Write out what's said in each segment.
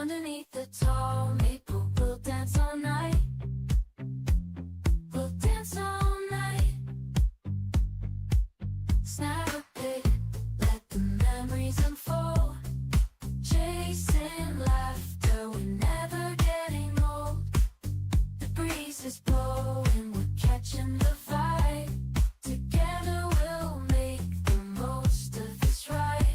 Underneath the tall maple, we'll dance all night. We'll dance all night. Snap a pic, let the memories unfold. Chasing laughter, we're never getting old. The breeze is blowing, we're catching the vibe. Together we'll make the most of this ride.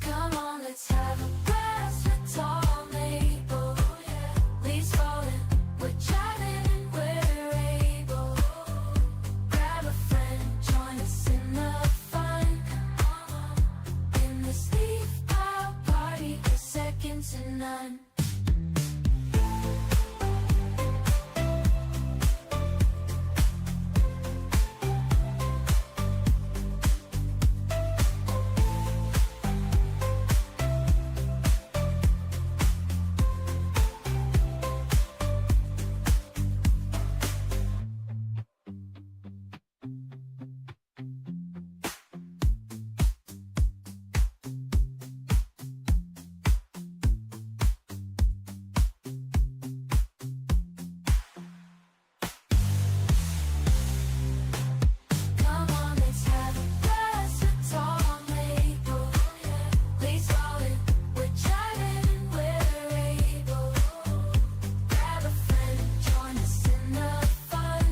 Come on, let's have a blast with tall maple. Leaves falling, we're chatting and we're able. Grab a friend, join us in the fun. In this leaf pile party, we're second to none. Come on, let's have a blast with tall maple. Leaves falling, we're chatting and we're able. Grab a friend, join us in the fun.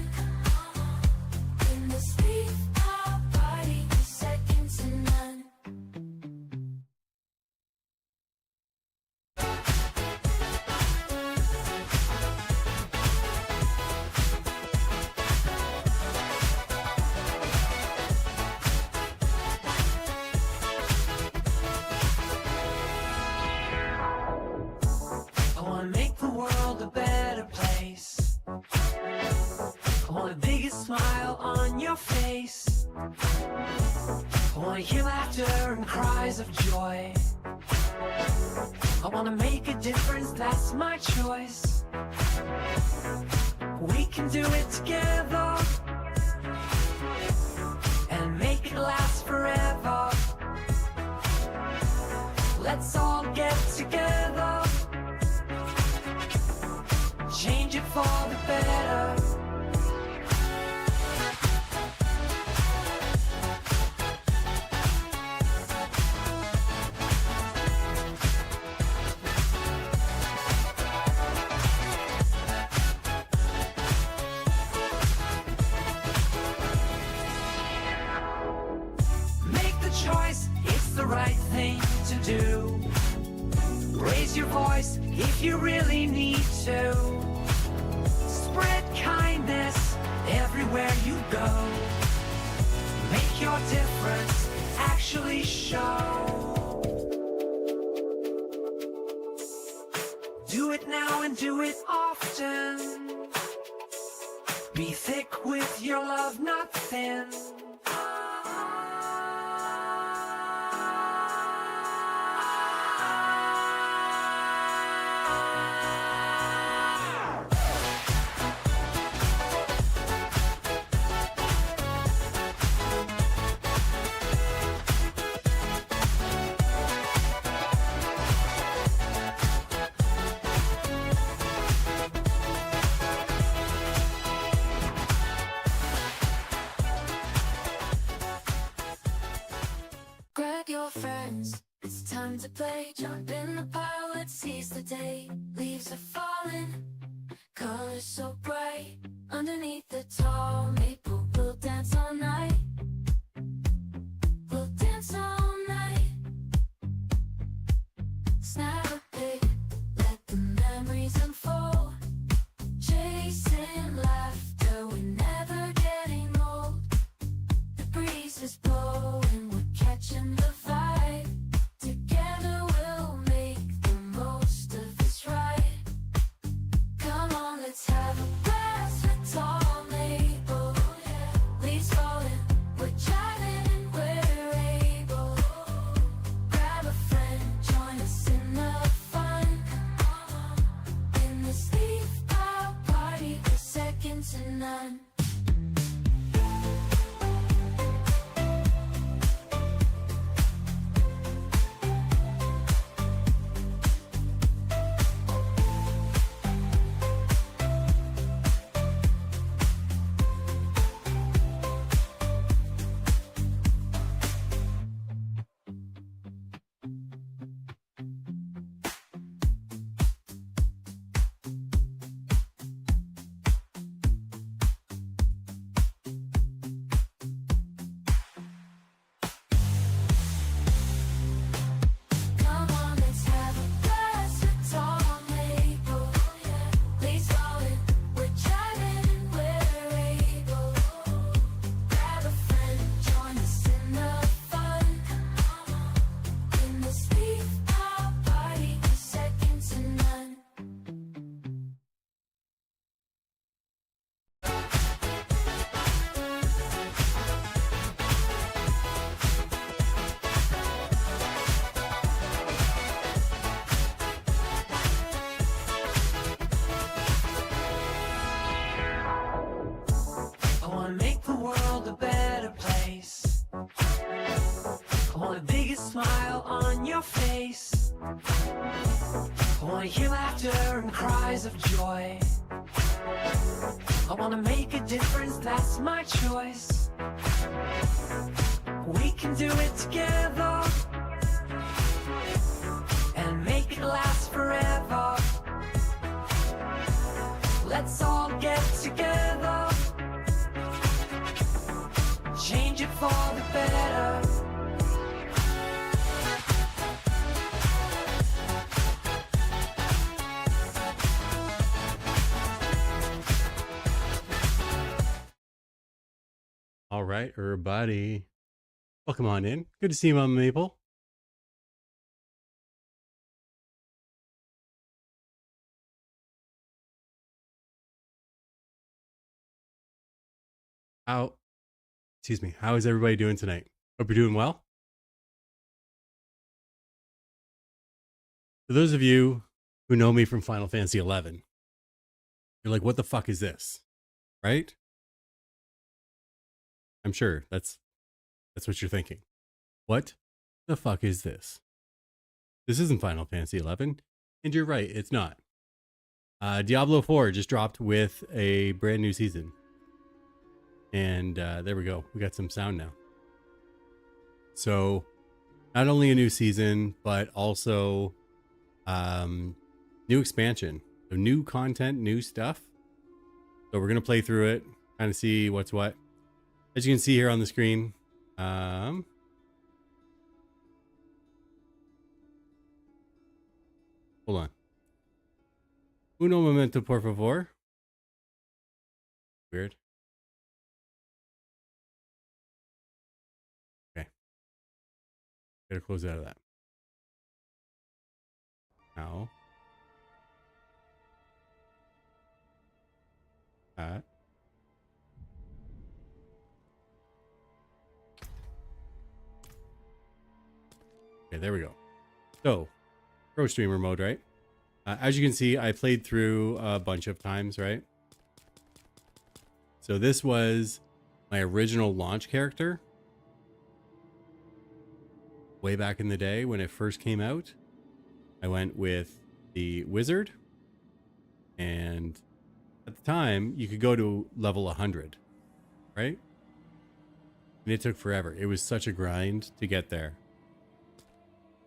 In this leaf pile party, we're second to none. I wanna make the world a better place. I want the biggest smile on your face. I wanna hear laughter and cries of joy. I wanna make a difference, that's my choice. We can do it together and make it last forever. Let's all get together, change it for the better. Make the choice, it's the right thing to do. Raise your voice if you really need to. Spread kindness everywhere you go. Make your difference actually show. Do it now and do it often. Be thick with your love, not thin. Grab your friends, it's time to play. Jump in the pile, let's seize the day. Leaves are falling, colors so bright. Underneath the tall maple, we'll dance all night. We'll dance all night. Snap a pic, let the memories unfold. Chasing laughter, we're never getting old. The breeze is blowing, we're catching the vibe. Together we'll make the most of this ride. Come on, let's have a blast with tall maple. Leaves falling, we're chatting and we're able. Grab a friend, join us in the your face. I wanna hear laughter and cries of joy. I wanna make a difference, that's my choice. We can do it together and make it last forever. Let's all get together, change it for the better. All right, everybody. Welcome on in. Good to see you, Mama Maple. How is everybody doing tonight? Hope you're doing well. For those of you who know me from Final Fantasy XI, you're like, what the fuck is this? Right? I'm sure that's what you're thinking. What the fuck is this? This isn't Final Fantasy XI, and you're right, it's not. Diablo 4 just dropped with a brand new season. And there we go. We got some sound now. So, not only a new season, but also new expansion. So new content, new stuff. So we're going to play through it, kind of see what's what. As you can see here on the screen, hold on. Uno momento, por favor. Weird. Okay. Gotta close out of that. Now. That. Okay, there we go. So, pro streamer mode, right? As you can see, I played through a bunch of times, right? So this was my original launch character. Way back in the day when it first came out, I went with the wizard. And at the time, you could go to level 100, right? And it took forever. It was such a grind to get there.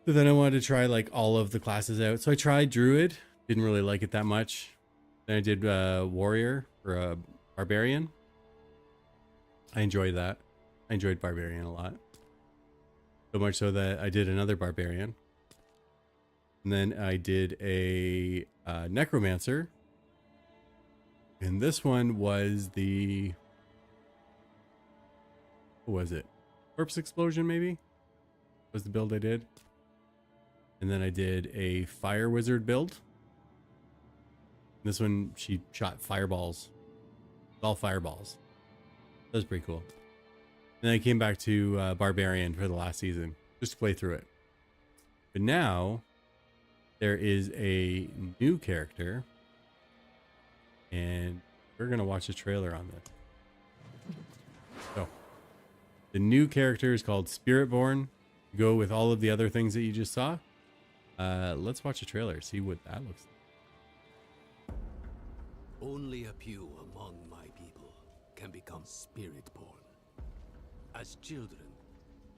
So then I wanted to try like all of the classes out. So I tried Druid, didn't really like it that much. Then I did Warrior or Barbarian. I enjoyed that. I enjoyed Barbarian a lot. So much so that I did another Barbarian. And then I did a Necromancer. And this one was the... What was it? Corpse Explosion maybe? Was the build I did. And then I did a Fire Wizard build. This one, she shot fireballs. All fireballs. That was pretty cool. And then I came back to Barbarian for the last season, just to play through it. But now, there is a new character. And we're going to watch a trailer on this. So, the new character is called Spiritborn. Go with all of the other things that you just saw. Let's watch a trailer, see what that looks like. Only a few among my people can become Spiritborn. As children,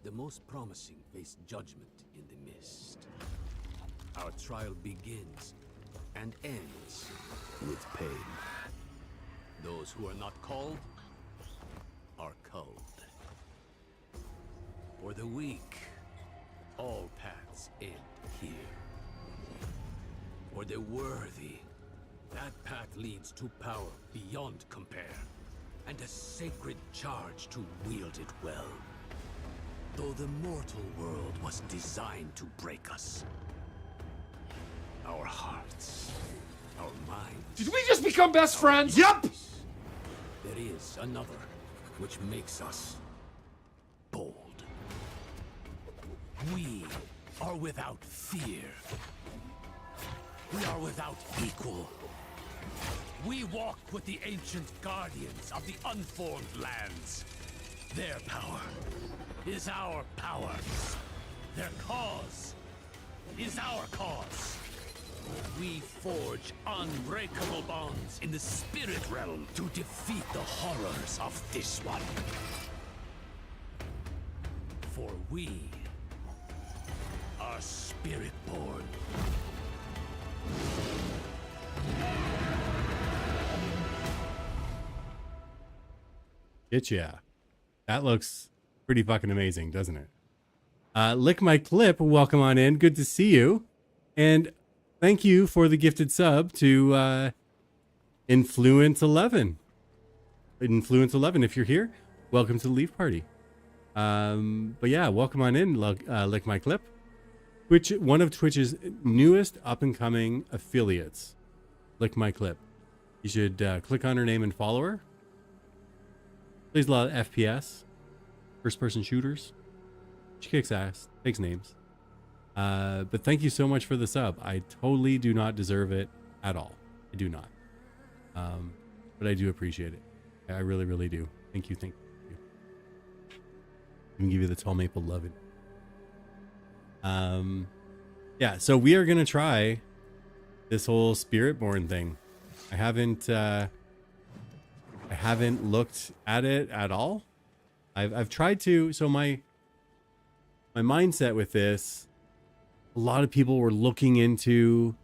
the most promising face judgment in the mist. Our trial begins and ends with pain. Those who are not called are culled. For the weak, all paths end here. For the worthy, that path leads to power beyond compare, and a sacred charge to wield it well. Though the mortal world was designed to break us, our hearts, our minds... Did we just become best friends? Yep! There is another which makes us bold. We are without fear. We are without equal. We walk with the ancient guardians of the unformed lands. Their power is our power. Their cause is our cause. We forge unbreakable bonds in the spirit realm to defeat the horrors of this one. For we are spirit-born. Get ya. That looks pretty fucking amazing, doesn't it? Lick My Clip, welcome on in. Good to see you. And thank you for the gifted sub to Influence 11. Influence 11, if you're here, welcome to the Leaf Party. But yeah, welcome on in, Lick My Clip. One of Twitch's newest up-and-coming affiliates. Lick My Clip. You should click on her name and follow her. Plays a lot of FPS, first-person shooters. She kicks ass, takes names. But thank you so much for the sub. I totally do not deserve it at all. I do not. But I do appreciate it. I really, really do. Thank you, thank you. I'm gonna give you the tall maple loving. Yeah, so we are gonna try this whole Spiritborn thing. I haven't looked at it at all. I've tried to. So my mindset with this, a lot of people were looking into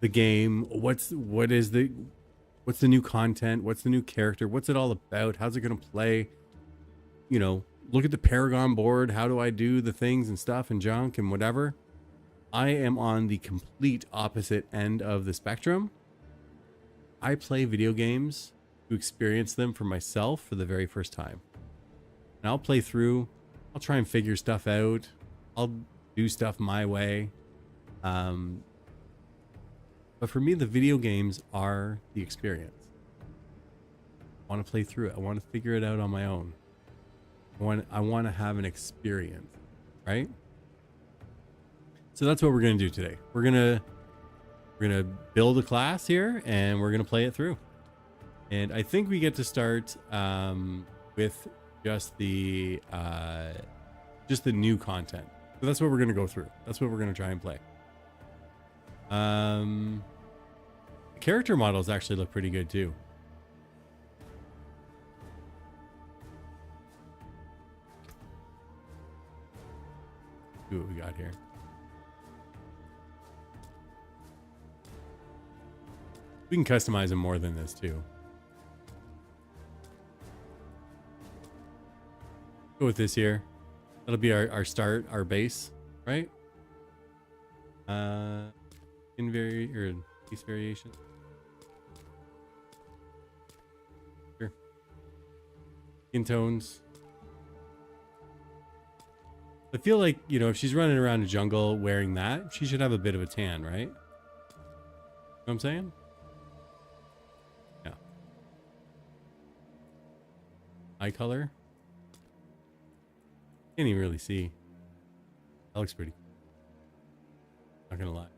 the game. What's the new content? What's the new character? What's it all about? How's it gonna play? You know, look at the Paragon board. How do I do the things and stuff and junk and whatever? I am on the complete opposite end of the spectrum. I play video games to experience them for myself for the very first time. And I'll play through, I'll try and figure stuff out. I'll do stuff my way. But for me, the video games are the experience. I want to play through it. I want to figure it out on my own. I want to have an experience, right? So that's what we're going to do today. We're going to build a class here and we're going to play it through. And I think we get to start with just the new content. So that's what we're going to go through. That's what we're going to try and play. The character models actually look pretty good too. See what we got here. We can customize them more than this too. Go with this here. That'll be our start, our base, right? Base variation. Sure. Skin tones. I feel like, you know, if she's running around the jungle wearing that, she should have a bit of a tan, right? You know what I'm saying? Yeah. Eye color. Can't even really see. That looks pretty. Not gonna lie.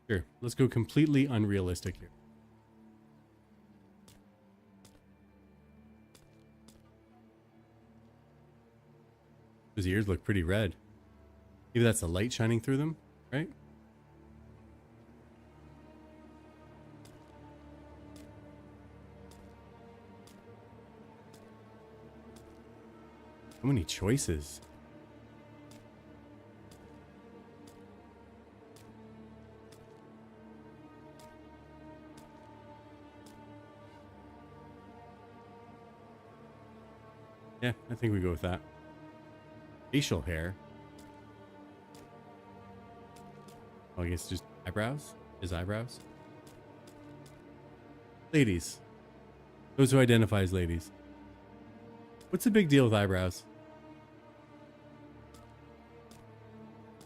Sure, let's go completely unrealistic here. His ears look pretty red. Maybe that's the light shining through them, right? So many choices. Yeah, I think we go with that. Facial hair. Oh, I guess just eyebrows? His eyebrows? Ladies. Those who identify as ladies. What's the big deal with eyebrows?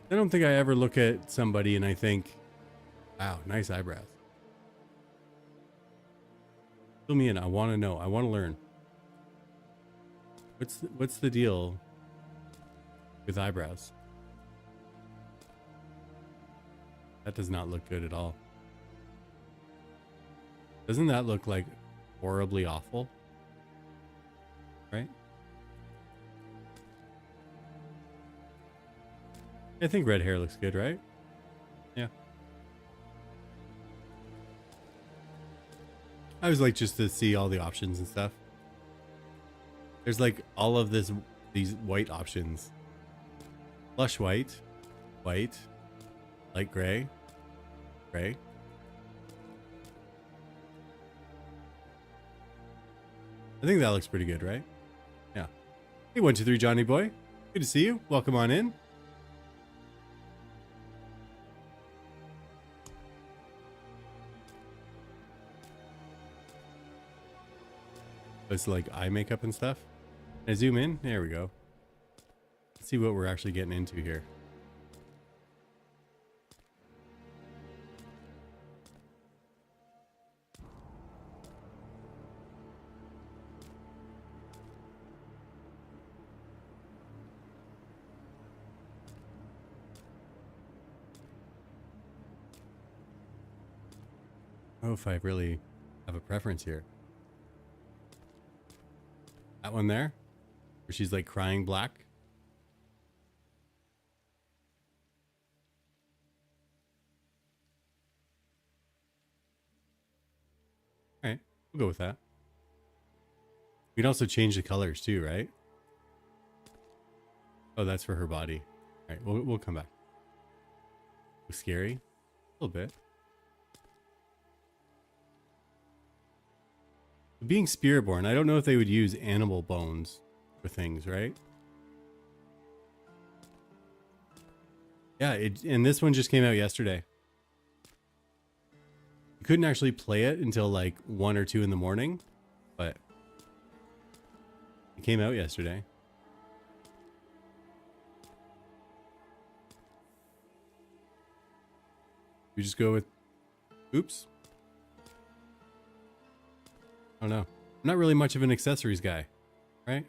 I don't think I ever look at somebody and I think, wow, nice eyebrows. Fill me in. I want to know. I want to learn. What's the deal with eyebrows? That does not look good at all. Doesn't that look like horribly awful. Right? I think red hair looks good, right? Yeah. I always like just to see all the options and stuff. There's like all of these white options. Blush white, white, light gray, gray. I think that looks pretty good, right? Yeah. Hey, 123 Johnny boy. Good to see you. Welcome on in. It's like eye makeup and stuff. Can I zoom in? There we go. Let's see what we're actually getting into here. I don't know if I really have a preference here. That one there, where she's like crying black. All right, we'll go with that. We can also change the colors too, right? Oh, that's for her body. All right, we'll come back. Looks scary, a little bit. Being spirit-born, I don't know if they would use animal bones for things, right? Yeah, and this one just came out yesterday. You couldn't actually play it until like 1 or 2 in the morning, but it came out yesterday. We just go with, oops. I don't know. I'm not really much of an accessories guy, right?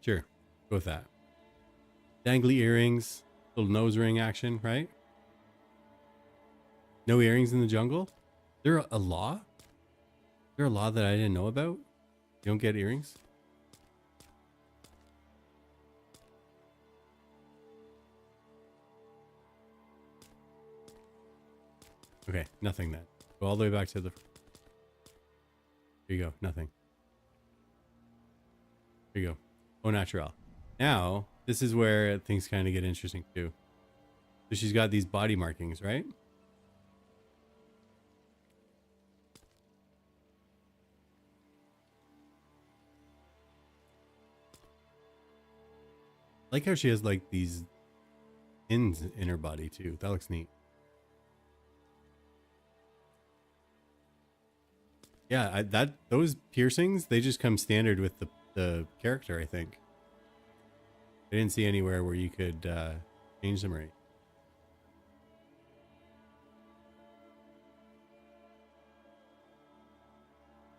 Sure, go with that. Dangly earrings, little nose ring action, right? No earrings in the jungle? Is there a law? Is there a law that I didn't know about? You don't get earrings? Okay, nothing then. Go all the way back to the... There you go, nothing. There you go. Au naturel. Now, this is where things kind of get interesting too. So she's got these body markings, right? I like how she has like these pins in her body too. That looks neat. Yeah, those piercings, they just come standard with the character, I think. I didn't see anywhere where you could change them right.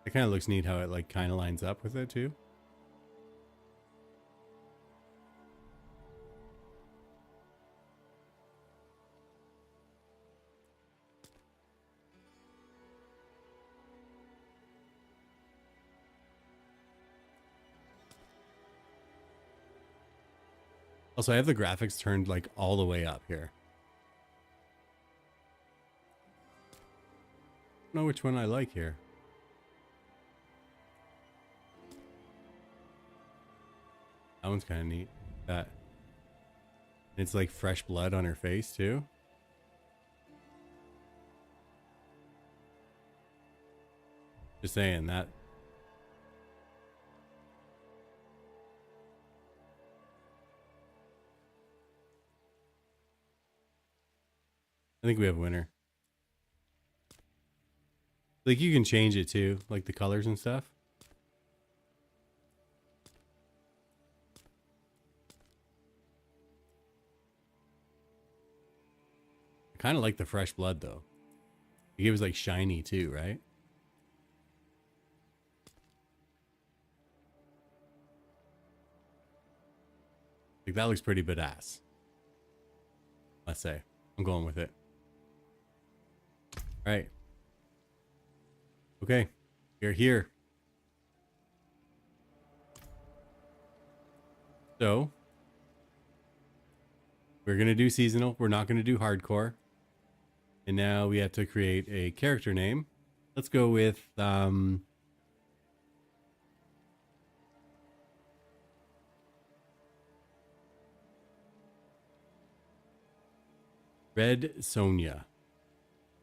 It kind of looks neat how it like kind of lines up with it too. Also, I have the graphics turned like all the way up here. I don't know which one I like here. That one's kind of neat. That. It's like fresh blood on her face too. Just saying that. I think we have a winner. Like you can change it too, like the colors and stuff. I kind of like the fresh blood though. It was like shiny too, right? Like that looks pretty badass. Let's say. I'm going with it. All right. Okay. We're here. So, we're going to do seasonal. We're not going to do hardcore. And now we have to create a character name. Let's go with Red Sonja.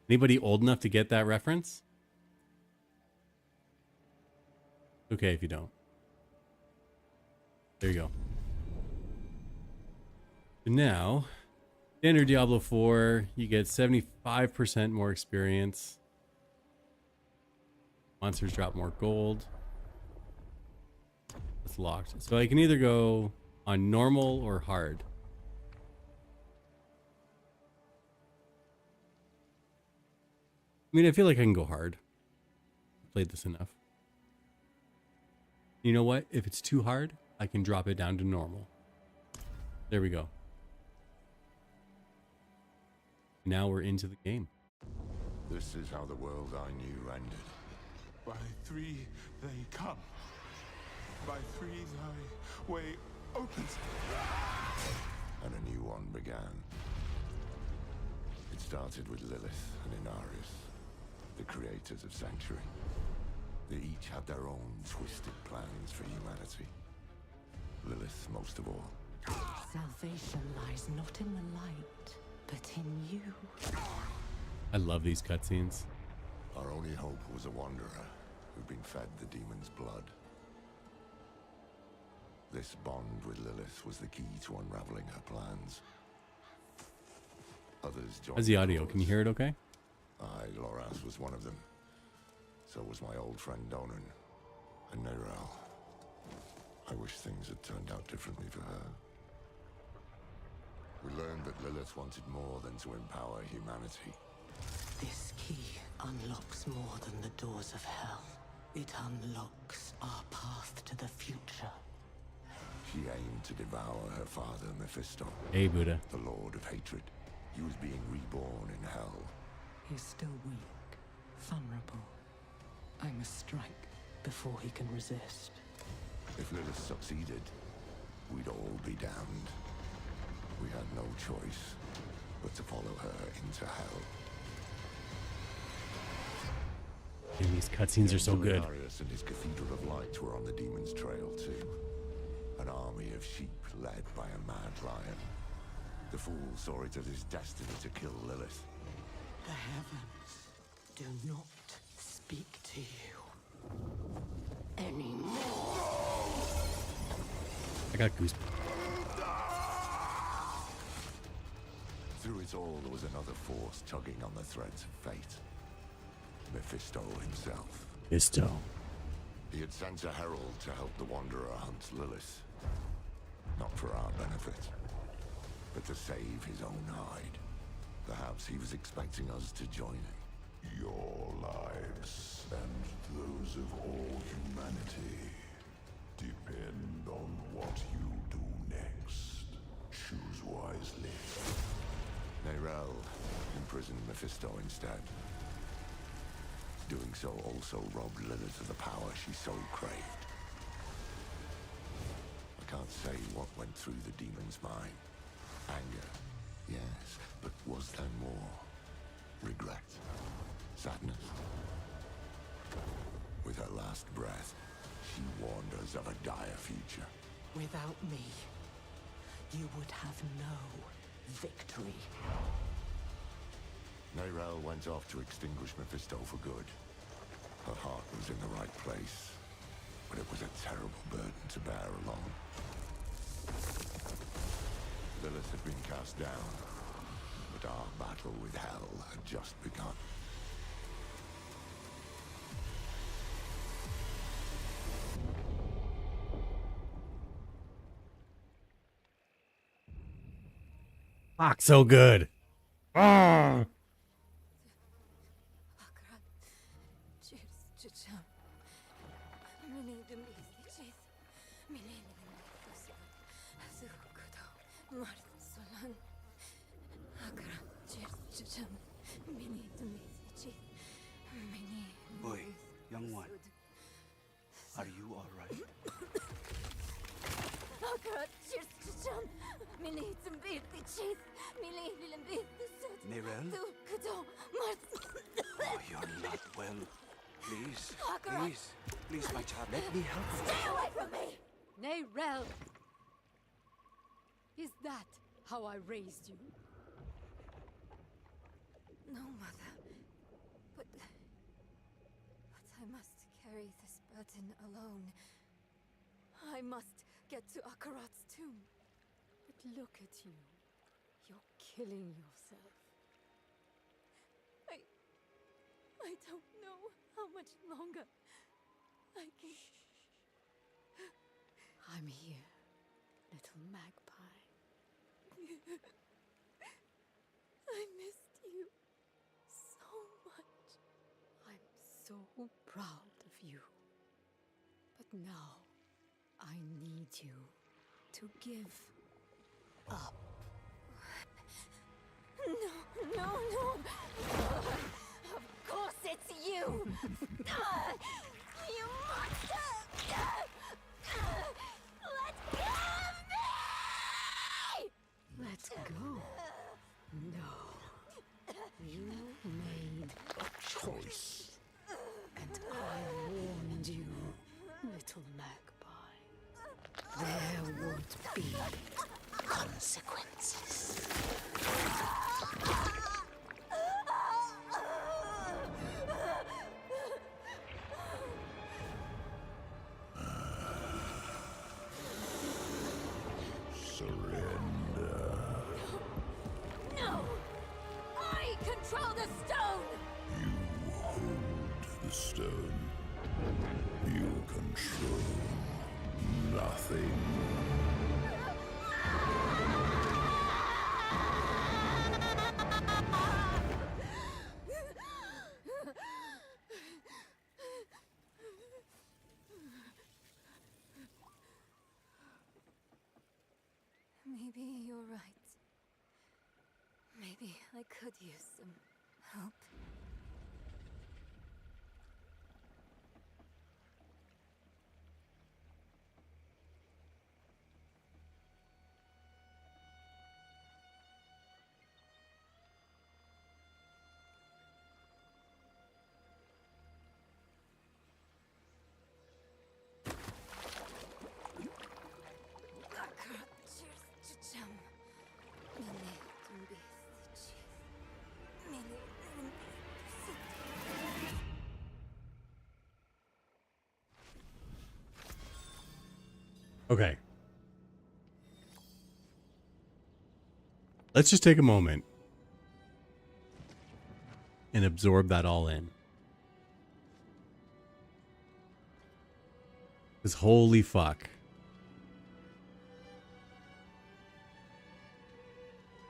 Anybody old enough to get that reference? Okay if you don't. There you go. Now, standard Diablo 4, you get 75% more experience. Monsters drop more gold. That's locked. So I can either go on normal or hard. I mean, I feel like I can go hard. I've played this enough. You know what? If it's too hard, I can drop it down to normal. There we go. Now we're into the game. This is how the world I knew ended. By three they come. By three thy way opens. And a new one began. It started with Lilith and Inarius, the creators of Sanctuary. They each had their own twisted plans for humanity. Lilith most of all. Salvation lies not in the light, but in you. I love these cutscenes. Our only hope was a wanderer who'd been fed the demon's blood. This bond with Lilith was the key to unraveling her plans. Others joined. How's the audio? Can you hear it okay? I, Loras, was one of them. So was my old friend Donan and Neyrelle. I wish things had turned out differently for her. We learned that Lilith wanted more than to empower humanity. This key unlocks more than the doors of hell. It unlocks our path to the future. She aimed to devour her father, Mephisto, Hey, Buddha. the Lord of Hatred. He was being reborn in hell. He's still weak, vulnerable. I must strike before he can resist. If Lilith succeeded, we'd all be damned. We had no choice but to follow her into hell. Dude, these cutscenes are so good. Inarius and his Cathedral of Light were on the demon's trail too. An army of sheep led by a mad lion. The fool saw it as his destiny to kill Lilith. The heavens do not speak to you anymore. I got goosebumps. Through it all, there was another force tugging on the threads of fate. Mephisto himself. Mephisto. He had sent a herald to help the Wanderer hunt Lilith. Not for our benefit, but to save his own hide. Perhaps he was expecting us to join him. Your lives and those of all humanity depend on what you do next. Choose wisely. Neyrelle imprisoned Mephisto instead. Doing so also robbed Lilith of the power she so craved. I can't say what went through the demon's mind. Anger, yes, but was there more? Regret? Sadness? With her last breath, she warned us of a dire future. Without me, you would have no victory. Neyrelle went off to extinguish Mephisto for good. Her heart was in the right place, but it was a terrible burden to bear alone. Lilith had been cast down, but our battle with hell had just begun. Fuck, so good. Ah! Boy, young one, are you all right? Neyrelle? Oh, you're not well. Please, please, my child, let me help you. Stay away from me! Neyrelle! Is that how I raised you? No, Mother. But I must carry this burden alone. I must get to Akarat's tomb. But look at you. You're killing yourself. I don't know how much longer I can... I'm here, little magpie. I missed you so much. I'm so proud of you. But now, I need you to give up. No. Of course it's you! You monster! Let go of me! Let's go. No. You made a choice. And I warned you, little magpie. There would be consequences. Surrender. No! I control the stone! You hold the stone. You control nothing. Maybe you're right. Maybe I could use some help. Okay. Let's just take a moment and absorb that all in. Because holy fuck.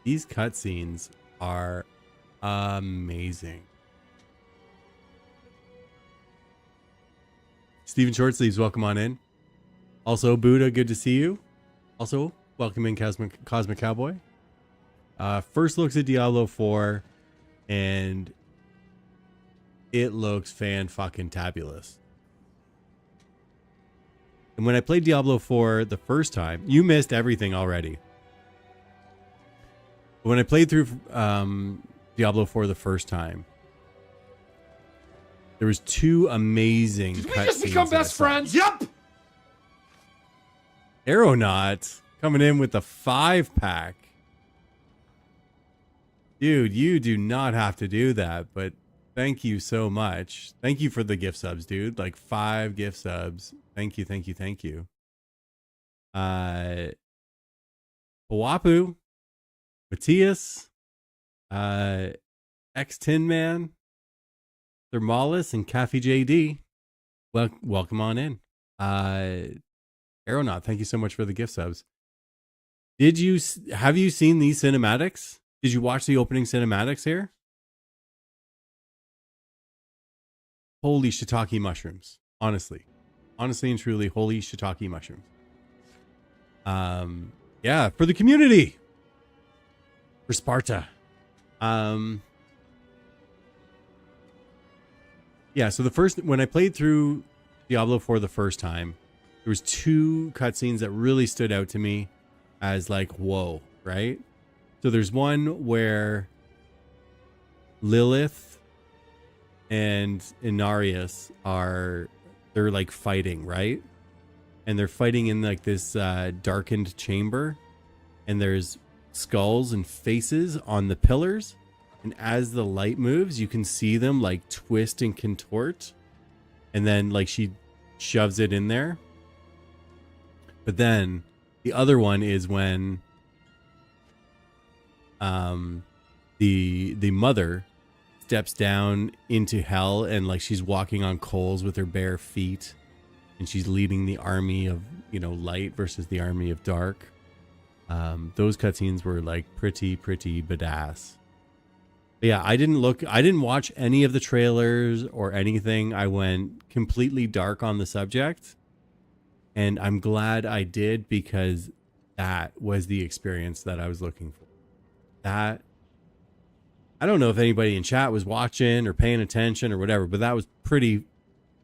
These cutscenes are amazing. Steven Shortsleeves, welcome on in. Also, Buddha, good to see you. Also, welcome in Cosmic Cowboy. First looks at Diablo 4, and it looks fan-fucking-tabulous. And when I played Diablo 4 the first time, you missed everything already. But when I played through Diablo 4 the first time, there was two amazing cutscenes. Did we just become best friends? Yep! Aeronaut coming in with the 5-pack. Dude, you do not have to do that, but thank you so much. Thank you for the gift subs, dude. Like 5 gift subs. Thank you, thank you, thank you. Pawapu, Matthias, X-Tin Man, Thermalis, and Cafe JD. Well, welcome on in. Aeronaut, thank you so much for the gift subs. Have you seen these cinematics? Did you watch the opening cinematics here? Holy shiitake mushrooms. Honestly and truly, holy shiitake mushrooms. Yeah, for the community. For Sparta. Yeah, so when I played through Diablo 4 the first time, there was 2 cutscenes that really stood out to me as like, whoa, right? So there's one where Lilith and Inarius they're like fighting, right? And they're fighting in like this darkened chamber, and there's skulls and faces on the pillars. And as the light moves, you can see them like twist and contort. And then like she shoves it in there. But then the other one is when the mother steps down into hell, and like she's walking on coals with her bare feet, and she's leading the army of, you know, light versus the army of dark. Those cutscenes were like pretty badass. But yeah, I didn't watch any of the trailers or anything. I went completely dark on the subject, and I'm glad I did, because that was the experience that I was looking for. That, I don't know if anybody in chat was watching or paying attention or whatever, but that was pretty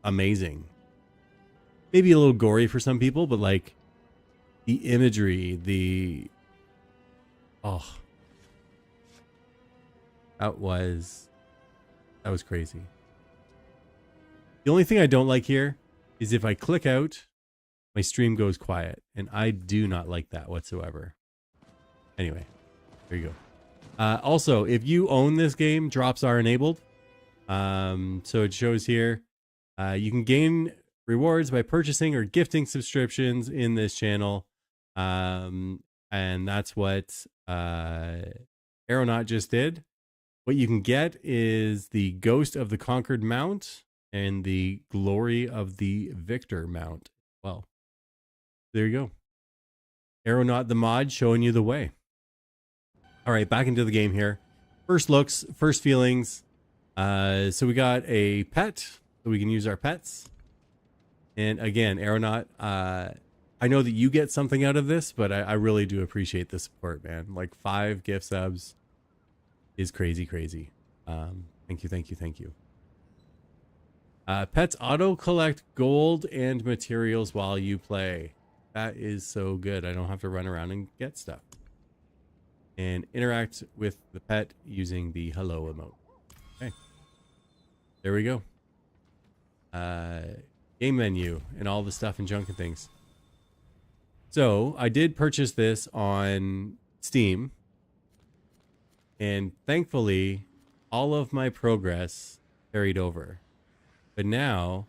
amazing. Maybe a little gory for some people, but like the imagery, that was crazy. The only thing I don't like here is if I click out, my stream goes quiet, and I do not like that whatsoever. Anyway, there you go. Also, if you own this game, drops are enabled. So it shows here, you can gain rewards by purchasing or gifting subscriptions in this channel. And that's what Aeronaut just did. What you can get is the Ghost of the Conquered Mount and the Glory of the Victor Mount. Well, there you go. Aeronaut the mod showing you the way. All right, back into the game here. First looks, first feelings. So we got a pet, so we can use our pets. And again, Aeronaut, I know that you get something out of this, but I really do appreciate the support, man. Like 5 gift subs is crazy. Thank you. Pets auto collect gold and materials while you play. That is so good. I don't have to run around and get stuff. And interact with the pet using the hello emote. Okay. There we go. Game menu and all the stuff and junk and things. So I did purchase this on Steam, and thankfully all of my progress carried over. But now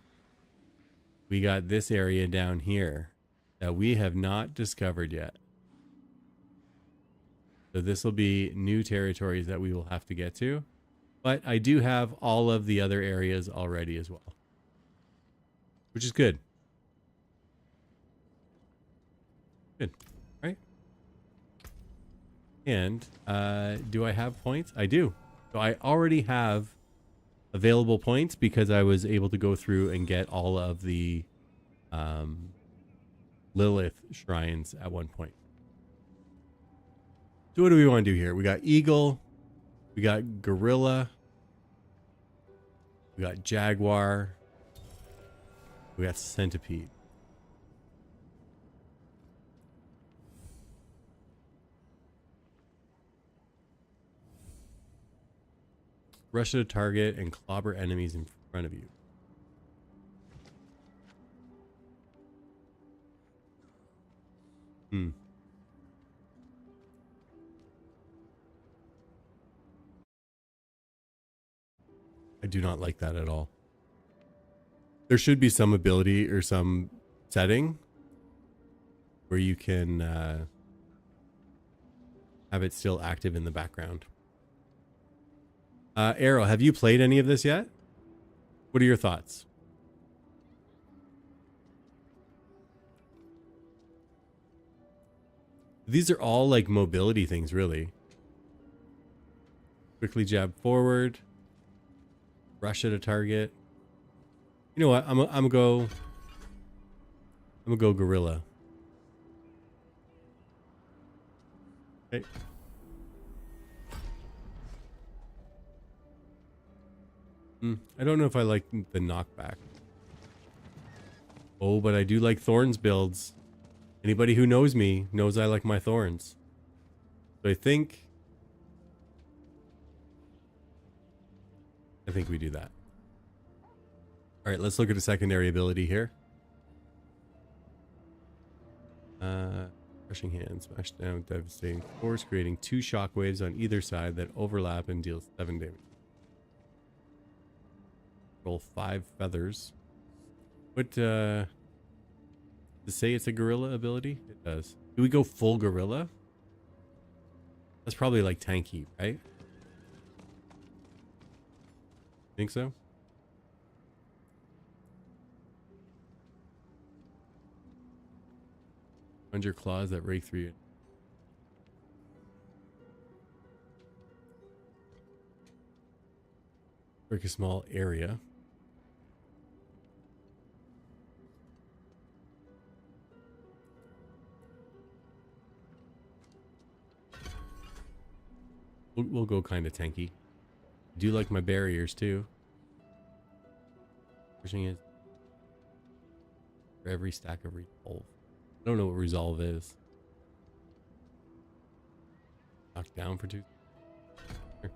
we got this area down here that we have not discovered yet. So this will be new territories that we will have to get to. But I do have all of the other areas already as well, which is good. Good, right? And do I have points? I do. So I already have available points because I was able to go through and get all of the Lilith shrines at one point. So what do we want to do here? We got eagle, we got gorilla, we got jaguar, we got centipede. Rush at a target and clobber enemies in front of you. I do not like that at all. There should be some ability or some setting where you can have it still active in the background. Arrow, have you played any of this yet? What are your thoughts? These are all like mobility things, really. Quickly jab forward. Rush at a target. You know what? I'm gonna go gorilla. Okay. I don't know if I like the knockback. Oh, but I do like thorns builds. Anybody who knows me knows I like my thorns. So I think we do that. All right, let's look at a secondary ability here. Crushing hand, smash down, devastating force, creating 2 shockwaves on either side that overlap and deals 7 damage. Roll 5 feathers. What, to say it's a gorilla ability? It does. Do we go full gorilla? That's probably like tanky, right? Think so? Your claws that rake through you. Break a small area. We'll go kind of tanky. I do like my barriers too. Pushing it for every stack of resolve. I don't know what resolve is. Knock down for 2. Here.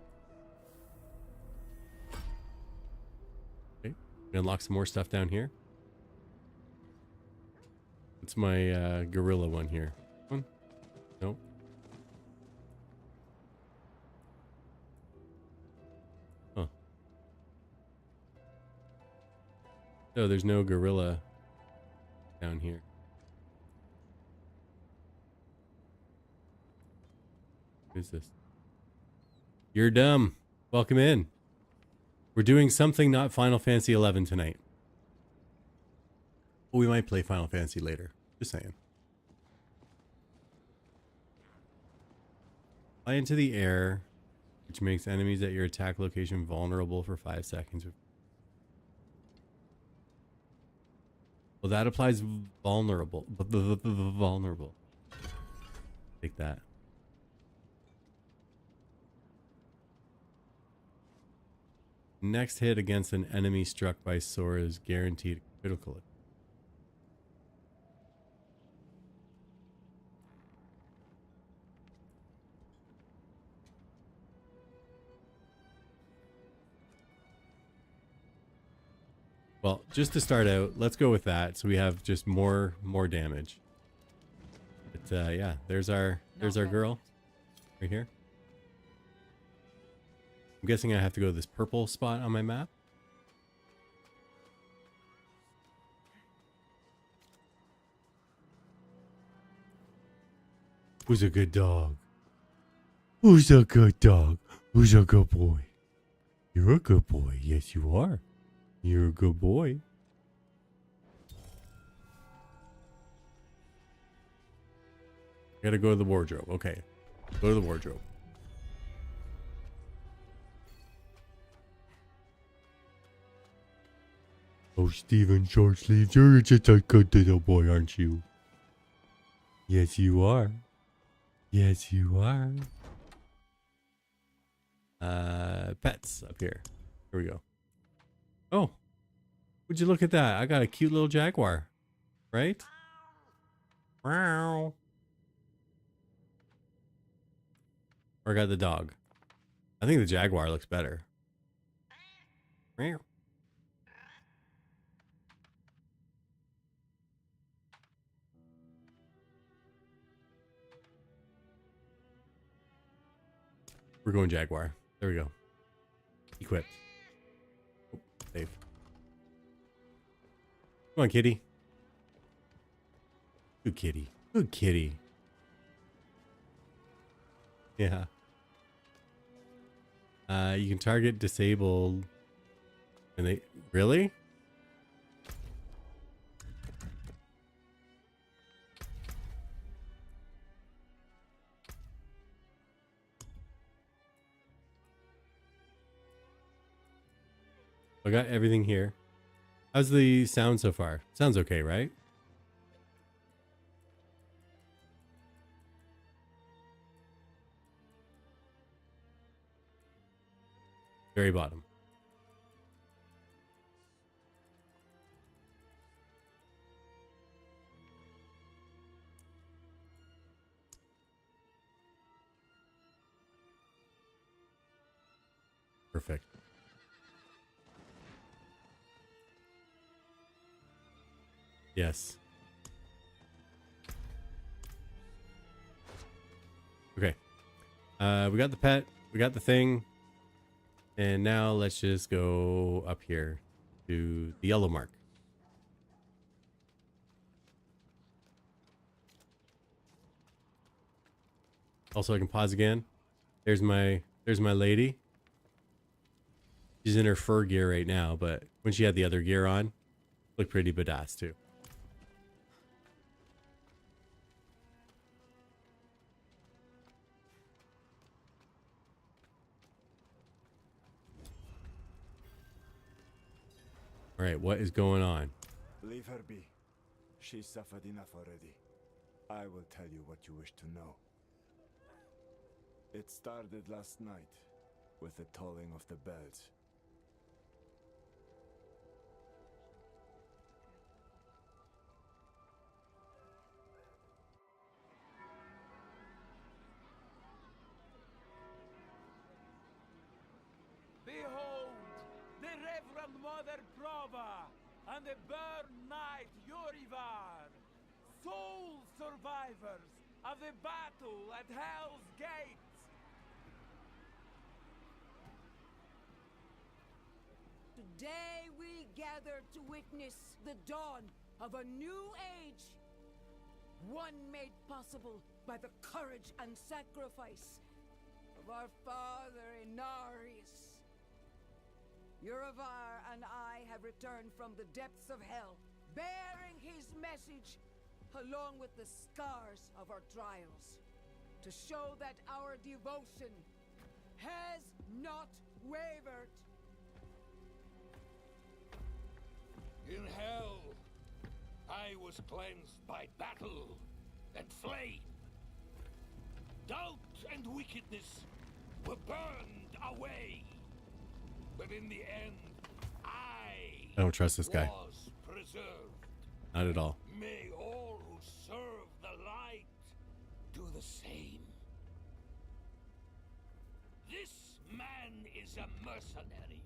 Okay, unlock some more stuff down here. What's my gorilla one here? One? Nope. Huh. No, there's no gorilla down here. Who's this? You're dumb. Welcome in. We're doing something not Final Fantasy 11 tonight. We might play Final Fantasy later. Just saying. Fly into the air, which makes enemies at your attack location vulnerable for 5 seconds. Well, that applies vulnerable. Vulnerable. Take that. Next hit against an enemy struck by Sora is guaranteed critical. Well, just to start out, let's go with that. So we have just more damage. But yeah, there's our girl right here. I'm guessing I have to go to this purple spot on my map. Who's a good dog? Who's a good dog? Who's a good boy? You're a good boy. Yes, you are. You're a good boy. Gotta go to the wardrobe. Okay. Go to the wardrobe. Oh, Steven Shortsleeves, you're just a good little boy, aren't you? Yes, you are. Yes, you are. Pets up here. Here we go. Oh, would you look at that? I got a cute little jaguar, right? Wow. Or I got the dog. I think the jaguar looks better. Meow. We're going jaguar. There we go. Equipped. Oh, save. Come on, kitty. Good kitty. Good kitty. Yeah. You can target disabled. And they really? I got everything here. How's the sound so far? Sounds okay, right? Very bottom. Perfect. Yes. Okay. We got the pet. We got the thing. And now let's just go up here to the yellow mark. Also, I can pause again. There's my lady. She's in her fur gear right now, but when she had the other gear on, looked pretty badass too. All right, what is going on? Leave her be. She's suffered enough already. I will tell you what you wish to know. It started last night with the tolling of the bells. Behold, the Reverend Mother Prova and the Burn Knight Yorivar, sole survivors of the battle at Hell's Gate. Today we gather to witness the dawn of a new age. One made possible by the courage and sacrifice of our father Inarius. Urivar and I have returned from the depths of hell, bearing his message along with the scars of our trials, to show that our devotion has not wavered. In hell, I was cleansed by battle and flame. Doubt and wickedness were burned away. But in the end, I don't trust this guy. Was preserved. Not at all. May all who serve the light do the same. This man is a mercenary,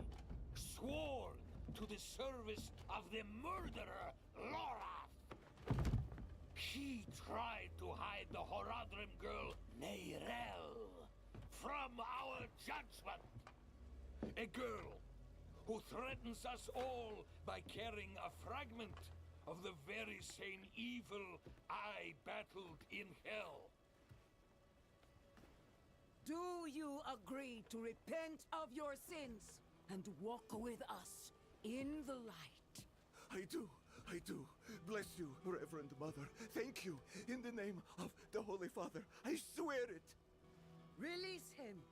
sworn to the service of the murderer, Lorath. He tried to hide the Horadrim girl, Neyrelle, from our judgment. A girl who threatens us all by carrying a fragment of the very same evil I battled in hell. Do you agree to repent of your sins and walk with us in the light? I do. Bless you, Reverend Mother. Thank you. In the name of the Holy Father, I swear it. Release him.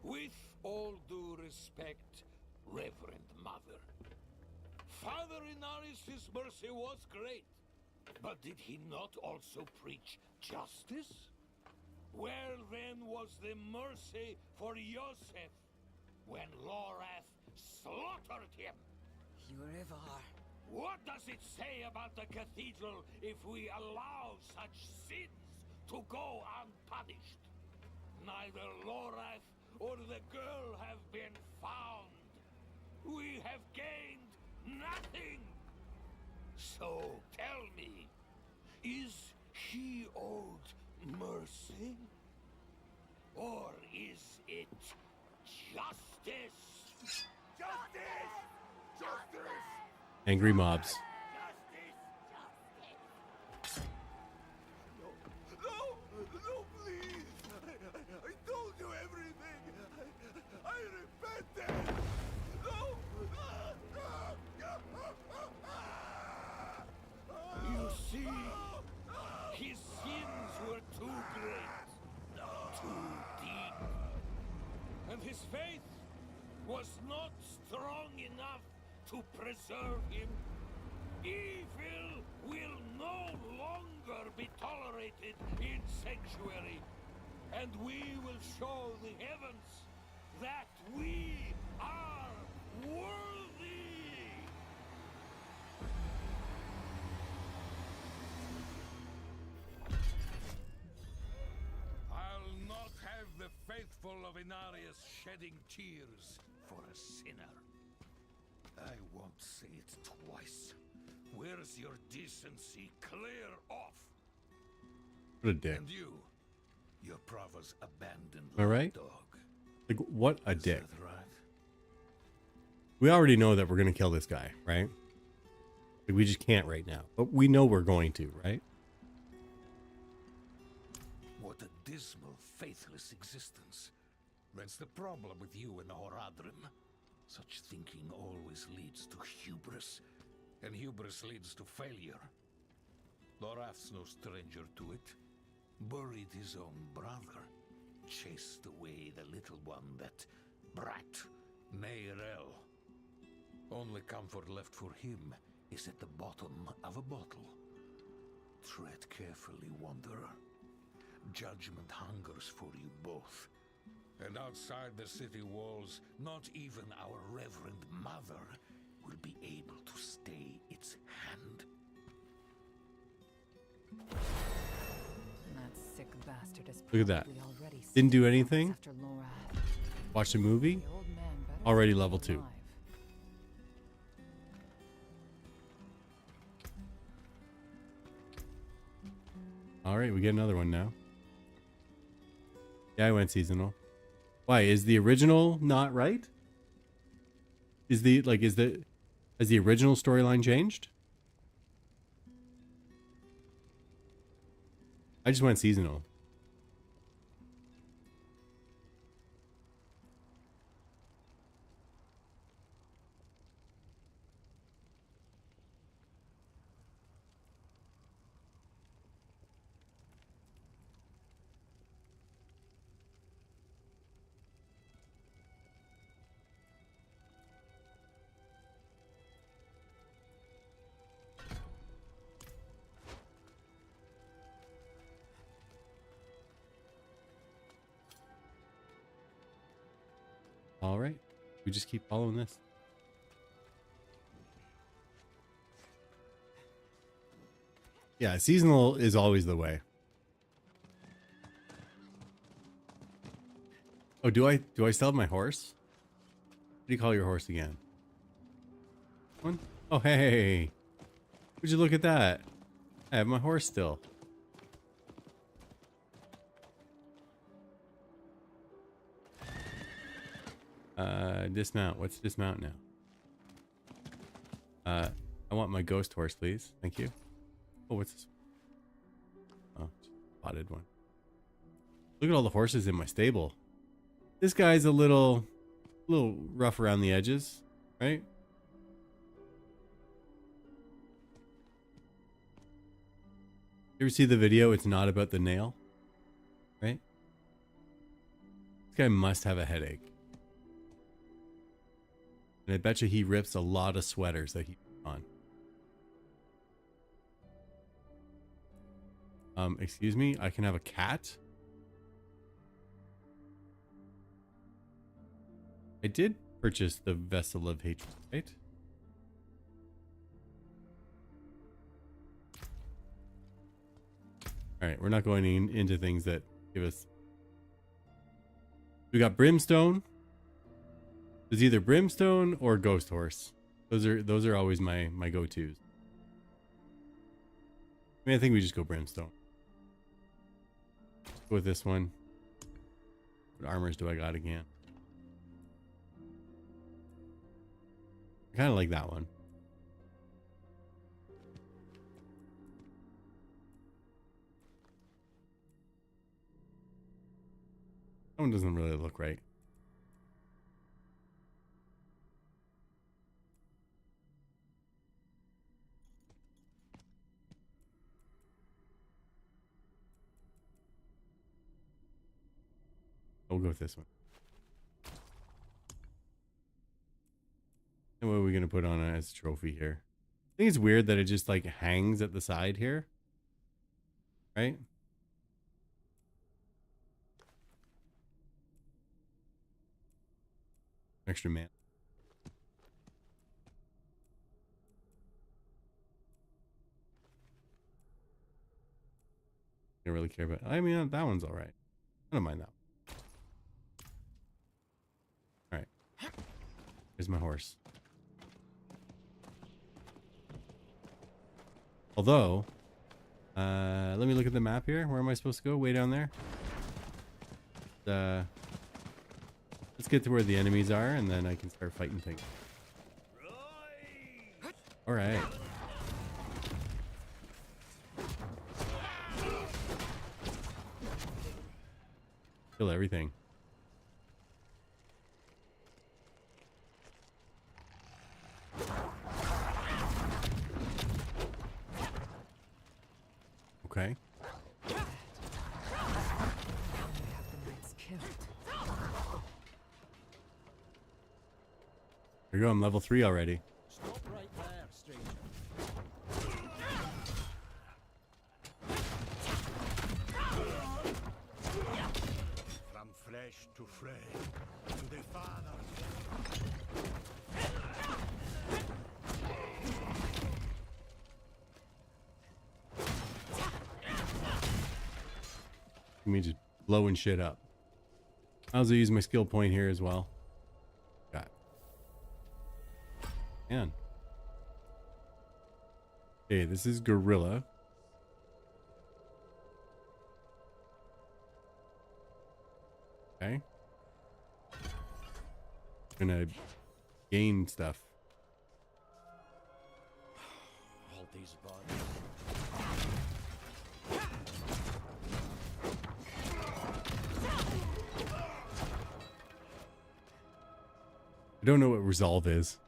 With all due respect, Reverend Mother, Father Inarius' mercy was great, but did he not also preach justice? Where then was the mercy for Yosef when Lorath slaughtered him? Urivar. What does it say about the cathedral if we allow such sins to go unpunished? Neither Lorath or the girl have been found. We have gained nothing. So tell me, is he owed mercy? Or is it justice? Justice! Angry mobs. No, please. I told you everything. I repented. No. You see, his sins were too great, too deep, and his faith was not strong enough to preserve him. Evil will no longer be tolerated in Sanctuary, and we will show the heavens that we are worthy! full of Inarius shedding tears for a sinner. I won't say it twice. Where's your decency? Clear off! What a dick. And you, your Prava's abandoned All right. dog. Like, what a Is dick. that right? We already know that we're going to kill this guy, right? Like, we just can't right now. But we know we're going to, right? What a dismal, faithless existence. That's the problem with you and Horadrim. Such thinking always leads to hubris, and hubris leads to failure. Lorath's no stranger to it. Buried his own brother. Chased away the little one, that brat, Neyrel. Only comfort left for him is at the bottom of a bottle. Tread carefully, wanderer. Judgment hungers for you both. And outside the city walls, not even our Reverend Mother will be able to stay its hand. That sick bastard is Look at that. probably already Didn't do six anything. months after Laura. Watch the movie. The old man better Already stay level 2. alive. All right, we get another one now. Yeah, I went seasonal. Why is the original not right? Has the original storyline changed? I just went seasonal. All right, we just keep following this. Yeah, seasonal is always the way. Oh, do I still have my horse? What do you call your horse again? One? Oh, hey. Would you look at that? I have my horse still. Dismount. What's dismount now? I want my ghost horse, please. Thank you. Oh, what's this? Oh, spotted one. Look at all the horses in my stable. This guy's a little rough around the edges, right? You ever see the video? It's not about the nail, right? This guy must have a headache. And I bet you he rips a lot of sweaters that he puts on. Excuse me, I can have a cat? I did purchase the Vessel of Hatred, right? Alright, we're not going into things that give us... We got Brimstone. It's either Brimstone or Ghost Horse. Those are always my go-tos. I mean, I think we just go Brimstone. Go with this one. What armors do I got again? I kind of like that one. That one doesn't really look right. We'll go with this one. And what are we going to put on as a trophy here? I think it's weird that it just like hangs at the side here. Right? Extra man. I don't really care about. I mean, that one's all right. I don't mind that one. Here's my horse. Although, let me look at the map here. Where am I supposed to go? Way down there? Let's get to where the enemies are, and then I can start fighting things. All right. Kill everything. Okay. There you go. I'm level 3 already. Stop right there, stranger. From flesh to fray, to the Father. Me just blowing shit up. I also use my skill point here as well. Got. Man. Okay, this is Gorilla. Okay. Gonna gain stuff. All these bodies. I don't know what resolve is.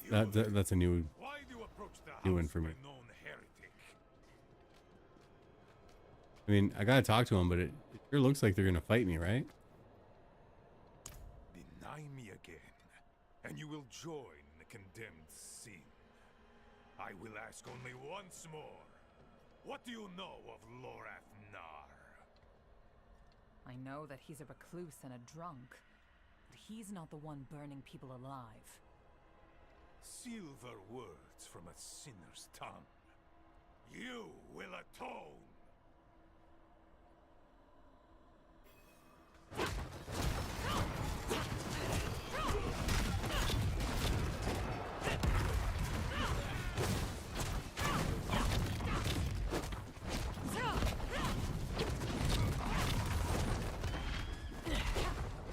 That's a new one for me. I mean, I gotta talk to him, but it sure looks like they're gonna fight me, right? Deny me again, and you will join the condemned sin. I will ask only once more. What do you know of Lorath Nar? I know that he's a recluse and a drunk, but he's not the one burning people alive. Silver words from a sinner's tongue. You will atone.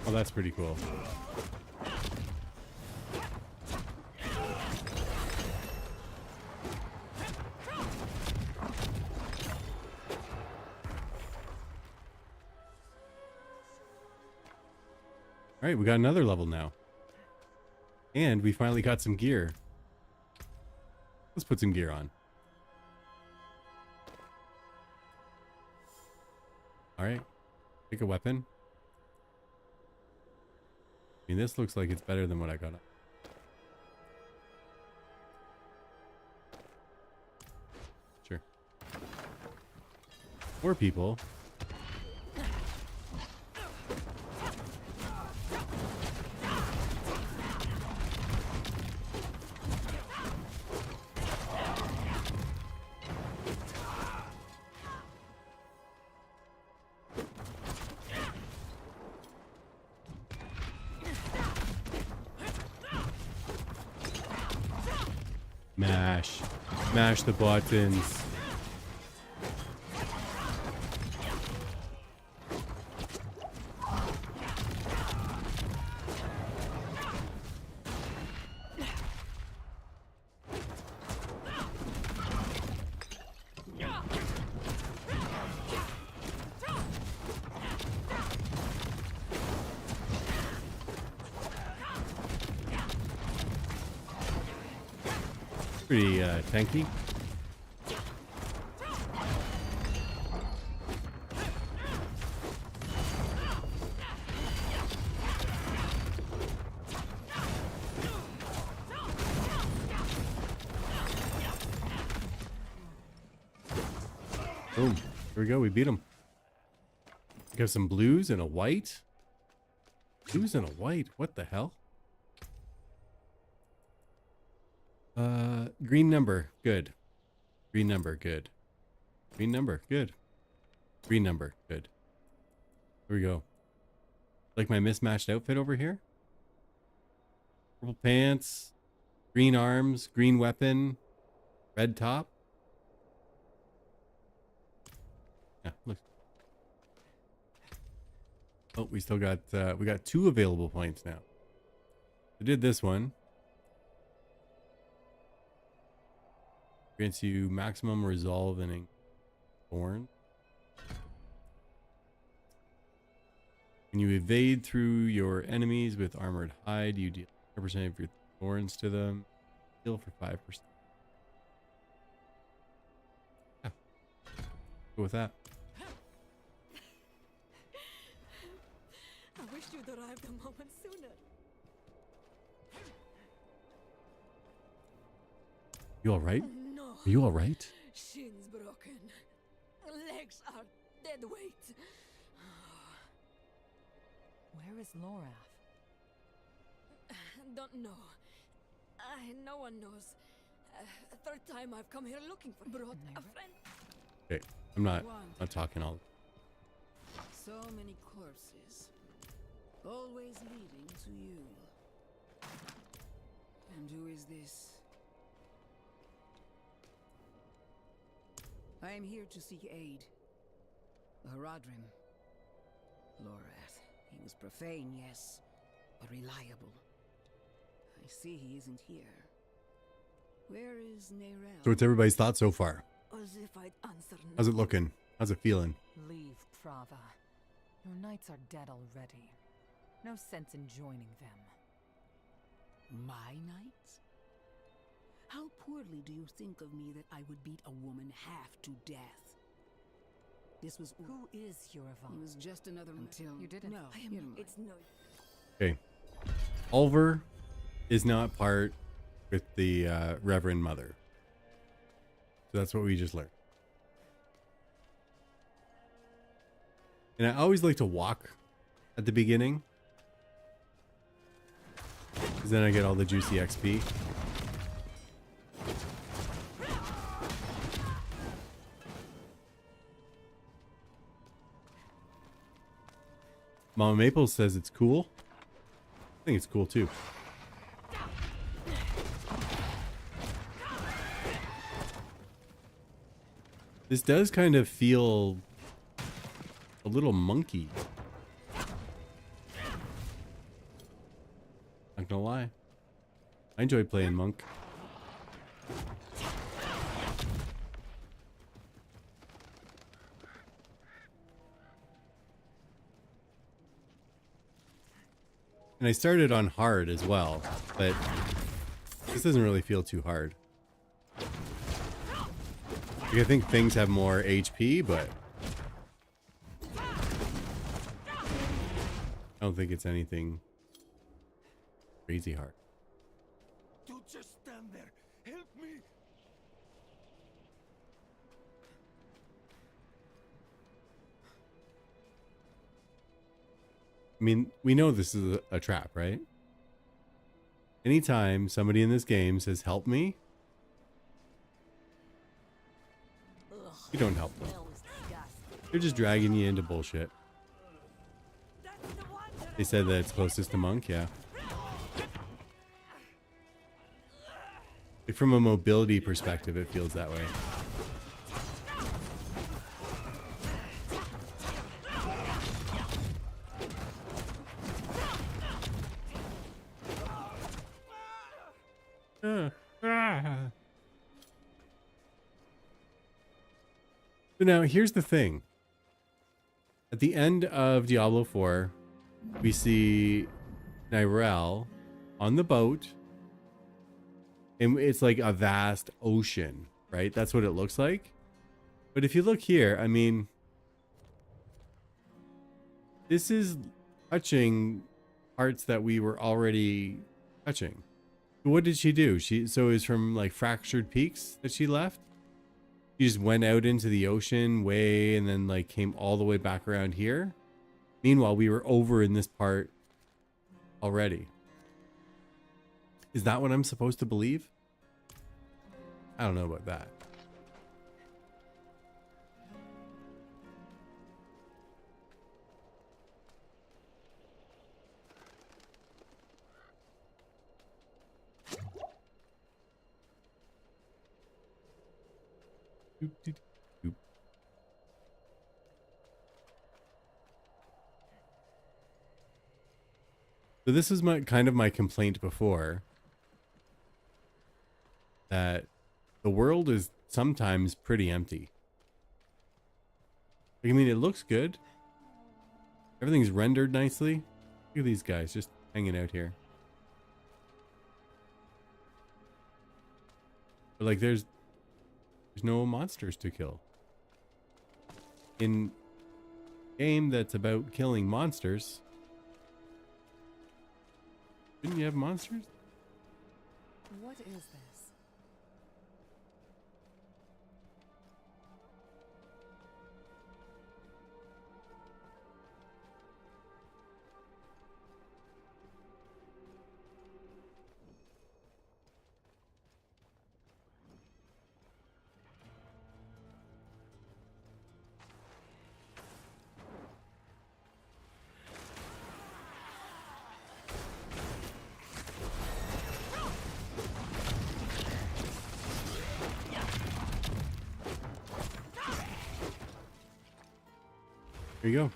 Oh, that's pretty cool. All right, we got another level now. And we finally got some gear. Let's put some gear on. All right, pick a weapon. I mean, this looks like it's better than what I got. Sure. More people. Mash the buttons. Pretty tanky. Boom. Here we go. We beat him. We got some blues and a white. Blues and a white. What the hell? Green number. Good. Green number. Good. Green number. Good. Green number. Good. Here we go. Like my mismatched outfit over here? Purple pants, green arms, green weapon, red top. Yeah, look. Oh, we still got we got 2 available points now. I did this one. Grants you maximum resolve and thorn. When you evade through your enemies with armored hide, you deal 100% of your thorns to them. Heal for 5%. Yeah. Go with that. I wish you'd arrived a moment sooner. You alright? No. Are you alright? Shins broken. Legs are dead weight. Where is Lorath? Don't know. No one knows. Third time I've come here looking for. Brought a friend. Okay, I'm not talking all. So many corpses. Always leading to you. And who is this? I am here to seek aid. The Haradrim. Lorath. He was profane, yes, but reliable. I see he isn't here. Where is Neyrelle? So what's everybody's thoughts so far? As if I'd answer no. How's it looking? How's it feeling? Leave, Prava. Your knights are dead already. No sense in joining them. My knights? How poorly do you think of me that I would beat a woman half to death? This was Who is Yuravan? He was just another until you didn't. No, it's no. Okay. Ulver is not part with the Reverend Mother. So that's what we just learned. And I always like to walk at the beginning, because then I get all the juicy XP. Mama Maple says it's cool. I think it's cool too. This does kind of feel a little monkey. Not gonna lie. I enjoy playing monk. And I started on hard as well, but this doesn't really feel too hard. Like, I think things have more HP, but I don't think it's anything crazy hard. Don't just stand there. Help me. I mean, we know this is a trap, right? Anytime somebody in this game says, help me, you don't help them. They're just dragging you into bullshit. They said that it's closest to monk, yeah. Like from a mobility perspective, it feels that way. So now here's the thing. At the end of Diablo 4, we see Neyrelle on the boat, and it's like a vast ocean, right? That's what it looks like. But if you look here, I mean, this is touching parts that we were already touching. What did she do? So it was from like Fractured Peaks that she left. She just went out into the ocean way and then like came all the way back around here. Meanwhile, we were over in this part already. Is that what I'm supposed to believe? I don't know about that. Doop, doop, doop. So this is my kind of my complaint before, that the world is sometimes pretty empty. I mean, it looks good. Everything's rendered nicely. Look at these guys just hanging out here. But like there's no monsters to kill. In a game that's about killing monsters, shouldn't you have monsters? What is this? There you go.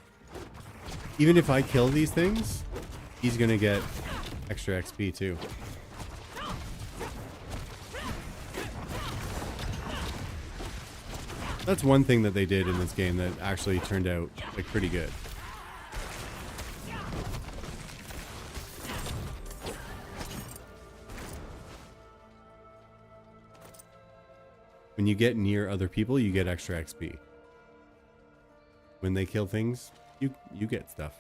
Even if I kill these things, he's gonna get extra XP too. That's one thing that they did in this game that actually turned out like pretty good. When you get near other people, you get extra XP. When they kill things, you get stuff.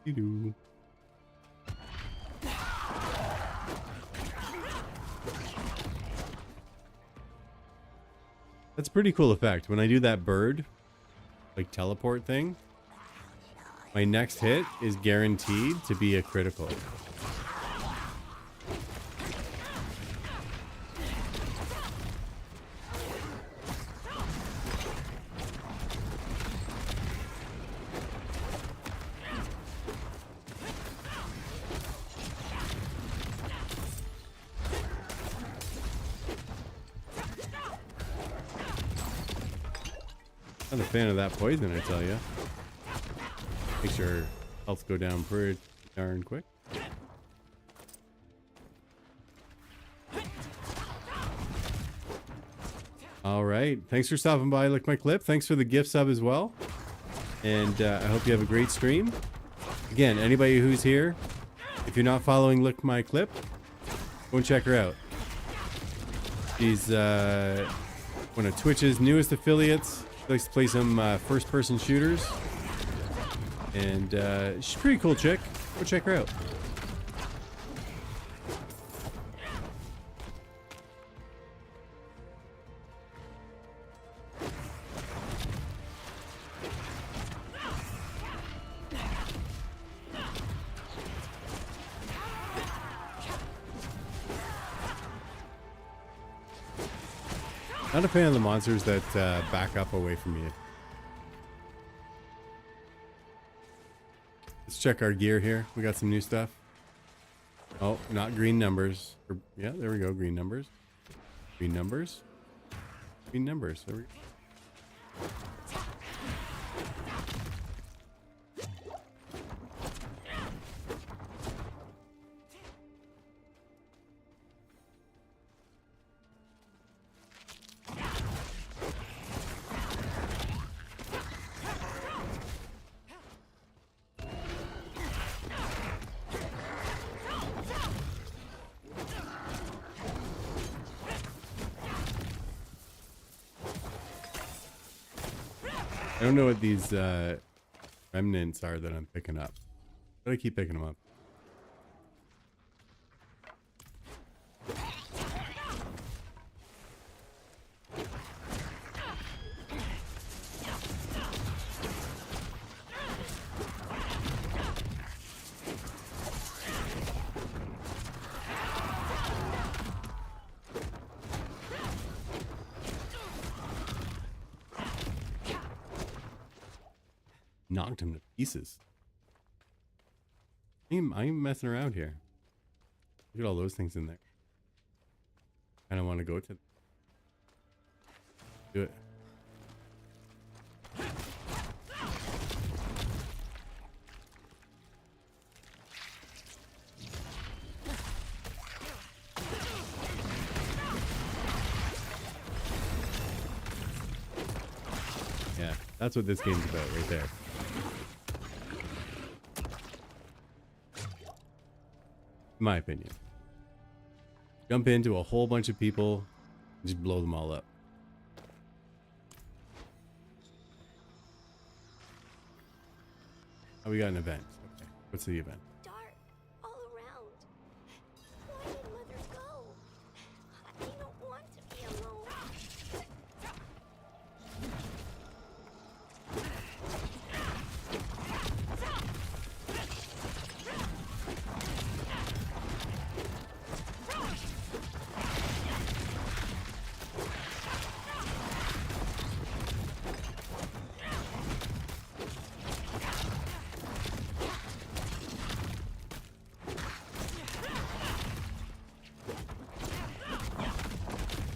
You do. That's a pretty cool effect. When I do that bird, like teleport thing, my next hit is guaranteed to be a critical. Not a fan of that poison, I tell you. Makes your health go down pretty darn quick. All right. Thanks for stopping by. Lick my clip. Thanks for the gift sub as well. And I hope you have a great stream. Again, anybody who's here, if you're not following Lick My Clip, go and check her out. She's one of Twitch's newest affiliates. She likes to play some first-person shooters. And she's a pretty cool chick. Go check her out. Not a fan of the monsters that back up away from you. Let's check our gear here. We got some new stuff. Oh, not green numbers. Yeah, there we go. Green numbers. Green numbers. Green numbers. There we go. I don't know what these remnants are that I'm picking up. But I keep picking them up. Knocked him to pieces. I ain't messing around here. Look at all those things in there. I don't want to go to. Do it. Yeah, that's what this game's about right there. In my opinion. Jump into a whole bunch of people and just blow them all up. Oh, we got an event. Okay. What's the event? Dark all around. Why did Mother go? I don't want to be alone.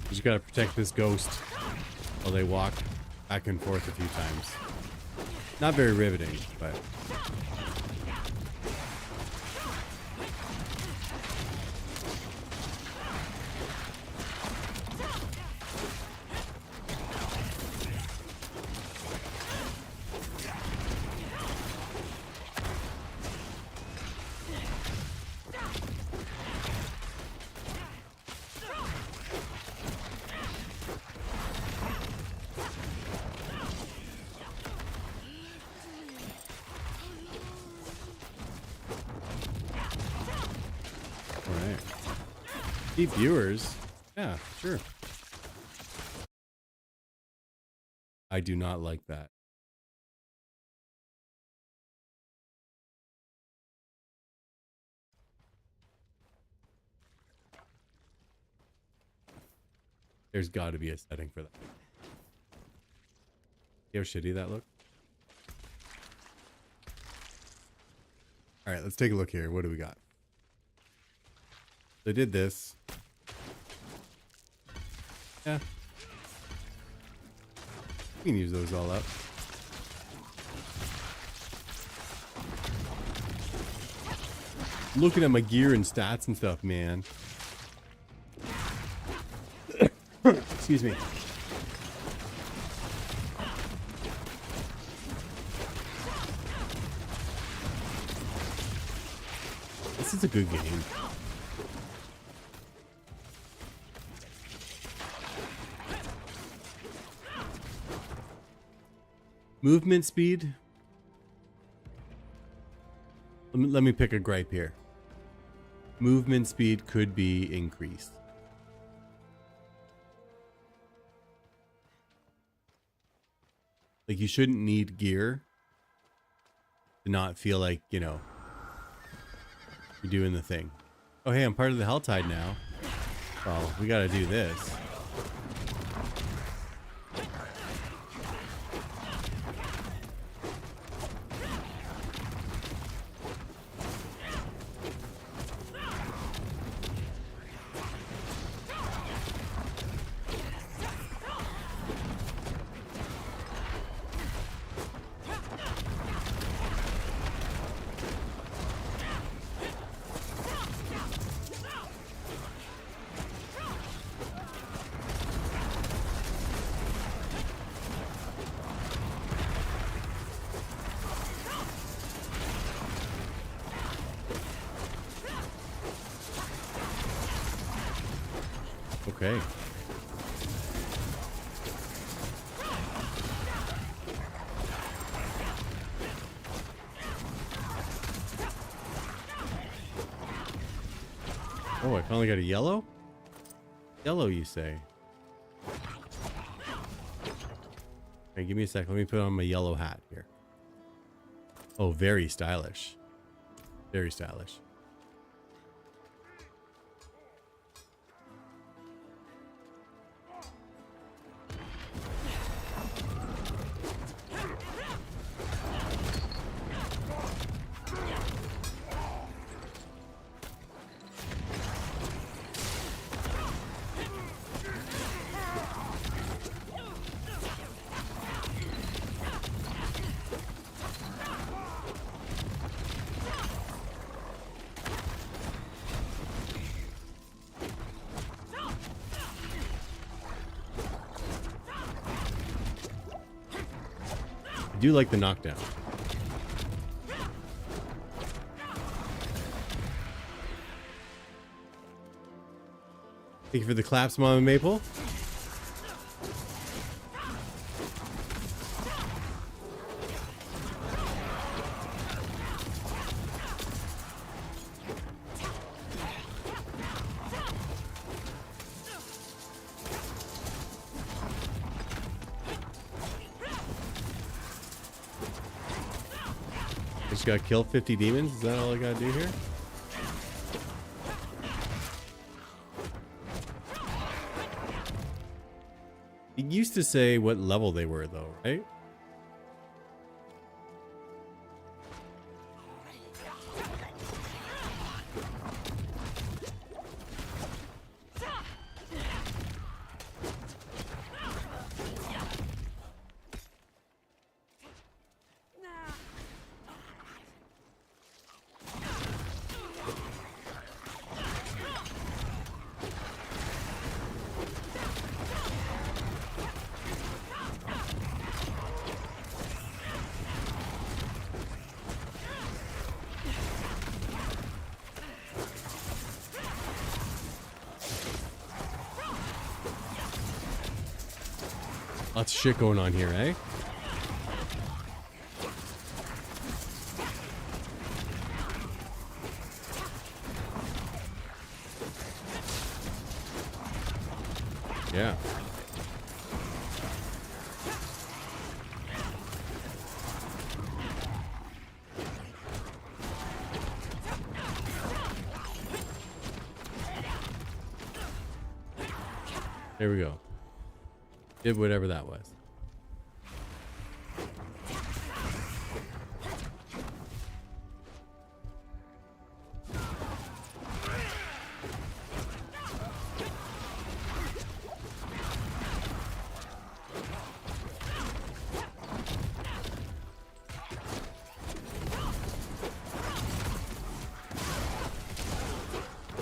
You just gotta protect this ghost while they walk back and forth a few times. Not very riveting, but... Alright. Keep viewers. Yeah, sure. I do not like that. There's got to be a setting for that. See how shitty that looks? Alright, let's take a look here. What do we got? They did this. Yeah. We can use those all up. Looking at my gear and stats and stuff, man. Excuse me. This is a good game. Movement speed. Let me pick a gripe here. Movement speed could be increased. Like, you shouldn't need gear to not feel like, you know, you're doing the thing. Oh, hey, I'm part of the Helltide now. Well, we gotta do this. Okay. Oh, I finally got a yellow? Yellow, you say? Okay, give me a sec. Let me put on my yellow hat here. Oh, very stylish. Very stylish. do like the knockdown. Thank you for the claps, Mama Maple. Just gotta kill 50 demons. Is that all I gotta do here? It used to say what level they were, though, right? Lots of shit going on here, eh? Yeah. There we go. Did whatever that was.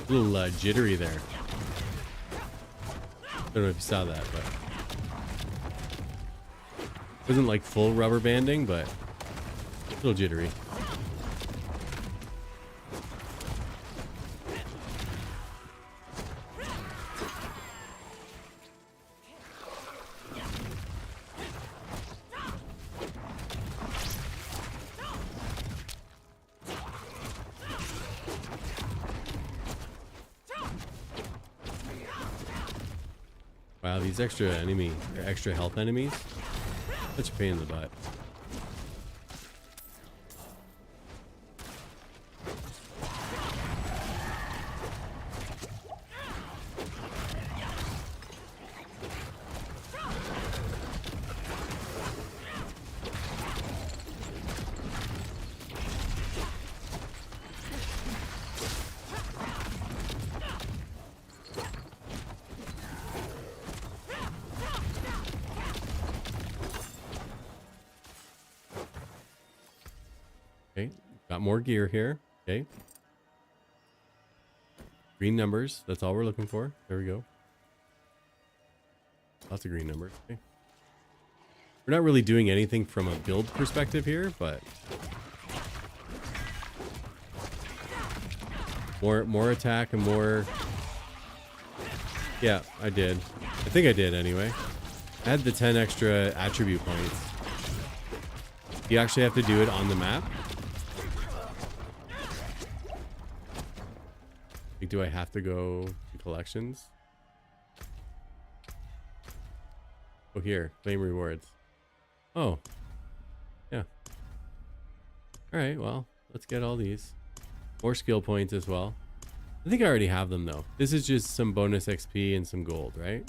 A little jittery there. Don't know if you saw that, but it wasn't like full rubber banding, but a little jittery. Wow, these extra health enemies, such a pain in the butt. Okay, got more gear here. Okay. Green numbers. That's all we're looking for. There we go. Lots of green numbers. Okay. We're not really doing anything from a build perspective here, but more attack and more. Yeah, I did. I think I did anyway. I had the 10 extra attribute points. You actually have to do it on the map. Like, do I have to go to collections? Oh, here, claim rewards. Oh, yeah. All right, well, let's get all these. More skill points as well. I think I already have them though. This is just some bonus XP and some gold, right?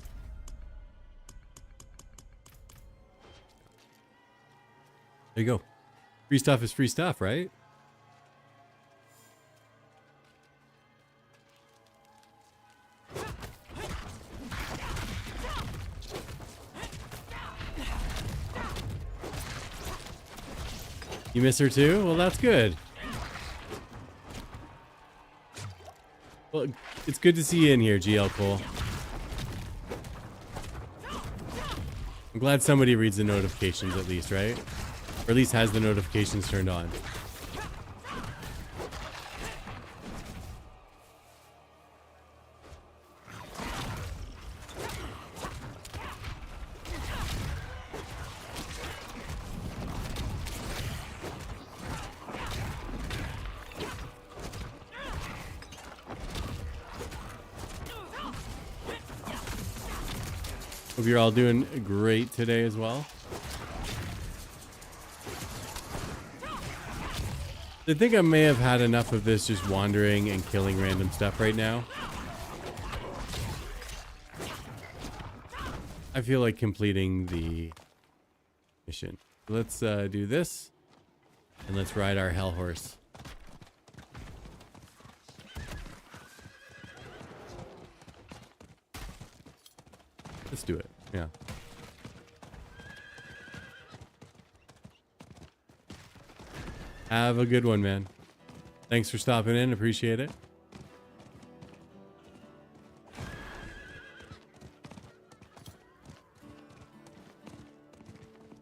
There you go. Free stuff is free stuff, right? You miss her too? Well, that's good. Well, it's good to see you in here, GL Cole. I'm glad somebody reads the notifications at least, right? Or at least has the notifications turned on. Hope you're all doing great today as well. I think I may have had enough of this just wandering and killing random stuff right now. I feel like completing the mission. Let's do this, and let's ride our hell horse. Let's do it. Yeah. Have a good one, man. Thanks for stopping in. Appreciate it.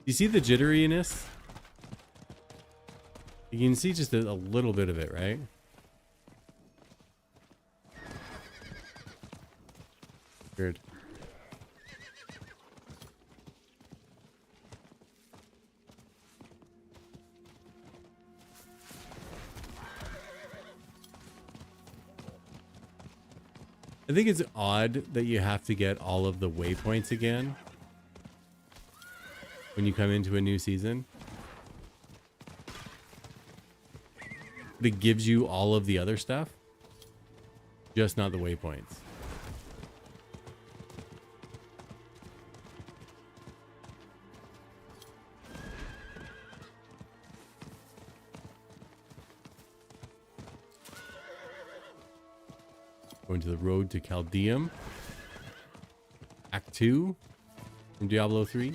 You see the jitteriness? You can see just a little bit of it, right? Weird. I think it's odd that you have to get all of the waypoints again when you come into a new season. But it gives you all of the other stuff, just not the waypoints. Going to the road to Caldeum. Act 2 from Diablo 3.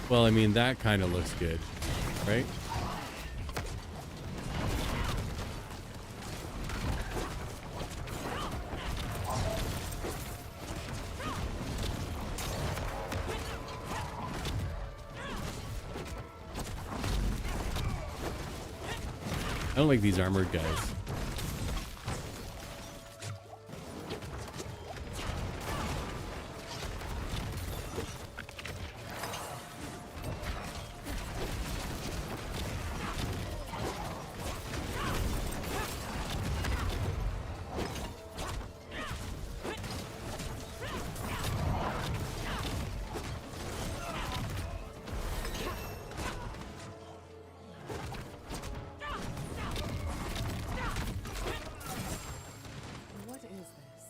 Well, I mean, that kind of looks good, right? I don't like these armored guys. What is this?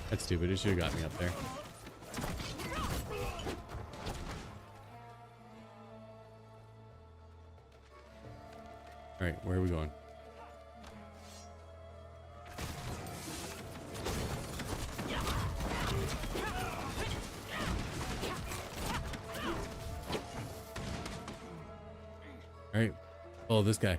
That's stupid. It should have got me up there. All right, where are we going? All right, follow this guy.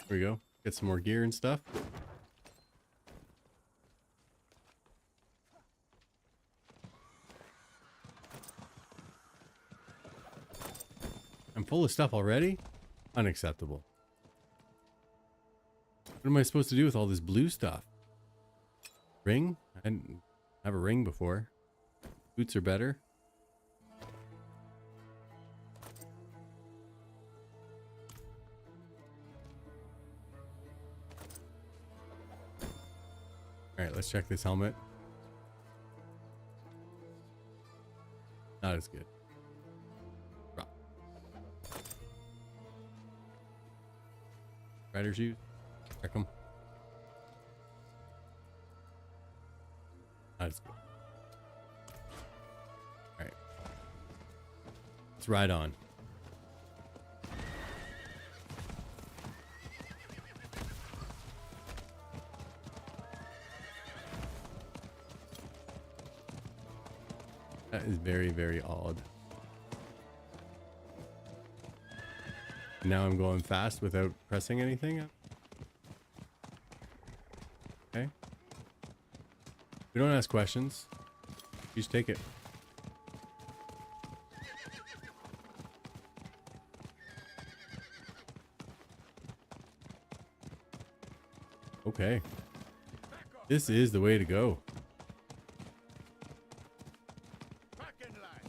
There we go. Get some more gear and stuff. I'm full of stuff already? Unacceptable. What am I supposed to do with all this blue stuff? Ring? I didn't have a ring before. Boots are better. All right, let's check this helmet. Not as good. Drop. Rider shoes. Check them. Not as good. Alright. Let's ride on. That is very, very odd. Now I'm going fast without pressing anything. Okay. We don't ask questions. You just take it. Okay. This is the way to go. Back in line.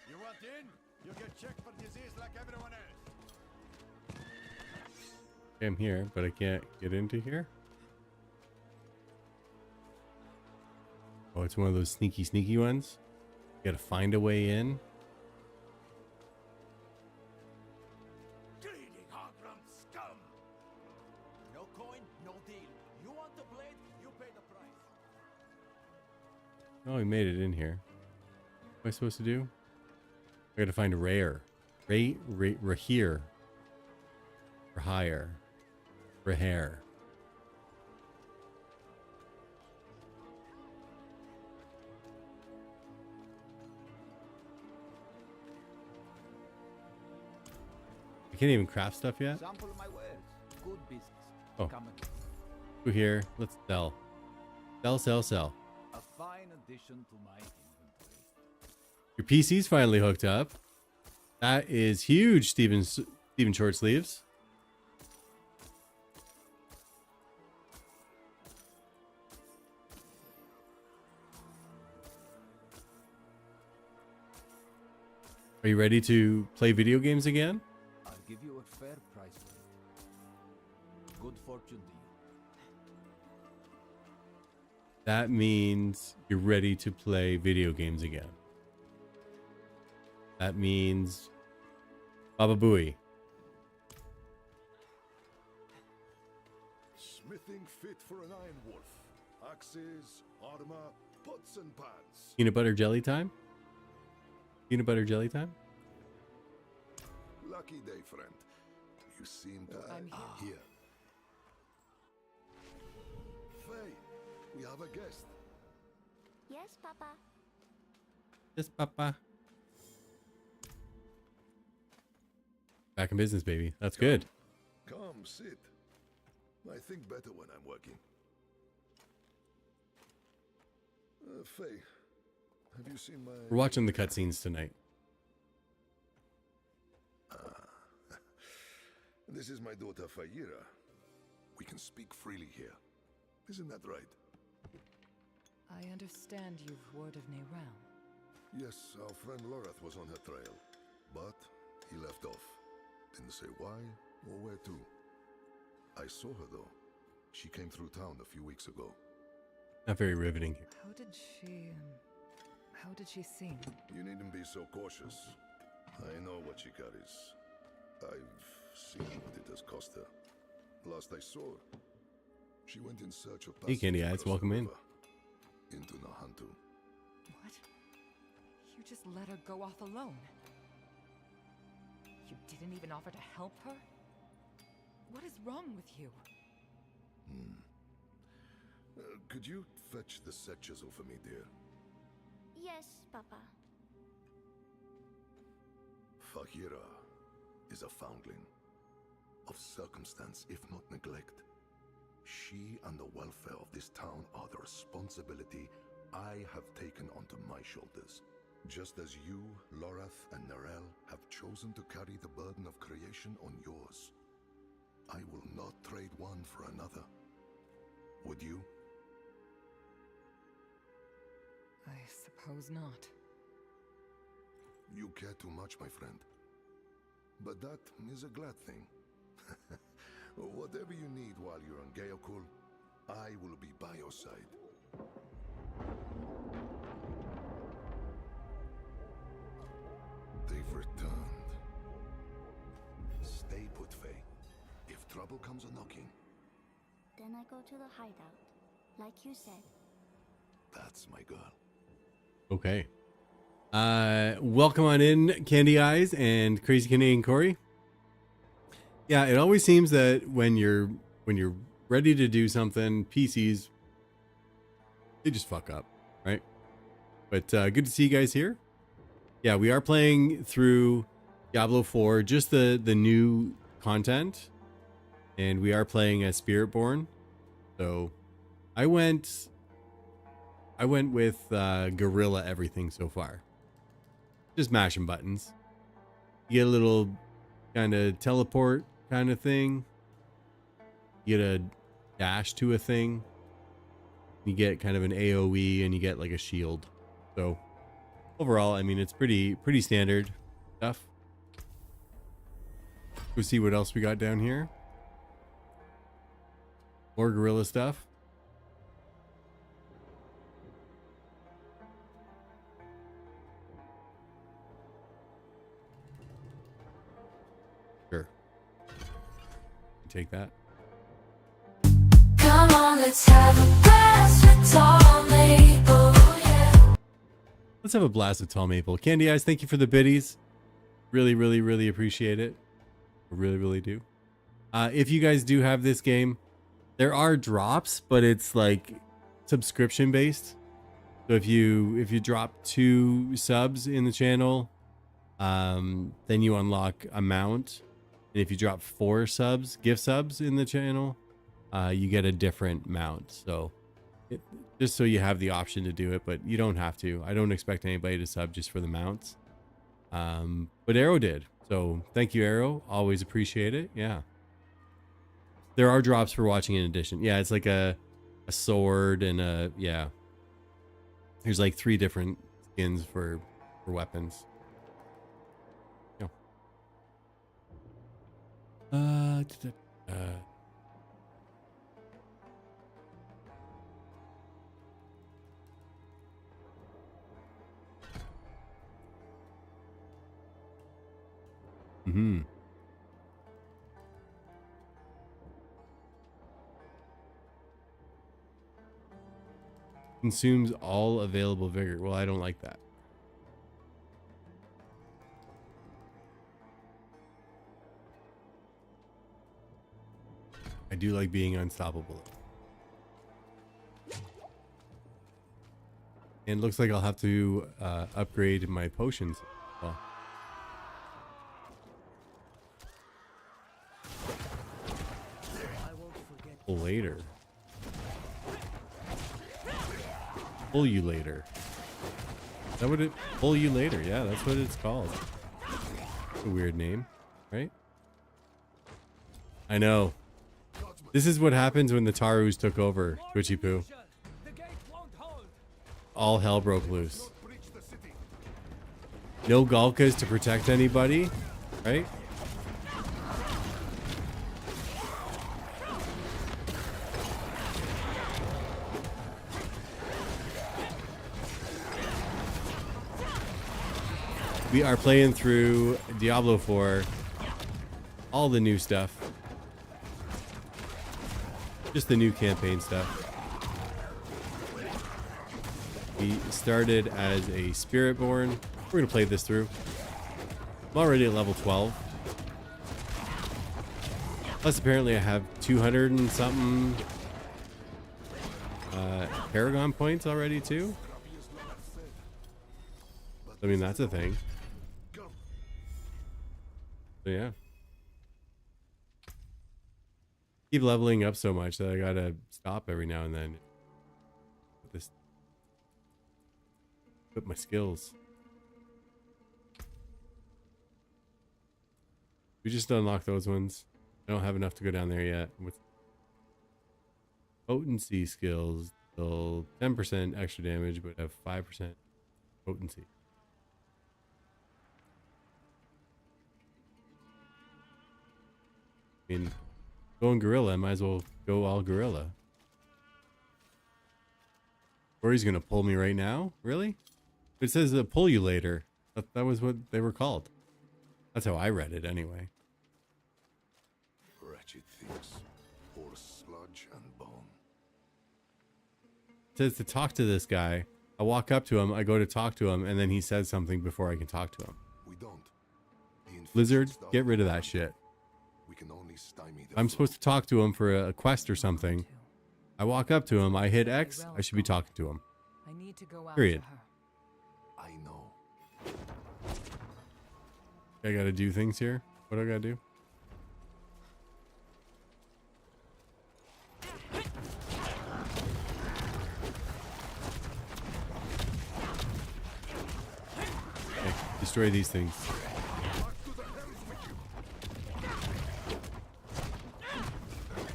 You want in? You get checked for disease like everyone else. Okay, I'm here, but I can't get into here. Oh, it's one of those sneaky ones. You gotta find a way in. Greedy Hogrum scum! No coin, no deal. You want the blade, you pay the price. Oh, we made it in here. What am I supposed to do? I gotta find a rare. Rahir. For hire. For hair. I can't even craft stuff yet. Sample my wares. Good business. Oh. Come again. Go here. Let's sell. Sell. A fine addition to my inventory. Your PC's finally hooked up. That is huge, Steven Shortsleeves. Are you ready to play video games again? I'll give you a fair price for it. Good fortune to you. That means you're ready to play video games again. That means Baba Booey. Smithing fit for an iron wolf. Axes, armor, pots and pans. Peanut butter jelly time? Peanut butter jelly time? Lucky day, friend. You seem to I'm here. Faye, we have a guest. Yes, Papa. Yes, Papa. Back in business, baby. That's good. Come, sit. I think better when I'm working. Faye, have you seen my... We're watching the cutscenes tonight. This is my daughter, Fayira. We can speak freely here. Isn't that right? I understand you've word of Neyral. Yes, our friend Lorath was on her trail. But he left off. Didn't say why or where to. I saw her, though. She came through town a few weeks ago. Not very riveting here. How did she seem? You needn't be so cautious. I know what she carries. I've seen what it has cost her. Last I saw her, she went in search of Hey, Candy Eyes, across the welcome in. river, into Nahantu. What? You just let her go off alone? You didn't even offer to help her? What is wrong with you? Could you fetch the set chisel for me, dear? Yes, Papa. Fahira is a foundling. Of circumstance, if not neglect. She and the welfare of this town are the responsibility I have taken onto my shoulders. Just as you, Lorath, and Nerel have chosen to carry the burden of creation on yours. I will not trade one for another. Would you? I suppose not. You care too much, my friend. But that is a glad thing. Whatever you need while you're on Geokul, I will be by your side. trouble comes a-knocking. Then I go to the hideout, like you said. That's my girl. Okay. Welcome on in, Candy Eyes and Crazy Canadian Corey. Yeah, it always seems that when you're ready to do something, PCs, they just fuck up, right? But good to see you guys here. Yeah, we are playing through Diablo 4, just the new content, and we are playing as Spiritborn. So I went with Guerrilla everything so far. Just mashing buttons. You get a little kind of teleport kind of thing. You get a dash to a thing. You get kind of an AoE, and you get like a shield. So overall, I mean, it's pretty standard stuff. Go see what else we got down here. More Guerrilla stuff. Sure. Take that. Come on, let's have a blast with Tall Maple, yeah. Let's have a blast with Tall Maple. Candy Eyes, thank you for the biddies. Really appreciate it. I really do. If you guys do have this game, there are drops, but it's like subscription based. So if you drop 2 subs in the channel, then you unlock a mount. And if you drop 4 subs, gift subs in the channel, you get a different mount. So just so you have the option to do it, but you don't have to. I don't expect anybody to sub just for the mounts. But Arrow did. So thank you, Arrow. Always appreciate it. Yeah. There are drops for watching in addition. Yeah, it's like a sword and a, yeah. There's like 3 different skins for weapons. Yeah. Mm-hmm. Consumes all available vigor. Well, I don't like that. I do like being unstoppable. And it looks like I'll have to upgrade my potions. Well. Later. Pull you later. Is that what it? Pull you later. Yeah, that's what it's called. That's a weird name, right? I know. This is what happens when the Tarus took over Twitchy Poo. All hell broke loose. No Galkas to protect anybody, right? We are playing through Diablo 4, all the new stuff, just the new campaign stuff. We started as a Spiritborn. We're gonna play this through. I'm already at level 12. Plus, apparently, I have 200 and something Paragon points already too. I mean, that's a thing. So yeah, keep leveling up so much that I gotta stop every now and then. Put my skills. We just unlocked those ones. I don't have enough to go down there yet. With potency skills, they'll 10% extra damage, but have 5% potency. I mean, going Gorilla, I might as well go all Gorilla. Or he's gonna pull me right now? Really? It says pull you later. That was what they were called. That's how I read it anyway. Wretched thief. Phoenix, or sludge and bone. It says to talk to this guy. I walk up to him, I go to talk to him, and then he says something before I can talk to him. We don't. Blizzard, get rid of that shit. We can only stymie the I'm supposed to talk to him for a quest or something. I walk up to him, I hit X, I should be talking to him. I need to go Period. after her. I know. I gotta do things here. What do I gotta do? Okay, destroy these things.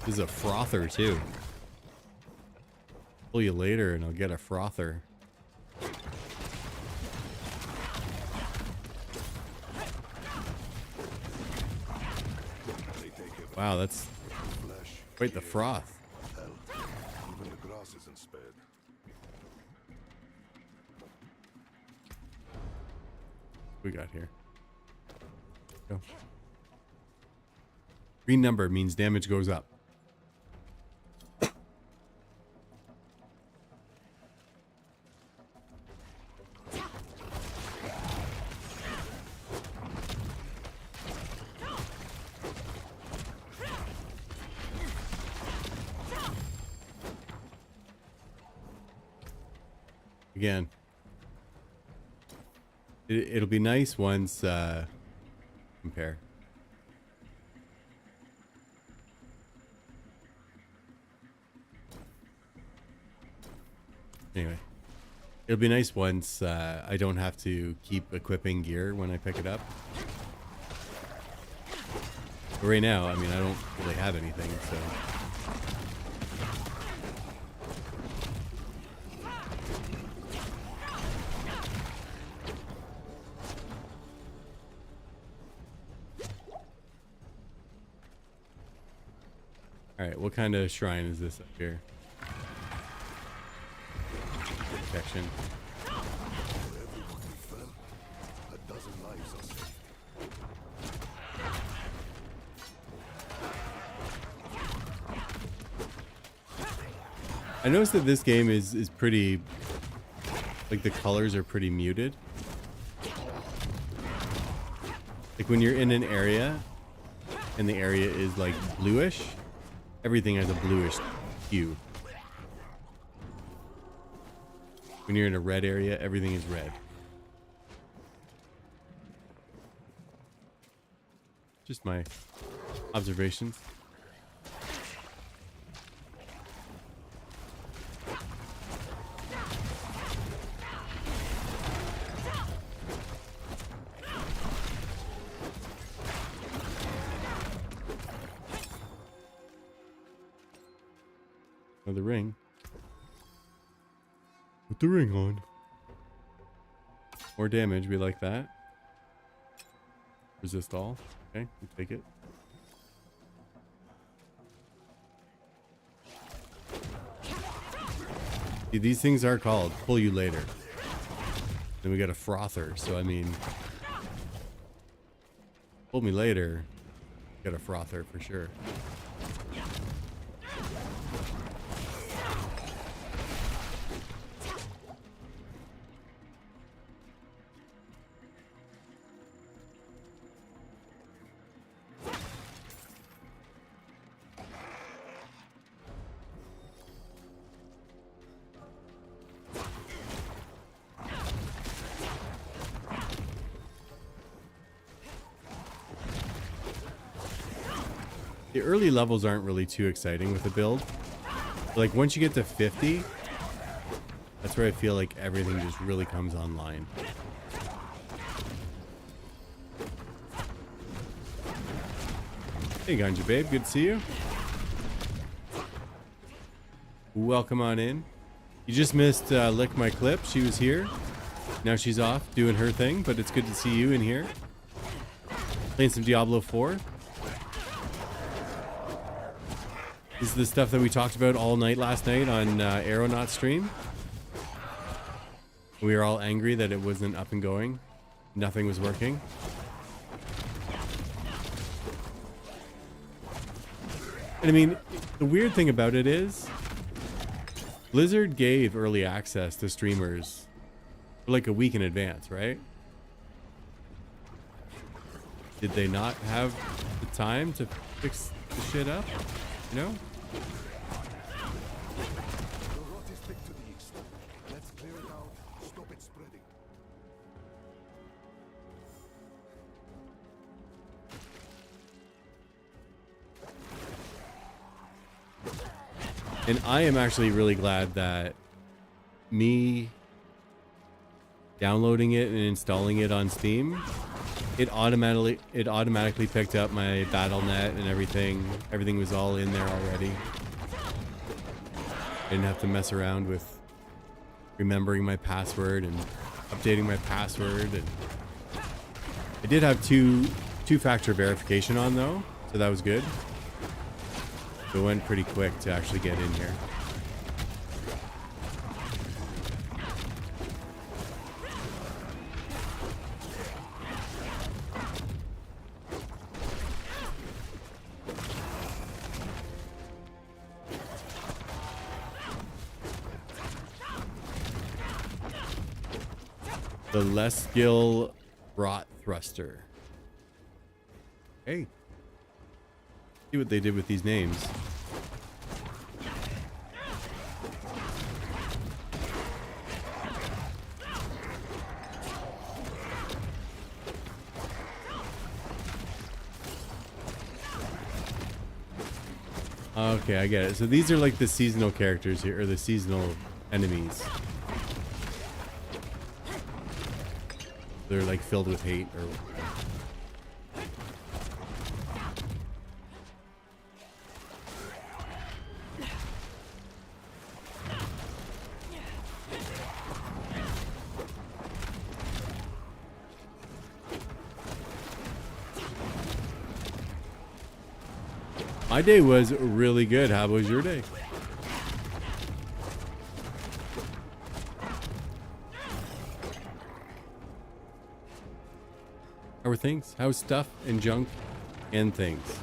This is a frother too. Pull you later and I'll get a frother. Wow, that's quite the froth. Even the grass isn't spared. We got here. Go. Green number means damage goes up. Again, it'll be nice once compare. Anyway, it'll be nice once I don't have to keep equipping gear when I pick it up. But right now, I mean, I don't really have anything, so. Alright, what kind of shrine is this up here? Protection. A dozen lives are saved. I noticed that this game is pretty, like the colors are pretty muted. Like when you're in an area and the area is like bluish, everything has a bluish hue. When you're in a red area, everything is red. Just my observations. Another ring. Put the ring on. More damage, we like that. Resist all. Okay, we take it. See, these things are called pull you later. Then we got a frother, so I mean, pull me later, got a frother for sure. The early levels aren't really too exciting with the build. Like once you get to 50, that's where I feel like everything just really comes online. Hey Ganja babe, good to see you. Welcome on in. You just missed Lick My Clip. She was here. Now she's off doing her thing, but it's good to see you in here. Playing some Diablo 4. This is the stuff that we talked about all night last night on Aeronaut stream. We were all angry that it wasn't up and going. Nothing was working. And I mean, the weird thing about it is Blizzard gave early access to streamers for like a week in advance, right? Did they not have the time to fix the shit up? You know? The rot is thick to the east. Let's clear it out. Stop it spreading. And I am actually really glad that me downloading it and installing it on Steam, it automatically picked up my BattleNet and everything. Everything was all in there already. I didn't have to mess around with remembering my password and updating my password. And I did have two-factor verification on though, so that was good. So it went pretty quick to actually get in here. The less skill rot thruster. Hey. See what they did with these names. Okay, I get it. So these are like the seasonal characters here, or the seasonal enemies. They're like filled with hate or... My day was really good. How was your day? How are things? How's stuff and junk and things?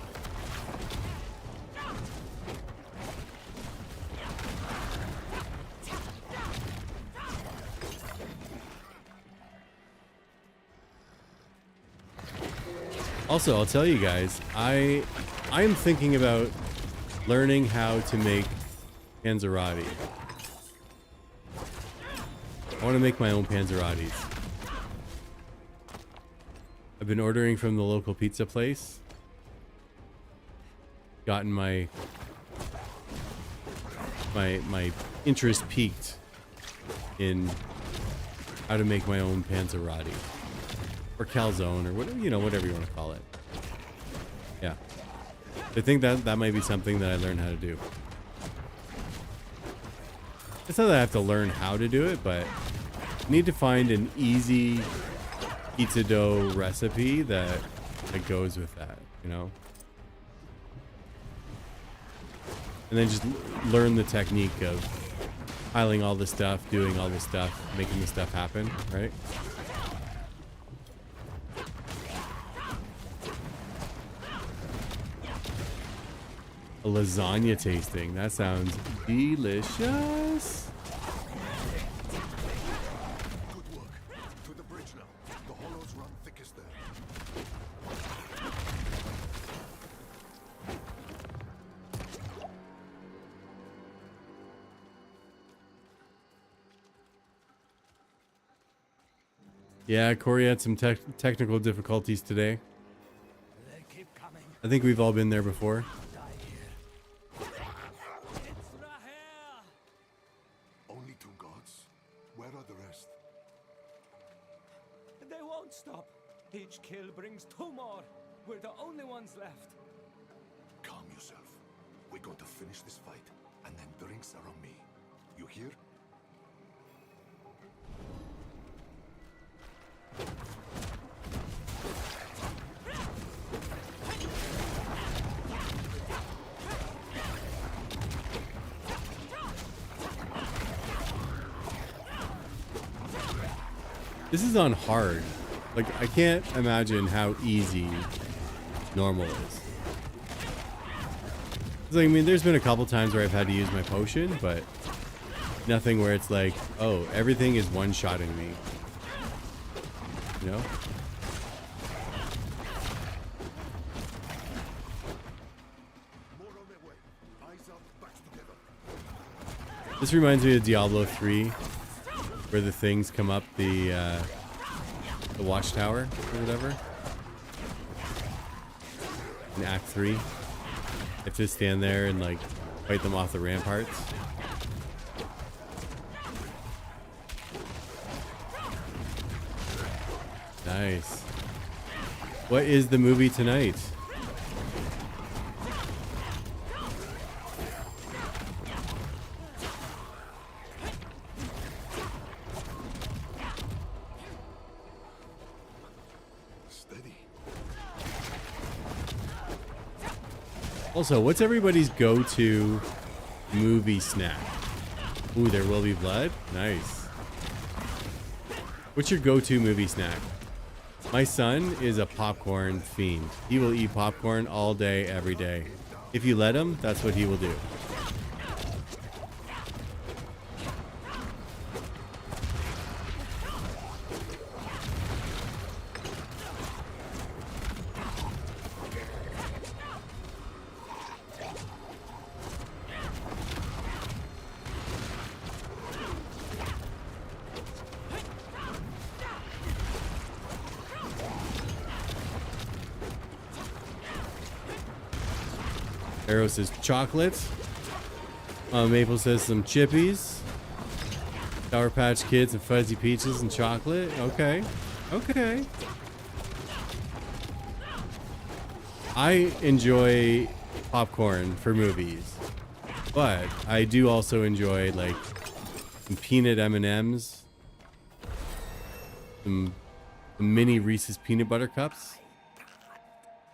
Also, I'll tell you guys, I am thinking about learning how to make Panzerotti. I want to make my own Panzerottis. I've been ordering from the local pizza place. Gotten my interest peaked in how to make my own Panzerotti. Or calzone, or whatever, you know, whatever you want to call it. Yeah. I think that might be something that I learn how to do. It's not that I have to learn how to do it, but I need to find an easy pizza dough recipe that goes with that, you know? And then just learn the technique of piling all the stuff, doing all the stuff, making the stuff happen, right? A lasagna tasting. That sounds delicious. Good work. To the bridge now. The hollows run thickest there. Yeah, Corey had some technical difficulties today. They keep coming. I think we've all been there before. Only two gods? Where are the rest? They won't stop. Each kill brings two more. We're the only ones left. Calm yourself. We're going to finish this fight, and then drinks are on me. You hear? This is on hard. Like, I can't imagine how easy normal is. 'Cause, I mean, there's been a couple times where I've had to use my potion, but nothing where it's like, oh, everything is one-shotting me. You know? This reminds me of Diablo 3, where the things come up the watchtower or whatever. In Act 3. You have to stand there and like fight them off the ramparts. Nice. What is the movie tonight? Also, what's everybody's go-to movie snack? Ooh, There Will Be Blood? Nice. What's your go-to movie snack? My son is a popcorn fiend. He will eat popcorn all day, every day. If you let him, that's what he will do. Arrow says chocolates. Maple says some chippies. Sour Patch Kids and Fuzzy Peaches and chocolate. Okay. Okay. I enjoy popcorn for movies. But I do also enjoy like some peanut M&Ms. Some mini Reese's peanut butter cups.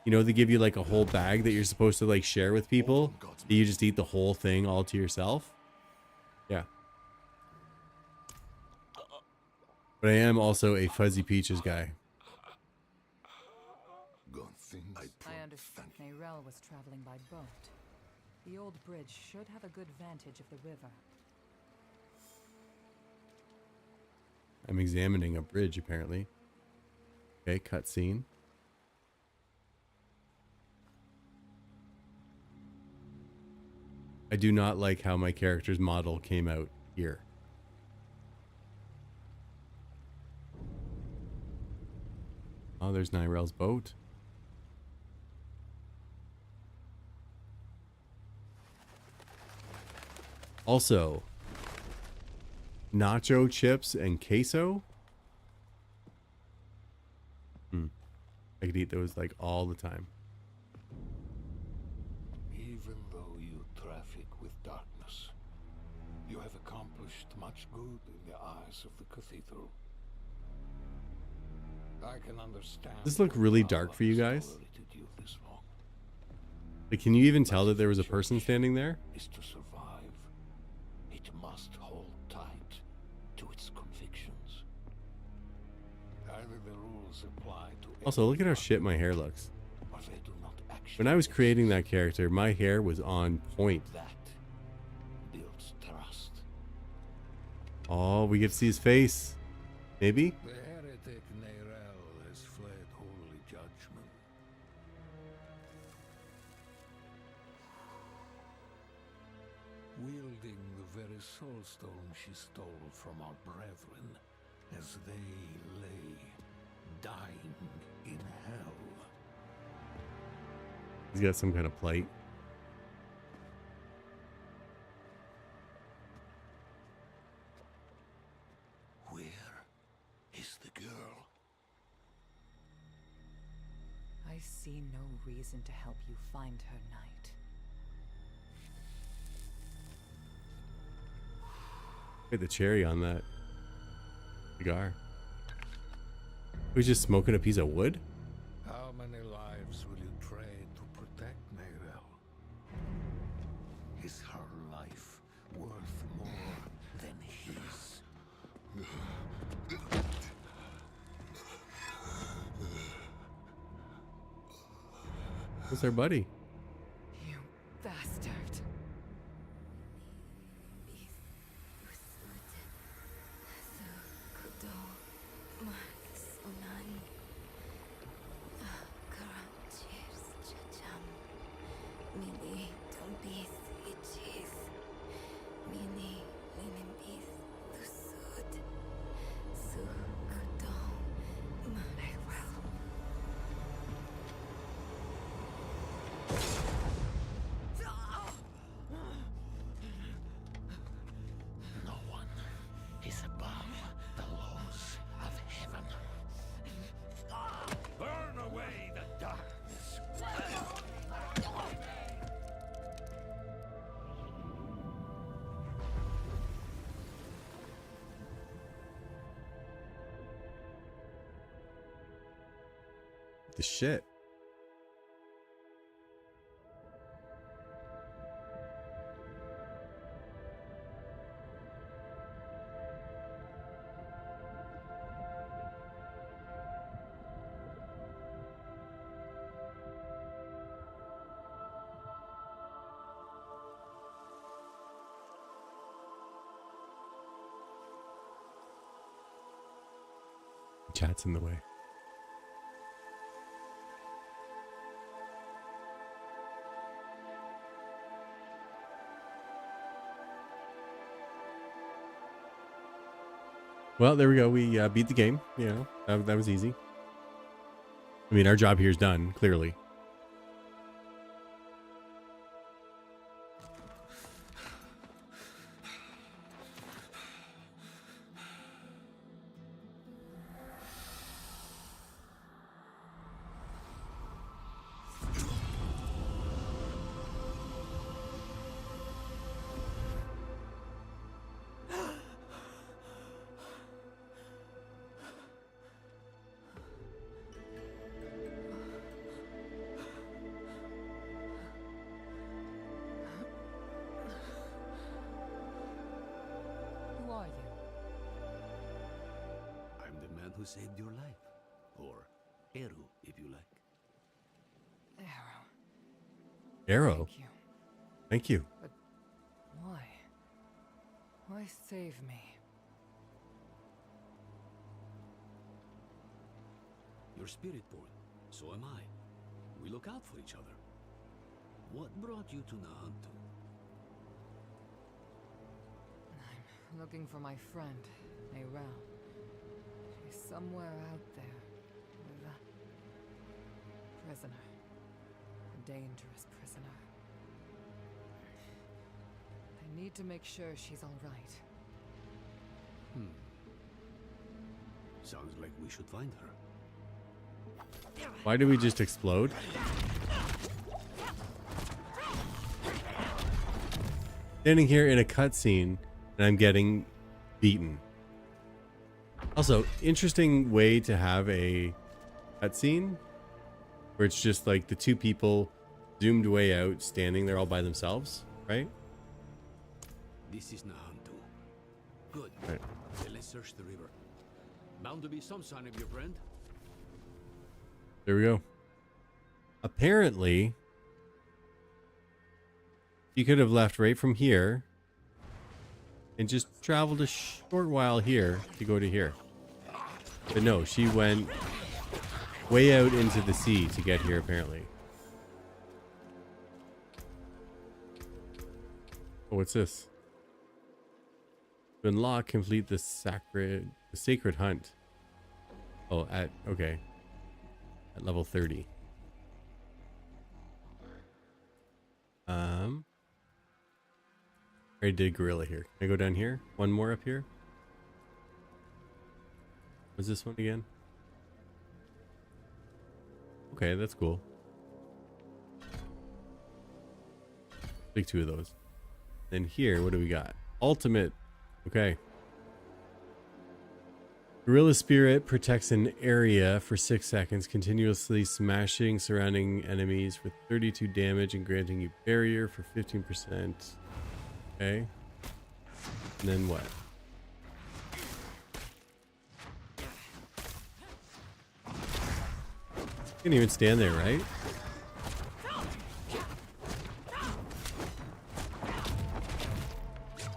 You know, they give you like a whole bag that you're supposed to like share with people. You just eat the whole thing all to yourself. Yeah. But I am also a Fuzzy Peaches guy. I understand Neyrelle was traveling by boat. The old bridge should have a good vantage of the river. I'm examining a bridge apparently. Okay, cutscene. I do not like how my character's model came out here. Oh, there's Neyrelle's boat. Also, nacho chips and queso. I could eat those like all the time. Even though you traffic with darkness, you have accomplished much good in the eyes of the cathedral. I can understand. Does this look really dark for you guys? Like, can you even tell that there was a person standing there? Is to survive. It must hold tight to its convictions. Either the rules apply to Also, look at how shit my hair looks. When I was creating that character, my hair was on point. that builds trust. Oh, we get to see his face. Maybe? The heretic Neyrelle has fled holy judgment. Wielding the very soulstone she stole from our brethren as they lay dying in hell. He's got some kind of plight. Where is the girl? I see no reason to help you find her, Knight. Look at the cherry on that cigar. Who's just smoking a piece of wood? How many lives will you trade to protect Neyrelle? Is her life worth more than his? What's our buddy? You bastard. the shit. Chat's in the way. Well, there we go. We beat the game. You know, that was easy. I mean, our job here is done, clearly. Who saved your life, or Eru, if you like. Arrow. Thank you. But why? Why save me? You're Spiritborn, so am I. We look out for each other. What brought you to Nahantu? I'm looking for my friend, Ayrel. She's somewhere out there with a prisoner. A dangerous prisoner. I need to make sure she's all right. Sounds like we should find her. Why did we just explode? Standing here in a cutscene, and I'm getting beaten. Also, interesting way to have a cutscene where it's just like the two people zoomed way out, standing there all by themselves, right? This is Nahantu. Good. Right. Then let's search the river. Bound to be some sign of your friend. There we go. Apparently, you could have left right from here and just traveled a short while here to go to here. But no, she went way out into the sea to get here, apparently. Oh, what's this? To unlock, complete the sacred hunt. Oh, okay. At level 30. I already did gorilla here. Can I go down here? One more up here? What's this one again? Okay, that's cool. Take two of those. Then here, what do we got? Ultimate. Okay. Gorilla Spirit protects an area for 6 seconds, continuously smashing surrounding enemies for 32 damage and granting you barrier for 15%. Okay. And then what? Can't even stand there, right?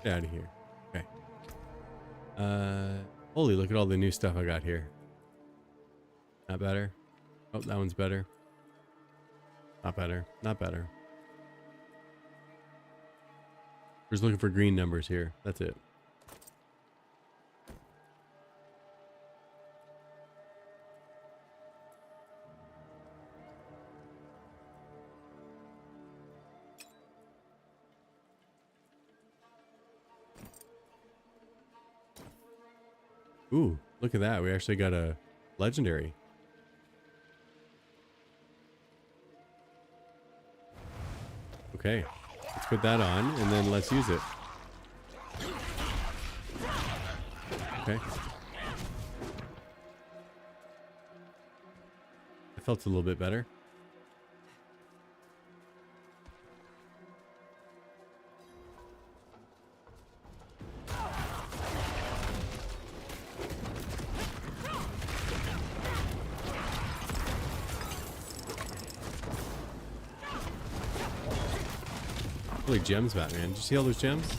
Get out of here. Okay. Holy, look at all the new stuff I got here. Not better. Oh, that one's better. Not better. Not better. We're just looking for green numbers here. That's it. Ooh, look at that. We actually got a legendary. Okay, let's put that on and then let's use it. Okay. I felt a little bit better. Holy gems, Batman. Did you see all those gems?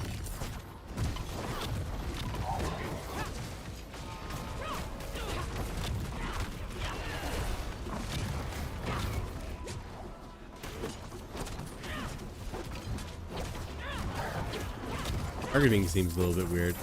Targeting seems a little bit weird.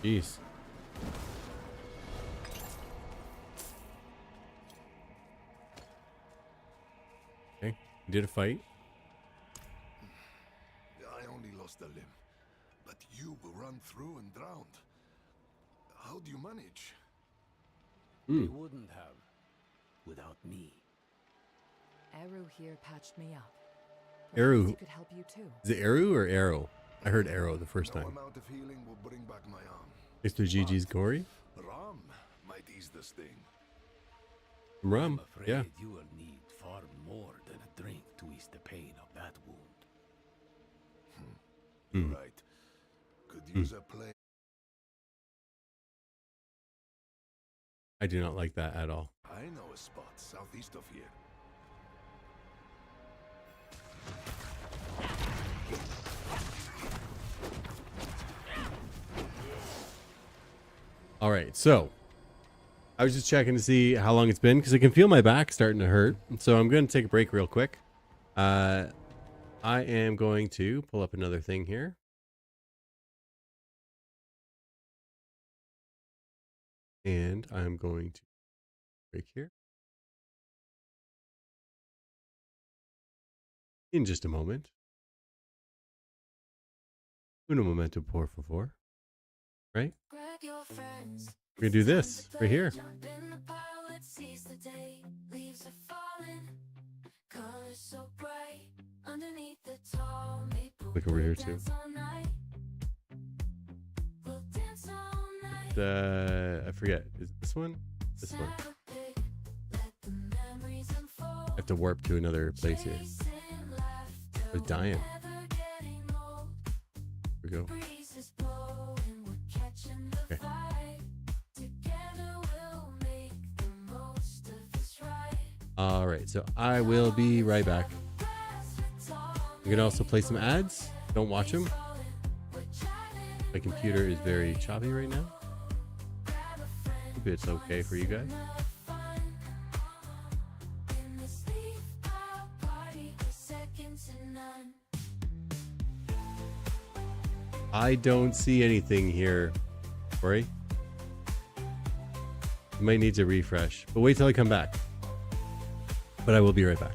Jeez. Okay, did a fight. I only lost a limb, but you will run through and drowned. How do you manage? They wouldn't have without me. Eru here patched me up. Eru. Perhaps he could help you too. Is it Eru or Arrow? I heard Arrow the first No time. amount of healing will bring back my arm. Mr. GG's gory? Ram might ease the sting. Rum, I'm afraid yeah. you will need far more than a drink to ease the pain of that wound. Hmm. Right. Could use a play. I do not like that at all. I know a spot southeast of here. All right, so I was just checking to see how long it's been because I can feel my back starting to hurt. So I'm going to take a break real quick. I am going to pull up another thing here. And I'm going to break here. In just a moment. Uno momento, por favor. Right? We're going to do this right here. Look over here too. I forget. Is it this one? This one. I have to warp to another place here. I was dying. Here we go. Okay. All right, so I will be right back. You can also play some ads. Don't watch them. My computer is very choppy right now. Hope it's okay for you guys. I don't see anything here, Corey. You might need to refresh, but wait till I come back. But I will be right back.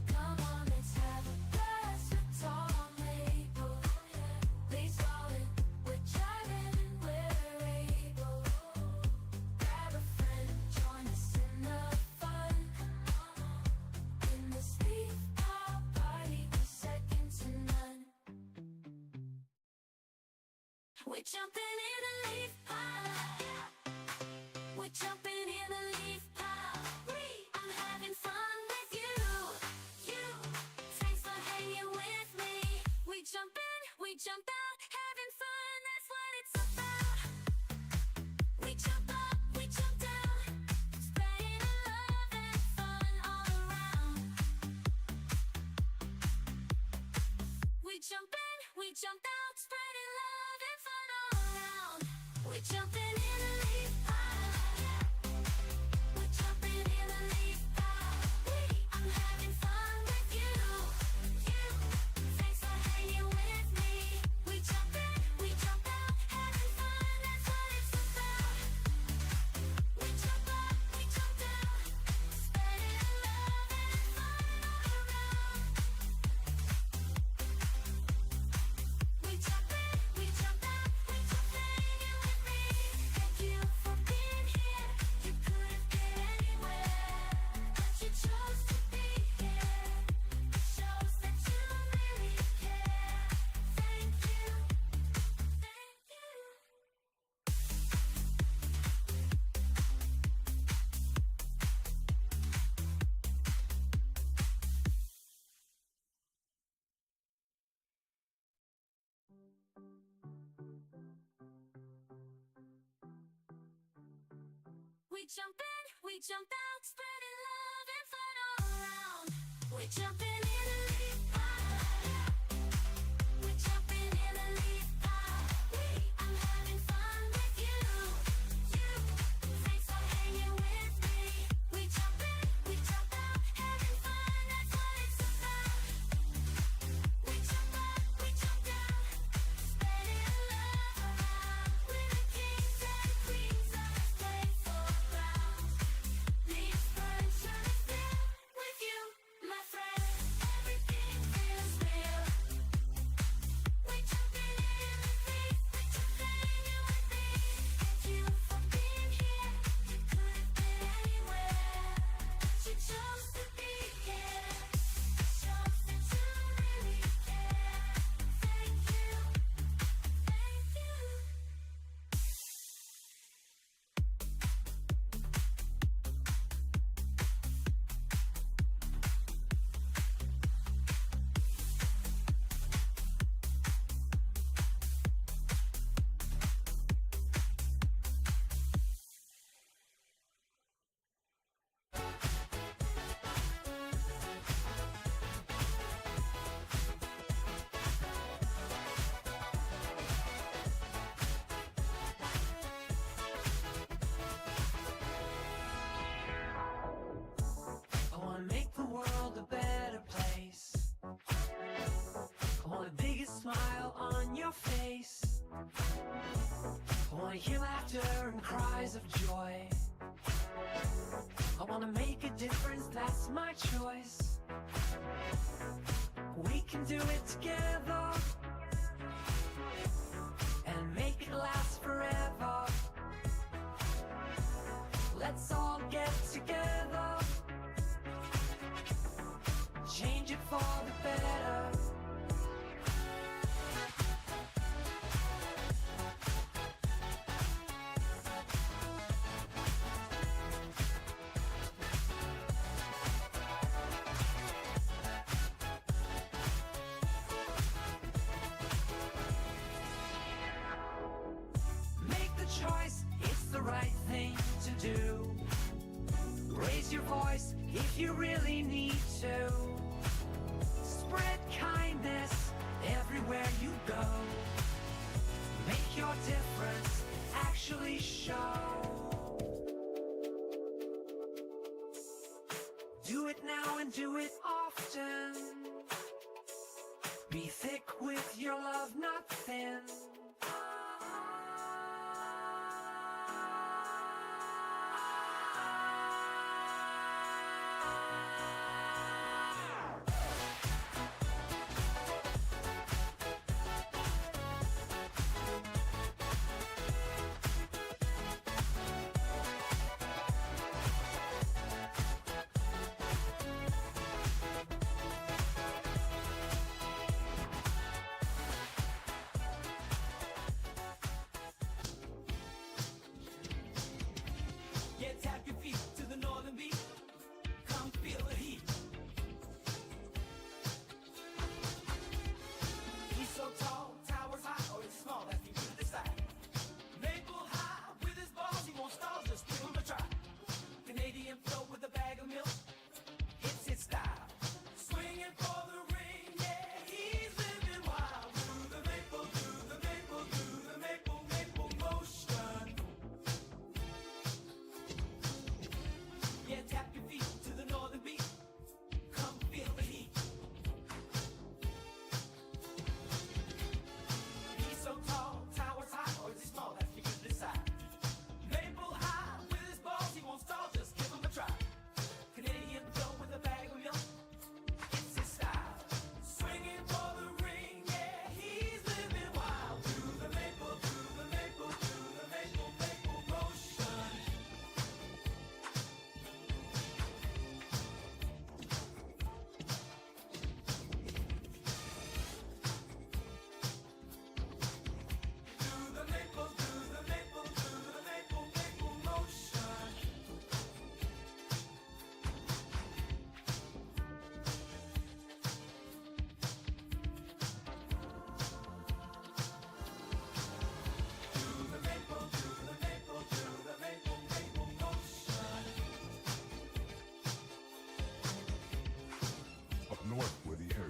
Come on, let's have a glass of Tom Maple. Please We're jumping in a leaf pile. We're jumping in a leaf pile. I'm having fun with you. Thanks for hanging with me. We jump in, we jump out, having fun, that's what it's about. We jump up, we jump down, spreading love and fun all around. We jump in, we jump out, spreading love and fun all around. We're jumping in a leaf pile. We're jumping in a leaf pile. I'm having fun with you. Thanks for hanging with me. We jump in, we jump out, having fun, that's what it's about. We jump up, we jump down, spreading love and fun all around. We jump in, we jump out, we jump hanging with me. Thank you for being here. You could have been anywhere, but you chose to be here. It shows that you really care. Thank you, thank you. We jump in, we jump out, spreading love and fun all around. We're jumping in a leaf pile. We're jumping in a leaf pile. I'm having fun with you. Thanks for hanging with me. We jump in, we jump out, having fun, that's what it's about. We jump up, we jump down, spreading love around. We're the kings and queens of this playful ground. The inspiration is there with you, my friend. Everything feels real. We're jumping in the leaf, we're just hanging with me. Thank you for being here. You could have been anywhere, but you chose to be here. It shows that you really care. Thank you, thank you. I wanna make the world a better place. I want the biggest smile on your face. I wanna hear laughter and cries of joy. I wanna make a difference, that's my choice. We can do it together and make it last forever. Let's all get together, change it for the better. Make the choice, it's the right thing to do. Raise your voice if you really need to. Spread kindness everywhere you go. Make your difference actually show. Do it now and do it often. Be thick with your love, not thin.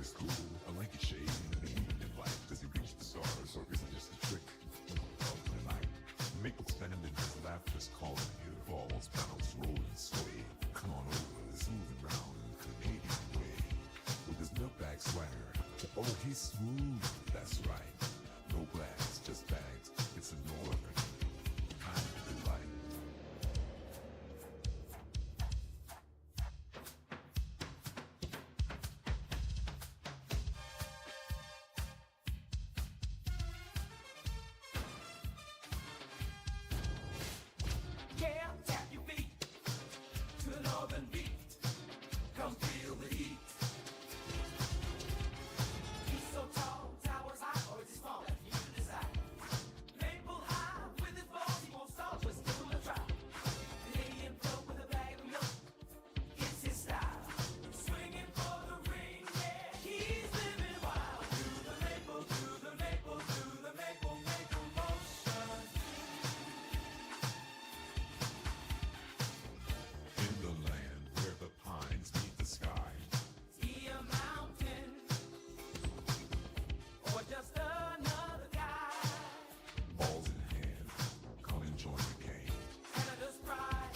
is cool. I like your shade in life. Does he reach the stars or is it just a trick of the night? Maple standing his laughter's calling. Here falls, bounce, roll and sway. Come on over, smooth round in the Canadian way. With his milk-bag swagger. Oh, he's smooth. That's right. No glass, just bags. It's a northern kind of delight. Yeah, tap your feet to the northern beat. Come feel the heat. He's so tall, towers high, or is he small? You can decide. Maple high with his balls, he won't stall, just give him a try. Canadian flow with a bag of milk, it's his style. Swinging for the ring, yeah, he's living wild. Through the maple, through the maple, through the maple, maple motion. In the land where the pines meet the sky. He a mountain, or just another guy. Balls in hand, come and join the game. Canada's pride,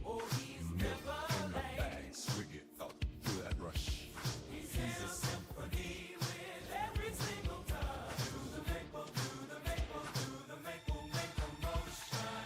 oh he's Milk never in the late. bag, swig it up through that rush. He's a symphony with every single touch. Through the maple, through the maple, through the maple, maple motion.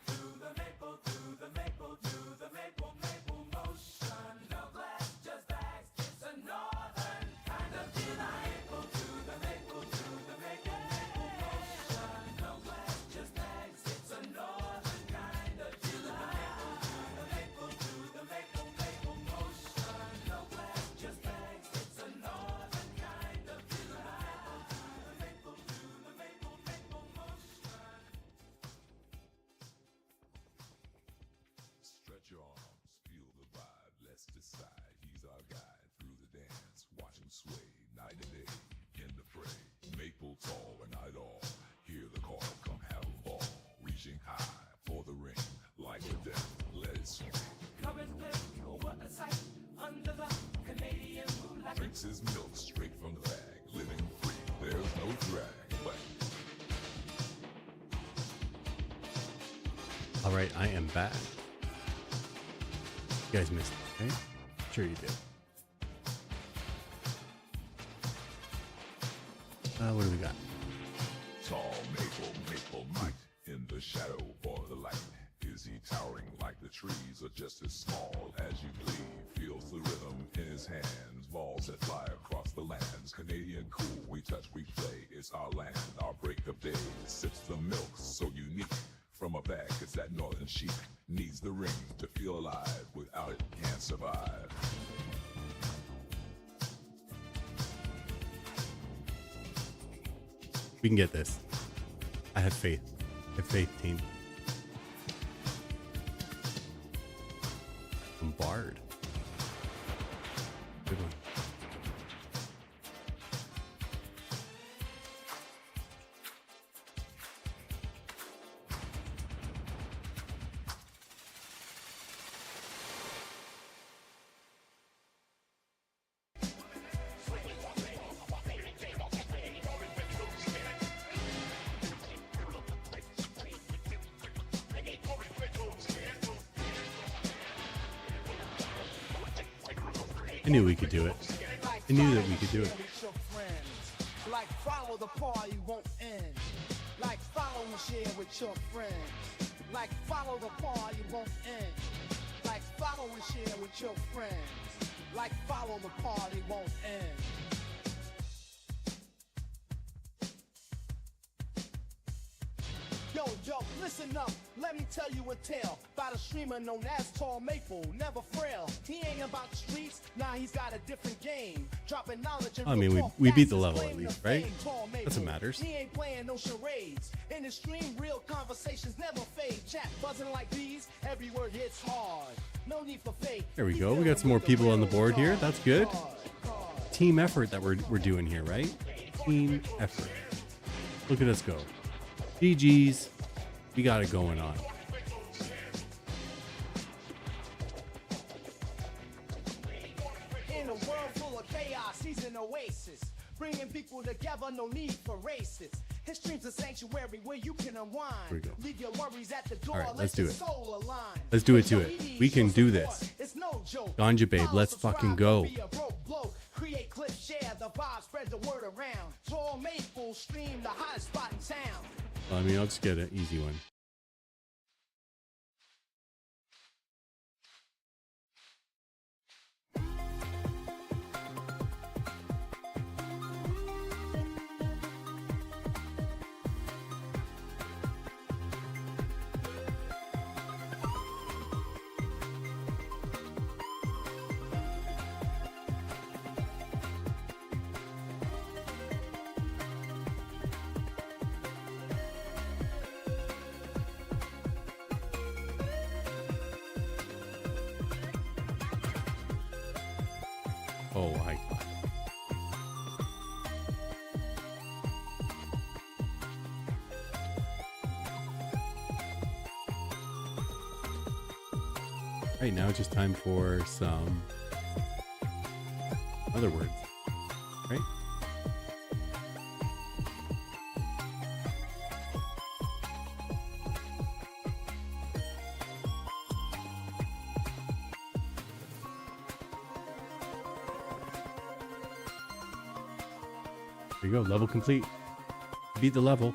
Through the maple, through the maple, through the maple, maple motion. No glass, just bags. It's a northern kind of delight. Through the maple, through the maple, maple motion. No glass, just bags. It's a northern kind of delight. Through the maple, through the maple, maple motion. No glass, just bags. It's a northern kind of delight. Through the maple, through the maple, maple motion. Stretch your arms, feel the vibe, let's decide. He's our guide through the dance. Watch him sway night and day in the fray. Maple tall and night all. Hear the call, come have a ball. Reaching high for the ring, like a death, let it swing. Current lift, oh what a sight. Under the Canadian moonlight. Drinks his milk straight from the bag, living free, there's no drag. But All right, I am back. You guys missed it, right? Sure you did. What do we got? tall maple might in the shadow or the light. Is he towering like the trees or just as small as you please? Feels the rhythm in his hands, balls that fly across the lands. Canadian cool, we touch, we play, it's our land, our break of day. Sips the milk, so unique. From a bag, it's that northern chic. Needs the ring to feel alive, without it can't survive. We can get this. I have faith. I have faith, team. Bombard. Good one. I knew we could do it. I knew that we could do it. Like follow the party won't end. Like follow and share with your friends. Like follow the party won't end. Like follow and share with your friends. Like follow the party won't end. Yo, listen up, let me tell you a tale about a streamer known as Tall Maple, never frail. He ain't about the streets, nah, he's got a different game. Dropping knowledge and I mean, we beat the level at least, right? That's what matters. He ain't playing no charades. In the stream, real conversations never fade. Chat buzzing like bees, every word hits hard. No need for fake. There we go. We got some more people on the board here. That's good. Team effort that we're doing here, right? Team effort. Look at us go. GG's. We got it going on. In a world full of chaos, he's an oasis. Bringing people together, no need for races. His dream's a sanctuary where you can unwind. Here we go. Leave your worries at the door. All right, let's let do your it. soul align. Let's do it to it. We can do this. It's no joke. Ganja Babe, let's fucking go. Be a broke bloke. Create clips, share the vibe, spread the word around. Tall Maple stream, the hottest spot in town. Well, I mean, I'll just get an easy one. Oh, I got it. All right, now it's just time for some other words, right? There you go, level complete. Beat the level.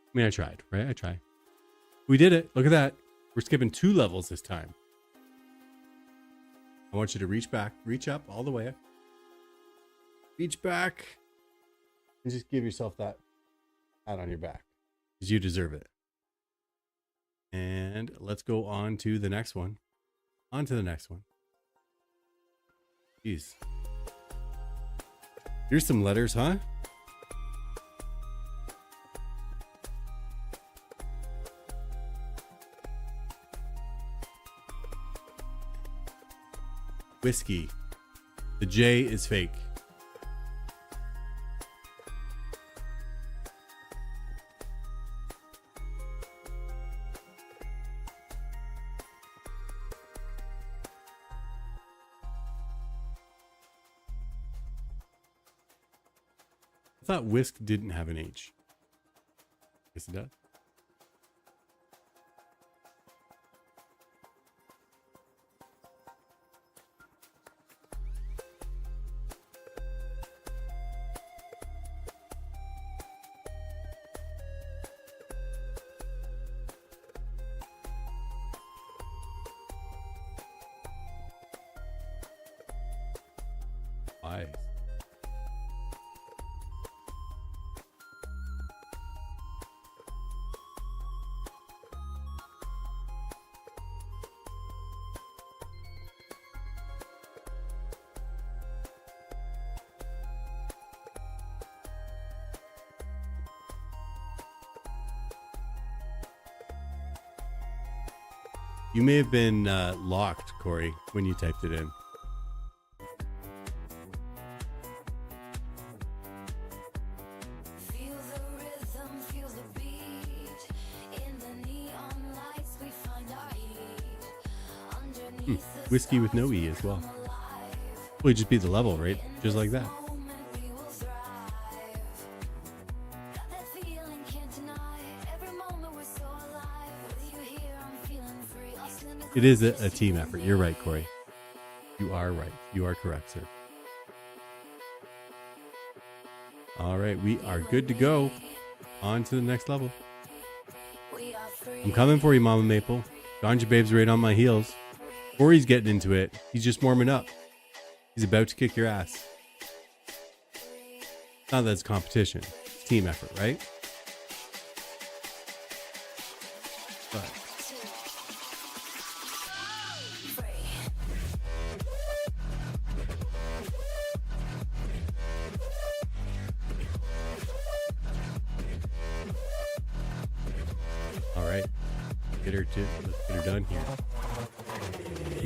I mean, I tried, right? I tried. We did it. Look at that. We're skipping 2 levels this time. I want you to reach back, reach up all the way. Reach back. And just give yourself that pat on your back. Because you deserve it. And let's go on to the next one. On to the next one. Jeez. Here's some letters, huh? Whiskey. The J is fake. I thought whisk didn't have an H. Guess it does. Wise. You may have been locked, Corey, when you typed it in. Feel the rhythm, feel the beat. In the neon lights we find our heat. Underneath the Whiskey with no E as well. Well, you just beat the level, right? Just like that. we will thrive. Got that feeling, can't deny. Every moment we're so alive. With you here, I'm feeling free. Listening to It is a team effort. You're right, Corey. You are right. You are correct, sir. All right, we are good to go. On to the next level. we are free. I'm coming for you, Mama Maple. Ganja Babe's right on my heels. Corey's getting into it. He's just warming up. He's about to kick your ass. Not that it's competition, it's team effort, right? But all right, let's get her done here.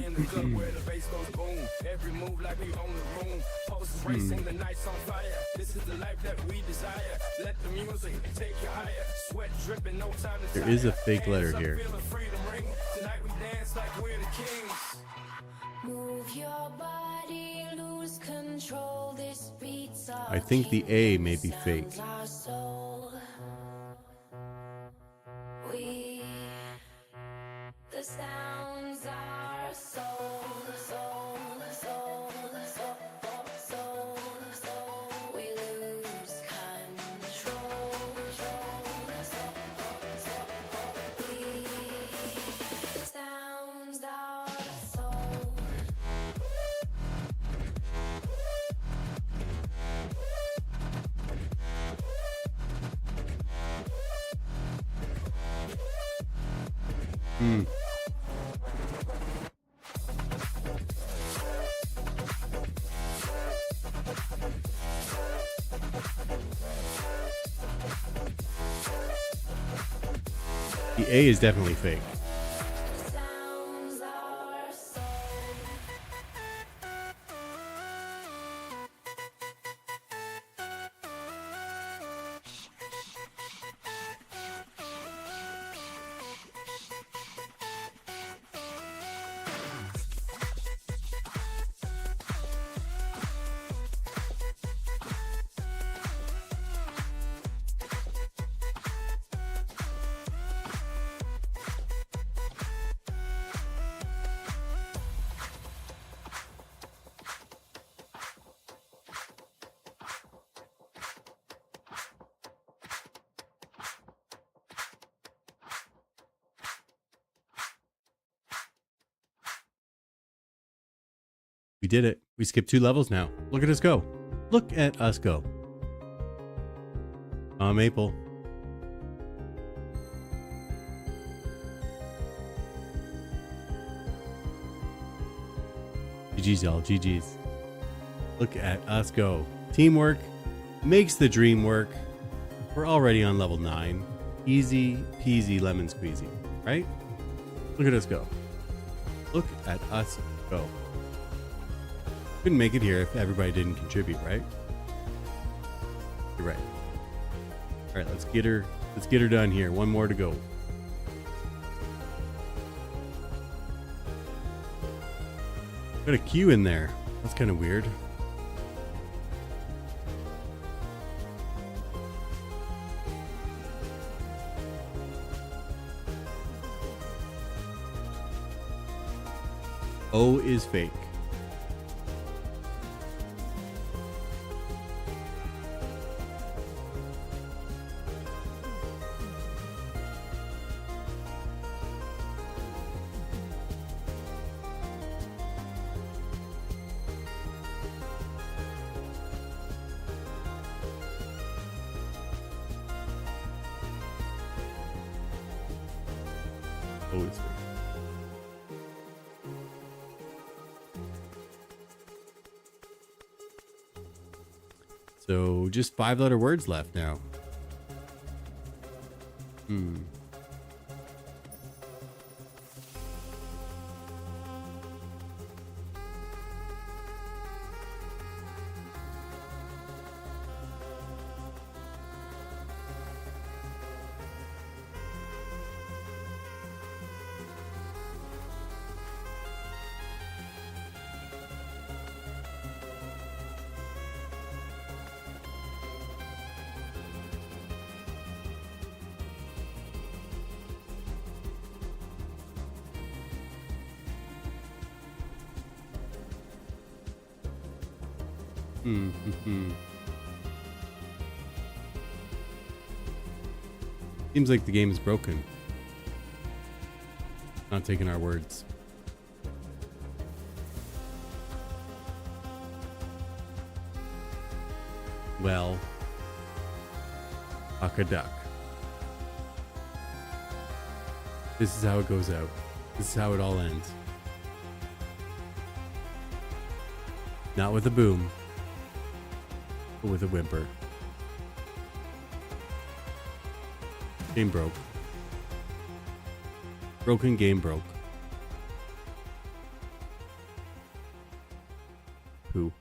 In the club where the bass goes boom. Every move like we own the room. Pulses racing, the night's on fire. This is the life that we desire. Let the music take you higher. Sweat dripping, no time to There is a fake letter here. feel the freedom ring. Tonight we dance like we're the kings. Move your body, lose control. This beats our I think the A may be fake. sounds our soul. We, the sounds our soul, soul, soul, soul, soul, soul. We lose control, we, the sounds our soul. Hmm. The A is definitely fake. Sounds our soul. We did it. We skipped 2 levels now. Look at us go. Look at us go. Maple. GG's, y'all. GG's. Look at us go. Teamwork makes the dream work. We're already on level 9. Easy peasy lemon squeezy, right? Look at us go. Look at us go. Couldn't make it here if everybody didn't contribute, right? You're right. All right, let's get her done here. One more to go. Got a Q in there. That's kind of weird. O is fake. O is fake. So just 5-letter words left now. Seems like the game is broken. Not taking our words. well, fuck a duck. This is how it goes out. This is how it all ends. Not with a boom, but with a whimper. Game broke. Broken game broke. Who?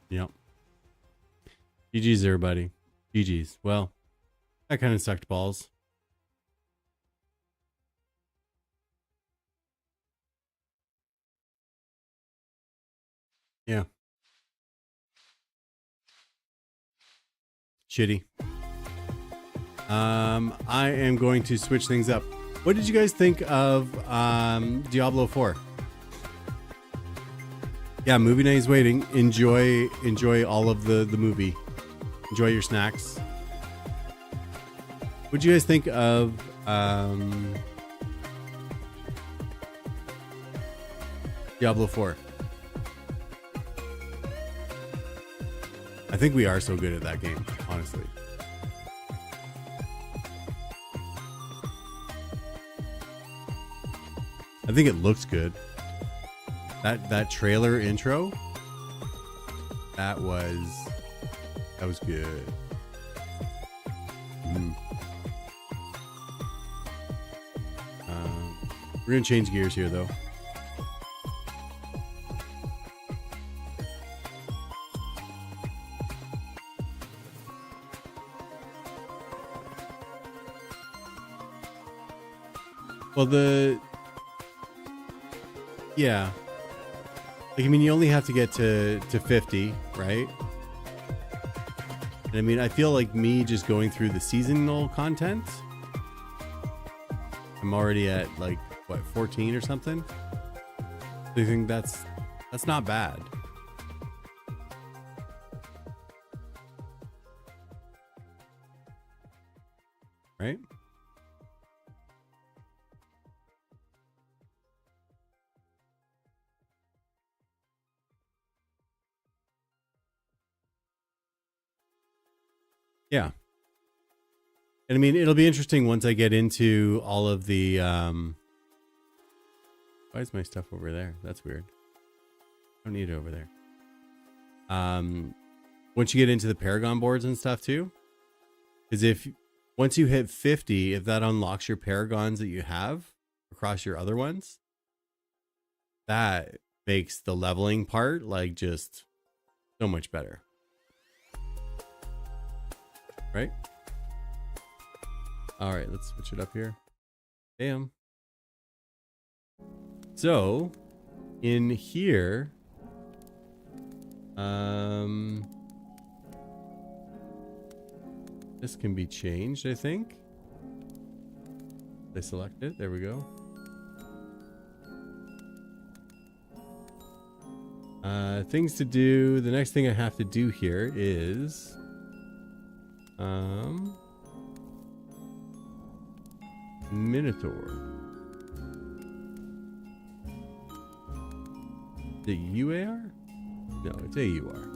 Yep. GG's, everybody. GG's. Well, that kind of sucked balls. Yeah. Shitty. I am going to switch things up. What did you guys think of Diablo 4? Yeah, movie night is waiting. Enjoy all of the movie. Enjoy your snacks. What do you guys think of Diablo 4? I think we are so good at that game, honestly. I think it looks good. That trailer intro, that was good. We're gonna change gears here, though. Well, yeah. Like, I mean, you only have to get to 50, right? And I mean, I feel like me just going through the seasonal content, I'm already at like, what, 14 or something? So you think that's not bad. Right? Yeah. And I mean, it'll be interesting once I get into all of the, why is my stuff over there? That's weird. I don't need it over there. Once you get into the Paragon boards and stuff too, because once you hit 50, if that unlocks your Paragons that you have across your other ones, that makes the leveling part like just so much better. Right? All right, let's switch it up here. Damn. So, in here, this can be changed, I think. I select it. There we go. Things to do. The next thing I have to do here is Minotaur. The UAR? No, it's AUR.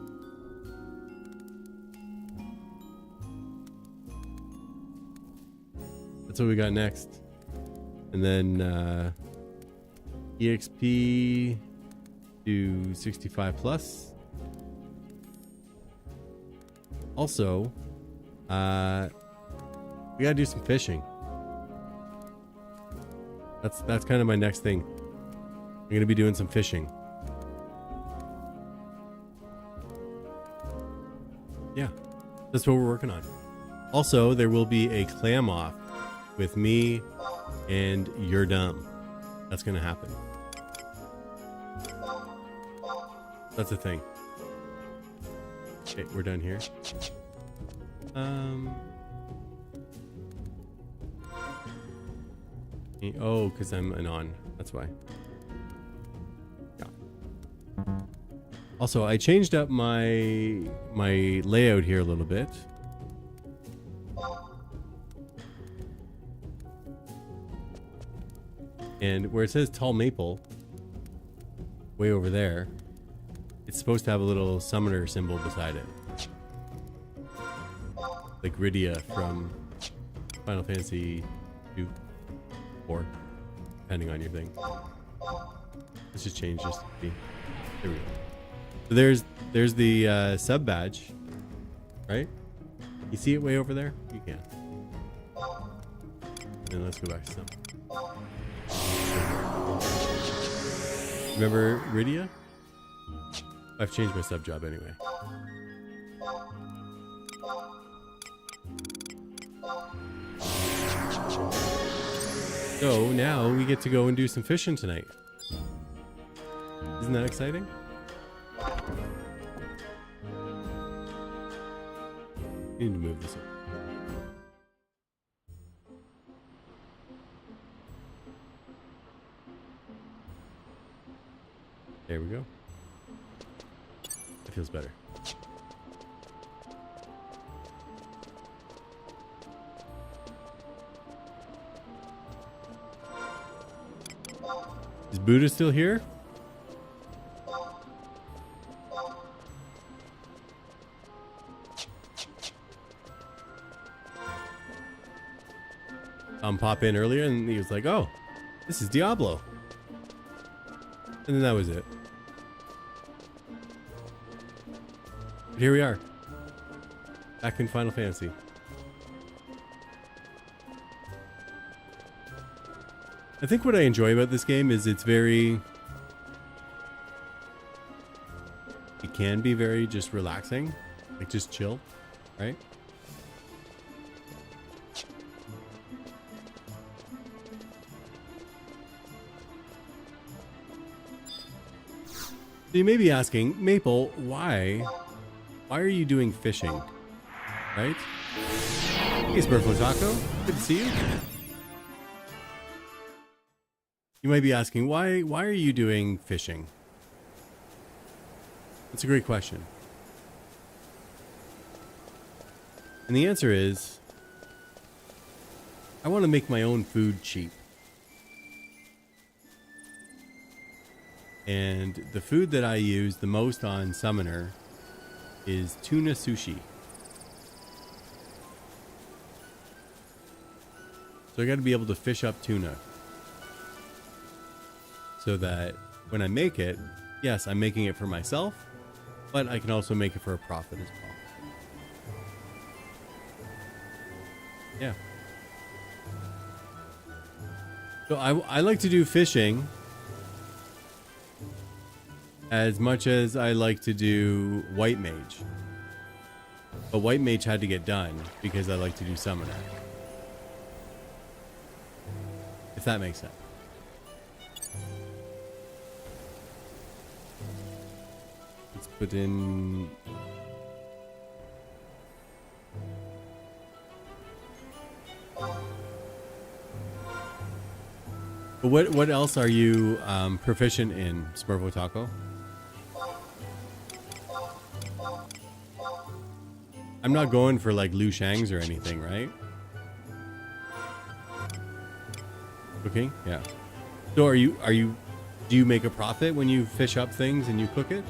That's what we got next. And then EXP to 65 plus. Also, we gotta do some fishing. That's kind of my next thing. I'm gonna be doing some fishing. Yeah, that's what we're working on. Also, there will be a clam off with me and You're Dumb. That's gonna happen. That's a thing. Okay, we're done here. Oh, because I'm an on. That's why. Yeah. Also, I changed up my layout here a little bit. And where it says Tall Maple, way over there, it's supposed to have a little summoner symbol beside it. Like Rydia from Final Fantasy 2, 4, depending on your thing. Let's just change this to be. There we go. So there's the sub badge, right? You see it way over there? You can. And let's go back to some. Remember Rydia? I've changed my sub job anyway. So now we get to go and do some fishing tonight. Isn't that exciting? Need to move this up. There we go. That feels better. Is Buddha still here? Pop in earlier and he was like, oh, this is Diablo. And then that was it. But here we are. Back in Final Fantasy. I think what I enjoy about this game is it's very... It can be very just relaxing. Like just chill, right? So you may be asking, Maple, why are you doing fishing? Right? Hey, Smurflo Taco. Good to see you. You might be asking, why are you doing fishing? That's a great question. And the answer is, I want to make my own food cheap. And the food that I use the most on Summoner is tuna sushi. So I got to be able to fish up tuna. So that when I make it, yes, I'm making it for myself, but I can also make it for a profit as well. Yeah. So I like to do fishing as much as I like to do White Mage. But White Mage had to get done because I like to do Summoner. If that makes sense. Let's put in... But what else are you proficient in, Smurflo Taco? I'm not going for like Liu Shangs or anything, right? Cooking? Yeah. So do you make a profit when you fish up things and you cook it?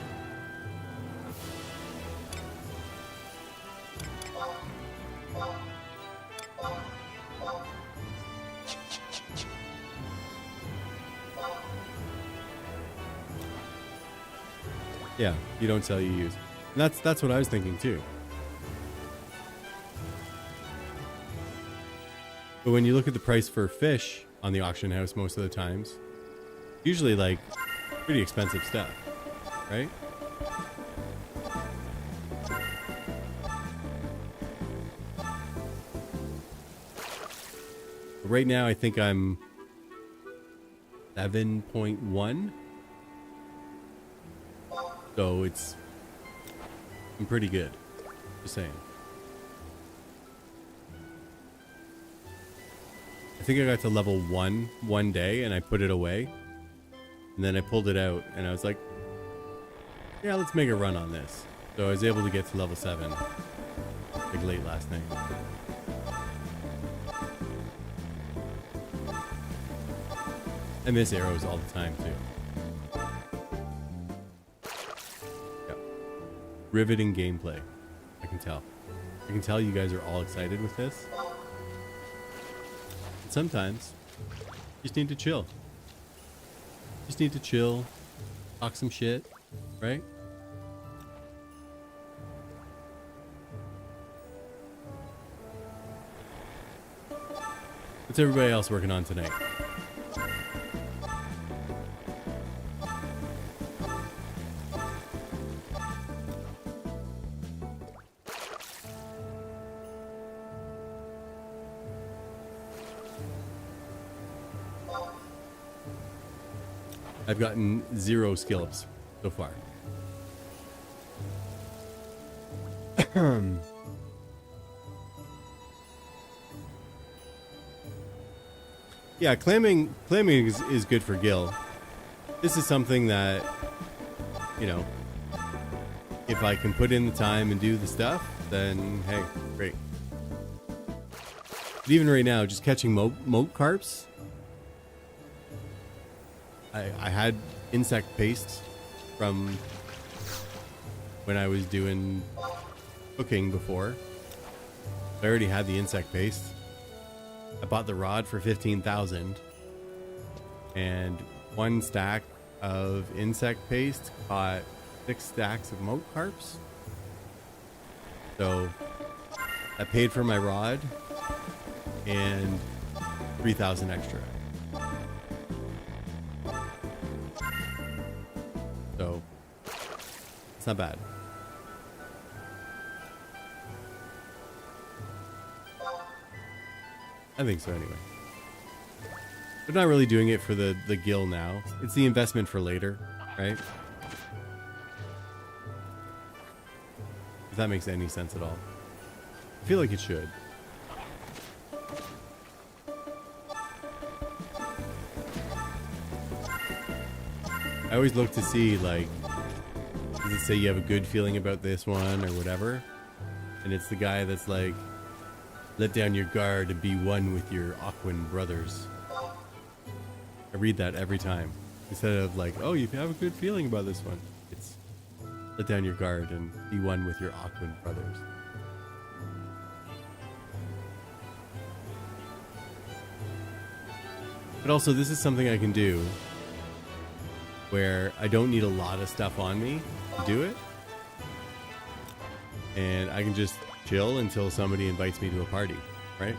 Yeah, you don't sell, you use. And that's what I was thinking too. But when you look at the price for fish on the auction house most of the times, usually like pretty expensive stuff, right? Right now I think I'm 7.1. So I'm pretty good. Just saying. I think I got to level 1 one day and I put it away. And then I pulled it out and I was like, yeah, let's make a run on this. So I was able to get to level 7 like late last night. I miss arrows all the time too. riveting gameplay. I can tell. I can tell you guys are all excited with this. And sometimes you just need to chill. Just need to chill, talk some shit, right? What's everybody else working on tonight? I've gotten 0 skill ups so far. Yeah, clamming is good for Gil. This is something that, you know, if I can put in the time and do the stuff, then hey, great. But even right now, just catching moat carps, I had insect paste from when I was doing cooking before. I already had the insect paste. I bought the rod for 15,000, and 1 stack of insect paste caught 6 stacks of moat carps. So I paid for my rod and 3,000 extra. So it's not bad. I think so anyway. But not really doing it for the Gil now. It's the investment for later, right? If that makes any sense at all. I feel like it should. I always look to see, like, does it say you have a good feeling about this one or whatever? And it's the guy that's like, let down your guard and be one with your Aquan brothers. I read that every time. Instead of like, oh, you have a good feeling about this one. It's let down your guard and be one with your Aquan brothers. But also, this is something I can do where I don't need a lot of stuff on me to do it. And I can just chill until somebody invites me to a party, right?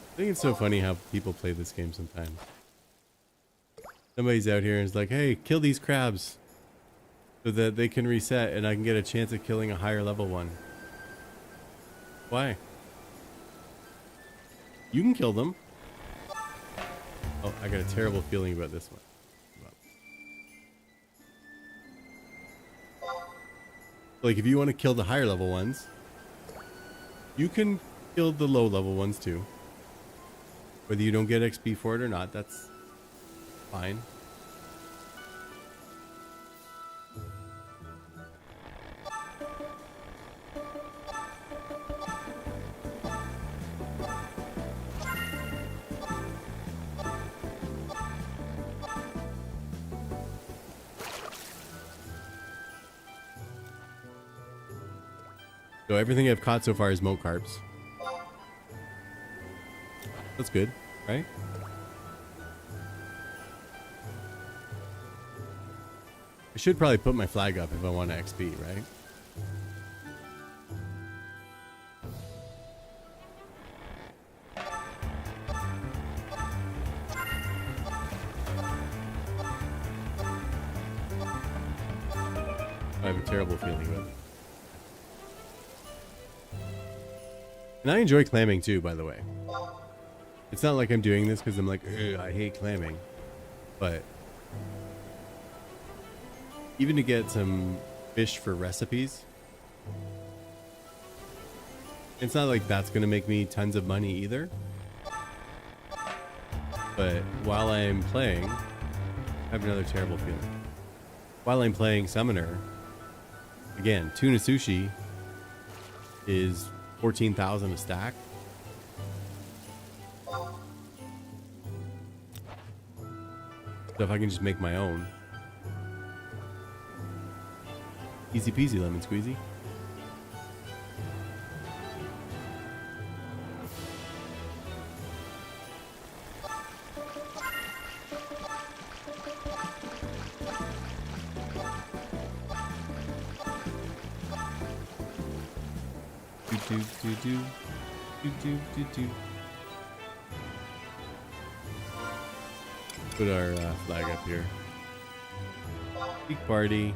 I think it's so funny how people play this game sometimes. Somebody's out here and is like, hey, kill these crabs so that they can reset and I can get a chance at killing a higher level one. Why? You can kill them. Oh, I got a terrible feeling about this one. Like, if you want to kill the higher level ones, you can kill the low level ones too. Whether you don't get XP for it or not, that's fine. So everything I've caught so far is moat carps. That's good, right? I should probably put my flag up if I want to XP, right? I have a terrible feeling about it. And I enjoy clamming too, by the way. It's not like I'm doing this because I'm like, I hate clamming. But even to get some fish for recipes, It's not like that's gonna make me tons of money either. But while I'm playing, I have another terrible feeling. While I'm playing Summoner, again, tuna sushi is 14,000 a stack. So if I can just make my own, easy peasy lemon squeezy. Do. Put our flag up here. Peak party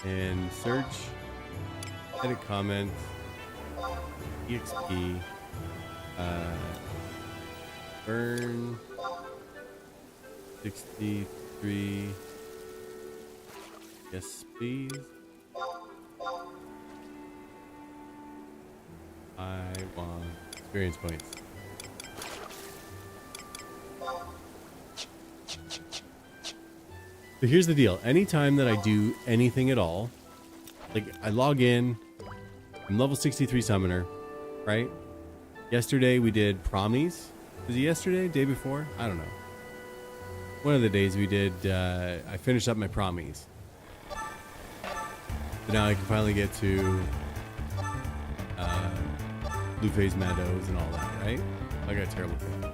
and search, edit comment, EXP, burn 63. Yes, please. I want experience points. So here's the deal. Anytime that I do anything at all, like I log in, I'm level 63 summoner, right? Yesterday we did Promies. Was it yesterday? Day before? I don't know. One of the days we did, I finished up my Promies. So now I can finally get to Blue Phase Meadows and all that, right? I got a terrible feeling.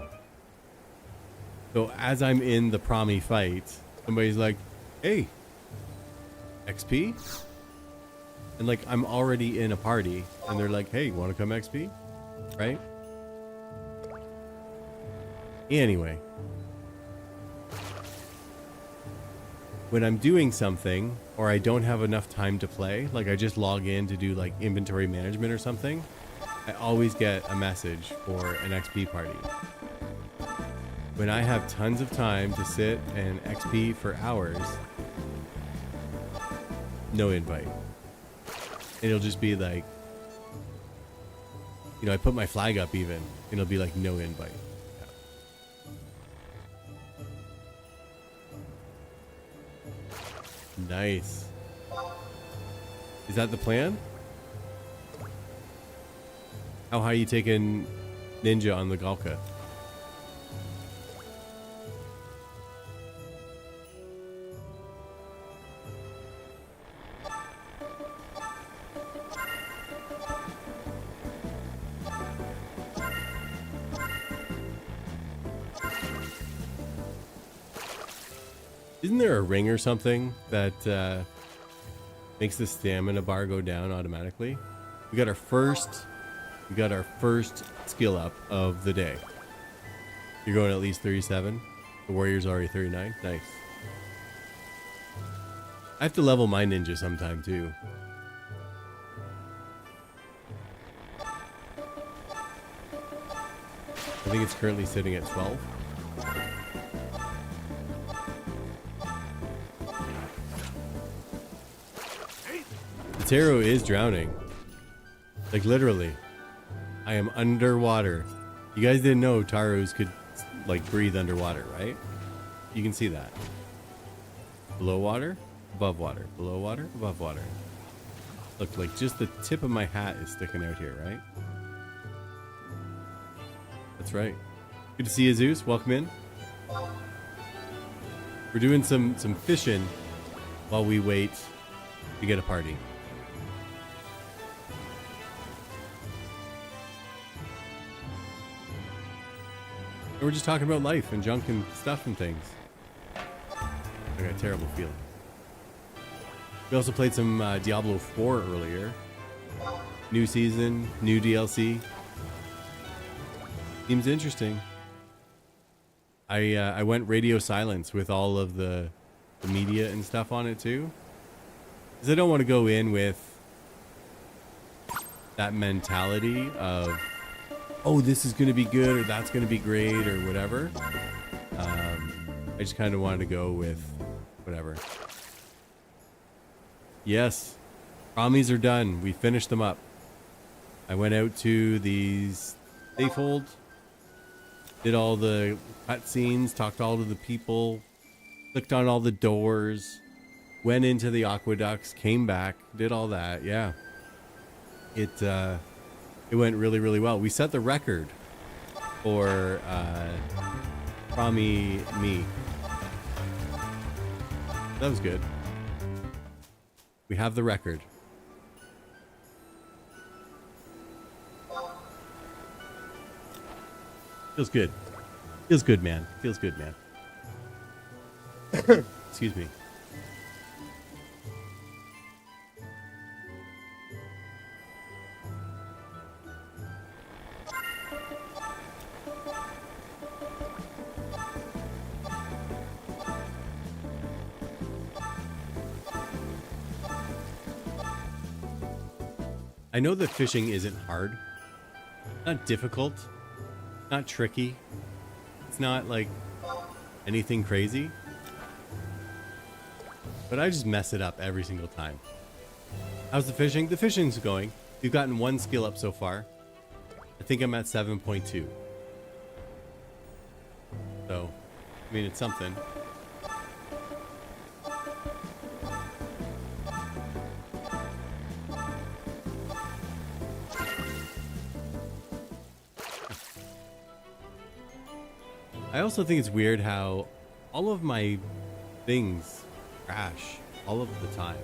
So as I'm in the Promy fight, somebody's like, hey, XP? And like, I'm already in a party and they're like, hey, want to come XP? Right? Anyway. When I'm doing something or I don't have enough time to play, like I just log in to do like inventory management or something, I always get a message for an XP party. When I have tons of time to sit and XP for hours, no invite. It'll just be like, you know, I put my flag up even, and it'll be like no invite. Yeah. Nice. Is that the plan? How high you taking Ninja on the Galka? Isn't there a ring or something that makes the stamina bar go down automatically? We got our first skill up of the day. You're going at least 37. The warrior's already 39. Nice. I have to level my ninja sometime too. I think it's currently sitting at 12. The Taro is drowning. Like literally. I am underwater. You guys didn't know Taros could like breathe underwater, right? You can see that. Below water, above water, below water, above water. Look, like just the tip of my hat is sticking out here, right? That's right. Good to see you, Zeus. Welcome in. We're doing some fishing while we wait to get a party. We're just talking about life and junk and stuff and things. I got a terrible feeling. We also played some Diablo 4 earlier. New season, new DLC. Seems interesting. I went radio silence with all of the media and stuff on it too. Because I don't want to go in with that mentality of, oh, this is going to be good or that's going to be great or whatever. I just kind of wanted to go with whatever. Yes. Promies are done. We finished them up. I went out to the Safehold, did all the cutscenes, talked to all of the people, clicked on all the doors, went into the aqueducts, came back, did all that. Yeah, it went really, really well. We set the record for Promi Me. That was good. We have the record. Feels good. Feels good, man. Feels good, man. Excuse me. I know that fishing isn't hard. Not difficult. Not tricky. It's not like anything crazy. But I just mess it up every single time. How's the fishing? The fishing's going. We've gotten one skill up so far. I think I'm at 7.2. So, I mean, it's something. I also think it's weird how all of my things crash all of the time.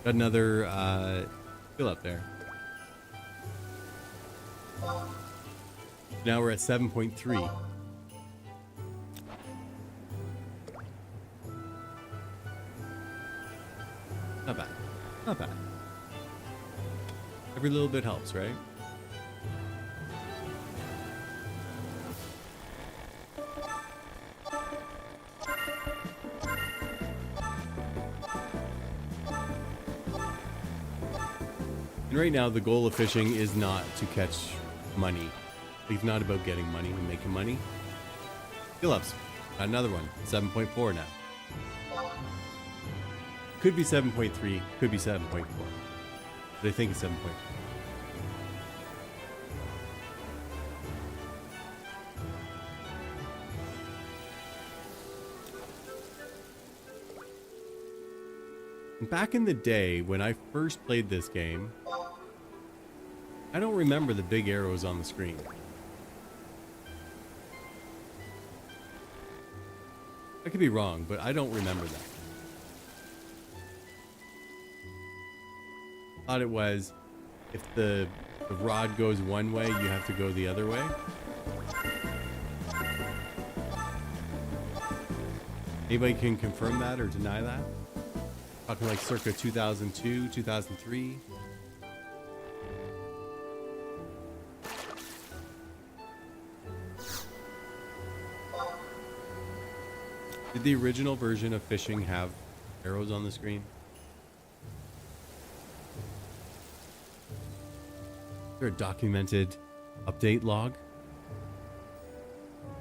Got another skill up there. Now we're at 7.3. Not bad. Not bad. Every little bit helps, right? And right now, the goal of fishing is not to catch money. It's not about getting money and making money. Skill ups. Got another one. 7.4 now. Could be 7.3. Could be 7.4. But I think it's 7.4. Back in the day, when I first played this game, I don't remember the big arrows on the screen. I could be wrong, but I don't remember that. Thought it was, if the rod goes one way, you have to go the other way. Anybody can confirm that or deny that? Talking like circa 2002, 2003. Did the original version of fishing have arrows on the screen? Is there a documented update log?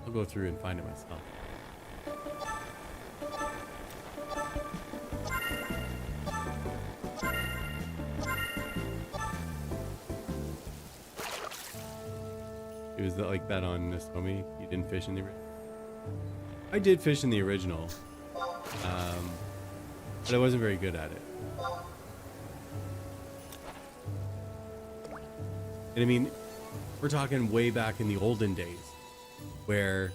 I'll go through and find it myself. It was like that on Nozomi. You didn't fish in the original. I did fish in the original, but I wasn't very good at it. And I mean, we're talking way back in the olden days, where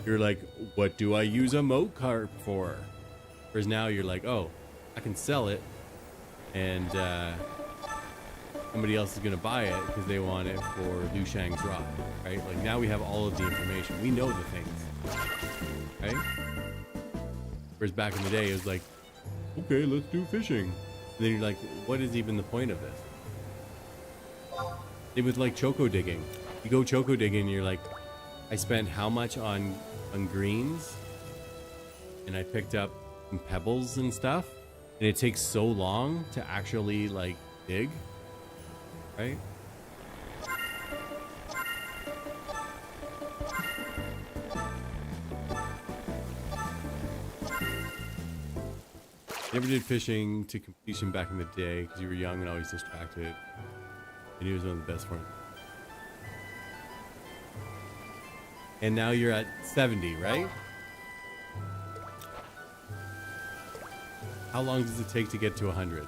you're like, what do I use a moat carp for? Whereas now you're like, oh, I can sell it, and somebody else is going to buy it because they want it for Liu Shang's rod, right? Like now we have all of the information. We know the things, right? Whereas back in the day, it was like, okay, let's do fishing. And then you're like, what is even the point of this? It was like choco digging. You go choco digging and you're like, I spent how much on greens? And I picked up some pebbles and stuff. And it takes so long to actually like dig, right? Never did fishing to completion back in the day because you were young and always distracted. And he was one of the best for him. And now you're at 70, right? How long does it take to get to 100?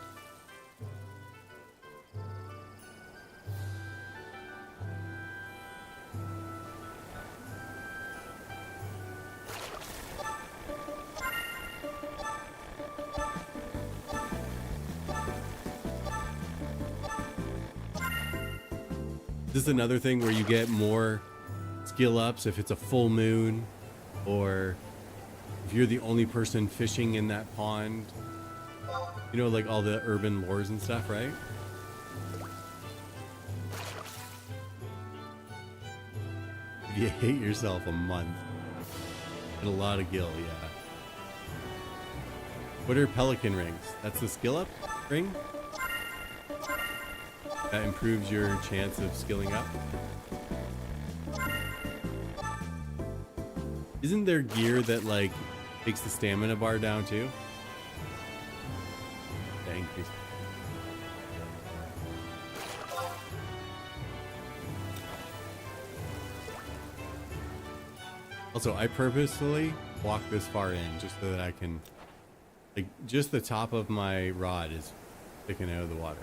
This is another thing where you get more skill ups if it's a full moon, or if you're the only person fishing in that pond. You know, like all the urban lores and stuff, right? If you hate yourself a month. And a lot of gil, yeah. What are pelican rings? That's the skill up ring? That improves your chance of skilling up. Isn't there gear that like takes the stamina bar down too? Thank you. Also, I purposefully walk this far in just so that I can, like, just the top of my rod is sticking out of the water.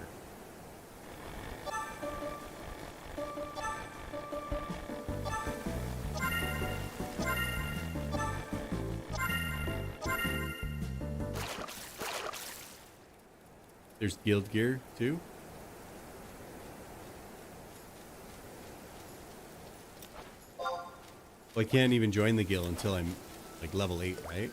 There's guild gear too. Well, I can't even join the guild until I'm like level 8, right?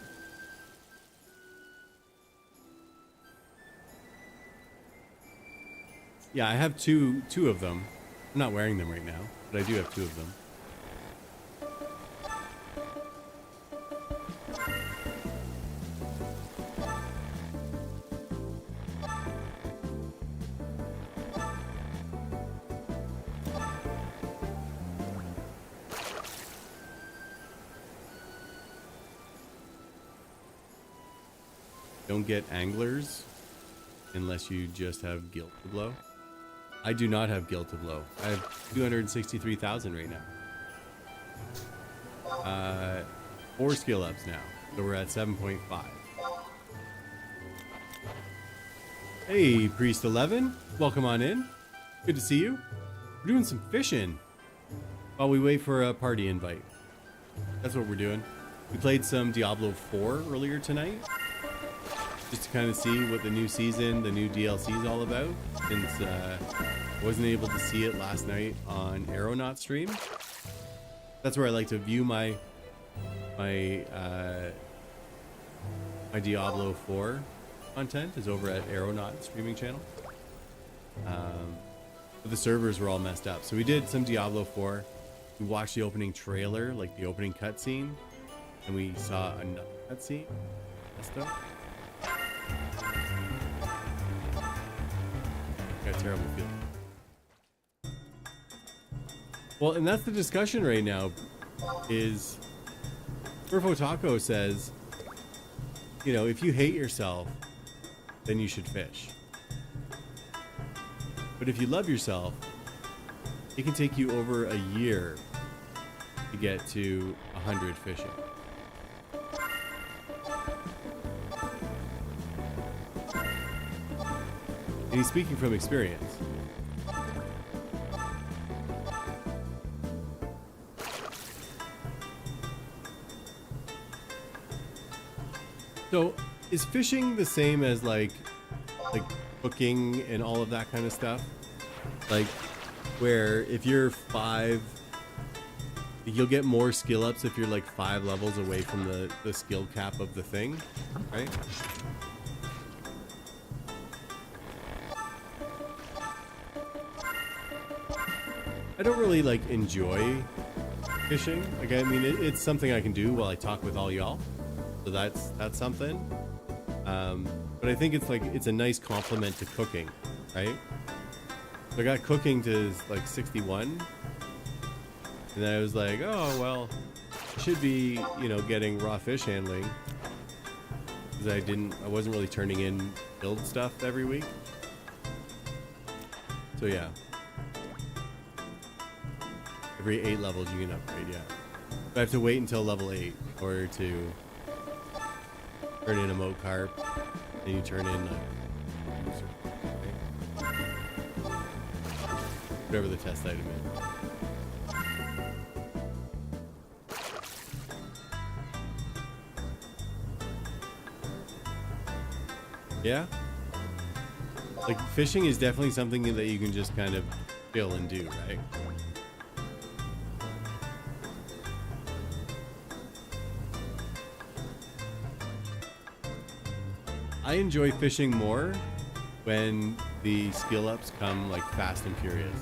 Yeah, I have two of them. I'm not wearing them right now, but I do have 2 of them. Don't get anglers unless you just have guilt to blow. I do not have guilt to blow. I have 263,000 right now. 4 skill ups now, so we're at 7.5. Hey, Priest 11, welcome on in. Good to see you. We're doing some fishing while we wait for a party invite. That's what we're doing. We played some Diablo 4 earlier tonight, just to kind of see what the new season, the new DLC is all about, since I wasn't able to see it last night on Aeronaut stream. That's where I like to view my Diablo 4 content, is over at Aeronaut streaming channel. But the servers were all messed up, so we did some Diablo 4. We watched the opening trailer, like the opening cutscene, and we saw another cutscene. Messed up. Got a terrible feeling. Well, and that's the discussion right now, is Surfo Taco says, you know, if you hate yourself, then you should fish. But if you love yourself, it can take you over a year to get to 100 fishing. And he's speaking from experience. So, is fishing the same as like cooking and all of that kind of stuff? Like, where if you're 5, you'll get more skill ups if you're like 5 levels away from the skill cap of the thing, right? I don't really like enjoy fishing. Like, I mean, it's something I can do while I talk with all y'all. So that's something. But I think it's a nice compliment to cooking, right? So I got cooking to like 61, and then I was like, oh well, I should be, you know, getting raw fish handling, because I wasn't really turning in build stuff every week. So yeah, Every 8 levels you can upgrade, yeah. But I have to wait until level 8 in order to turn in a Mocarp. Then you turn in whatever the test item is. Yeah? Like, fishing is definitely something that you can just kind of chill and do, right? I enjoy fishing more when the skill ups come like fast and furious.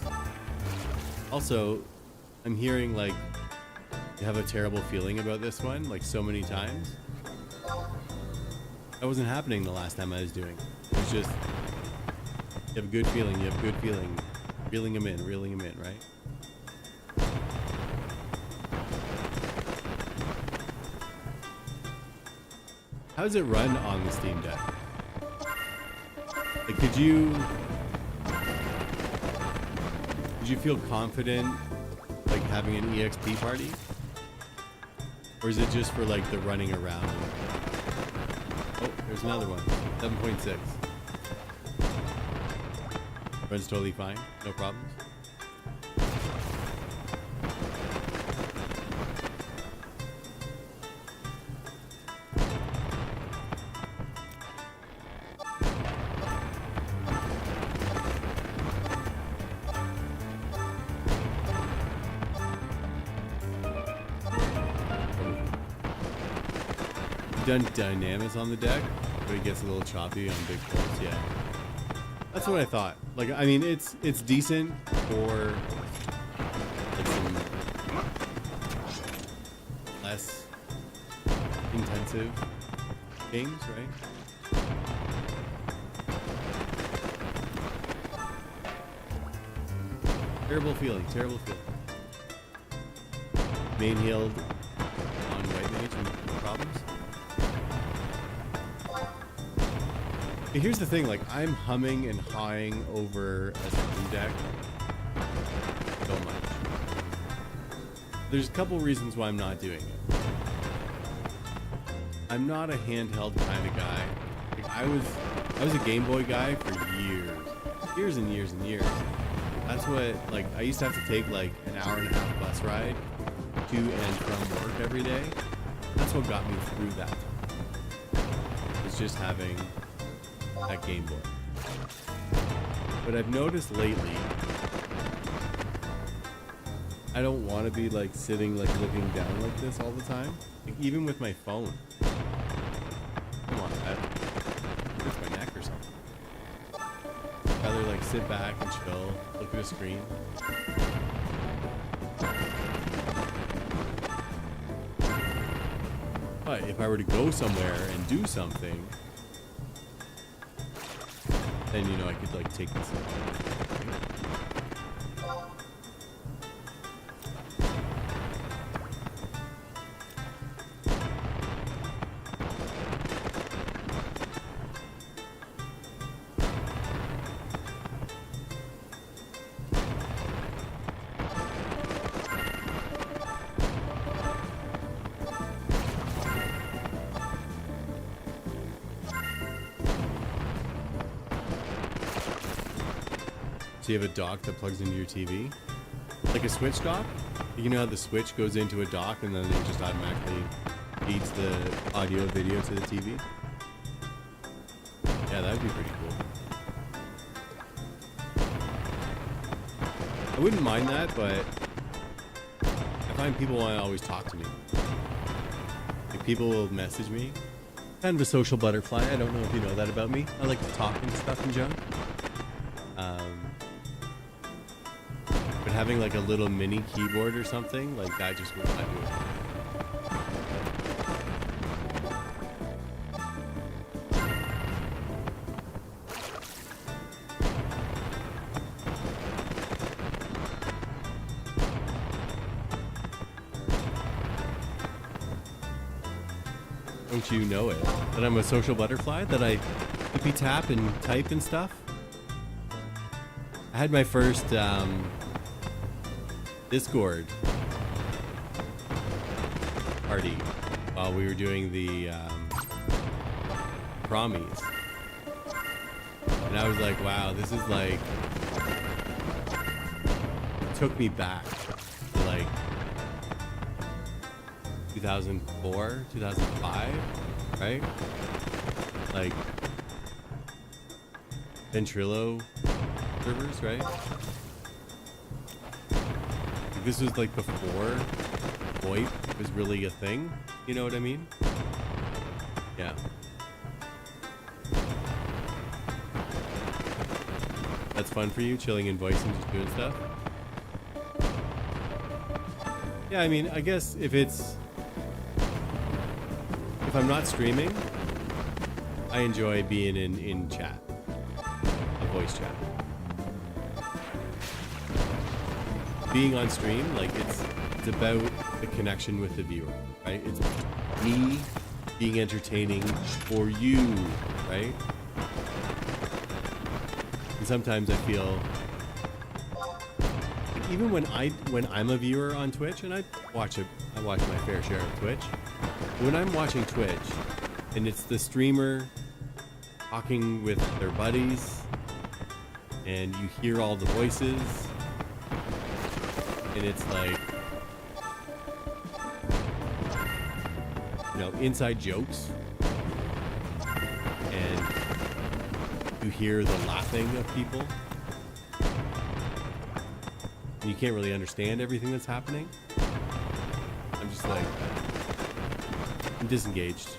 Also, I'm hearing like you have a terrible feeling about this one, like so many times. That wasn't happening the last time I was doing it. It was just, you have a good feeling, you have a good feeling. Reeling them in, right? How does it run on the Steam Deck? Like, could you feel confident like having an EXP party? Or is it just for like the running around? Oh, there's another one. 7.6. Runs totally fine, no problems. Done dynamics on the deck, but it gets a little choppy on big pulls, yeah. That's what I thought. Like, I mean, it's decent for like some less intensive games, right? Terrible feeling, terrible feeling. Main healed on White Mage and no problems. Okay, here's the thing, like, I'm humming and hawing over a Steam Deck so much. There's a couple reasons why I'm not doing it. I'm not a handheld kind of guy. Like, I was a Game Boy guy for years and years and years. That's what, like, I used to have to take like an hour and a half bus ride to and from work every day. That's what got me through that. Was just having that Game Boy. But I've noticed lately, I don't want to be like sitting like looking down like this all the time. Like, even with my phone. Come on, that hurts my neck or something. I'd rather like sit back and chill, look at a screen. But if I were to go somewhere and do something, then, you know, I could like take this. So you have a dock that plugs into your TV? Like a Switch dock? You know how the Switch goes into a dock and then it just automatically feeds the audio video to the TV? Yeah, that would be pretty cool. I wouldn't mind that, but I find people want to always talk to me. Like, people will message me. Kind of a social butterfly. I don't know if you know that about me. I like to talk and stuff and junk. But having like a little mini keyboard or something, like that just would not do it. Don't you know it? That I'm a social butterfly? That I hippie tap and type and stuff? I had my first Discord party while we were doing the promies. And I was like, wow, this is like, took me back to like 2004, 2005, right? Like Ventrilo servers, right? Like this was like before VoIP was really a thing, you know what I mean? Yeah. That's fun for you, chilling in voice and just doing stuff? Yeah, I mean, I guess if I'm not streaming, I enjoy being in chat, a voice chat. Being on stream, like it's about the connection with the viewer, right? It's me being entertaining for you, right? And sometimes I feel like even when I'm a viewer on Twitch, and I watch my fair share of Twitch. When I'm watching Twitch and it's the streamer talking with their buddies and you hear all the voices and it's like, you know, inside jokes and you hear the laughing of people and you can't really understand everything that's happening. I'm just like, I'm disengaged.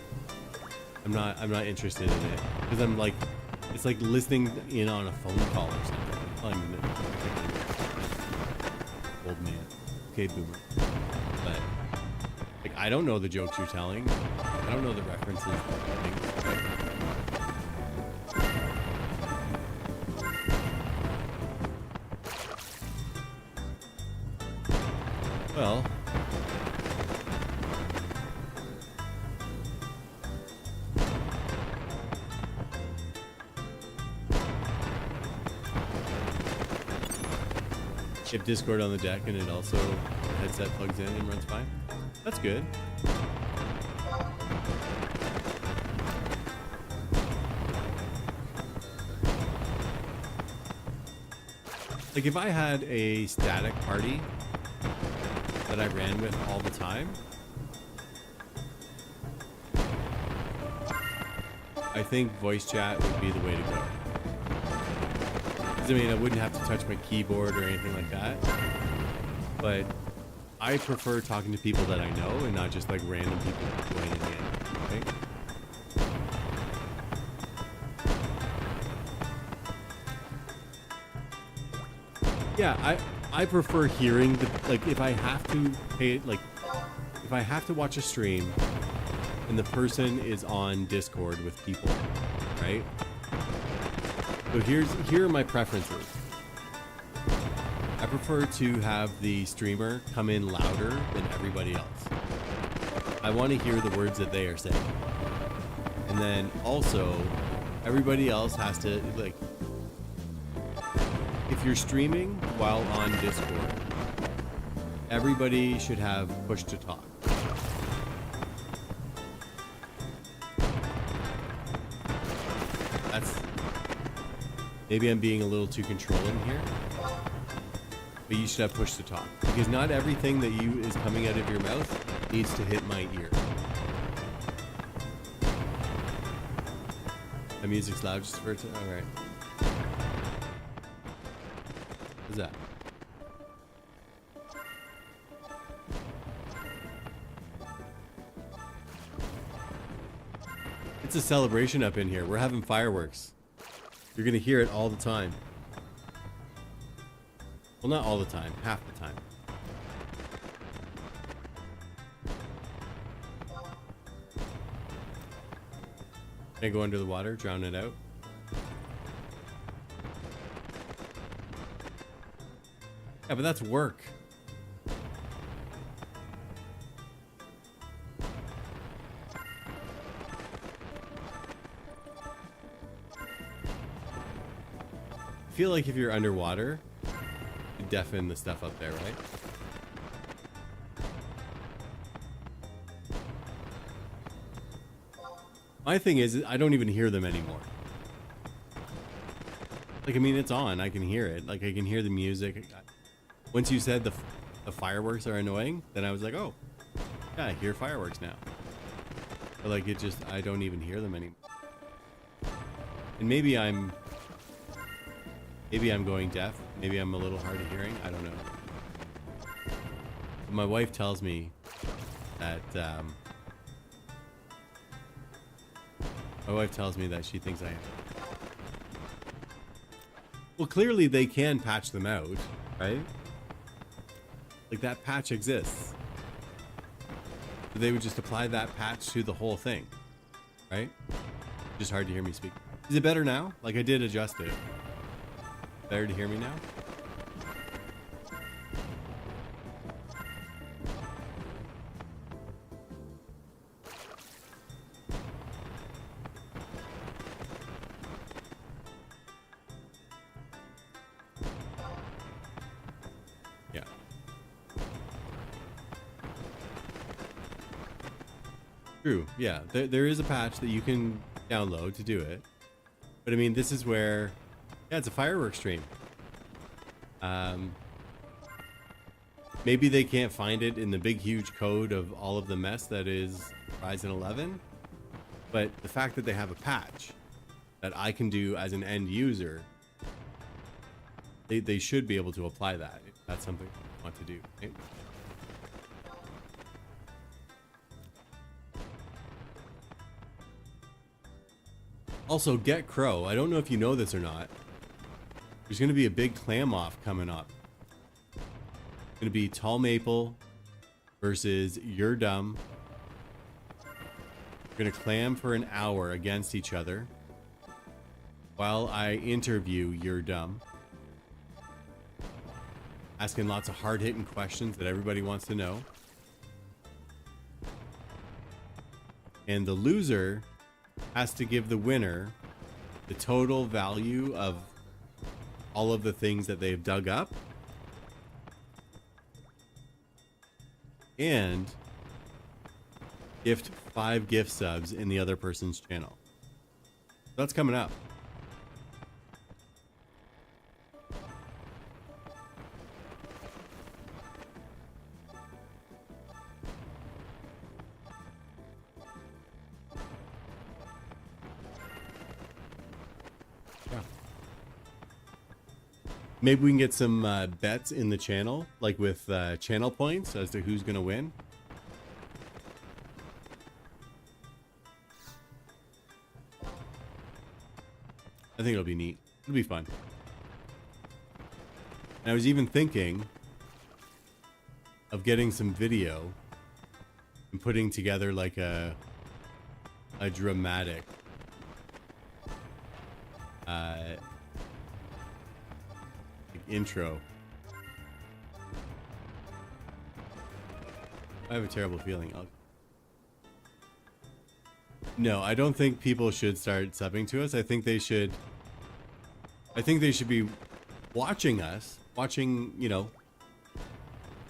I'm not interested in it because I'm like, it's like listening in on a phone call or something. I'm old man. Okay, boomer. But like, I don't know the jokes you're telling. I don't know the references. Well, if Discord on the deck and it also headset plugs in and runs fine. That's good. Like if I had a static party that I ran with all the time, I think voice chat would be the way to go. I mean, I wouldn't have to touch my keyboard or anything like that, but I prefer talking to people that I know and not just like random people joining in, right? Yeah, I prefer hearing the, like, if I have to pay, like, if I have to watch a stream and the person is on Discord with people, right? So here are my preferences. I prefer to have the streamer come in louder than everybody else. I want to hear the words that they are saying. And then also, everybody else has to, like, if you're streaming while on Discord, everybody should have push to talk. Maybe I'm being a little too controlling here, but you should have push to talk because not everything that is coming out of your mouth needs to hit my ear. My music's loud just for it to, all right. What's that? It's a celebration up in here. We're having fireworks. You're gonna hear it all the time. Well, not all the time, half the time. Can I go under the water, drown it out? Yeah, but that's work. I feel like if you're underwater, deafen the stuff up there, right? My thing is, I don't even hear them anymore. Like, I mean, it's on. I can hear it. Like, I can hear the music. Once you said the fireworks are annoying, then I was like, oh, yeah, I hear fireworks now. But, like, it just, I don't even hear them anymore. And maybe I'm going deaf. Maybe I'm a little hard of hearing. I don't know. But my wife tells me that, she thinks I am. Well, clearly they can patch them out, right? Like, that patch exists. So they would just apply that patch to the whole thing, right? Just hard to hear me speak. Is it better now? Like, I did adjust it. Better to hear me now? Yeah. True. Yeah. There is a patch that you can download to do it. But I mean, this is where, yeah, it's a fireworks stream. Maybe they can't find it in the big, huge code of all of the mess that is Ryzen 11. But the fact that they have a patch that I can do as an end user, they should be able to apply that if that's something they want to do. Right? Also, Get Crow. I don't know if you know this or not. There's going to be a big clam off coming up. It's going to be Tall Maple versus You're Dumb. We're going to clam for an hour against each other while I interview You're Dumb. Asking lots of hard-hitting questions that everybody wants to know. And the loser has to give the winner the total value of all of the things that they've dug up and gift 5 gift subs in the other person's channel. That's coming up. Maybe we can get some bets in the channel, like with channel points as to who's going to win. I think it'll be neat. It'll be fun. And I was even thinking of getting some video and putting together like a dramatic intro. I have a terrible feeling. No, I don't think people should start subbing to us. I think they should be watching us. Watching, you know,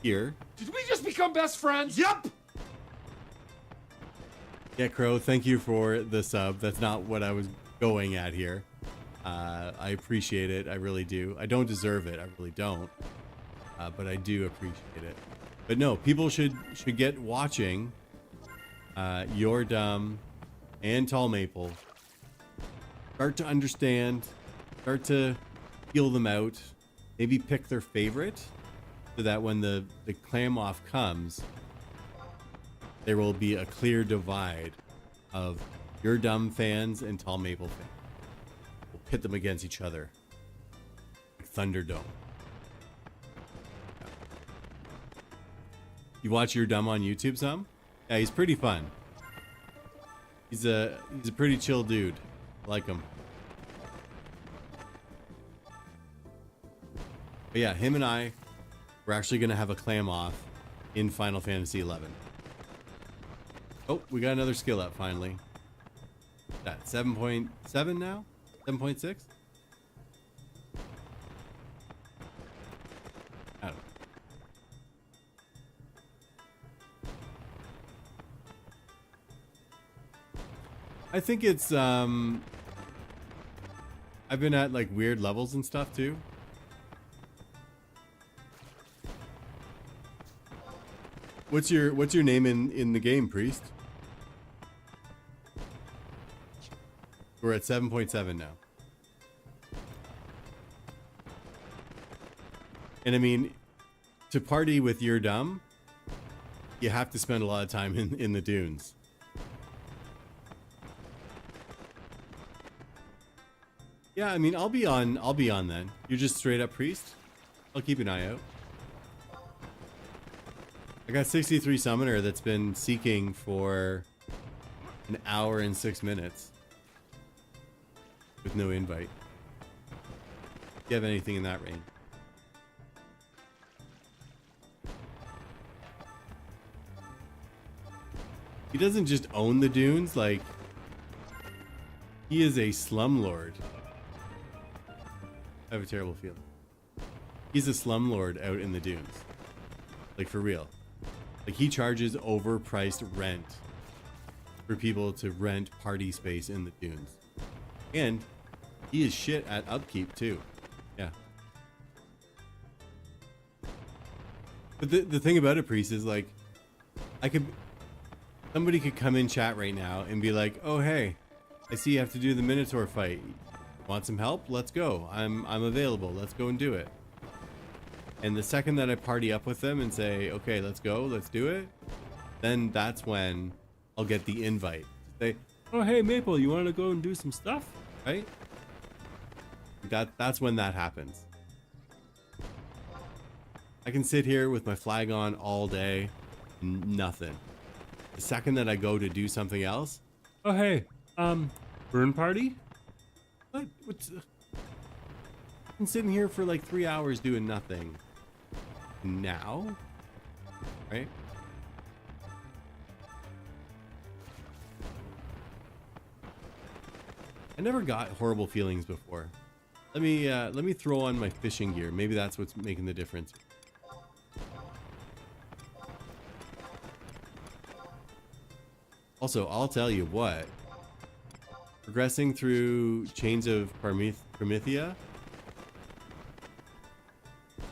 here. Did we just become best friends? Yep! Yeah, Crow, thank you for the sub. That's not what I was going at here. I appreciate it. I really do. I don't deserve it. I really don't. But I do appreciate it. But no, people should get watching You're Dumb and Tall Maple. Start to understand. Start to feel them out. Maybe pick their favorite so that when the clam off comes, there will be a clear divide of You're Dumb fans and Tall Maple fans. We'll pit them against each other. Like Thunderdome. You watch You're Dumb on YouTube some? Yeah, he's pretty fun. He's a pretty chill dude. I like him. But yeah, him and I, we're actually going to have a clam off in Final Fantasy 11. Oh, we got another skill up finally. That 7.7 now? 7.6? I think it's I've been at like weird levels and stuff too. What's your name in the game, Priest? We're at 7.7 now. And I mean, to party with Your Dumb, you have to spend a lot of time in the dunes. Yeah, I mean, I'll be on then. You're just straight up Priest? I'll keep an eye out. I got 63 Summoner that's been seeking for an hour and 6 minutes. With no invite. Do you have anything in that range? He doesn't just own the dunes, like, he is a slumlord. I have a terrible feeling. He's a slumlord out in the dunes. Like, for real. Like, he charges overpriced rent for people to rent party space in the dunes. And he is shit at upkeep too. Yeah. But the thing about it, Priest, is like, somebody could come in chat right now and be like, oh hey, I see you have to do the Minotaur fight. Want some help? Let's go. I'm available. Let's go and do it. And the second that I party up with them and say, okay, let's go, let's do it, then that's when I'll get the invite. Say, oh hey Maple, you want to go and do some stuff? Right? That's when that happens. I can sit here with my flag on all day, nothing. The second that I go to do something else, oh hey, burn party? What? What's? I've been sitting here for like 3 hours doing nothing. Now, right? I never got horrible feelings before. Let me throw on my fishing gear. Maybe that's what's making the difference. Also, I'll tell you what. Progressing through Chains of Promethea.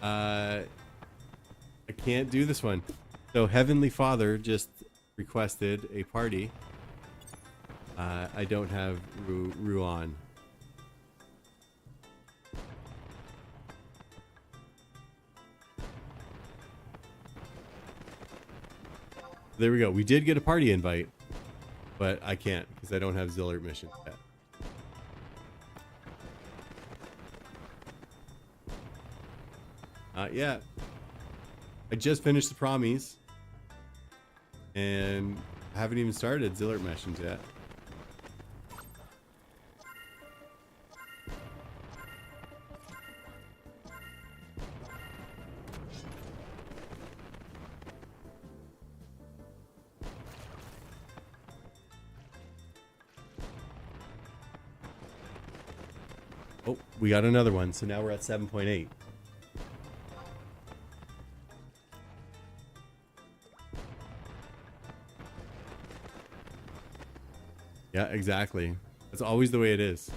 I can't do this one. So Heavenly Father just requested a party. I don't have Ruan. There we go. We did get a party invite, but I can't because I don't have Zillert mission yet. Not yet. I just finished the Promise and haven't even started Zillert missions yet. Oh, we got another one. So now we're at 7.8. Yeah, exactly. That's always the way it is.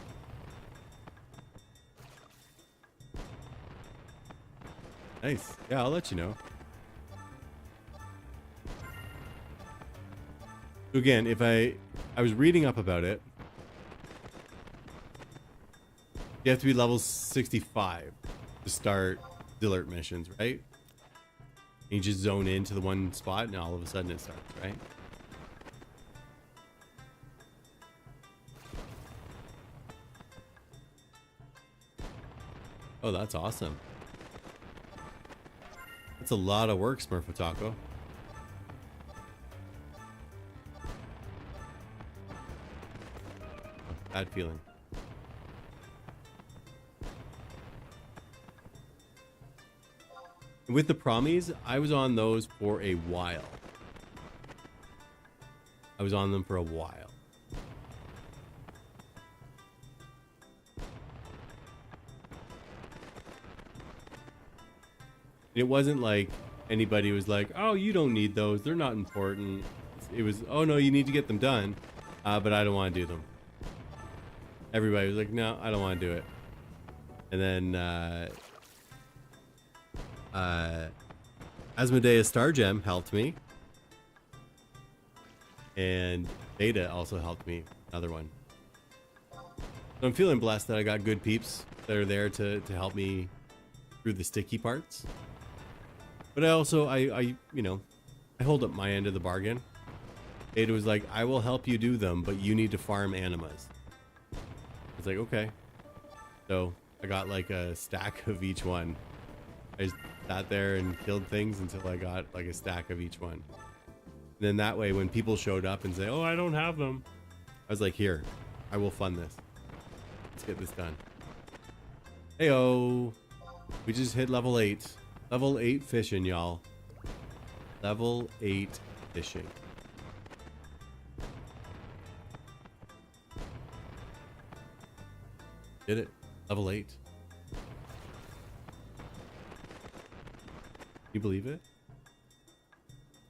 Nice. Yeah, I'll let you know. So again, if I was reading up about it. You have to be level 65 to start Zillert missions, right? And you just zone into the one spot and all of a sudden it starts, right? Oh, that's awesome. That's a lot of work, Smurfataco. Bad feeling. With the Promies, I was on those for a while. I was on them for a while. It wasn't like anybody was like, oh, you don't need those. They're not important. It was, oh no, you need to get them done. but I don't want to do them. Everybody was like, no, I don't want to do it. And then Asmodeus Star Gem helped me. And Beta also helped me, another one. So I'm feeling blessed that I got good peeps that are there to help me through the sticky parts. But I also, I you know, I hold up my end of the bargain. Beta was like, I will help you do them, but you need to farm animas. I was like, okay. So I got like a stack of each one. I just sat there and killed things until I got like a stack of each one. And then that way, when people showed up and say, oh, I don't have them, I was like, here, I will fund this. Let's get this done. Heyo. We just hit level 8. Level 8 fishing, y'all. Level 8 fishing. Did it. Level 8. You believe it?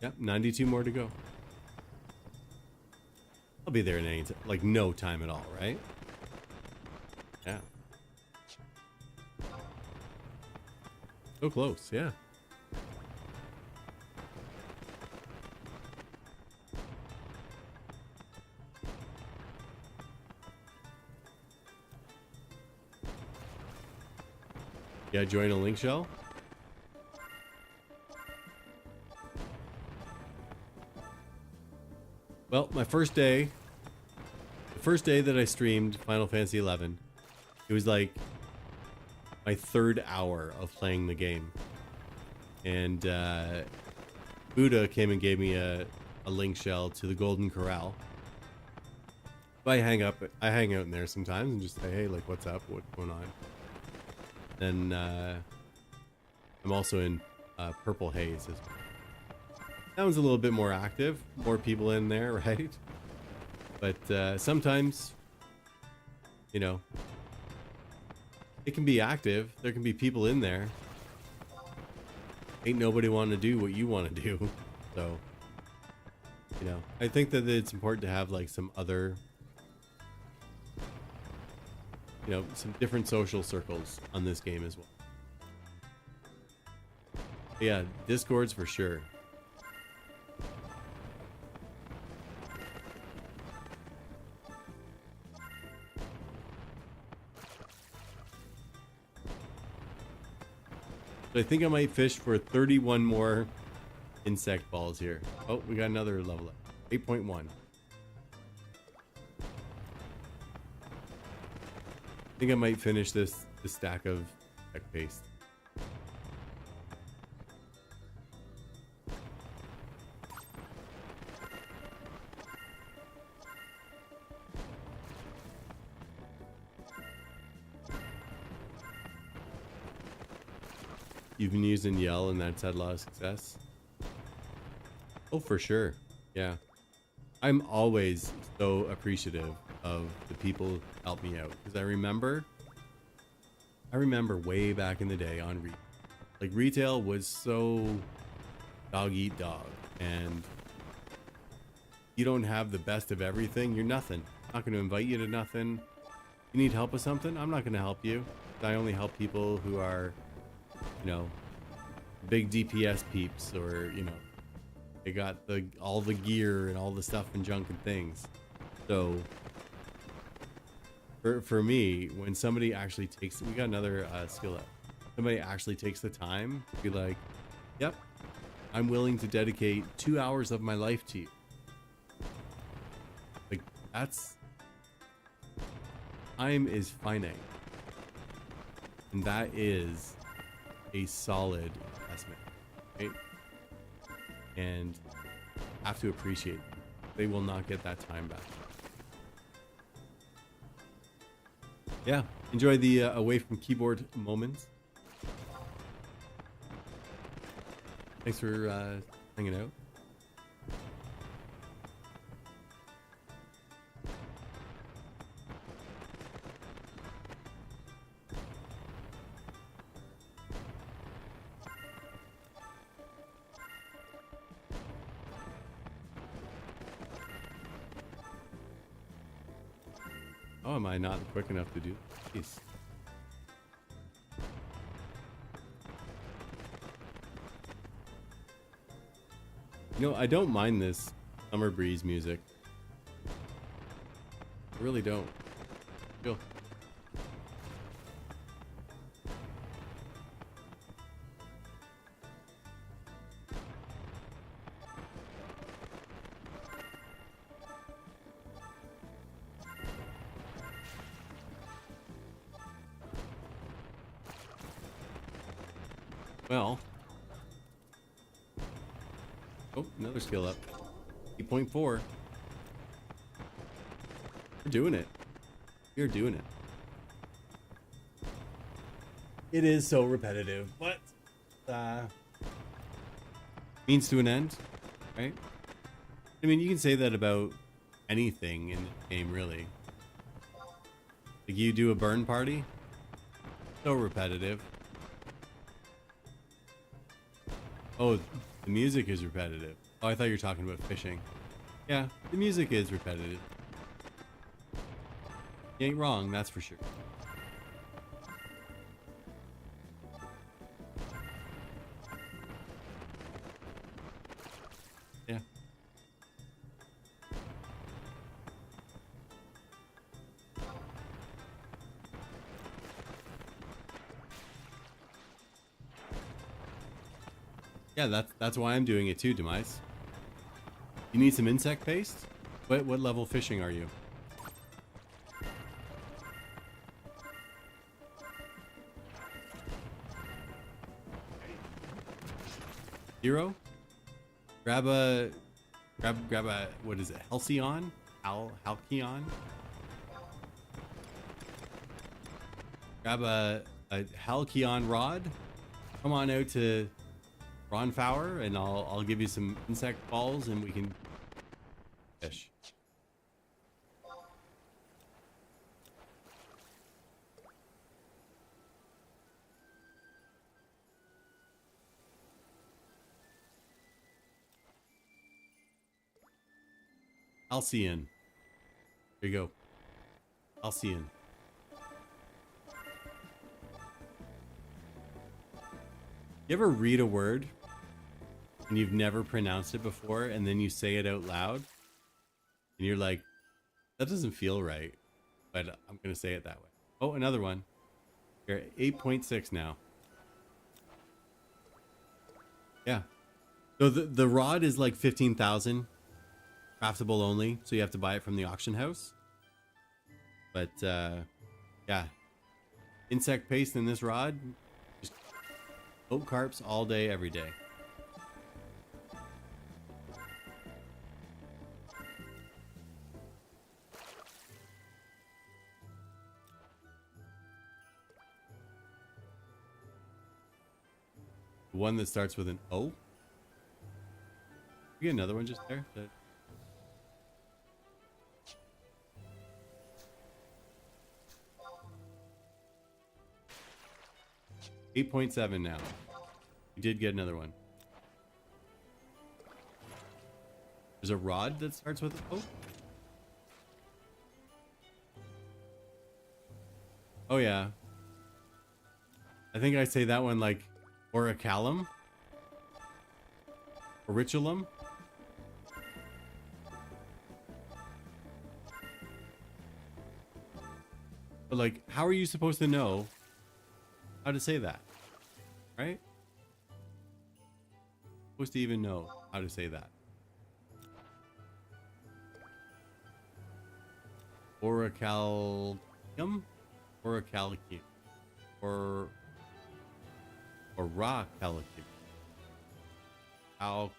Yep, 92 more to go. I'll be there in any like no time at all, right? Yeah. So close, yeah. Yeah, join a link shell. Well, my first day, the first day that I streamed Final Fantasy XI, it was like my 3rd hour of playing the game. And Buddha came and gave me a link shell to the Golden Corral. But I hang out in there sometimes and just say, hey, like, what's up? What's going on? Then I'm also in Purple Haze as well. That one's a little bit more active, more people in there, right? But sometimes, you know, it can be active. There can be people in there. Ain't nobody want to do what you want to do. So, you know, I think that it's important to have like some other, you know, some different social circles on this game as well. But yeah, Discords for sure. So I think I might fish for 31 more insect balls here. Oh, we got another level up. 8.1. I think I might finish this stack of tech paste. You've been using Yell and that's had a lot of success? Oh, for sure. Yeah. I'm always so appreciative of the people who help me out. Because I remember way back in the day on retail. Like, retail was so dog eat dog. And you don't have the best of everything, you're nothing. I'm not going to invite you to nothing. You need help with something? I'm not going to help you. I only help people who are, you know, big DPS peeps, or, you know, they got all the gear and all the stuff and junk and things. So for me, when somebody actually takes, we got another skill up. Somebody actually takes the time to be like, yep, I'm willing to dedicate 2 hours of my life to you. Like, that's, time is finite. And that is a solid investment, right? And have to appreciate it. They will not get that time back. Yeah, enjoy the away from keyboard moments. Thanks for hanging out. Oh, am I not quick enough to do this? You know, I don't mind this summer breeze music. I really don't. Chill. Well. Oh, another skill up. 8.4. We're doing it. We're doing it. It is so repetitive, but means to an end, right? I mean, you can say that about anything in the game, really. Like you do a burn party, so repetitive. Oh, the music is repetitive. Oh, I thought you were talking about fishing. Yeah, the music is repetitive. You ain't wrong, that's for sure. Yeah. Yeah, that's why I'm doing it too, Demise. You need some insect paste? What level fishing are you? Zero? Grab a what is it? Halcyon? Halcyon? Grab a Halcyon rod. Come on out to Ronfaur and I'll give you some insect balls and we can fish. Halcyon. There you go. Halcyon. You ever read a word and you've never pronounced it before and then you say it out loud and you're like, that doesn't feel right, but I'm gonna say it that way. Oh, another one. You're at 8.6 now. Yeah. So the rod is like 15,000, craftable only, so you have to buy it from the auction house. But yeah, insect paste in this rod, just oat carps all day, every day. The one that starts with an O. You get another one just there. 8.7 now. You did get another one. There's a rod that starts with O. Oh yeah. I think I say that one like Orichalum. Orichalum. But like, how are you supposed to know how to say that? Right? Supposed to even know how to say that. Orichalcum? Orichalcum. Or Orachalcum. How?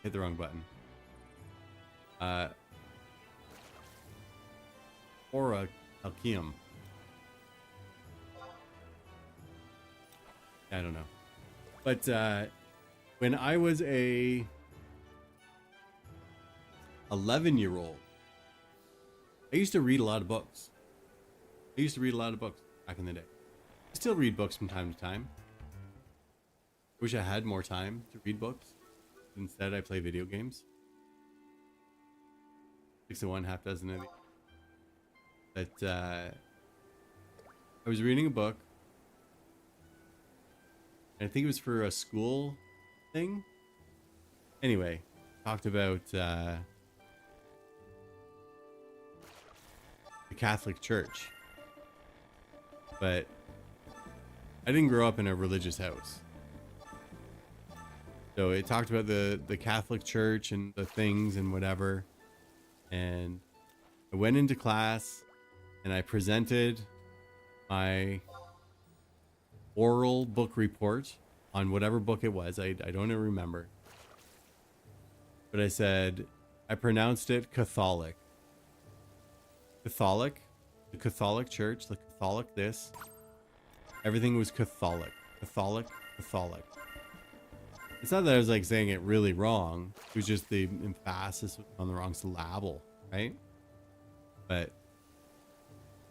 Hit the wrong button. Orichalcum. I don't know. But when I was a 11-year-old, I used to read a lot of books. Back in the day. I still read books from time to time. Wish I had more time to read books. Instead, I play video games. 6 of one, half dozen of the. But I was reading a book. And I think it was for a school thing. Anyway, talked about the Catholic Church. But I didn't grow up in a religious house. So it talked about the Catholic Church and the things and whatever. And I went into class and I presented my oral book report on whatever book it was. I don't even remember. But I said, I pronounced it Catholic. Catholic. The Catholic Church. The Catholic this. Everything was Catholic. Catholic. Catholic. It's not that I was like saying it really wrong. It was just the emphasis on the wrong syllable, right? But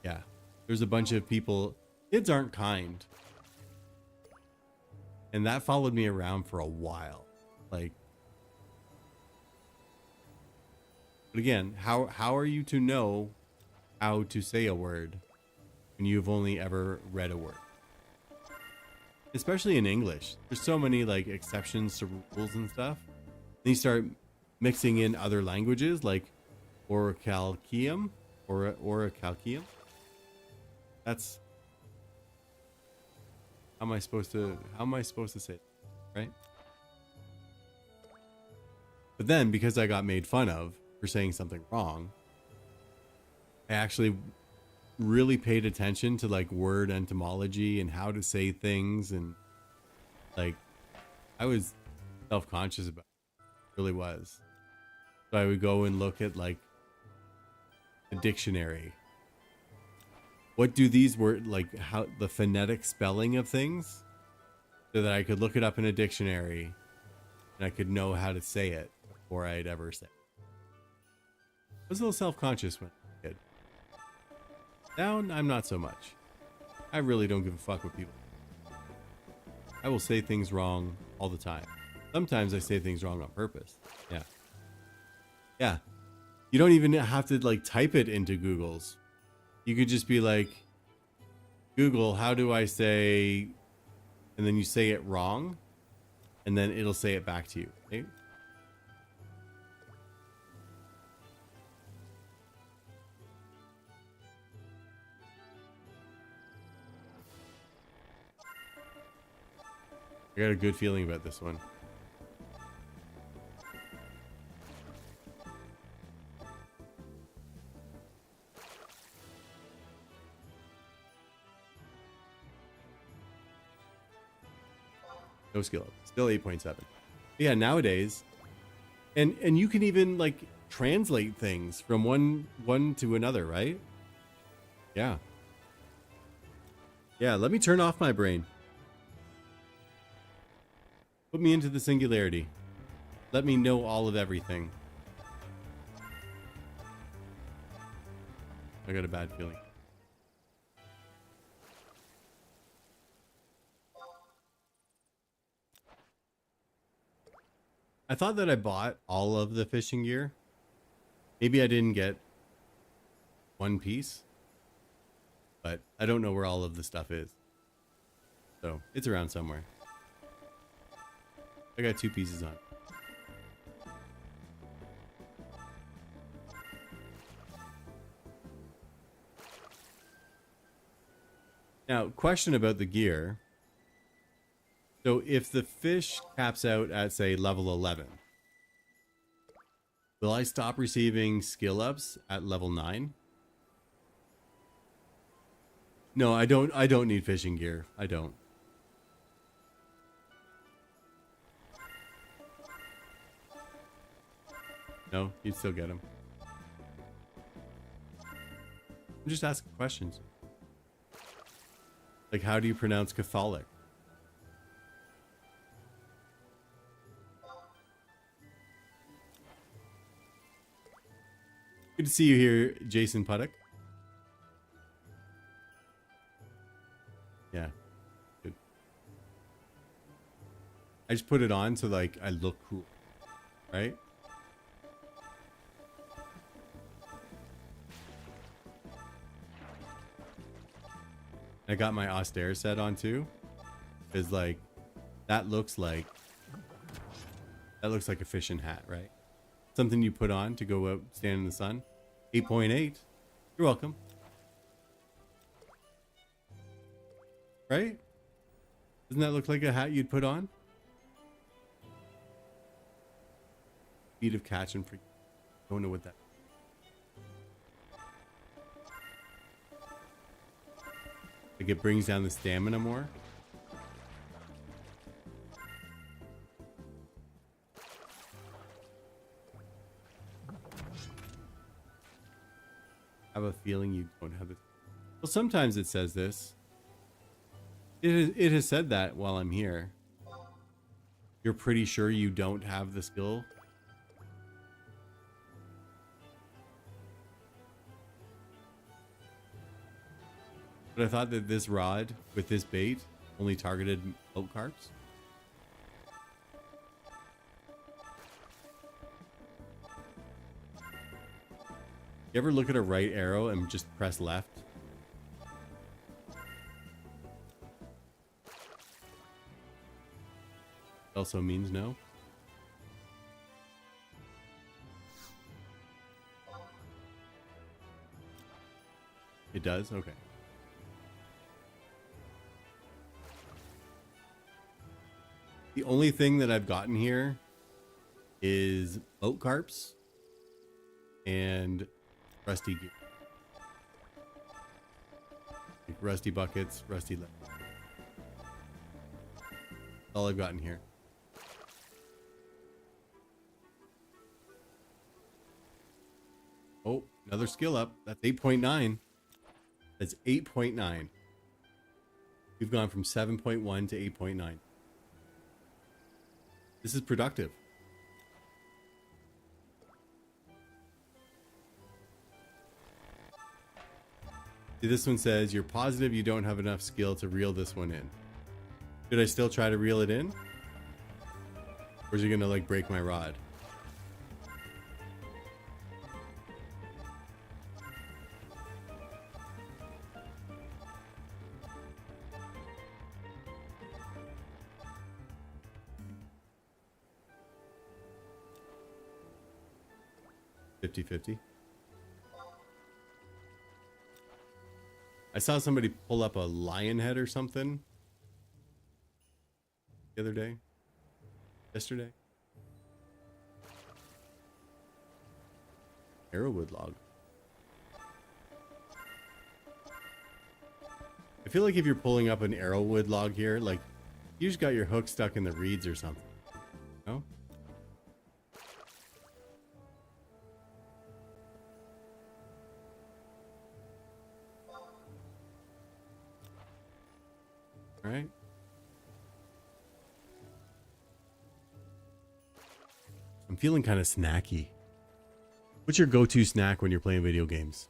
yeah, there's a bunch of people. Kids aren't kind. And that followed me around for a while. Like, but again, how are you to know how to say a word when you've only ever read a word? Especially in English. There's so many like exceptions to rules and stuff. Then you start mixing in other languages like orichalcium or orichalcium. That's how am I supposed to say it, right? But then because I got made fun of for saying something wrong, I actually really paid attention to like word etymology and how to say things, and like I was self-conscious about it. It really was. So I would go and look at like a dictionary. What do these words, like how the phonetic spelling of things, so that I could look it up in a dictionary and I could know how to say it before I'd ever say it. I was a little self-conscious when I was a kid. Now I'm not so much. I really don't give a fuck what people do. I will say things wrong all the time. Sometimes I say things wrong on purpose. Yeah. Yeah. You don't even have to like type it into Google's. You could just be like, Google, how do I say, and then you say it wrong, and then it'll say it back to you. Okay? I got a good feeling about this one. No skill up. Still 8.7. Yeah, nowadays, and you can even like translate things from one to another, right? Yeah. Yeah, let me turn off my brain. Put me into the singularity. Let me know all of everything. I got a bad feeling. I thought that I bought all of the fishing gear. Maybe I didn't get one piece, but I don't know where all of the stuff is. So it's around somewhere. I got 2 pieces on. Now, question about the gear. So if the fish caps out at, say, level 11, will I stop receiving skill ups at level 9? No, I don't need fishing gear. I don't. No, you'd still get them. I'm just asking questions. Like, how do you pronounce Catholic? Good to see you here, Jason Puddock. Yeah, good. I just put it on so like I look cool, right? I got my austere set on too. Because like that looks like a fishing hat, right? Something you put on to go out stand in the sun. 8.8. You're welcome. Right? Doesn't that look like a hat you'd put on? Speed of catching for don't know what that. Like it brings down the stamina more. I have a feeling you don't have this. Well, sometimes it says this. It has said that while I'm here. You're pretty sure you don't have the skill. But I thought that this rod with this bait only targeted boat carps. You ever look at a right arrow and just press left? Also means no. It does? Okay. The only thing that I've gotten here is boat carps and rusty gear. Like rusty buckets, rusty lead. All I've gotten here. Oh, another skill up. That's 8.9. That's 8.9. We've gone from 7.1 to 8.9. This is productive. See, this one says, you're positive you don't have enough skill to reel this one in. Should I still try to reel it in? Or is it gonna like break my rod? $50-50. I saw somebody pull up a lion head or something the other day. Yesterday. Arrowwood log. I feel like if you're pulling up an arrowwood log here, like you just got your hook stuck in the reeds or something. No? All right. I'm feeling kind of snacky. What's your go-to snack when you're playing video games?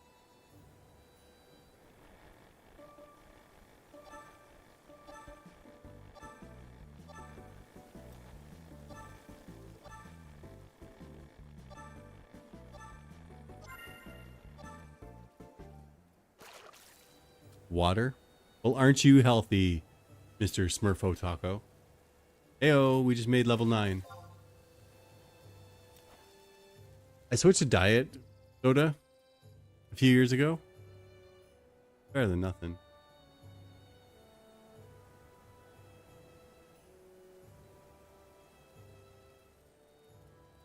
Water? Well, aren't you healthy, Mr. Smurfo Taco? Heyo, we just made level 9. I switched to diet soda a few years ago. Better than nothing.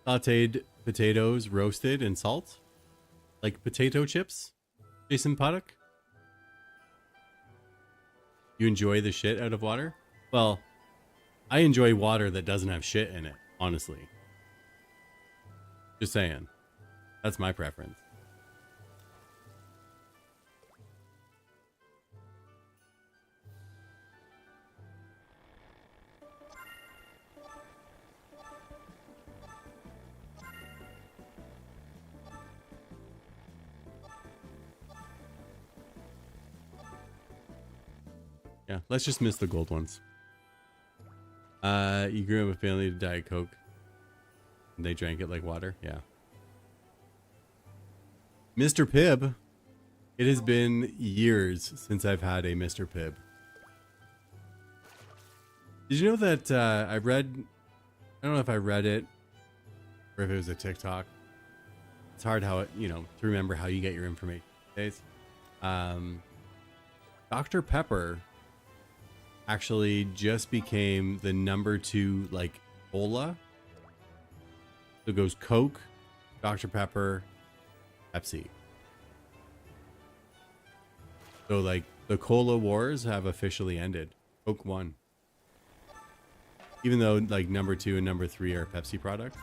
Sauteed potatoes roasted in salt? Like potato chips? Jason Puddock? You enjoy the shit out of water? Well, I enjoy water that doesn't have shit in it, honestly. Just saying. That's my preference. Yeah, let's just miss the gold ones. You grew up a family to Diet Coke. And they drank it like water. Yeah. Mr. Pibb. It has been years since I've had a Mr. Pibb. Did you know that I don't know if I read it or if it was a TikTok. It's hard how it, to remember how you get your information these days. Dr. Pepper actually just became the #2 like cola. So it goes Coke, Dr. Pepper, Pepsi. So like the cola wars have officially ended. Coke won. Even though like #2 and #3 are Pepsi products.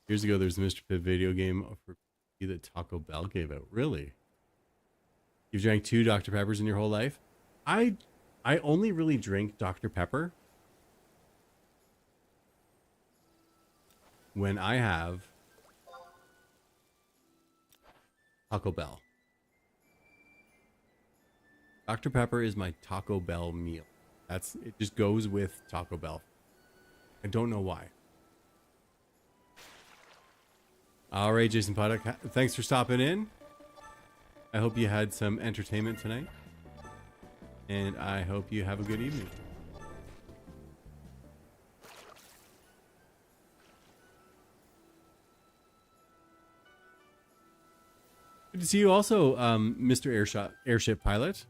Years ago, there's a Mr. Pibb video game for PC that Taco Bell gave out. Really? You've drank 2 Dr. Peppers in your whole life? I only really drink Dr. Pepper when I have Taco Bell. Dr. Pepper is my Taco Bell meal. It just goes with Taco Bell. I don't know why. All right, Jason Puddock, thanks for stopping in. I hope you had some entertainment tonight. And I hope you have a good evening. Good to see you also, Mr. Airship Pilot.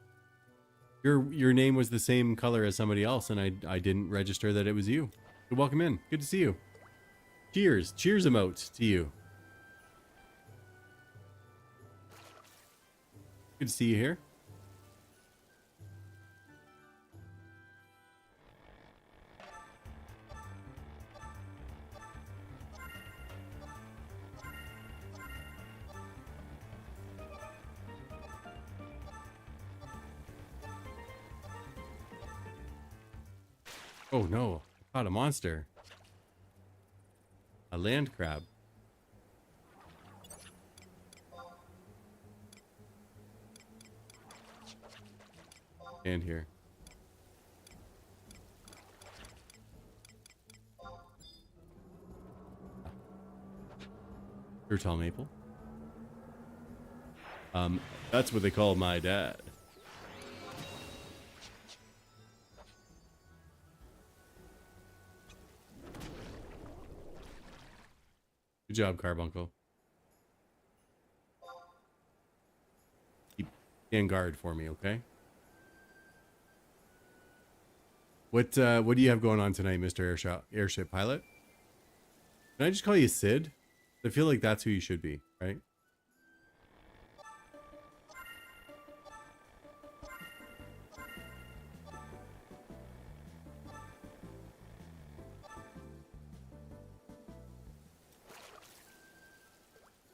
Your name was the same color as somebody else, and I didn't register that it was you. So welcome in. Good to see you. Cheers. Cheers emotes to you. Good to see you here. Oh no, I caught a monster. A land crab. Stand here. Turtle maple. That's what they call my dad. Good job, Carbuncle. Stand guard for me, okay? What do you have going on tonight, Mr. Airship Pilot? Can I just call you Sid? I feel like that's who you should be, right?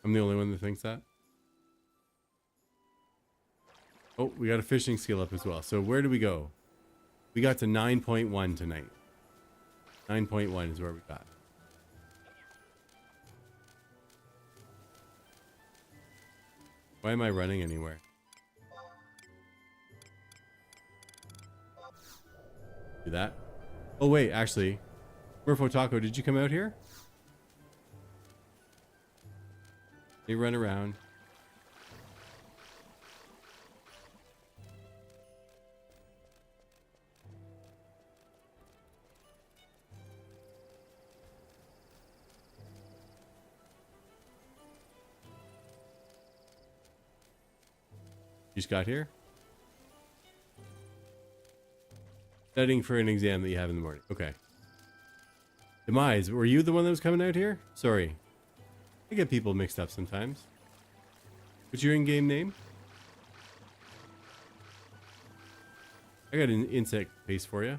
I'm the only one that thinks that. Oh, we got a fishing skill up as well. So where do we go? We got to 9.1 tonight. 9.1 is where we got. Why am I running anywhere? Do that. Oh wait, actually, Murpho Taco, did you come out here? They run around. You just got here? Studying for an exam that you have in the morning. Okay. Demise, were you the one that was coming out here? Sorry. I get people mixed up sometimes. What's your in-game name? I got an insect paste for you.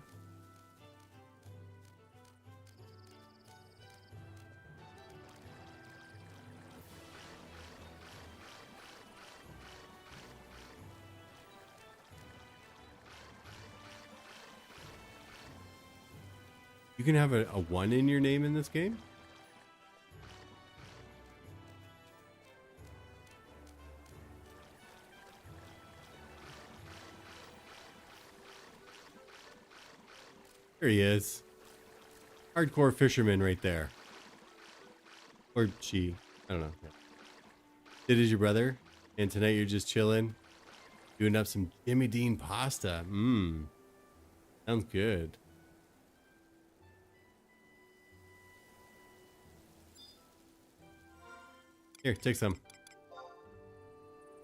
You can have a 1 in your name in this game? he is. Hardcore fisherman right there. Or she. I don't know. Yeah. Sid is your brother. And tonight you're just chilling. Doing up some Jimmy Dean pasta. Mmm. Sounds good. Here, take some.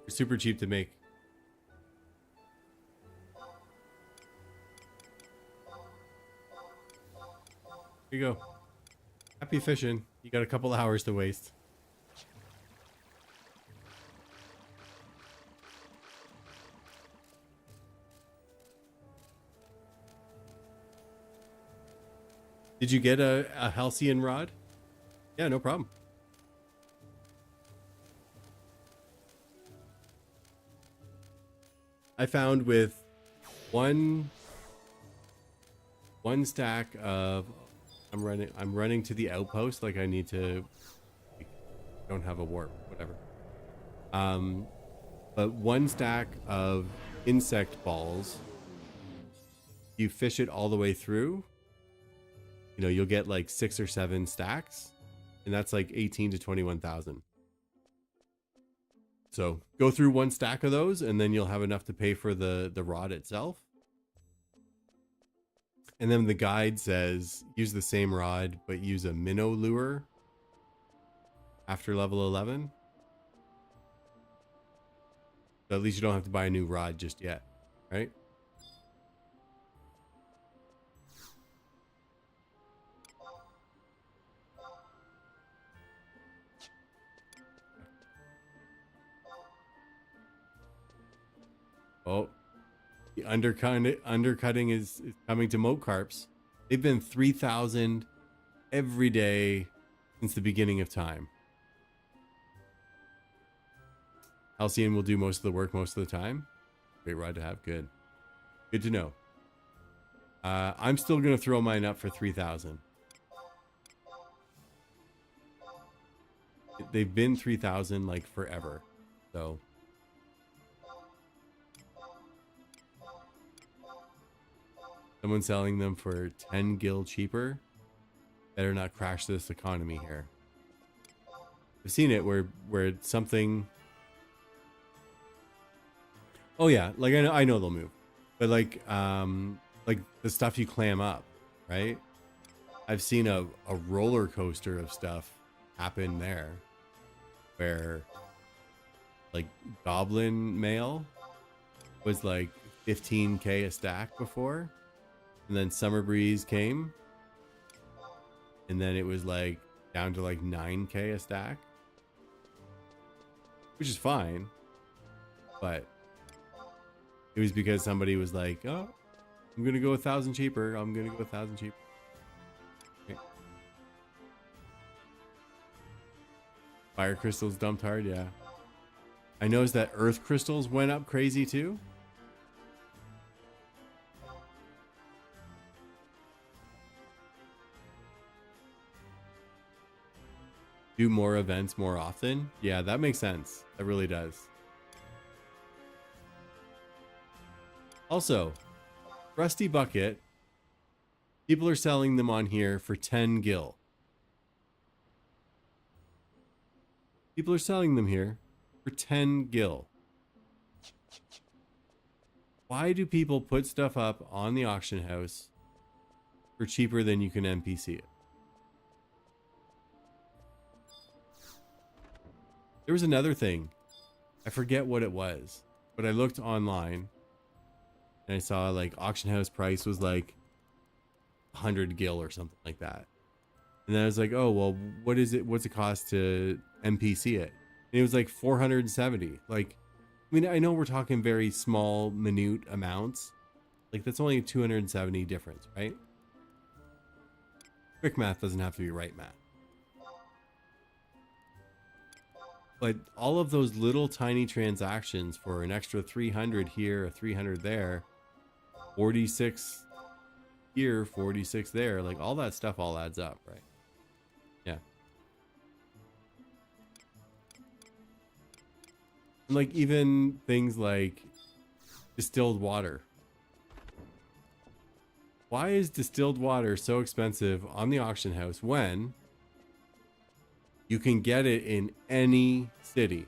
They're super cheap to make. Here you go. Happy fishing. You got a couple hours to waste. Did you get a Halcyon rod? Yeah, no problem. I found with one stack of I'm running to the outpost, like I need to, don't have a warp, whatever. But one stack of insect balls, you fish it all the way through, you know, you'll get like 6 or 7 stacks, and that's like 18 to 21,000. So go through one stack of those, and then you'll have enough to pay for the rod itself. And then the guide says use the same rod, but use a minnow lure after level 11. So at least you don't have to buy a new rod just yet, right? Oh, the undercutting is coming to Moat Carps. They've been 3,000 every day since the beginning of time. Halcyon will do most of the work most of the time. Great rod to have. Good. Good to know. I'm still going to throw mine up for 3,000. They've been 3,000 like forever. So... someone selling them for 10 gil cheaper. Better not crash this economy here. I've seen it where it's something. Oh yeah, like I know they'll move, but like the stuff you clam up, right? I've seen a roller coaster of stuff happen there, where like goblin mail was like 15k a stack before. And then Summer Breeze came, and then it was like down to like 9k a stack, which is fine, but it was because somebody was like, oh, I'm gonna go 1,000 cheaper. I'm gonna go 1,000 cheaper. Okay. Fire crystals dumped hard. Yeah, I noticed that earth crystals went up crazy too. Do more events more often. Yeah, that makes sense. That really does. Also, Rusty Bucket. People are selling them on here for 10 gil. People are selling them here for 10 gil. Why do people put stuff up on the auction house for cheaper than you can NPC it? There was another thing. I forget what it was, but I looked online and I saw like auction house price was like 100 gil or something like that. And then I was like, oh, well, what is it? What's it cost to NPC it? And it was like 470. Like, I mean, I know we're talking very small, minute amounts. Like that's only a 270 difference, right? Quick math doesn't have to be right math. But all of those little tiny transactions for an extra 300 here, a 300 there, 46 here, 46 there, like all that stuff all adds up, right? Yeah. And like even things like distilled water. Why is distilled water so expensive on the auction house when you can get it in any city?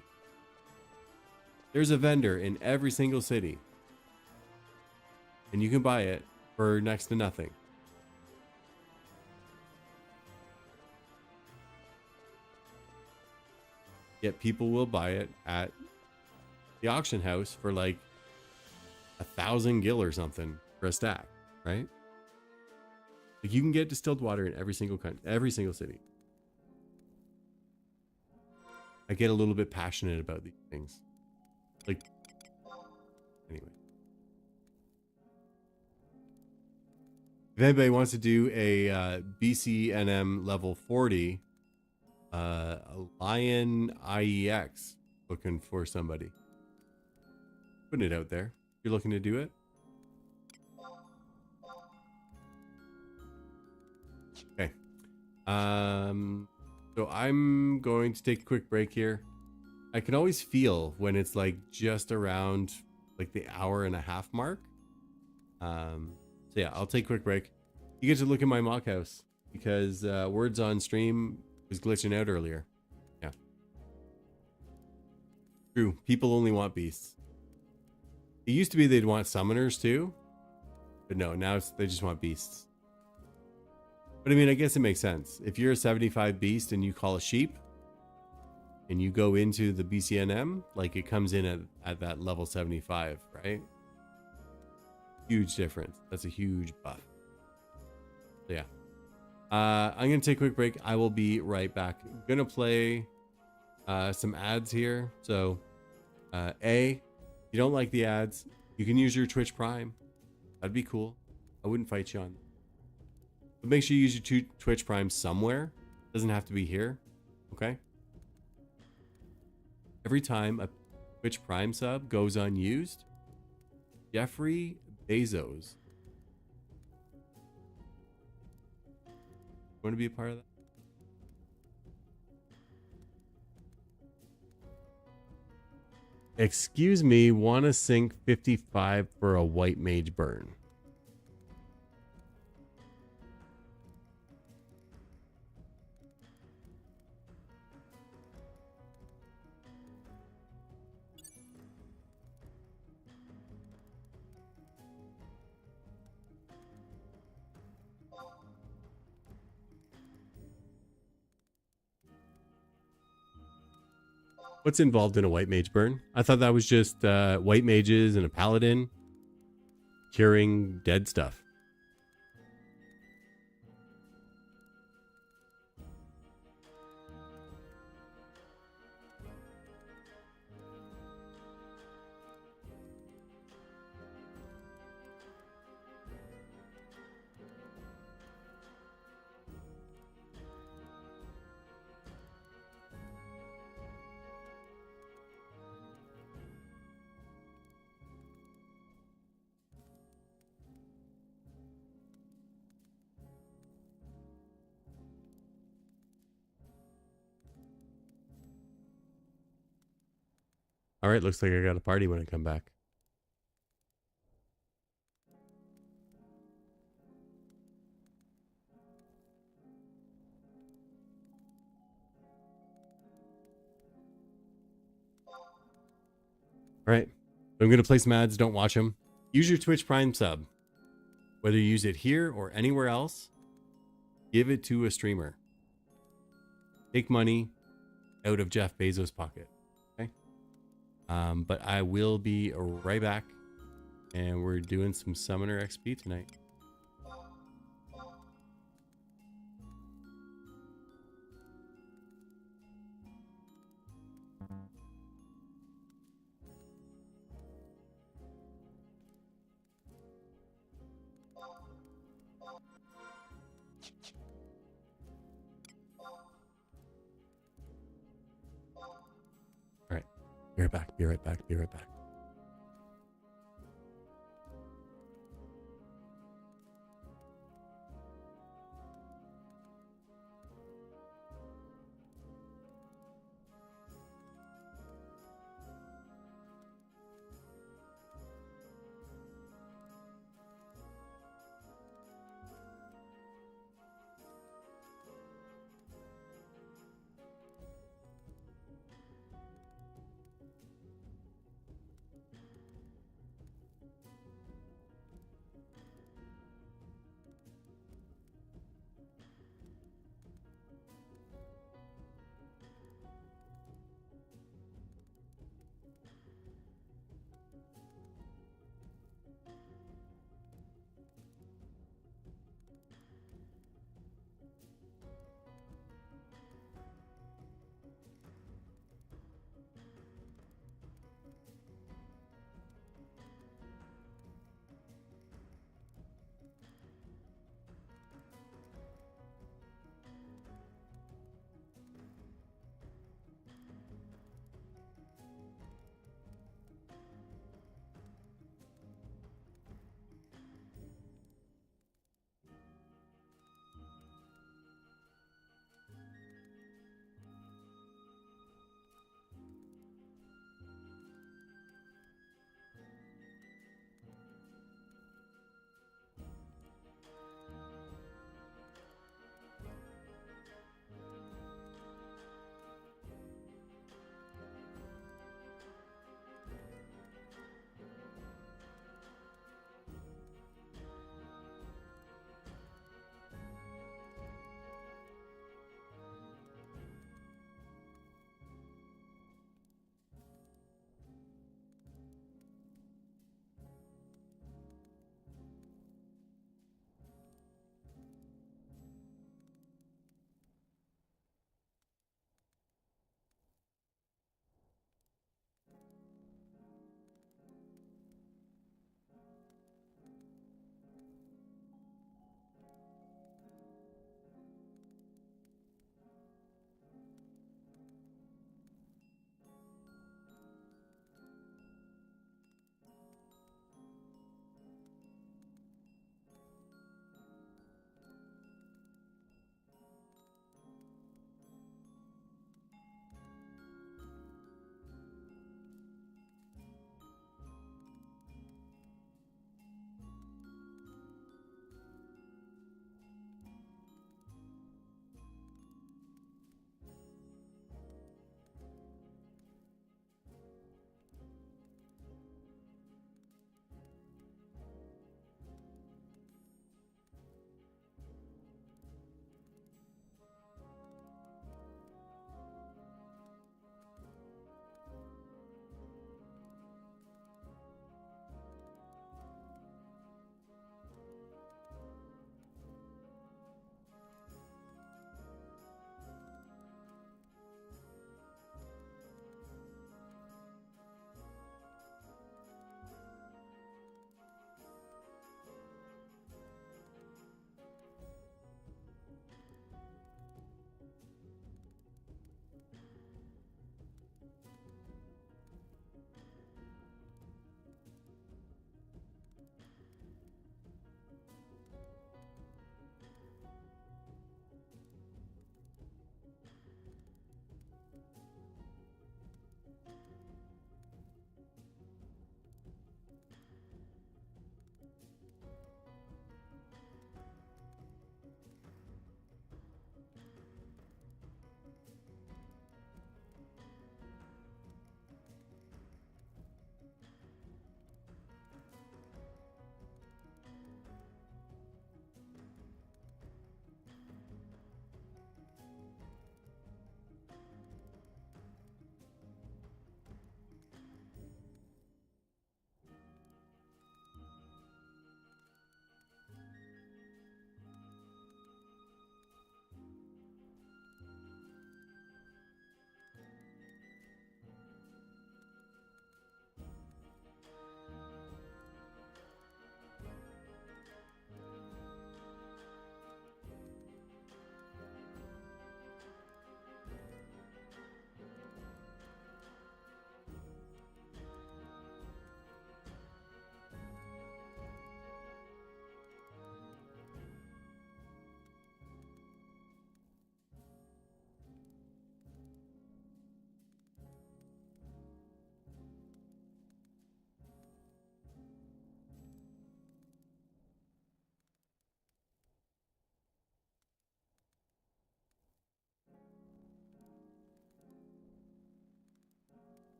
There's a vendor in every single city, and you can buy it for next to nothing. Yet people will buy it at the auction house for like 1,000 gil or something for a stack, right? Like you can get distilled water in every single country, every single city. I get a little bit passionate about these things. Like, anyway. If anybody wants to do a BCNM level 40, Lion IEX, looking for somebody. Putting it out there. You're looking to do it? Okay. So I'm going to take a quick break here. I can always feel when it's like just around like the hour-and-a-half mark. So yeah, I'll take a quick break. You get to look at my mock house because words on stream was glitching out earlier. Yeah. True. People only want beasts. It used to be they'd want summoners too. But no, now they just want beasts. But I mean, I guess it makes sense. If you're a 75 beast and you call a sheep and you go into the BCNM, like it comes in at that level 75, right? Huge difference. That's a huge buff. So yeah. I'm going to take a quick break. I will be right back. I'm going to play some ads here. So, if you don't like the ads, you can use your Twitch Prime. That'd be cool. I wouldn't fight you on that. But make sure you use your Twitch Prime somewhere. It doesn't have to be here. Okay? Every time a Twitch Prime sub goes unused, Jeffrey Bezos. Want to be a part of that? Excuse me, want to sink 55 for a white mage burn. What's involved in a white mage burn? I thought that was just white mages and a paladin curing dead stuff. All right, looks like I got a party when I come back. All right, I'm going to play some ads. Don't watch them. Use your Twitch Prime sub. Whether you use it here or anywhere else, give it to a streamer. Take money out of Jeff Bezos' pocket. But I will be right back, and we're doing some Summoner XP tonight. Be right back, be right back, be right back.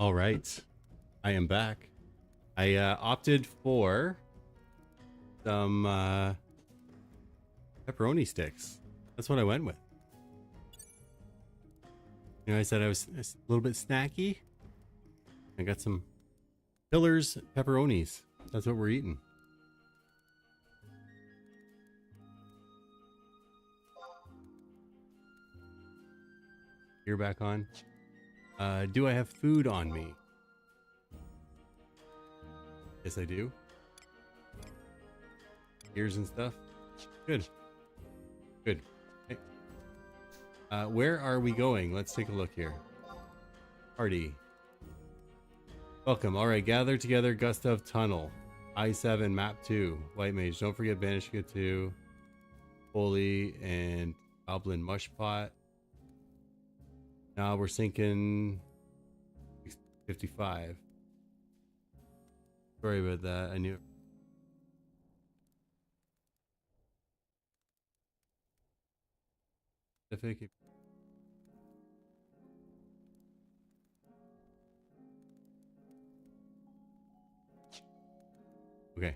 All right, I am back. I opted for some pepperoni sticks. That's what I went with. You know, I said I was a little bit snacky. I got some Pillars pepperonis. That's what we're eating. You're back on. Do I have food on me? Yes, I do. Ears and stuff. Good. Good. Okay. Where are we going? Let's take a look here. Party. Welcome. All right, gather together. Gustav Tunnel. I-7, Map 2. White Mage. Don't forget Banishka 2. Holy and Goblin Mushpot. Now we're sinking 55. Sorry about that. I knew. Pacific. Okay.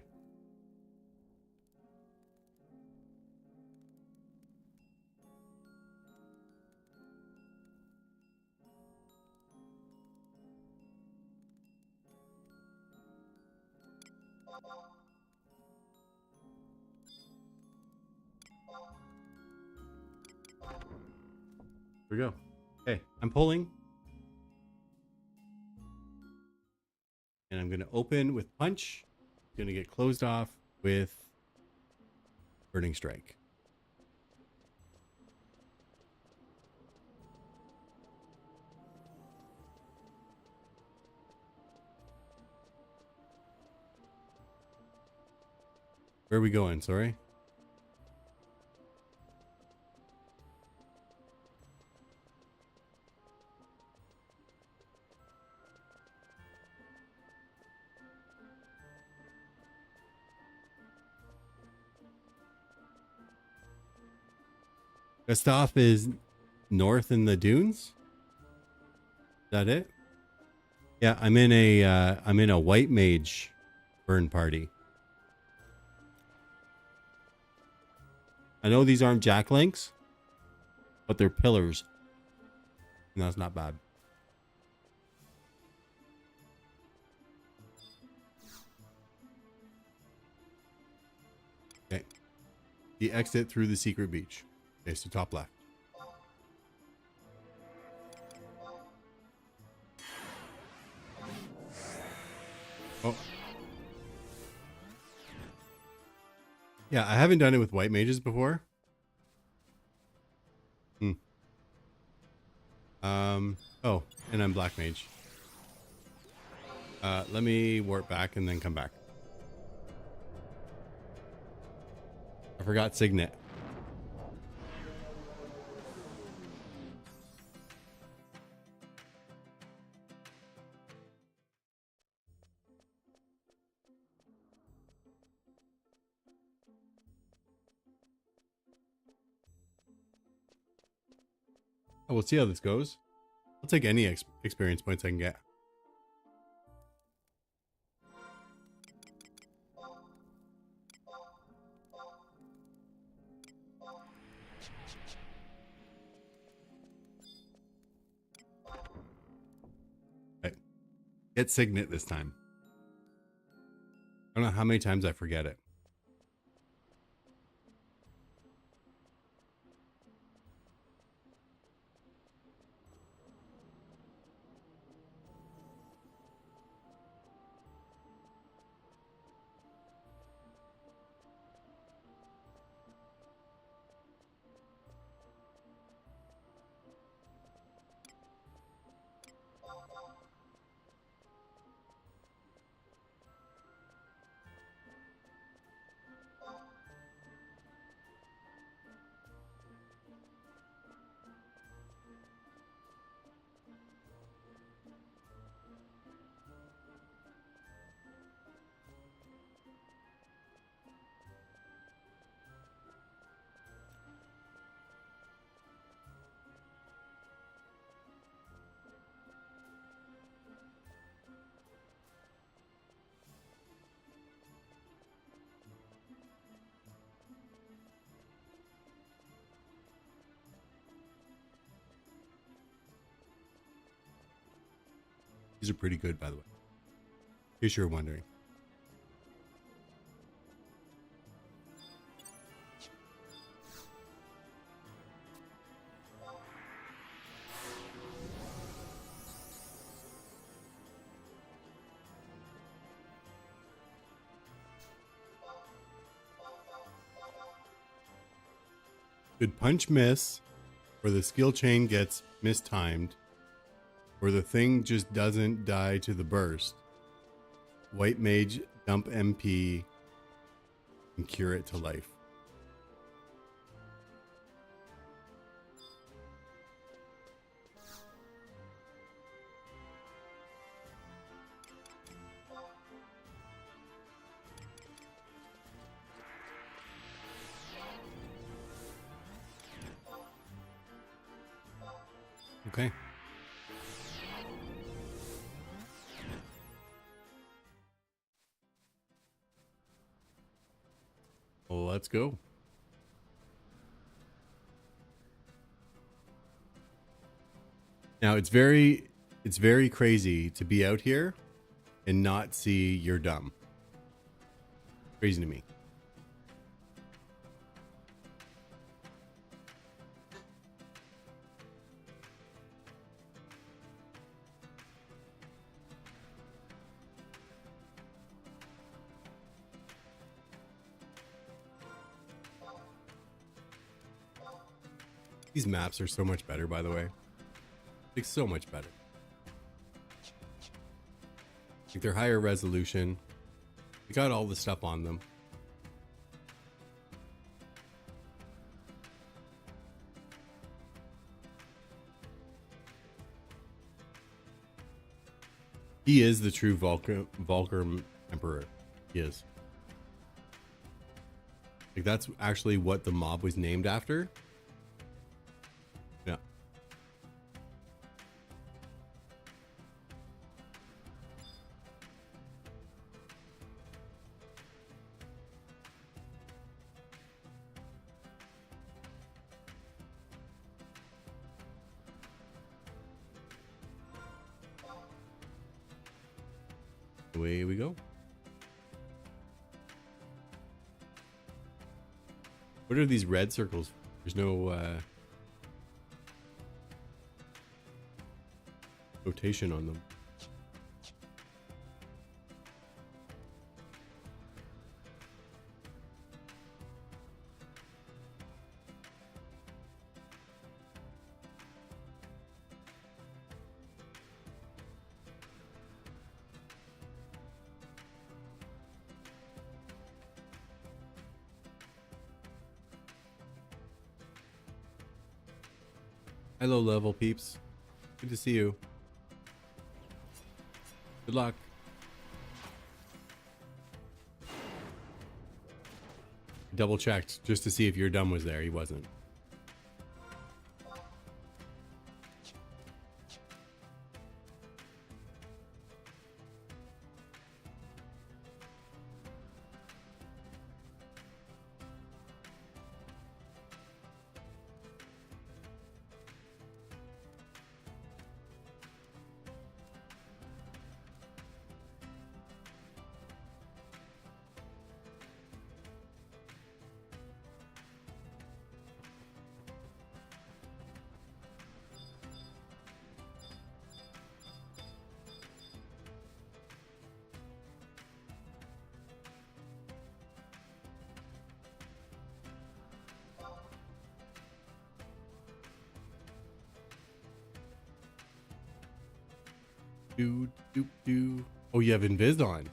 Here we go. Okay, I'm pulling. And I'm going to open with Punch. Going to get closed off with Burning Strike. Where are we going? Sorry. Gustav is north in the dunes. Is that it? Yeah, I'm in a white mage burn party. I know these aren't jack links, but they're pillars. And that's not bad. Okay. The exit through the secret beach. Okay, so top left. Oh. Yeah, I haven't done it with white mages before. Oh, and I'm black mage. Let me warp back and then come back. I forgot Signet. Oh, we'll see how this goes. I'll take any experience points I can get. Okay. Get Signet this time. I don't know how many times I forget it. These are pretty good, by the way. In case you're wondering. Good punch miss, or the skill chain gets mistimed, or the thing just doesn't die to the burst. White mage dump MP and cure it to life. Okay. Well, let's go. Now it's very crazy to be out here and not see your dumb. Crazy to me. These maps are so much better, by the way. Like, so much better. Like, they're higher resolution. They got all the stuff on them. He is the true Vulgar Emperor. He is. Like, that's actually what the mob was named after. Yeah. Away we go. What are these red circles? There's no rotation on them. Hello, level peeps. Good to see you. Good luck. Double checked just to see if your dumb was there. He wasn't. Oh, you have Invis on.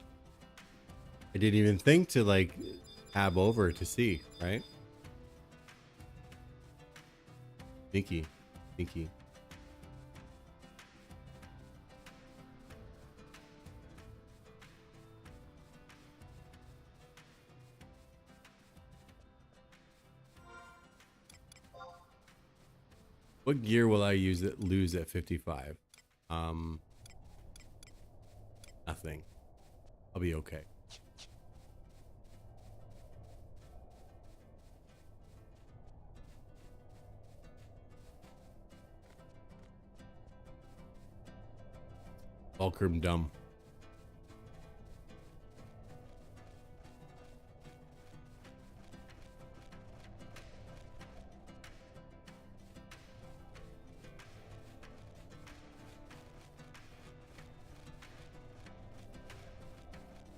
I didn't even think to like tab over to see, right? Sneaky. What gear will I lose at 55? Nothing. I'll be okay. Fulcrum Dumb.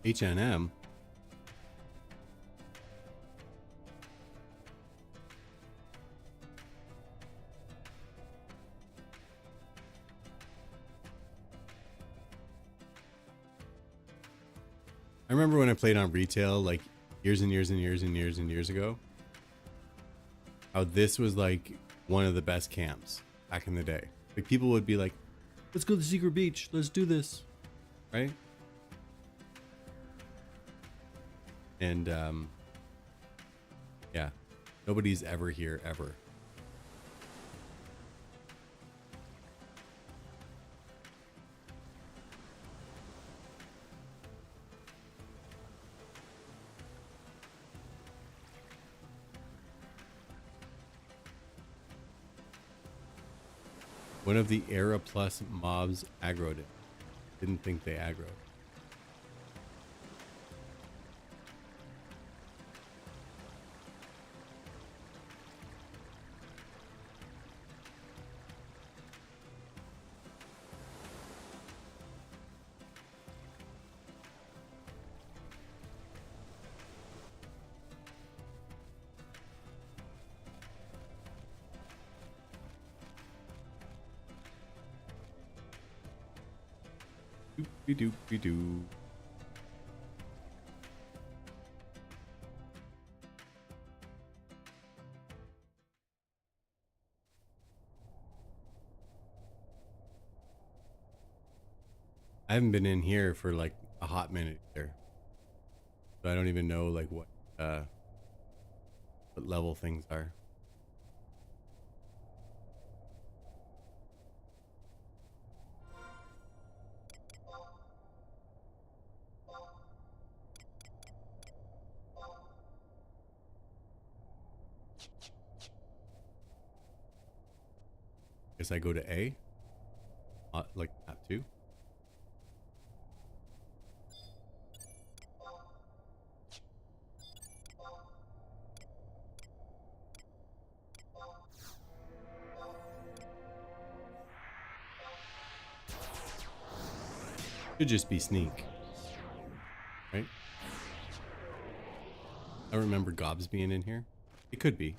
H&M. I remember when I played on retail like years and years and years and years and years ago, how this was like one of the best camps back in the day. Like people would be like, let's go to the secret beach, let's do this, right? And yeah, nobody's ever here ever. One of the Era Plus mobs aggroed it. Didn't think they aggroed. Doop-de-doop-de-doo. I haven't been in here for like a hot minute there. So I don't even know like what level things are. Guess I go to A, like map 2. Could just be sneak, right? I don't remember gobs being in here. It could be.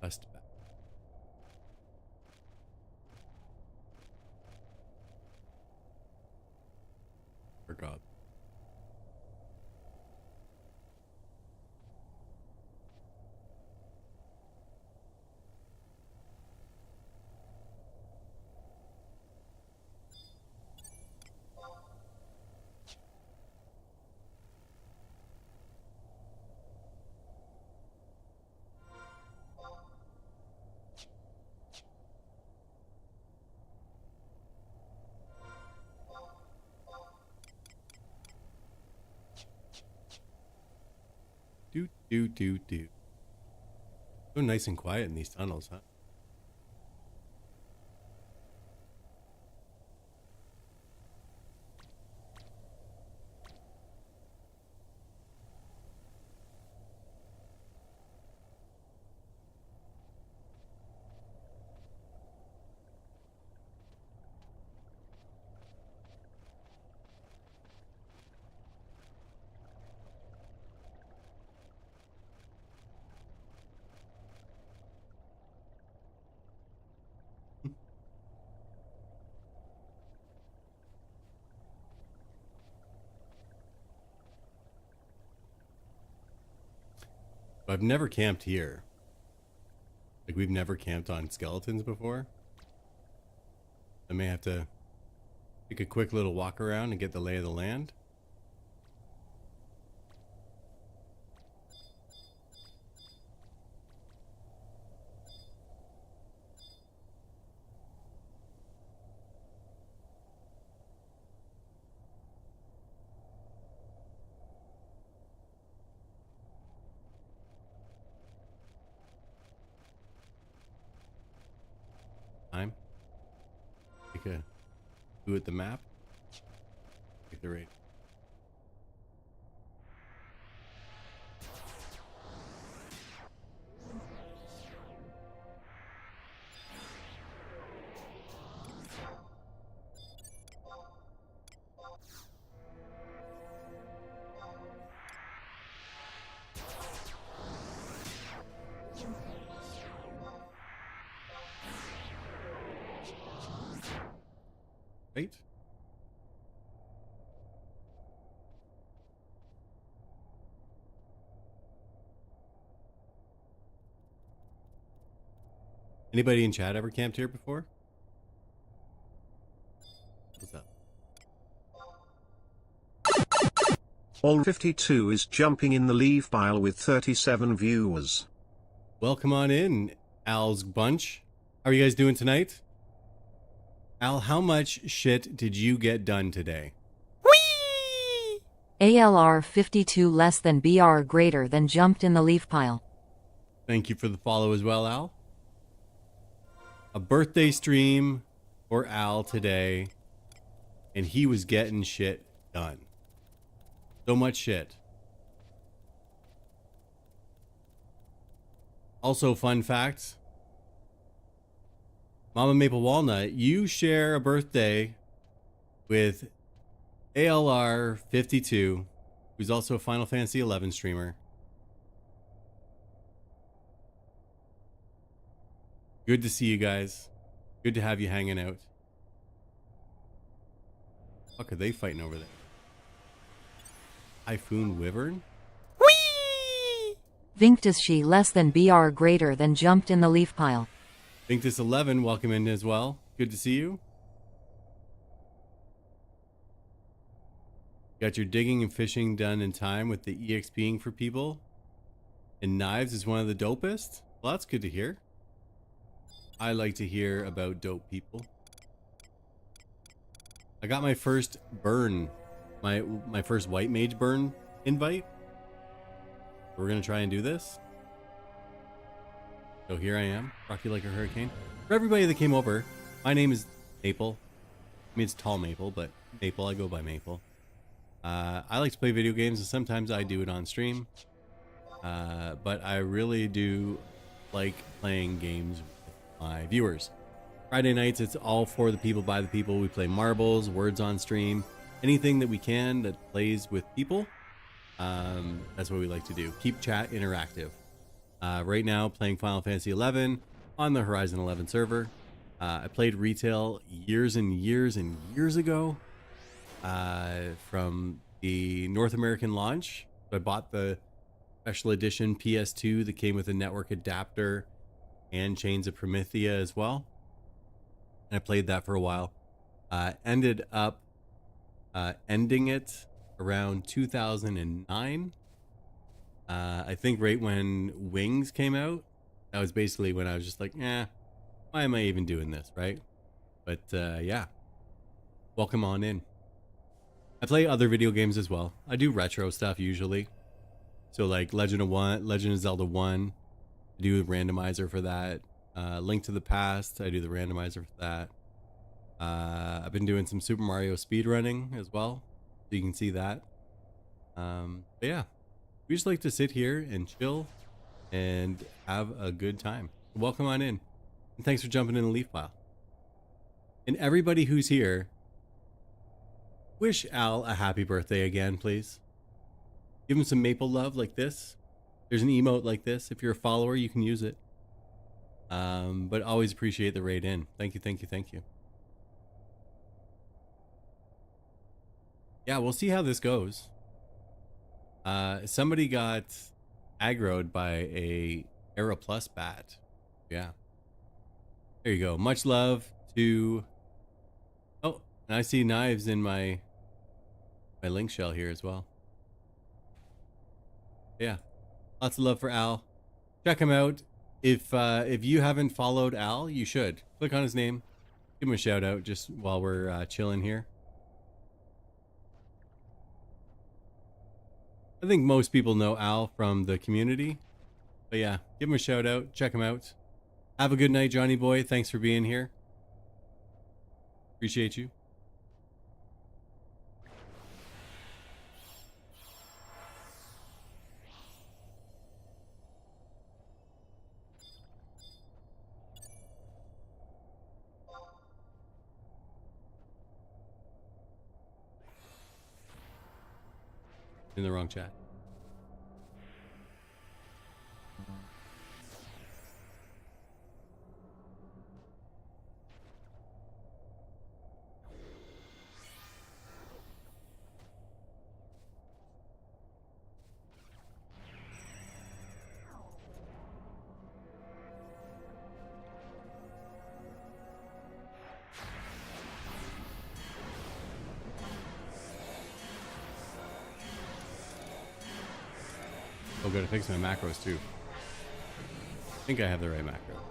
Bust back. Forgot. Do. So nice and quiet in these tunnels, huh? I've never camped here. Like we've never camped on skeletons before. I may have to take a quick little walk around and get the lay of the land. Take a do at the map. Take the raid. Right? Anybody in chat ever camped here before? What's up? All 52 is jumping in the leave pile with 37 viewers. Welcome on in, Al's bunch. How are you guys doing tonight? Al, how much shit did you get done today? ALR 52 less than BR greater than jumped in the leaf pile. Thank you for the follow as well, Al. A birthday stream for Al today, and he was getting shit done. So much shit. Also, fun fact. Mama Maple Walnut, you share a birthday with ALR 52, who's also a Final Fantasy 11 streamer. Good to see you guys. Good to have you hanging out. What are they fighting over there? Typhoon Wyvern? Vinctus she less than BR greater than jumped in the leaf pile. Vinctus 11, welcome in as well. Good to see you. Got your digging and fishing done in time with the EXPing for people. And Knives is one of the dopest. Well, that's good to hear. I like to hear about dope people. I got my first burn, my first White Mage burn invite. We're gonna try and do this. So here I am, rocky like a hurricane. For everybody that came over, my name is Maple. I mean, it's Tall Maple, but Maple, I go by Maple. I like to play video games, and sometimes I do it on stream. But I really do like playing games with my viewers. Friday nights, it's all for the people, by the people. We play marbles, words on stream, anything that we can that plays with people. That's what we like to do. Keep chat interactive. Right now, playing Final Fantasy 11 on the Horizon 11 server. I played retail years and years and years ago from the North American launch. I bought the special edition PS2 that came with a network adapter and Chains of Promethea as well. And I played that for a while. Ended up ending it around 2009. I think right when Wings came out, that was basically when I was just like, why am I even doing this, right? But yeah, welcome on in. I play other video games as well. I do retro stuff usually. So like Legend of Zelda 1, I do a randomizer for that. Link to the Past, I do the randomizer for that. I've been doing some Super Mario speedrunning as well, so you can see that. But yeah. We just like to sit here and chill and have a good time. Welcome on in. And thanks for jumping in the leaf pile. And everybody who's here, wish Al a happy birthday again, please. Give him some maple love like this. There's an emote like this. If you're a follower, you can use it. But always appreciate the raid in. Thank you, thank you, thank you. Yeah, we'll see how this goes. Somebody got aggroed by a Era Plus bat. Yeah. There you go. Much love to... Oh, and I see Knives in my link shell here as well. Yeah. Lots of love for Al. Check him out. If you haven't followed Al, you should. Click on his name. Give him a shout out just while we're chilling here. I think most people know Al from the community. But yeah, give him a shout out. Check him out. Have a good night, Johnny boy. Thanks for being here. Appreciate you. In the wrong chat. Oh, gotta fix my macros too. I think I have the right macro.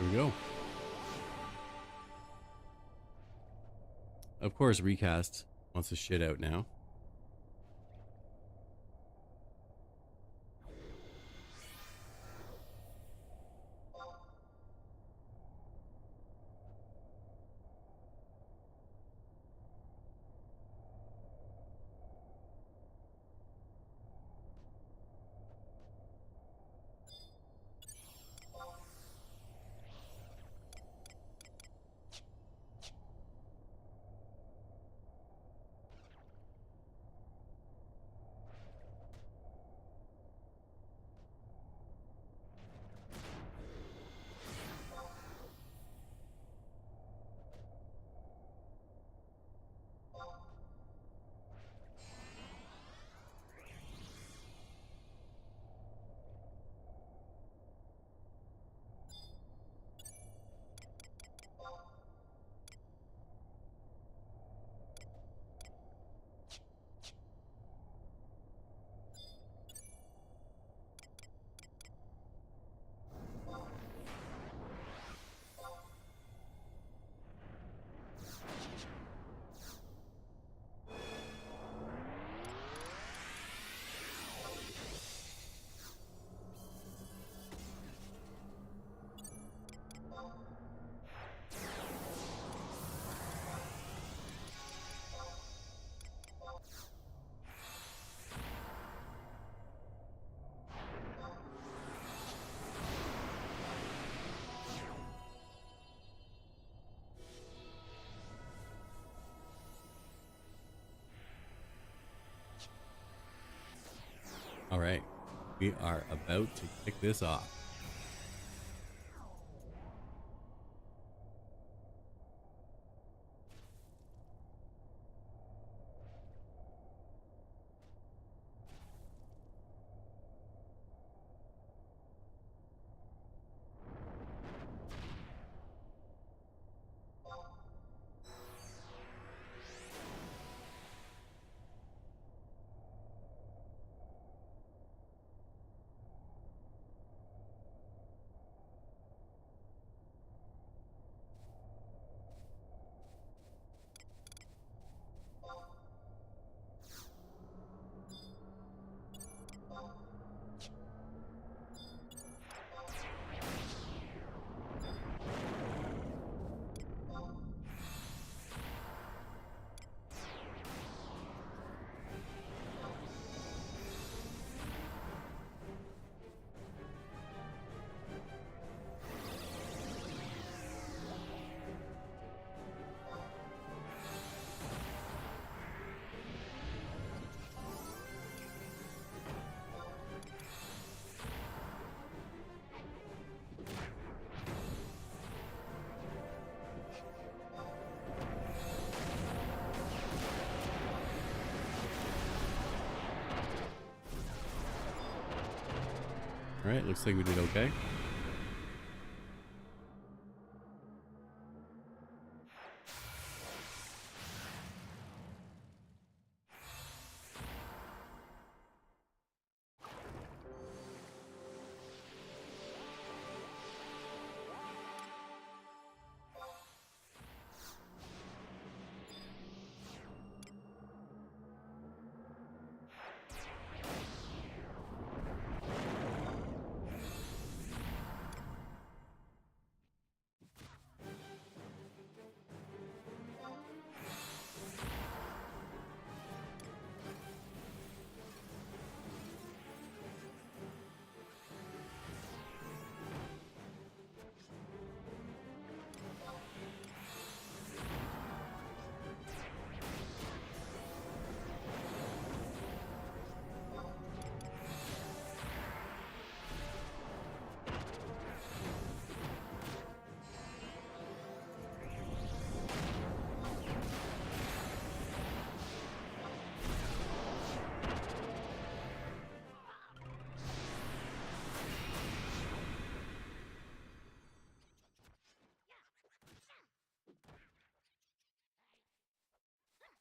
Here we go. Of course, Recast wants the shit out now. All right, we are about to kick this off. All right, looks like we did okay.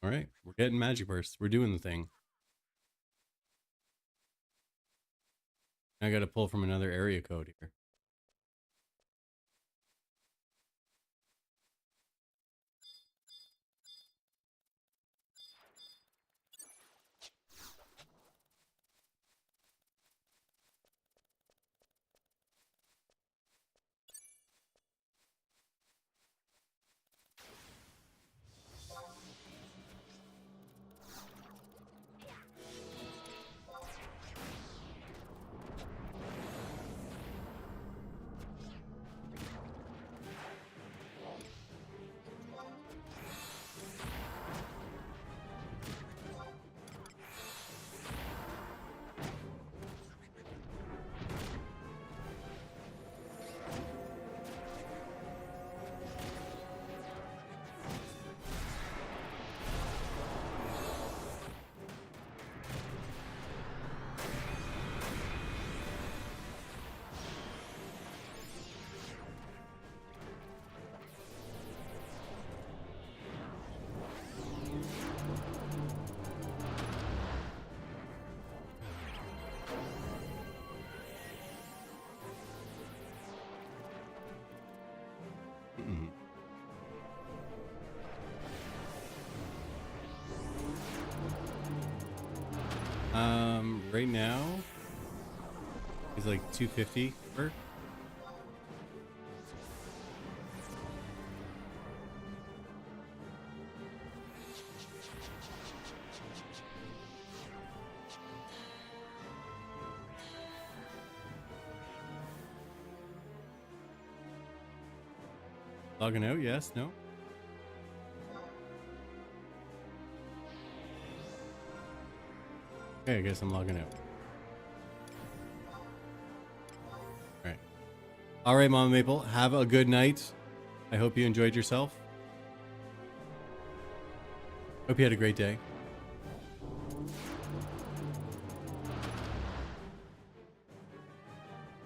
All right, we're getting magic bursts. We're doing the thing. I got to pull from another area code here. Right now, he's like 250 per. Logging out, yes, no? Okay, I guess I'm logging out. Alright. Alright, Mama Maple, have a good night. I hope you enjoyed yourself. Hope you had a great day.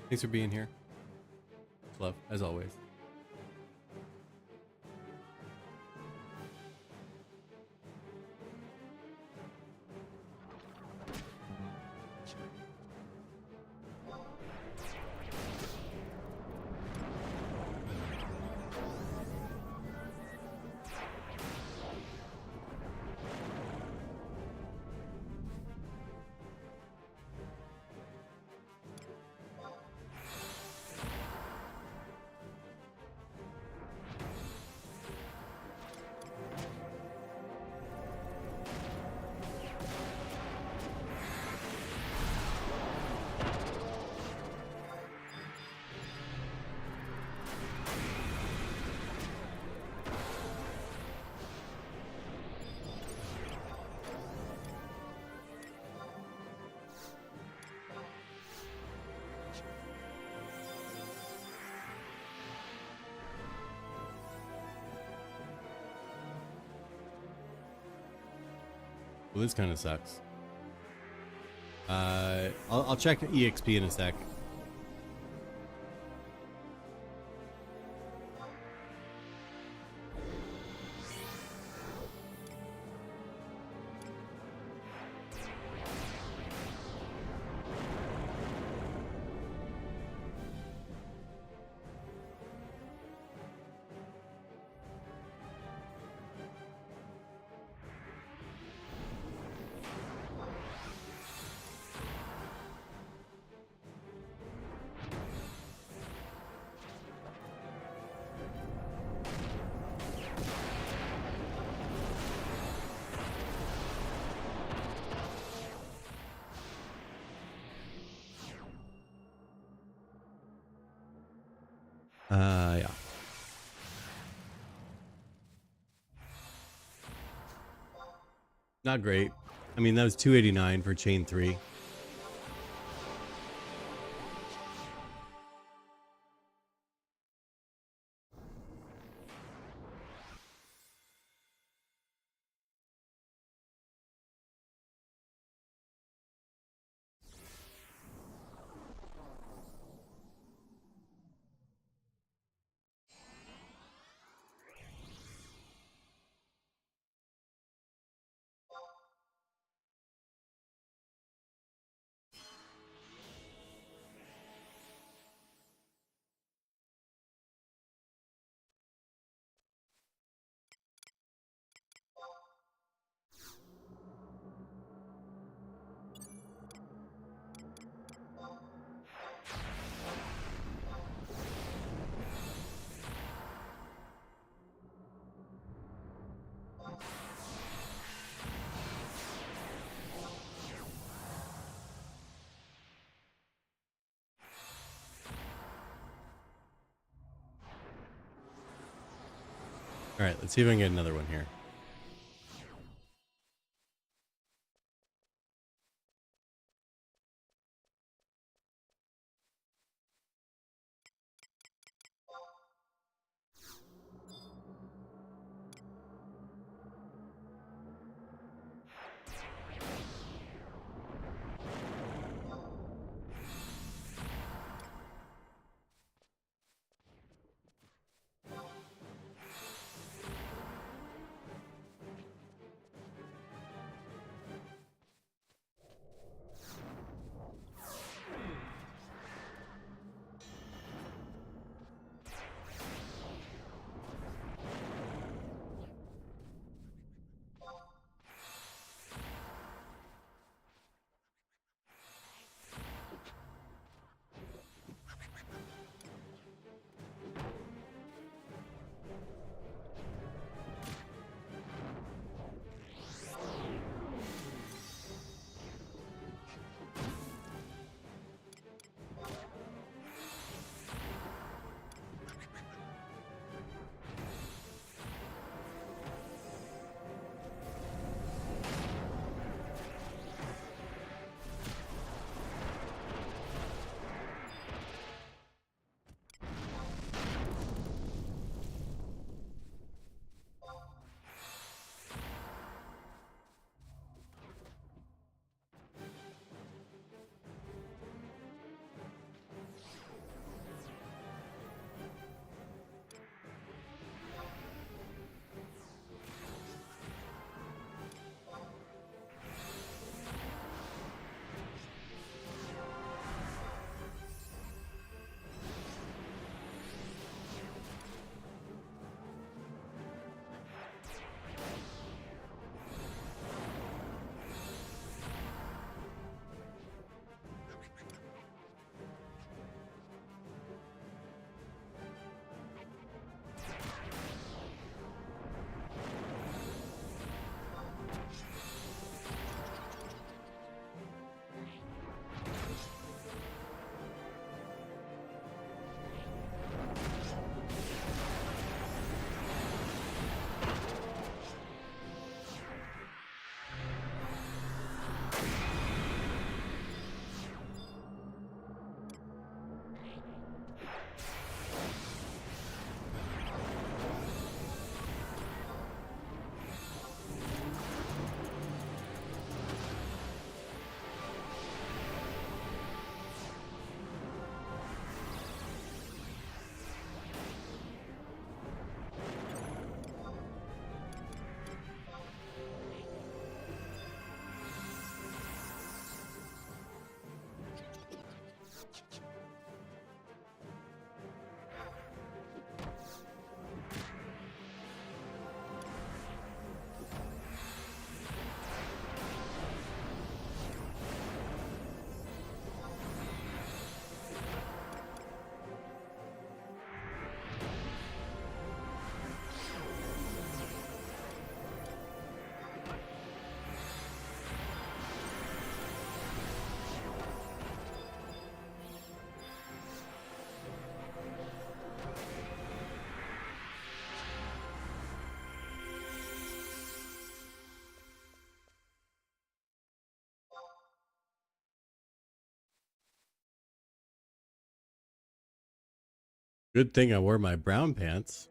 Thanks for being here. Love, as always. Well, this kind of sucks. I'll check EXP in a sec. Yeah. Not great. I mean, that was 289 for chain 3. All right, let's see if I can get another one here. Good thing I wore my brown pants.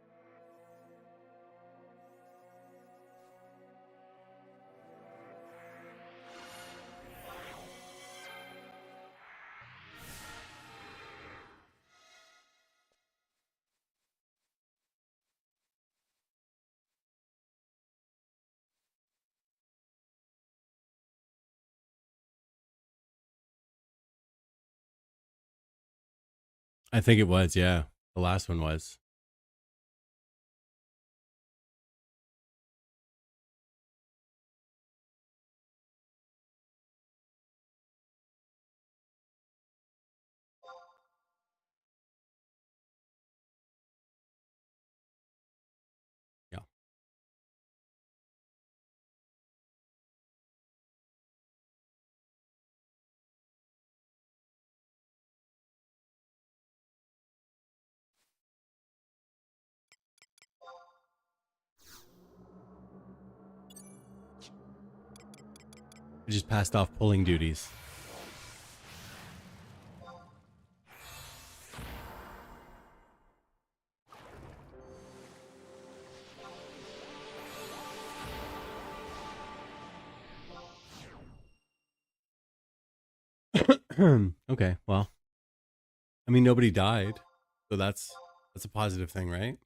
I think it was, yeah. The last one was. I just passed off pulling duties. Okay, well, I mean, nobody died, so that's a positive thing, right?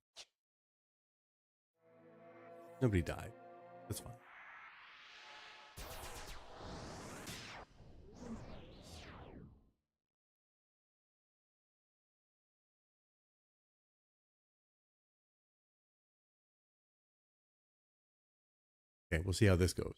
Nobody died. That's fine. Okay, we'll see how this goes.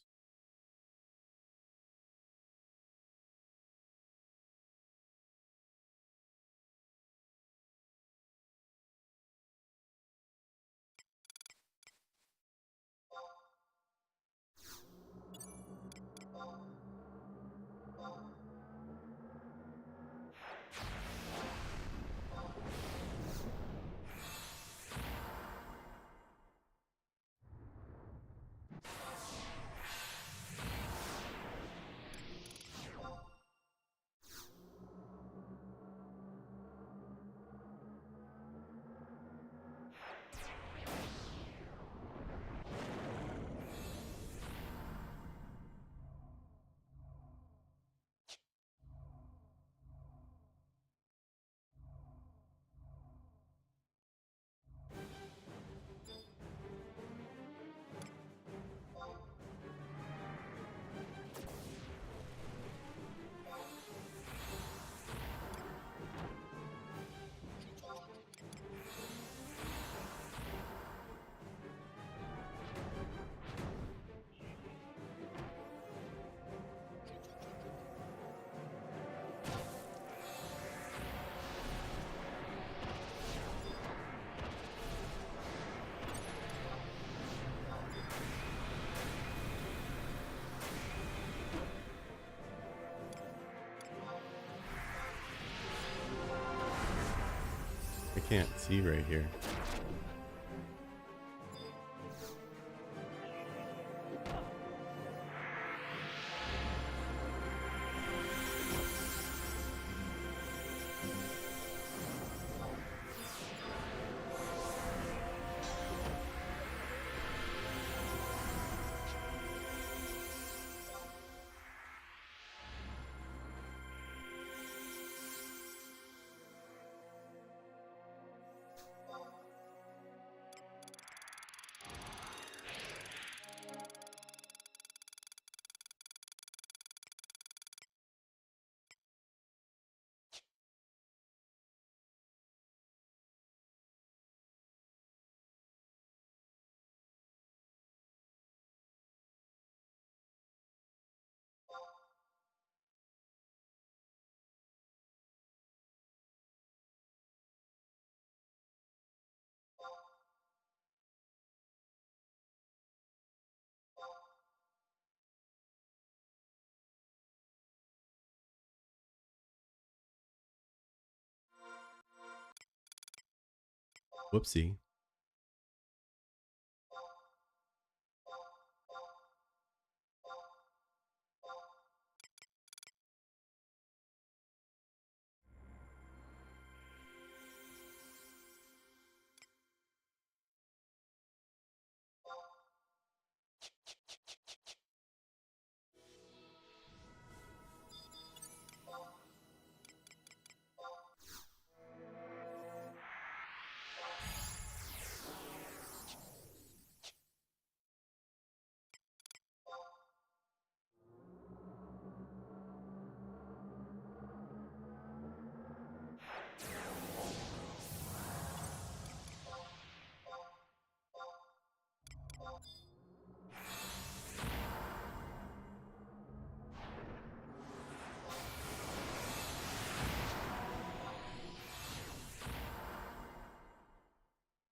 I can't see right here. Whoopsie.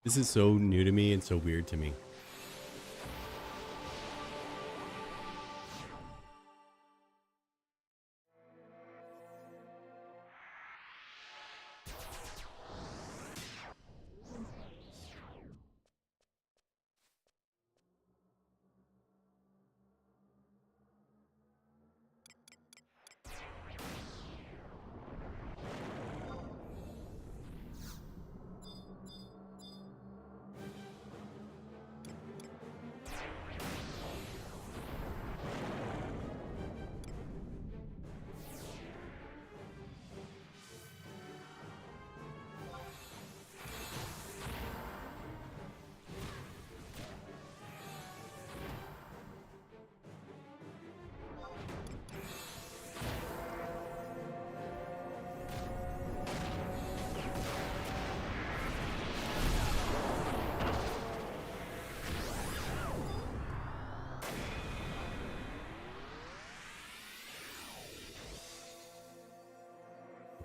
This is so new to me and so weird to me.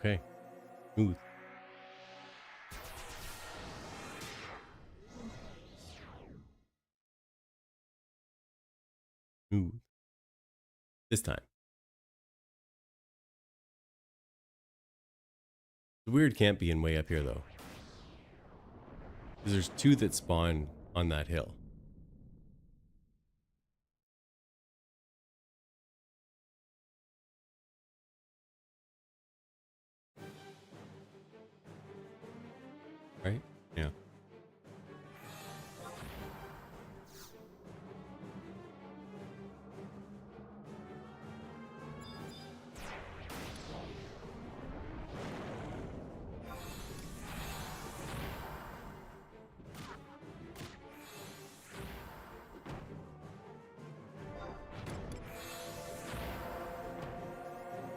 Okay. Smooth. Smooth. This time. The weird can't be in way up here, though. Because there's two that spawn on that hill. Right? Yeah.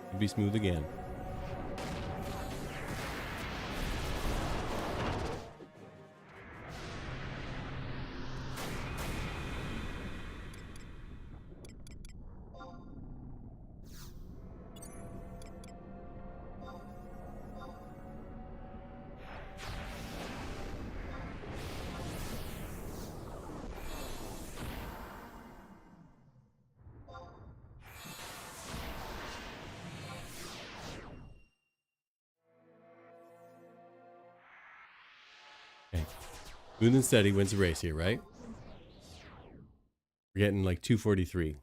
It'll be smooth again. Smooth and steady wins the race here, right? We're getting like 243.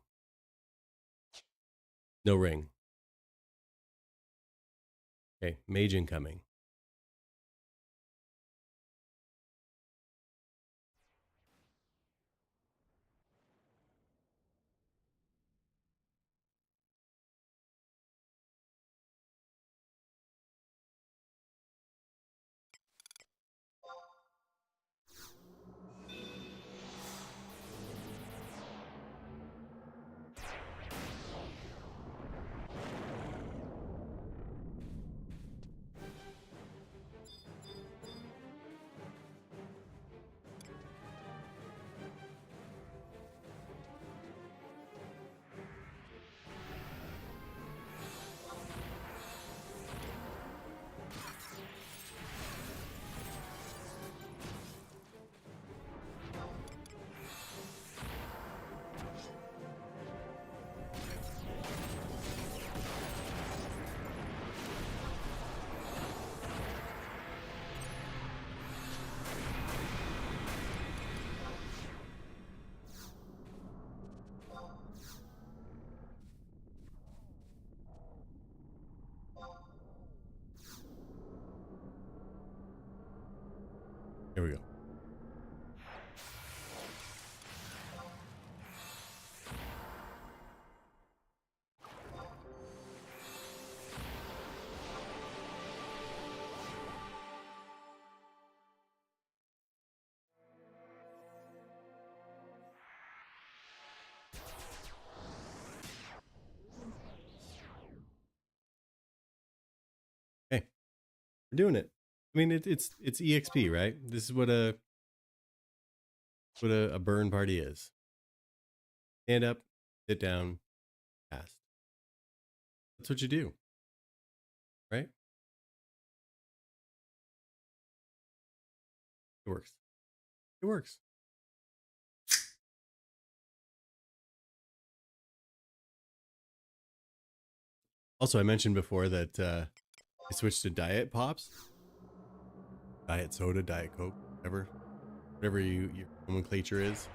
No ring. Okay, mage incoming. Here we go. Hey, we're doing it. I mean, it's EXP, right? This is what a burn party is. Stand up, sit down, fast. That's what you do, right? It works. It works. Also, I mentioned before that I switched to diet pops, diet soda, diet Coke, whatever your nomenclature is.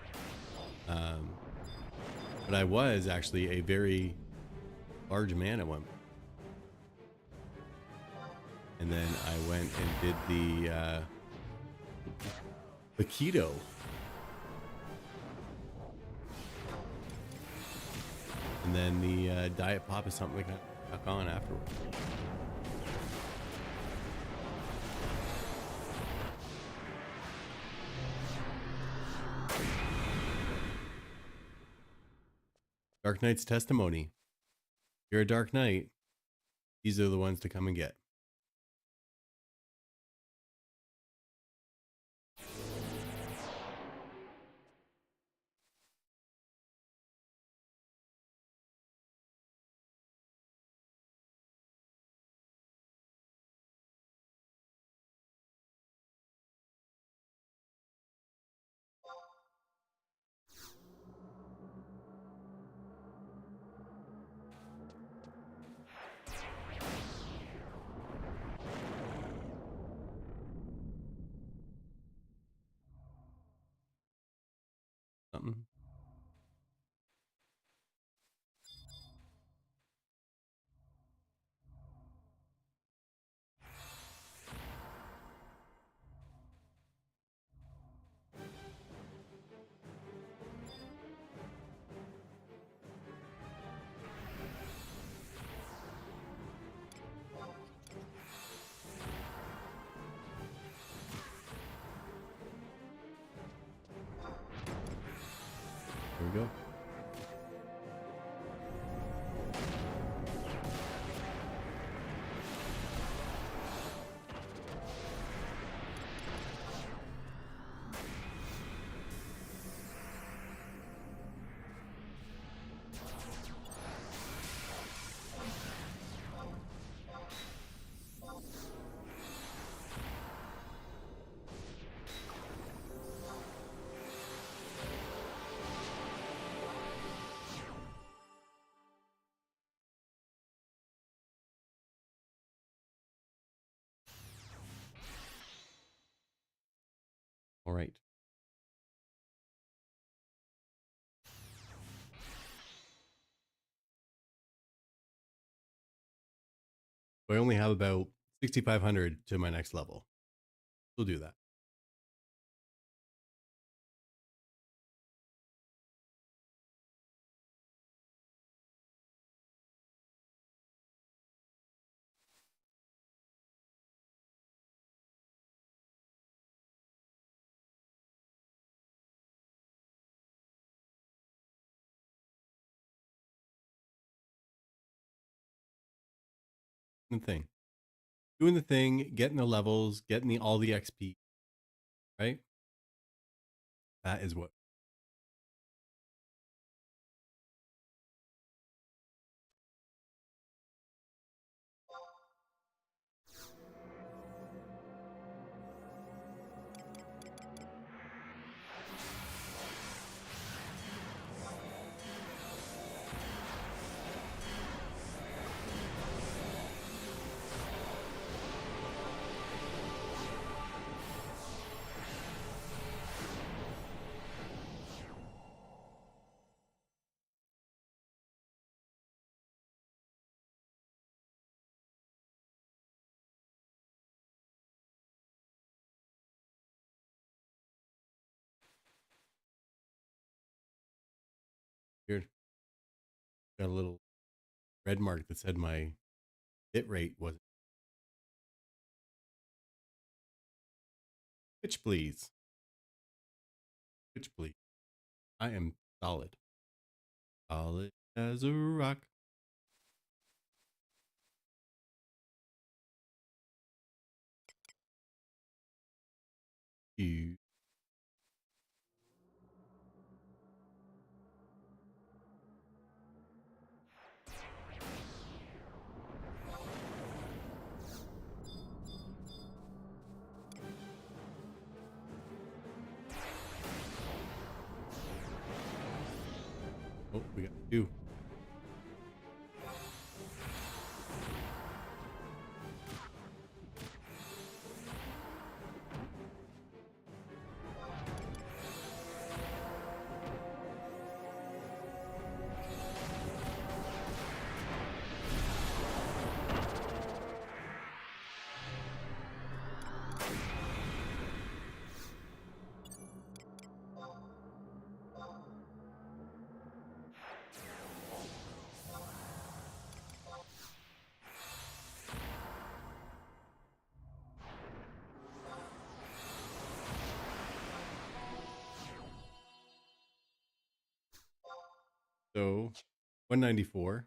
But I was actually a very large man at one point. And then I went and did the keto. And then the diet pop is something like stuck on afterward. Dark Knight's testimony. If you're a Dark Knight, these are the ones to come and get. something. There we go. All right. I only have about 6,500 to my next level. We'll do that. The thing. Doing the thing, getting the levels, getting all the XP, right? That is what. Weird. Got a little red mark that said my bit rate was. Pitch, please. Pitch, please. I am solid. Solid as a rock. You. Oh, we got two. So 194.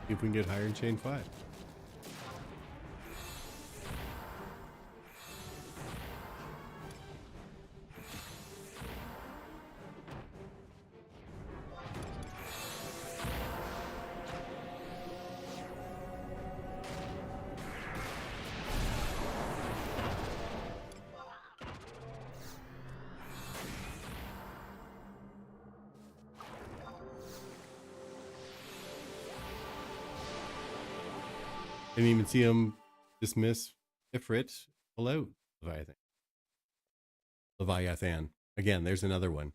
See if we can get higher in chain 5. Didn't even see him dismiss Ifrit, pull out Leviathan. Leviathan. Again, there's another one.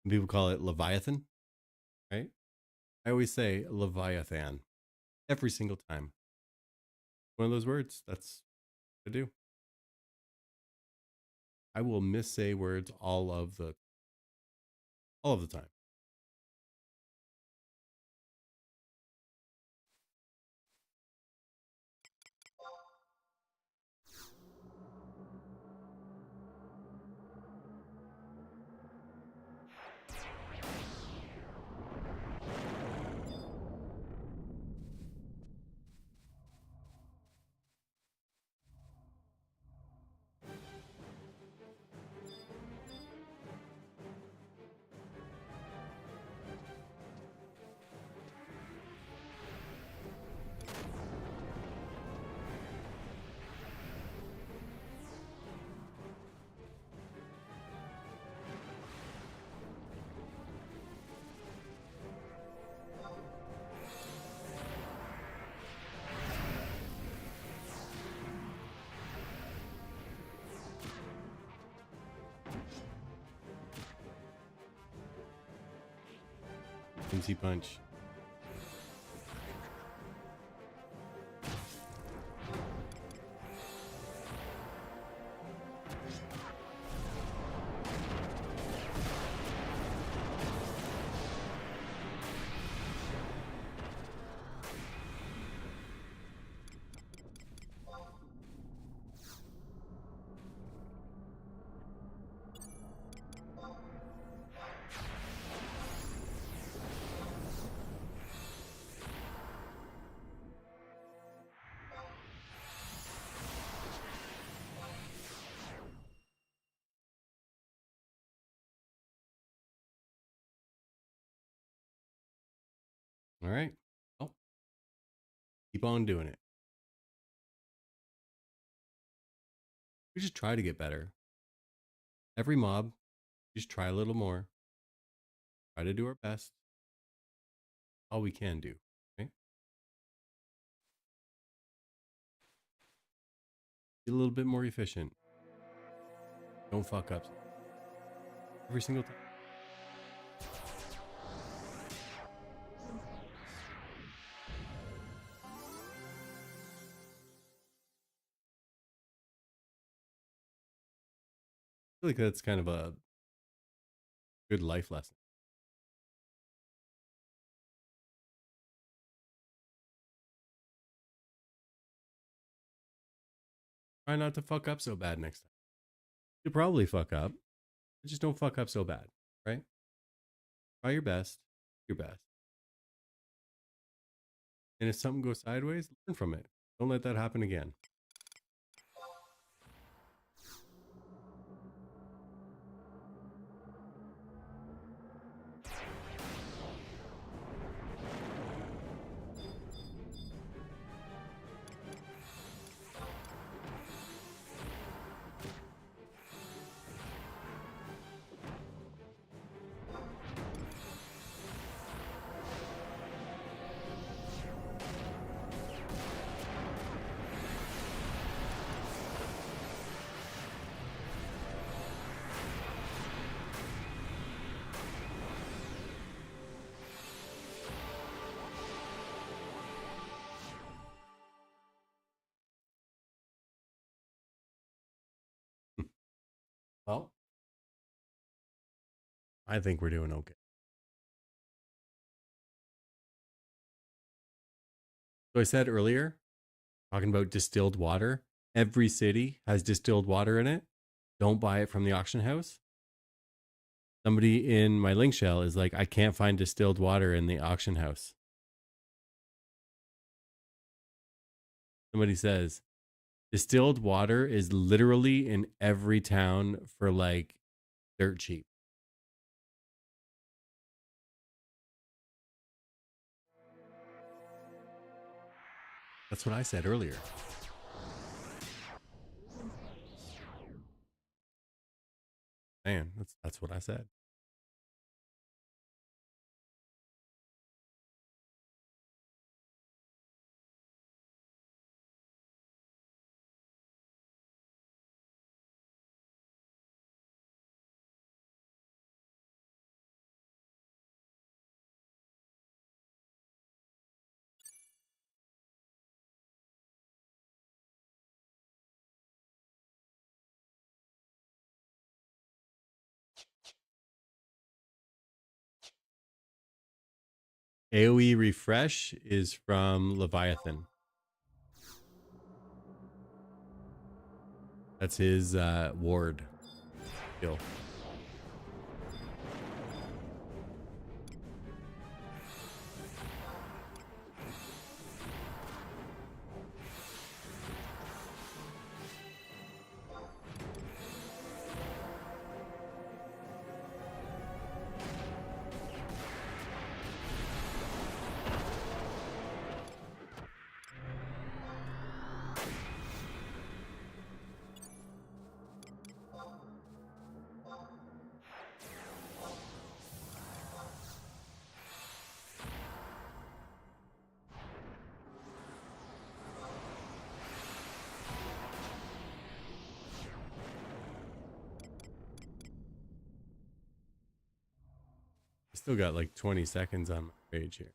Some people call it Leviathan, right? I always say Leviathan every single time. One of those words. That's what I do. I will missay words all of the time. Easy punch. All right. Well, keep on doing it. We just try to get better. Every mob, just try a little more. Try to do our best. All we can do, right? Get a little bit more efficient. Don't fuck up. Every single time. I feel like that's kind of a good life lesson. Try not to fuck up so bad next time. You'll probably fuck up, but just don't fuck up so bad, right? Try your best, your best. And if something goes sideways, learn from it. Don't let that happen again. Well, I think we're doing okay. So I said earlier, talking about distilled water, every city has distilled water in it. Don't buy it from the auction house. Somebody in my link shell is like, I can't find distilled water in the auction house. Somebody says distilled water is literally in every town for like dirt cheap. That's what I said earlier. Man, that's what I said. AoE refresh is from Leviathan. That's his ward skill. Still got like 20 seconds on my page here.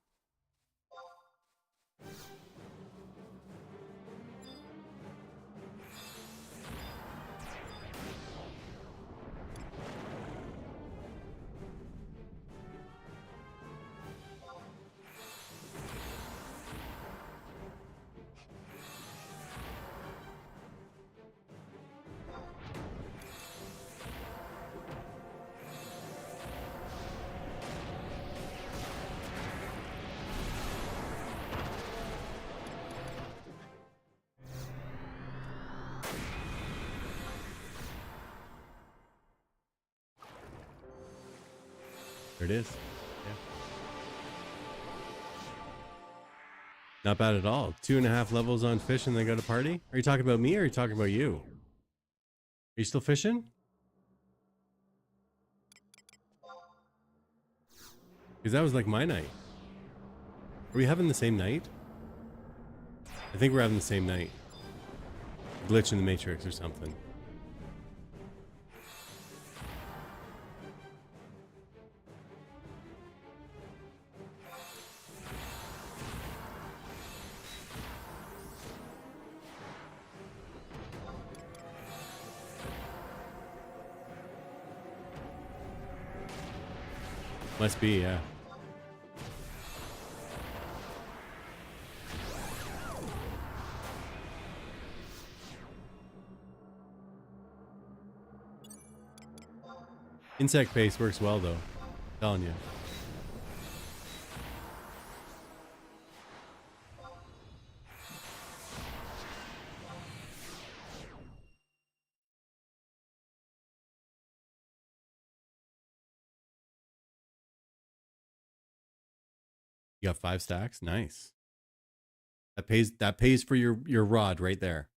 There it is. Yeah. Not bad at all. 2.5 levels on fish and then go to party. Are you talking about me or are you talking about you? Are you still fishing? Because that was like my night. Are we having the same night? I think we're having the same night. Glitch in the Matrix or something. Must be, yeah. Insect paste works well though. I'm telling you. You got 5 stacks? Nice. That pays for your rod right there.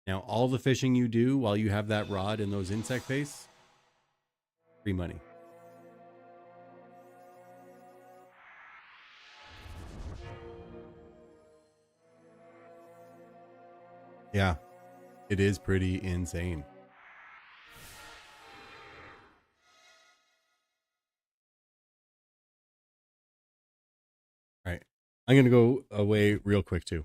Now all the fishing you do while you have that rod and those insect pastes, free money. Yeah. It is pretty insane. All right. I'm going to go away real quick too.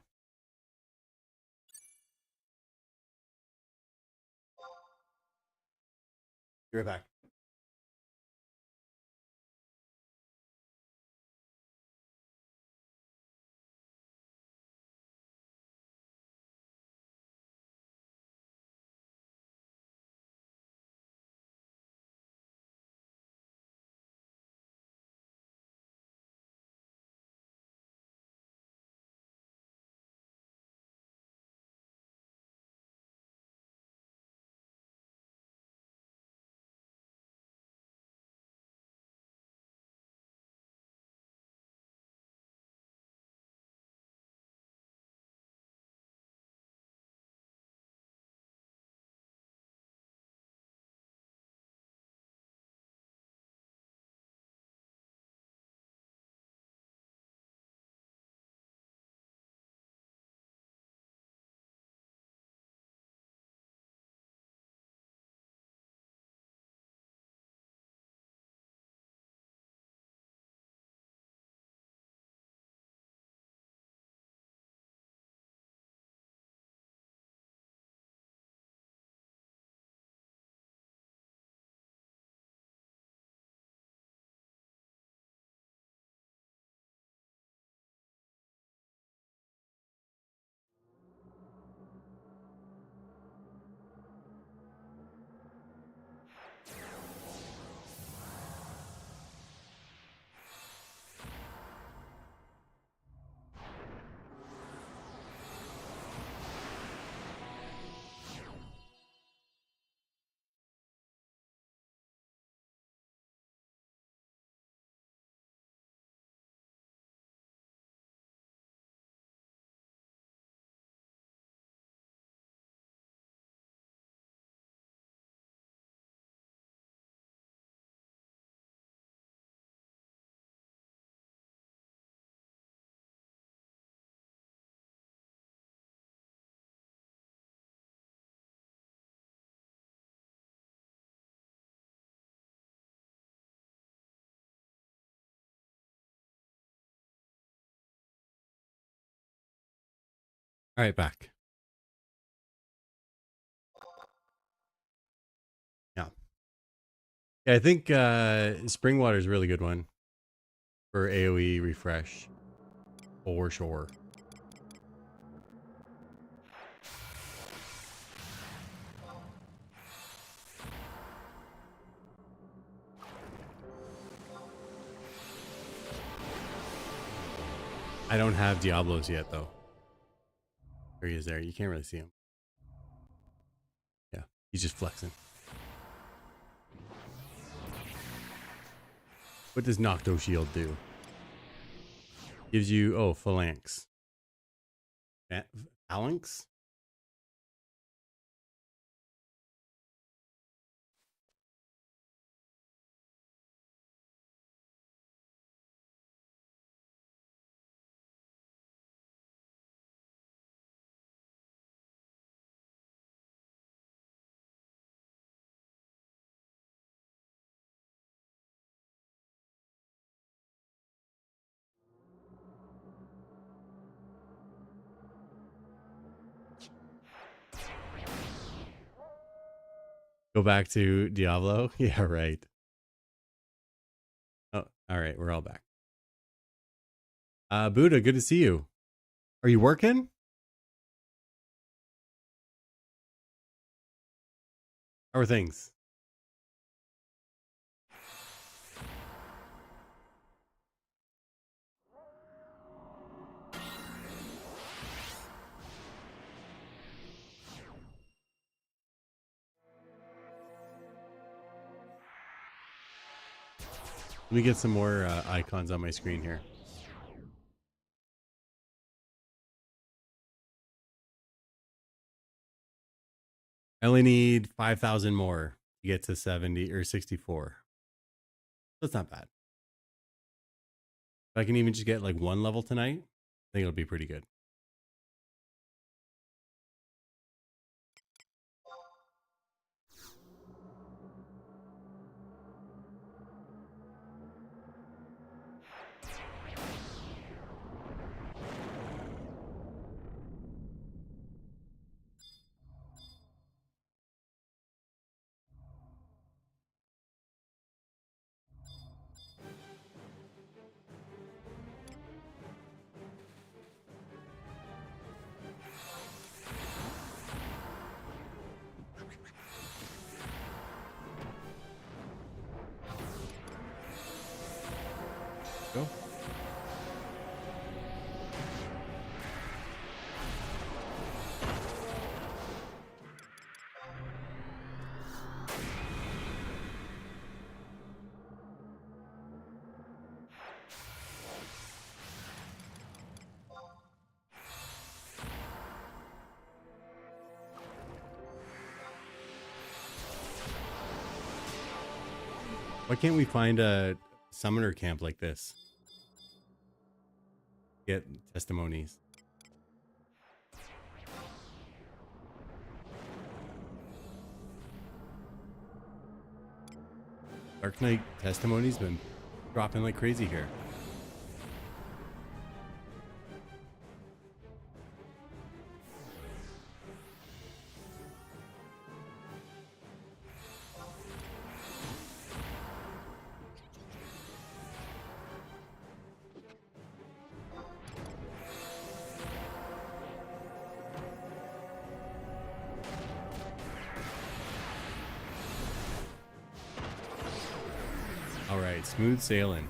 Be right back. All right, back. Yeah, I think spring water is a really good one for AoE refresh, for sure. I don't have Diablos yet, though. There he is there. You can't really see him. Yeah, he's just flexing. What does Nocto Shield do? Gives you, oh, Phalanx. Phalanx? Go back to Diablo? Yeah, right. Oh, all right. We're all back. Buddha, good to see you. Are you working? How are things? Let me get some more icons on my screen here. I only need 5,000 more to get to 70 or 64. That's not bad. If I can even just get like one level tonight, I think it'll be pretty good. Go. Why can't we find a summoner camp like this? Get testimonies. Dark Knight testimonies been dropping like crazy here. All right, smooth sailing.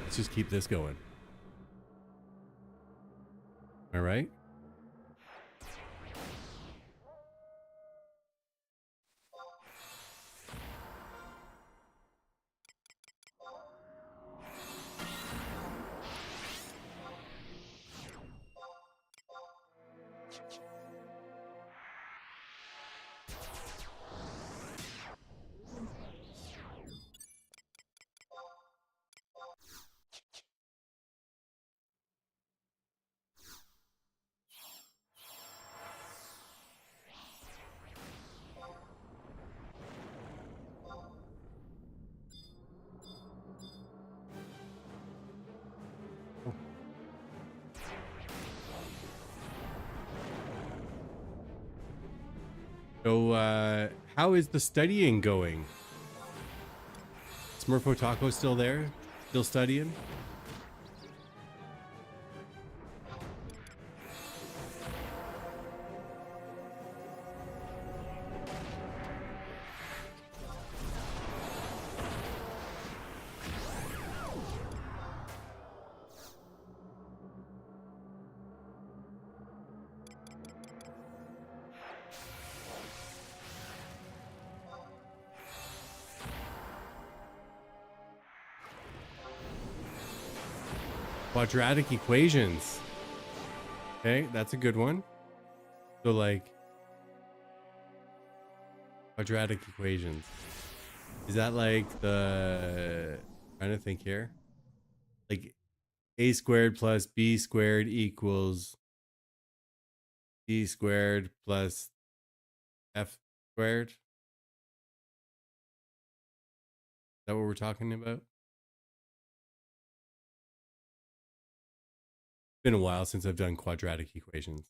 Let's just keep this going. All right. So, how is the studying going? Smurfo Taco still there? Still studying? Quadratic equations. Okay, that's a good one. So like quadratic equations. Is that like the trying to think here? Like a squared plus b squared equals c squared plus f squared? Is that what we're talking about? Been a while since I've done quadratic equations.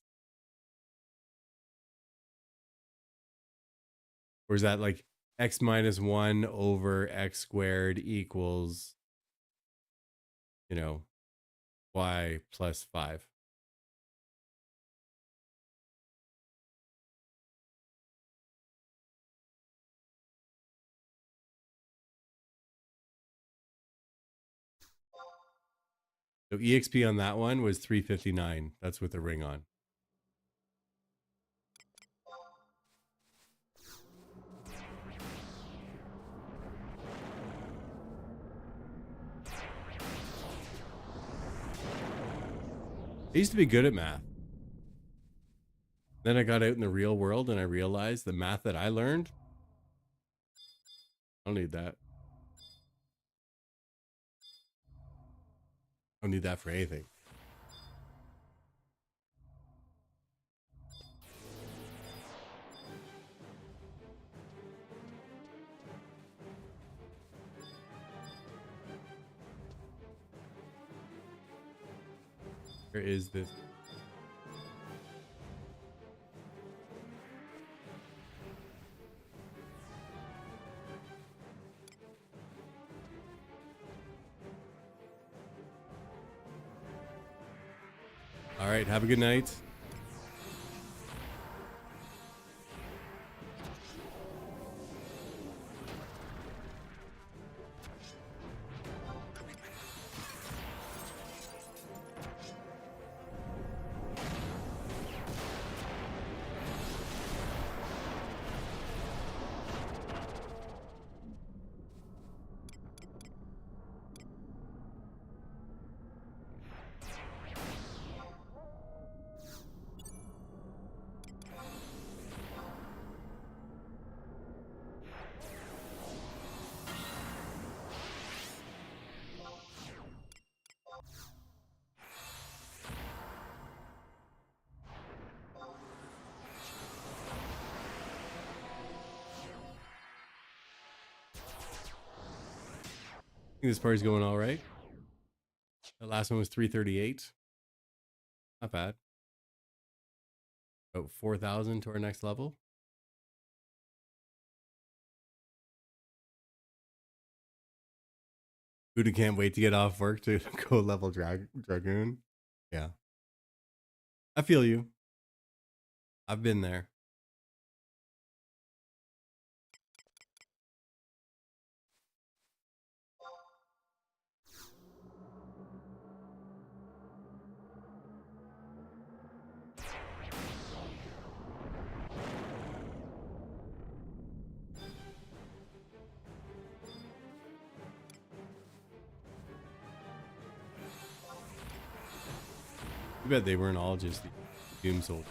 Or is that like x minus 1 over x squared equals, you know, y plus 5? So EXP on that one was 359. That's with the ring on. I used to be good at math. Then I got out in the real world and I realized the math that I learned, I don't need that. I don't need that for anything. Where is this? All right, have a good night. I think this party's going all right. The last one was 338. Not bad. About 4,000 to our next level. Buddha can't wait to get off work to go level Dragoon. Yeah. I feel you. I've been there. I bet they weren't all just Doom soldiers.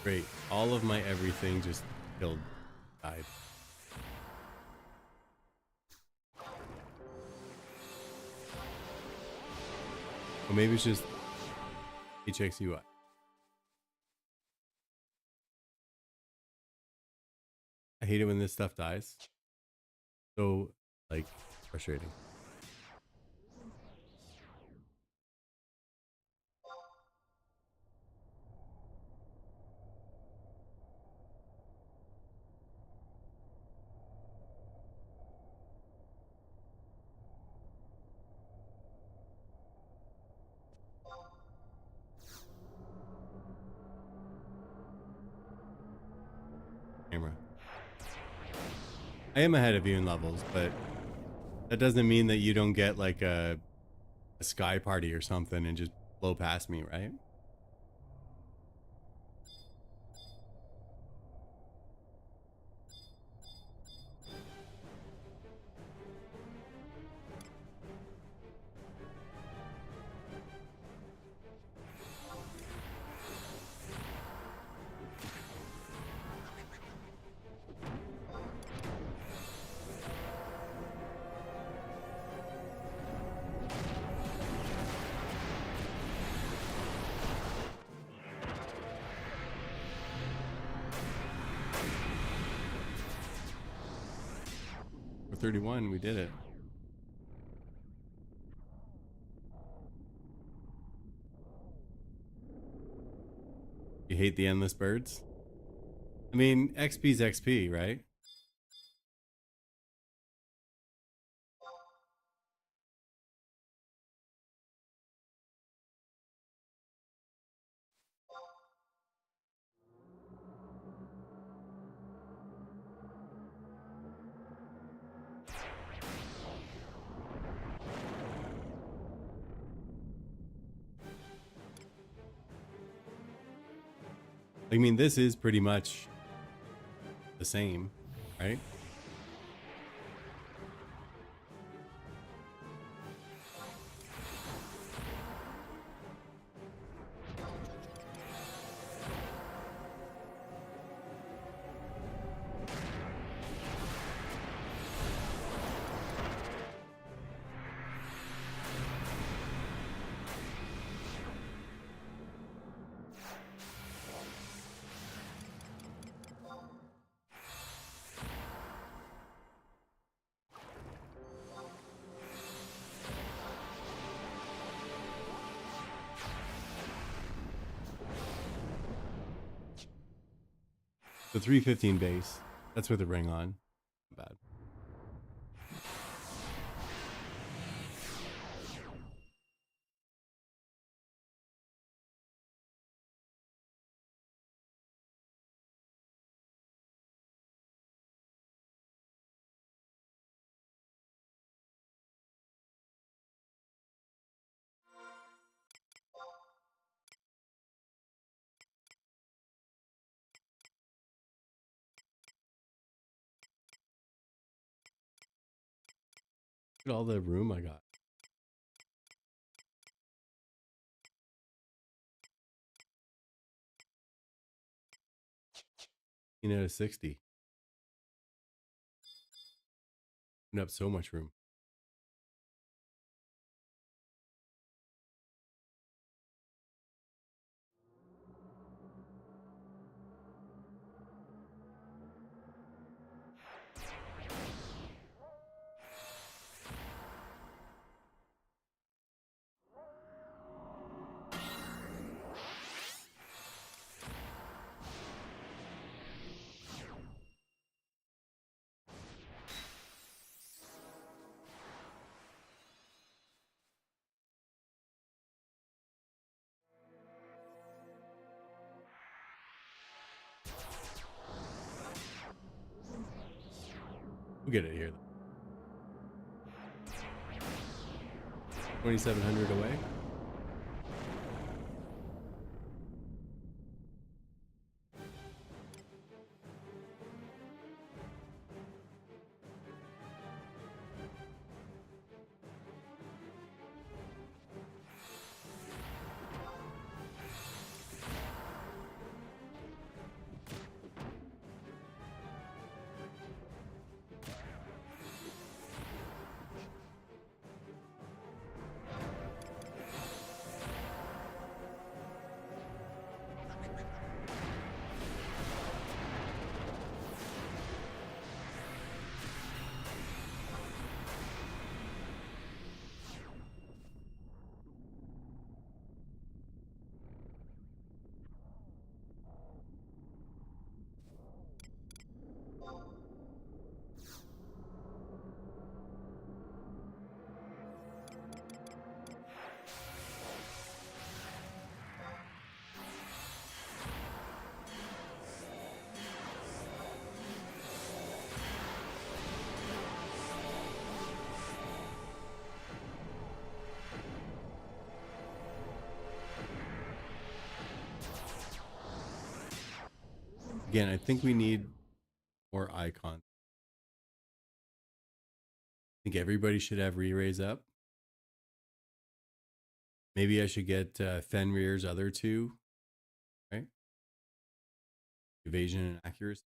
Great. All of my everything just died. Or maybe it's just HXUI. I hate it when this stuff dies. So, like, frustrating. Camera. I am ahead of you in levels, but that doesn't mean that you don't get like a sky party or something and just blow past me, right? We're 31, we did it. You hate the endless birds? I mean, XP's XP, right? I mean, this is pretty much the same, right? The 315 base. That's with the ring on. Not bad. Look at all the room I got. Out of 60. Opened up so much room. We'll get it here. 2,700 away. Again, I think we need more icons. I think everybody should have re-raise up. Maybe I should get Fenrir's other two, right? Evasion and accuracy.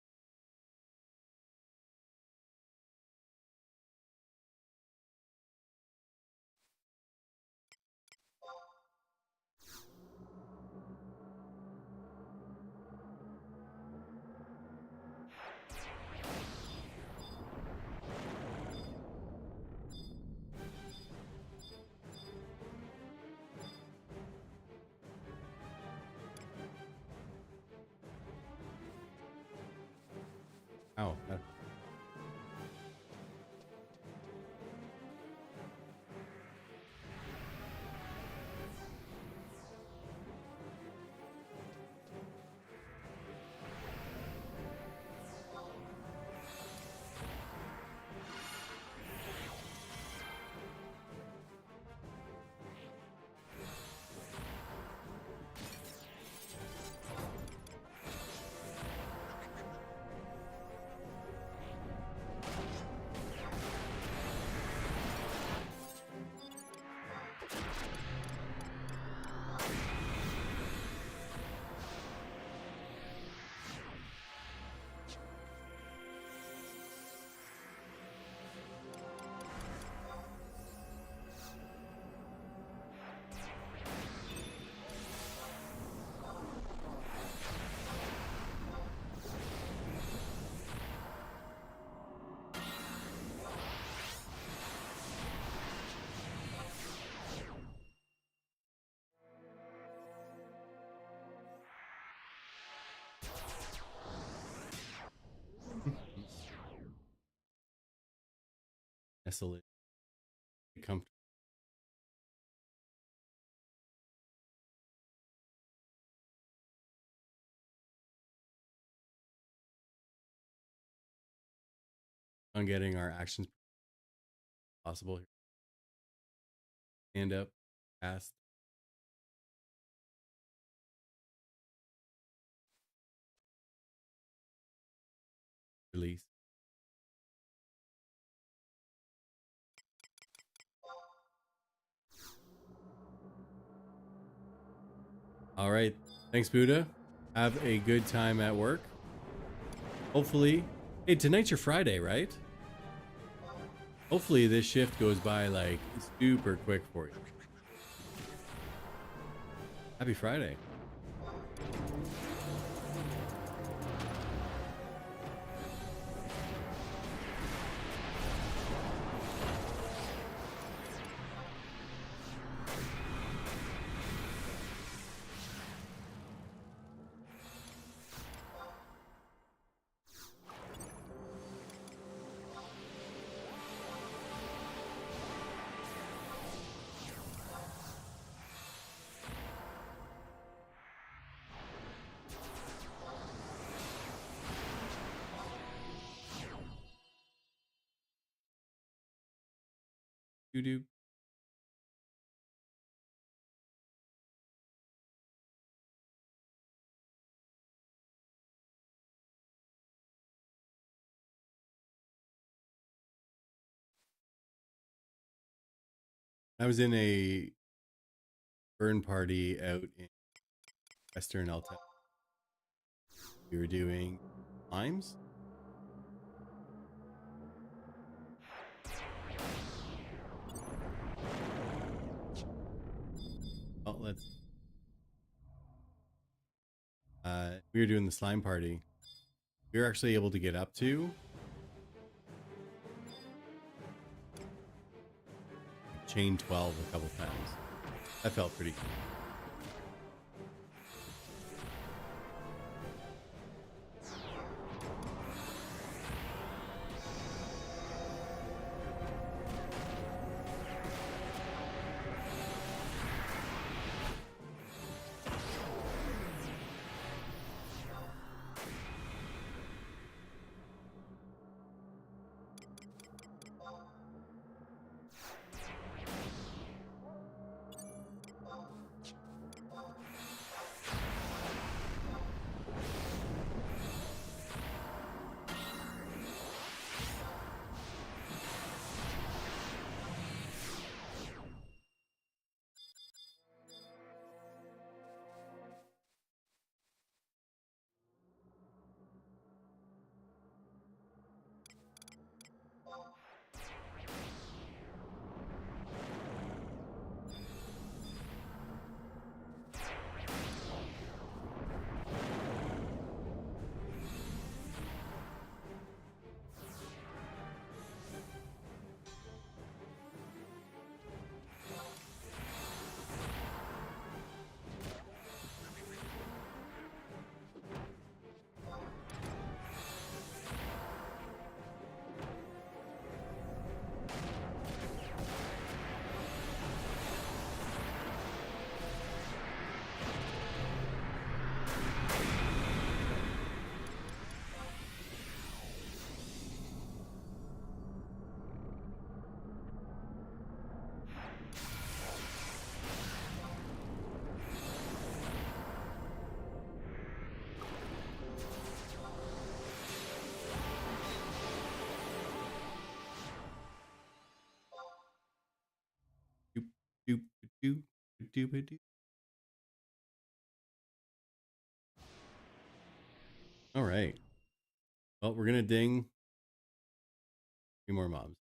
Oh, that... Nestle. Comfortable. On getting our actions possible here. Stand up, cast. Release. All right. Thanks, Buddha. Have a good time at work. Hopefully. Hey, tonight's your Friday, right? Hopefully this shift goes by like super quick for you. Happy Friday. Do. I was in a burn party out in Western Alta. We were doing limes. Oh, let's. We were doing the slime party. We were actually able to get up to chain 12 a couple times. That felt pretty cool. Doop, doop, doop, doop. All right. Well, we're gonna ding 3 more mobs.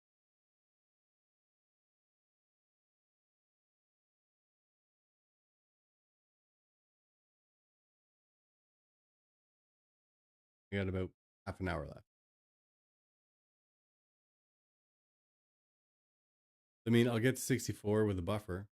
We got about half an hour left. I mean, I'll get to 64 with a buffer.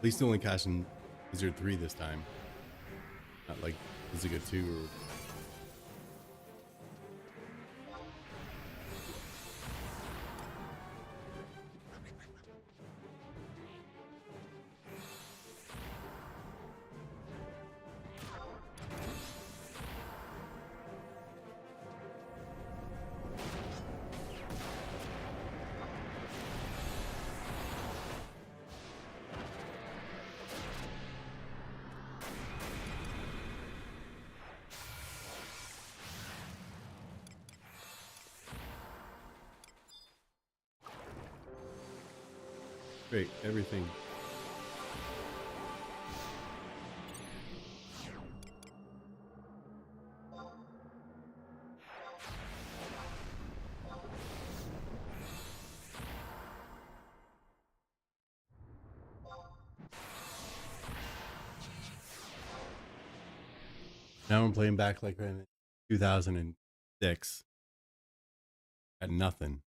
At least only casting Wizard 3 this time. Not like Wizard 2 or... Great, everything. Now I'm playing back like in 2006. Got nothing.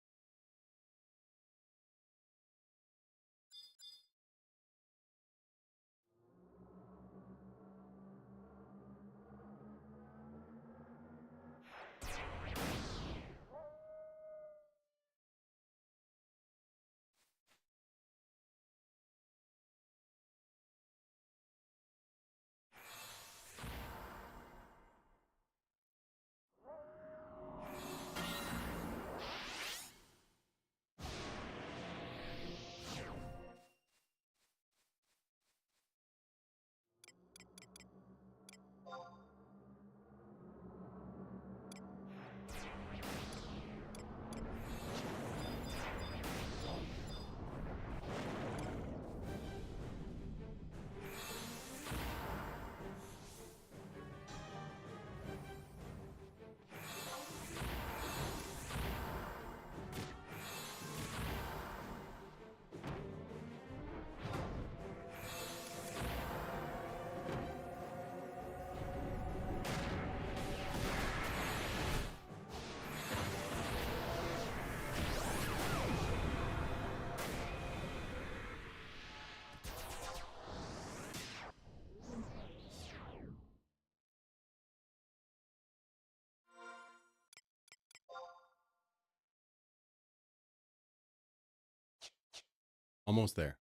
Almost there.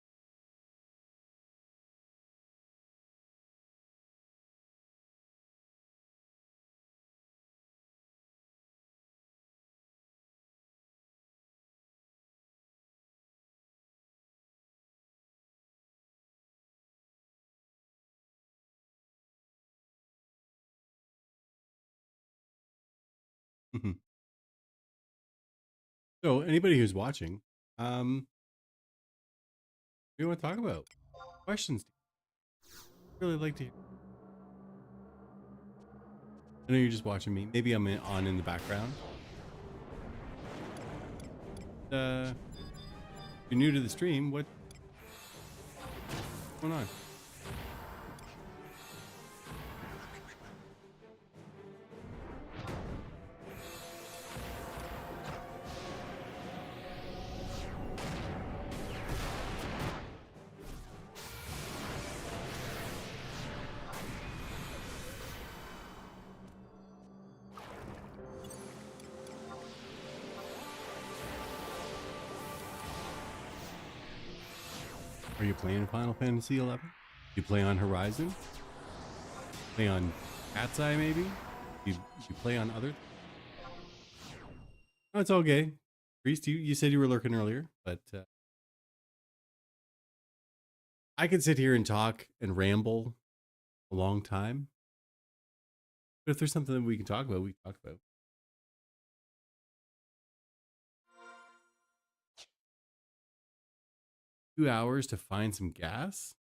So anybody who's watching, what do you want to talk about? Questions? Really like to hear. I know you're just watching me. Maybe I'm on in the background. If you're new to the stream, what's going on? Are you playing Final Fantasy 11? You play on Horizon? Play on Cat's Eye, maybe? You play on other? Oh, it's okay. Priest, you said you were lurking earlier, but I could sit here and talk and ramble a long time. But if there's something that we can talk about, we can talk about. $2 to find some gas?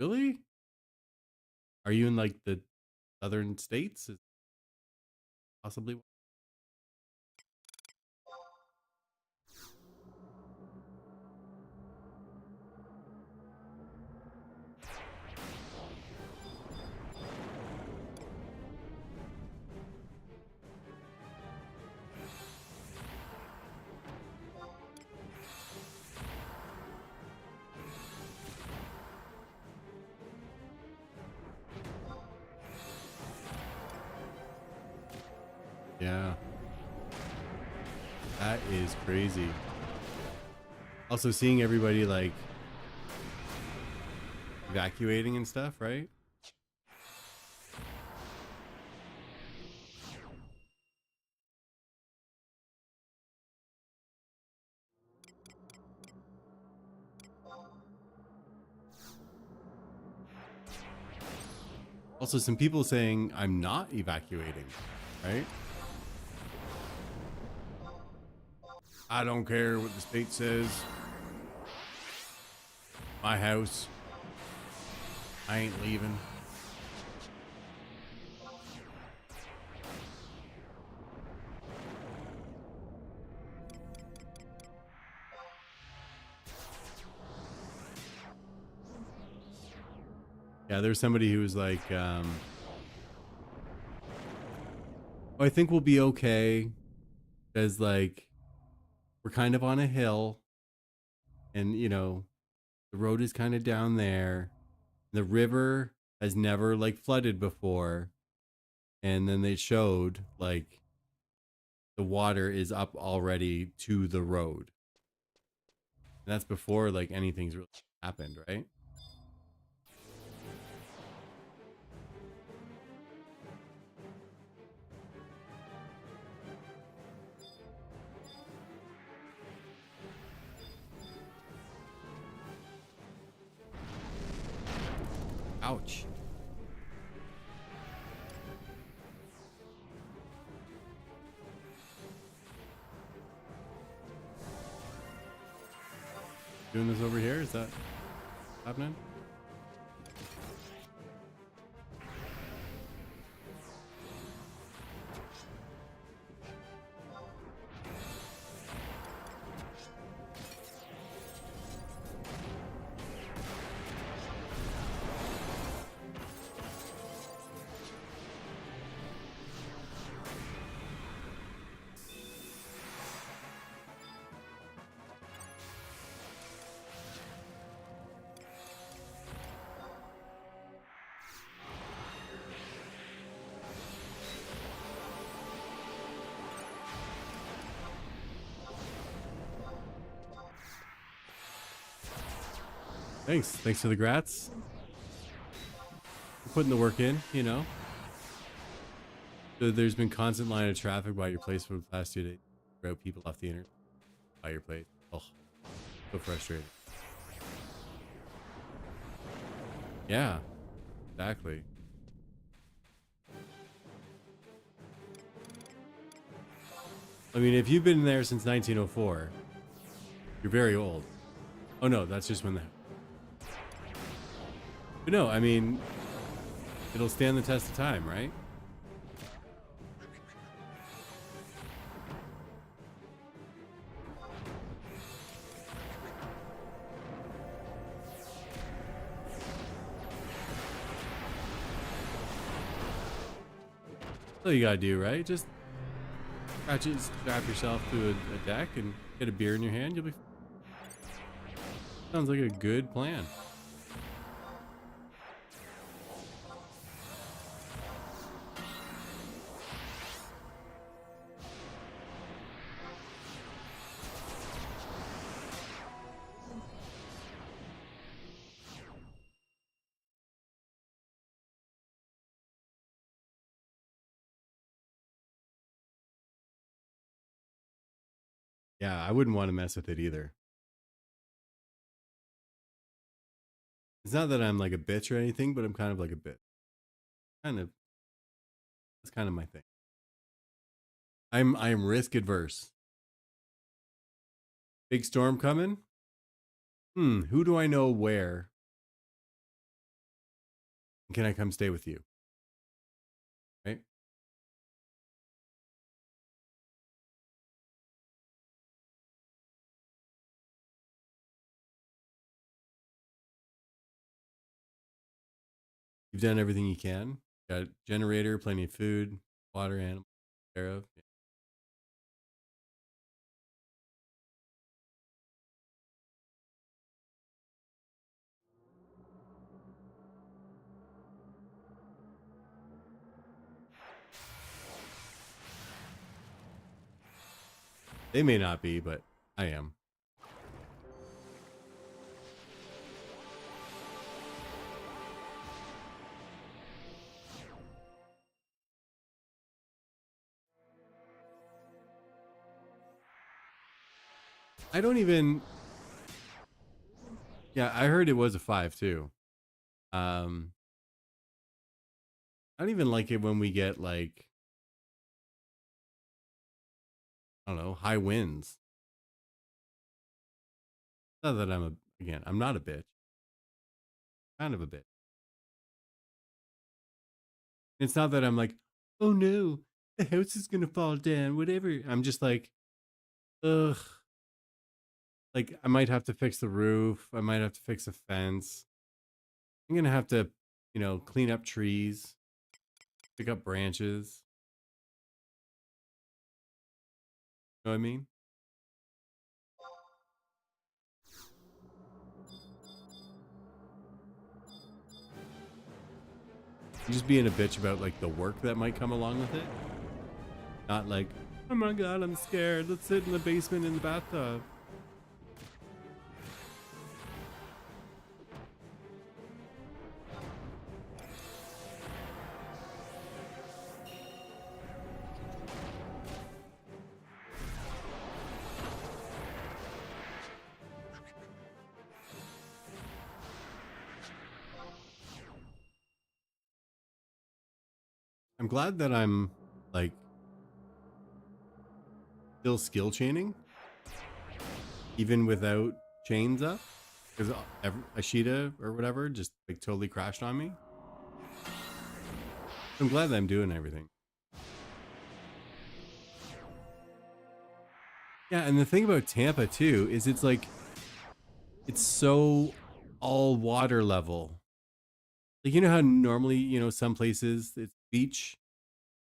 Really? Are you in like the southern states? Possibly. Yeah. That is crazy. Also seeing everybody like evacuating and stuff, right? Also some people saying I'm not evacuating, right? I don't care what the state says. My house. I ain't leaving. Yeah, there's somebody who was like, oh, I think we'll be okay. Because like, we're kind of on a hill and you know, the road is kind of down there. The river has never like flooded before. And then they showed like the water is up already to the road. And that's before like anything's really happened, right? Ouch. Doing this over here? Is that happening? Thanks for the grats. Putting the work in, you know. So there's been constant line of traffic by your place for the past 2 days. Route people off the internet by your place. Oh, so frustrating. Yeah, exactly. I mean, if you've been there since 1904, you're very old. Oh no, that's just when that. But no, I mean, it'll stand the test of time, right? That's all you gotta do, right? Just strap yourself to a deck and get a beer in your hand. You'll be. Sounds like a good plan. Yeah, I wouldn't want to mess with it either. It's not that I'm like a bitch or anything, but I'm kind of like a bitch. That's kind of my thing. I am risk adverse. Big storm coming? Who do I know where? Can I come stay with you? Right? You've done everything you can. Got a generator, plenty of food, water, animals, care of. Yeah. They may not be, but I am. I don't even. Yeah, I heard it was a 5 too. I don't even like it when we get like, I don't know, high winds. Not that I'm not a bitch. Kind of a bitch. It's not that I'm like, oh no, the house is gonna fall down, whatever. I'm just like, ugh. Like, I might have to fix the roof. I might have to fix a fence. I'm gonna have to, clean up trees, pick up branches. You know what I mean? I'm just being a bitch about like the work that might come along with it. Not like, oh my god, I'm scared. Let's sit in the basement in the bathtub. I'm glad that I'm like still skill chaining even without chains up, because Ashita or whatever just like totally crashed on me. I'm glad that I'm doing everything. Yeah, and the thing about Tampa too is it's like it's so all water level. Like, you know how normally, some places it's beach,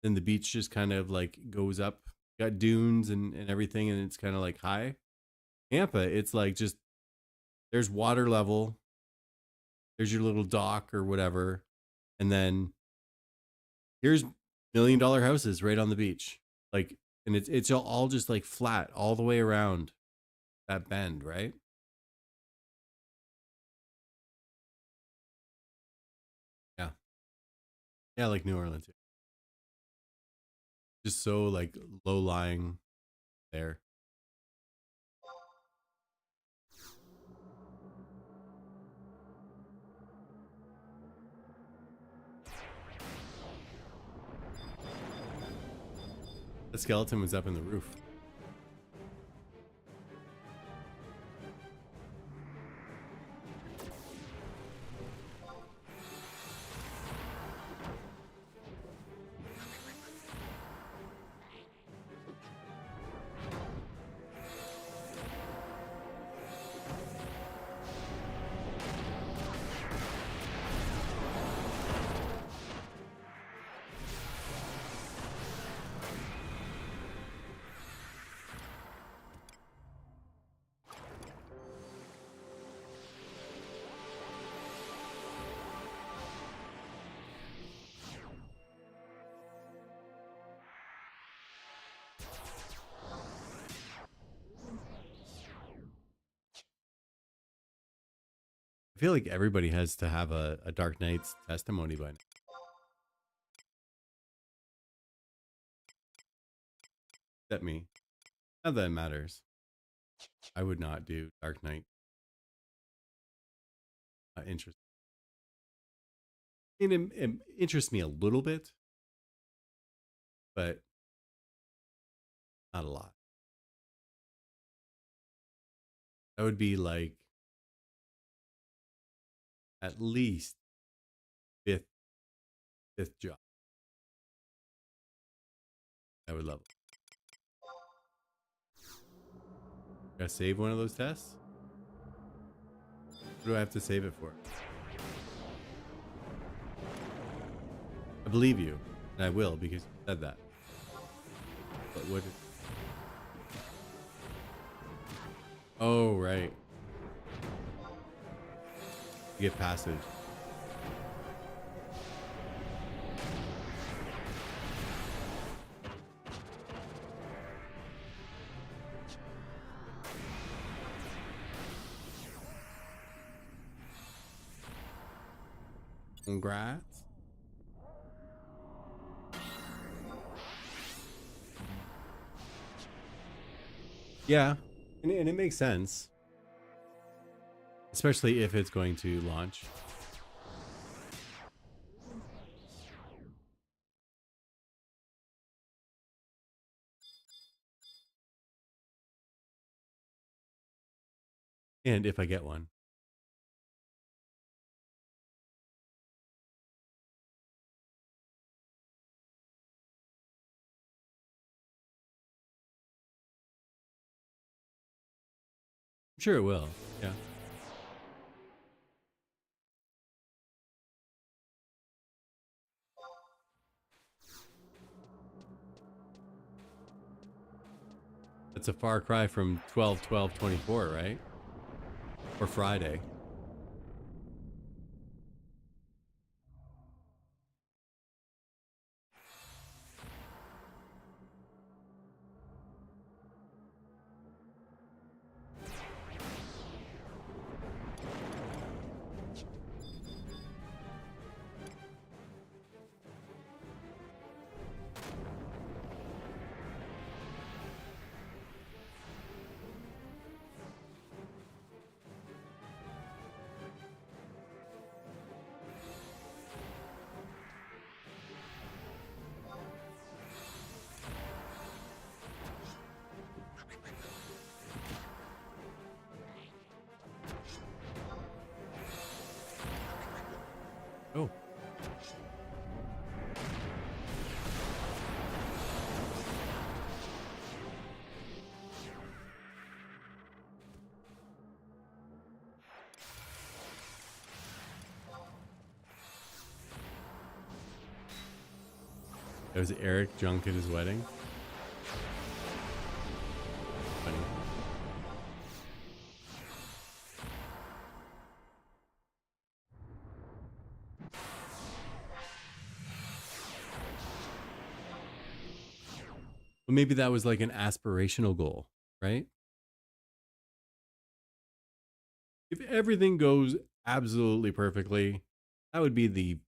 then the beach just kind of like goes up, got dunes and everything, and it's kind of like high. Tampa, it's like just there's water level, there's your little dock or whatever, and then here's $1 million houses right on the beach. Like, and it's all just like flat all the way around that bend, right? Yeah. Yeah, like New Orleans. Just so like low lying there. The skeleton was up in the roof. I feel like everybody has to have a Dark Knight's testimony by now. Except me. Not that it matters. I would not do Dark Knight. Interesting. It interests me a little bit, but not a lot. That would be like at least fifth job. I would love it. Gotta save one of those tests? What do I have to save it for? I believe you, and I will because you said that. But what? Oh, right. You get passage. Congrats. Yeah, and it makes sense. Especially if it's going to launch. And if I get one. I'm sure it will, yeah. That's a far cry from 12/12/24, right? Or Friday. Oh. That was Eric drunk at his wedding. Funny. Well, maybe that was like an aspirational goal, right? If everything goes absolutely perfectly, that would be the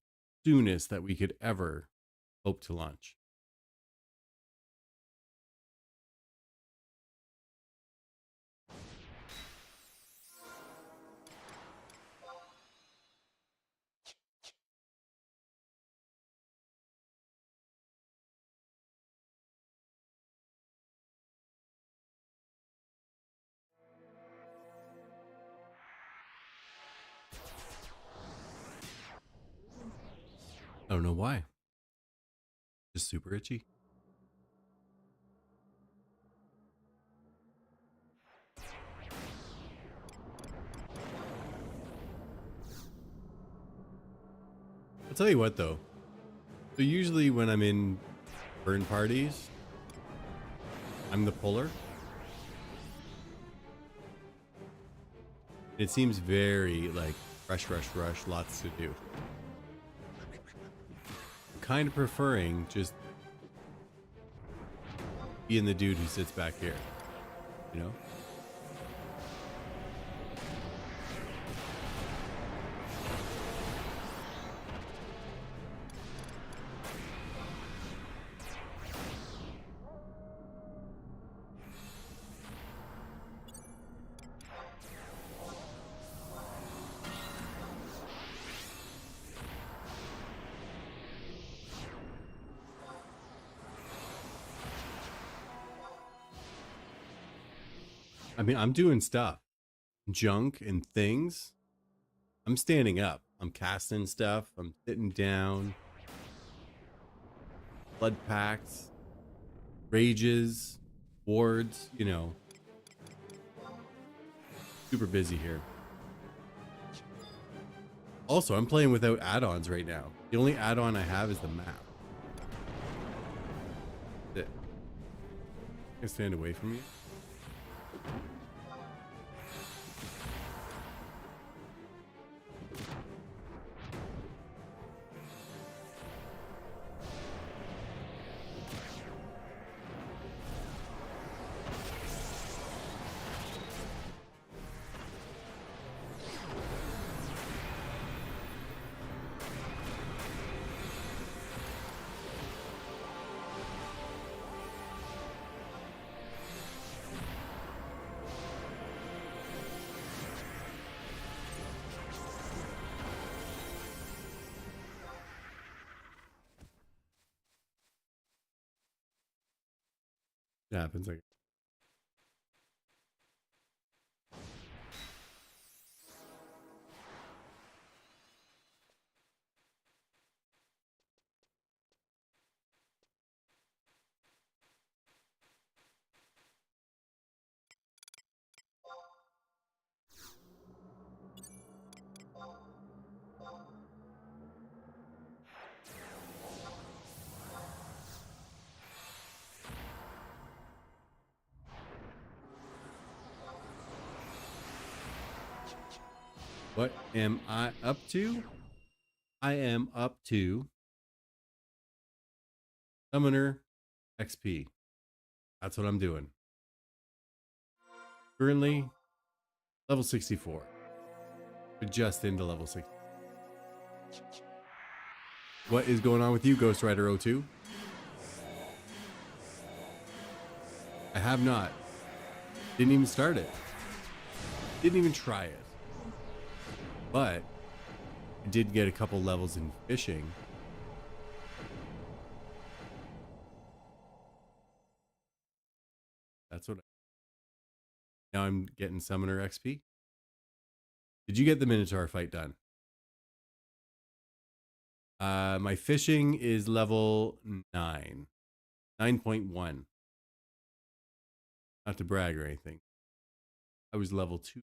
soonest that we could ever hope to launch. I don't know why. Just super itchy. I'll tell you what though. So usually when I'm in burn parties, I'm the puller. It seems very like rush, lots to do. Kind of preferring just being the dude who sits back here, you know? I mean, I'm doing stuff. Junk and things. I'm standing up. I'm casting stuff. I'm sitting down. Blood packs. Rages. Wards. You know. Super busy here. Also, I'm playing without add-ons right now. The only add-on I have is the map. That's it. Can I stand away from you? It happens like what am I up to? I am up to Summoner XP. That's what I'm doing. Currently, level 64. We're just into level 60. What is going on with you, Ghost Rider 02? I have not. Didn't even start it. Didn't even try it. But I did get a couple levels in fishing. That's what now I'm getting Summoner XP. Did you get the Minotaur fight done? My fishing is level 9. 9.1. Not to brag or anything. I was level 2.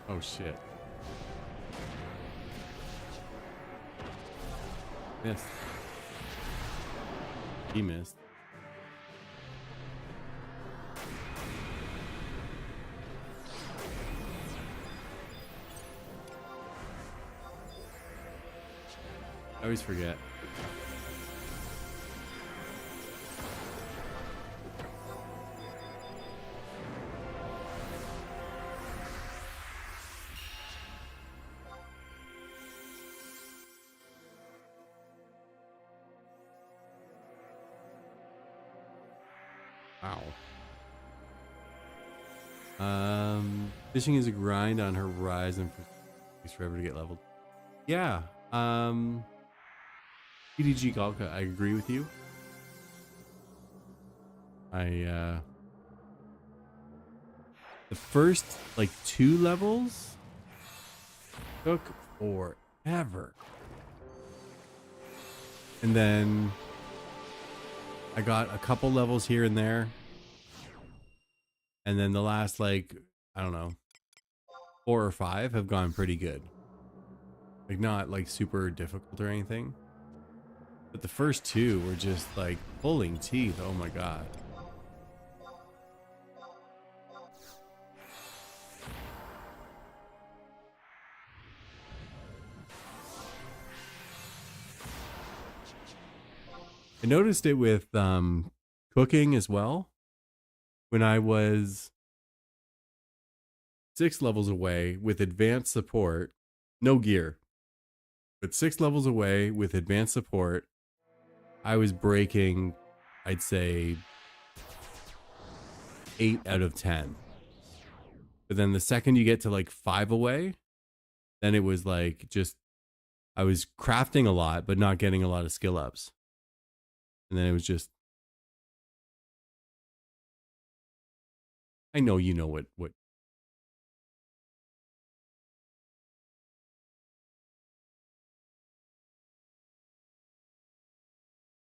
Oh shit. Missed. He missed. I always forget. Wow. Fishing is a grind on Horizon for takes forever to get leveled. Yeah. PDG Galka, I agree with you. The first like 2 levels took forever. And then I got a couple levels here and there. And then the last, like, I don't know, 4 or 5 have gone pretty good. Like, not like super difficult or anything. But the first 2 were just like pulling teeth. Oh my god. I noticed it with cooking as well. when I was 6 levels away with advanced support, no gear, but 6 levels away with advanced support, I was breaking, I'd say, 8 out of 10. But then the second you get to like 5 away, then it was like just, I was crafting a lot, but not getting a lot of skill ups. And then it was just, I know you know what.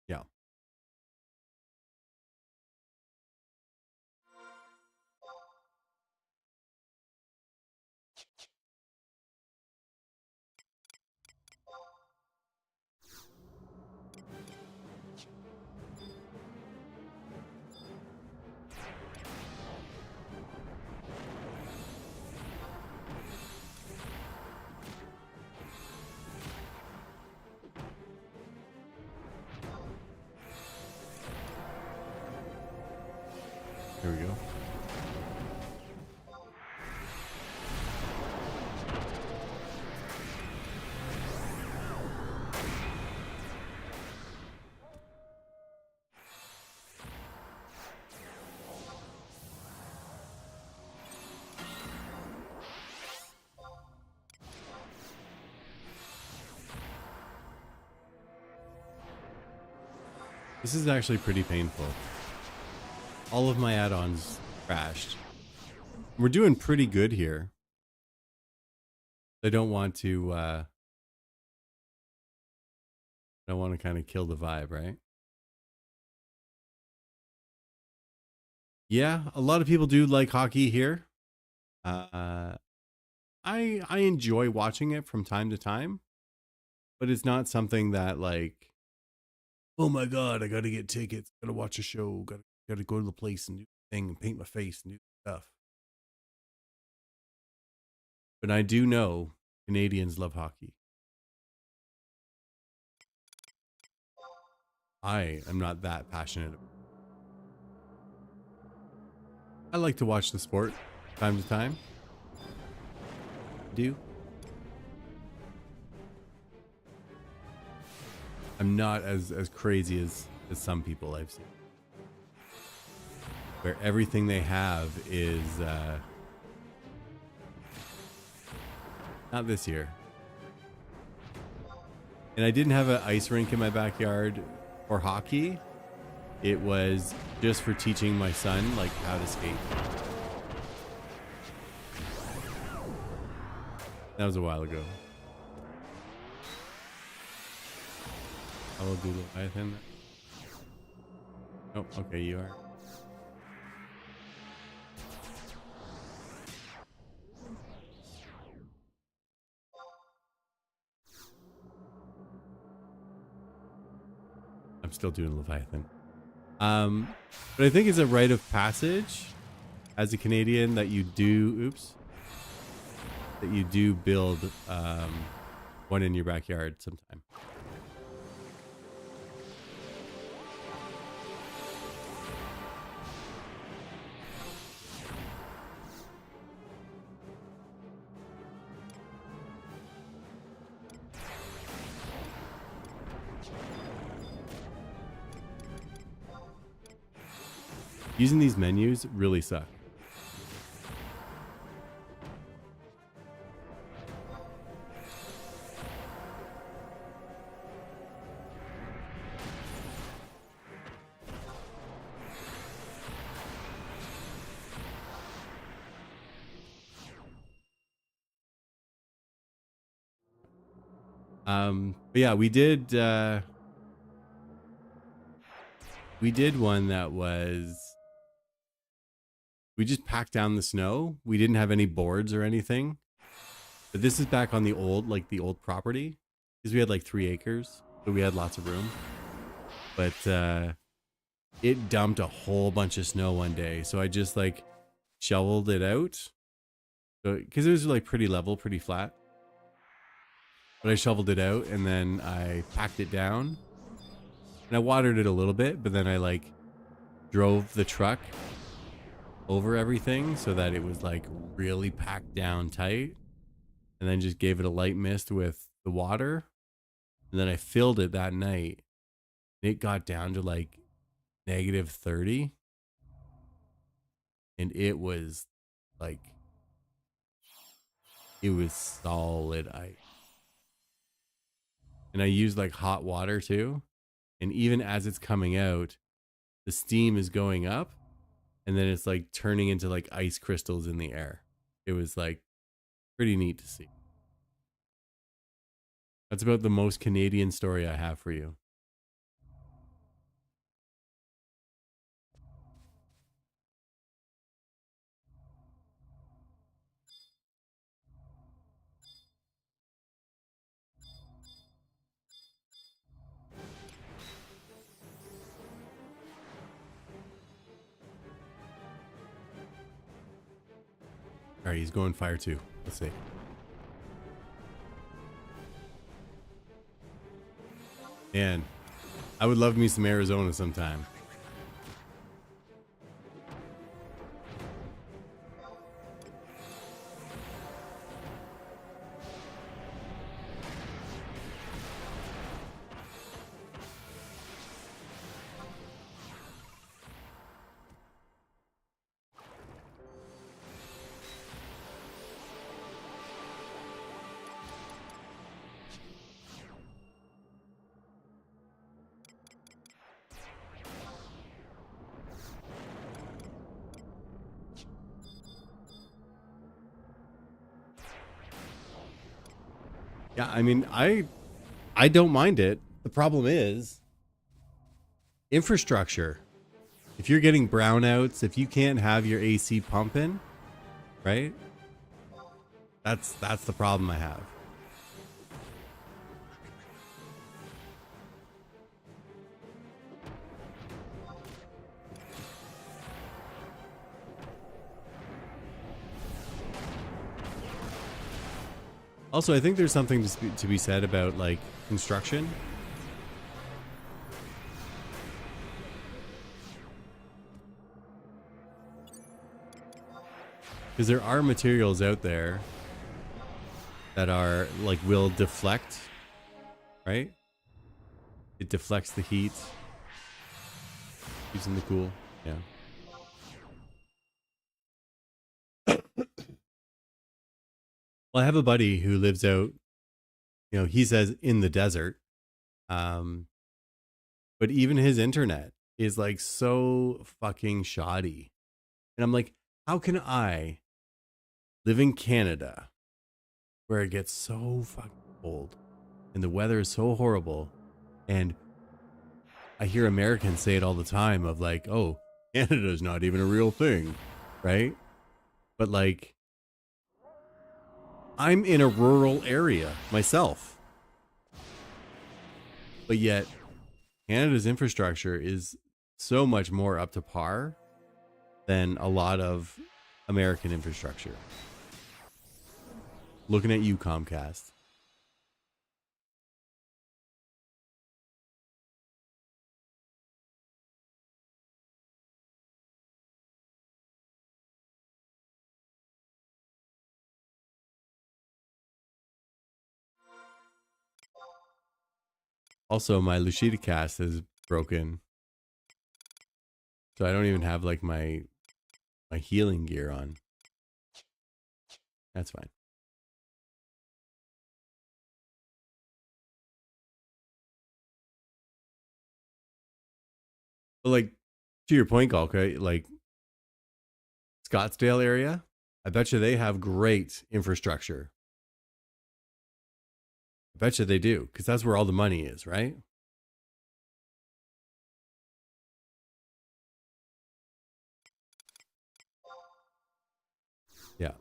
Yeah. There we go. This is actually pretty painful. All of my add-ons crashed. We're doing pretty good here. I don't want to kind of kill the vibe, right? Yeah, a lot of people do like hockey here. I enjoy watching it from time to time, but it's not something that like, oh my god, I gotta get tickets, gotta watch a show, gotta go to the place and do the thing and paint my face and do stuff. But I do know Canadians love hockey. I am not that passionate. I like to watch the sport time to time. Do. I'm not as crazy as some people I've seen, where everything they have is not this year. And I didn't have an ice rink in my backyard for hockey. It was just for teaching my son like how to skate. That was a while ago. I will do Leviathan. Oh, okay, you are. I'm still doing Leviathan. But I think it's a rite of passage as a Canadian that you do, that you do build one in your backyard sometime. Using these menus really suck. But yeah, we did one that was, we just packed down the snow. We didn't have any boards or anything, but this is back on the old, like the old property, because we had like 3 acres, so we had lots of room. But it dumped a whole bunch of snow one day, so I just like shoveled it out, so because it was like pretty level, pretty flat. But I shoveled it out and then I packed it down and I watered it a little bit, but then I like drove the truck over everything so that it was like really packed down tight, and then just gave it a light mist with the water. And then I filled it that night. It got down to like -30, and it was like, it was solid ice. And I used like hot water too, and even as it's coming out, the steam is going up, and then it's like turning into like ice crystals in the air. It was like pretty neat to see. That's about the most Canadian story I have for you. All right, he's going fire too. Let's see. Man, I would love me some Arizona sometime. Yeah, I mean, I don't mind it. The problem is infrastructure. If you're getting brownouts, if you can't have your AC pumping, right? That's the problem I have. Also, I think there's something to be said about like construction. Because there are materials out there that are like will deflect, right? It deflects the heat, keeps in the cool. Yeah. Well, I have a buddy who lives out, you know, he says in the desert. But even his internet is like so fucking shoddy. And I'm like, how can I live in Canada where it gets so fucking cold and the weather is so horrible? And I hear Americans say it all the time of like, oh, Canada's not even a real thing, right? But like, I'm in a rural area myself, but yet Canada's infrastructure is so much more up to par than a lot of American infrastructure. Looking at you, Comcast. Also, my Lushita cast is broken, so I don't even have like my healing gear on. That's fine. But like, to your point, Galka, like Scottsdale area, I bet you they have great infrastructure. I bet you they do, because that's where all the money is, right? Yeah.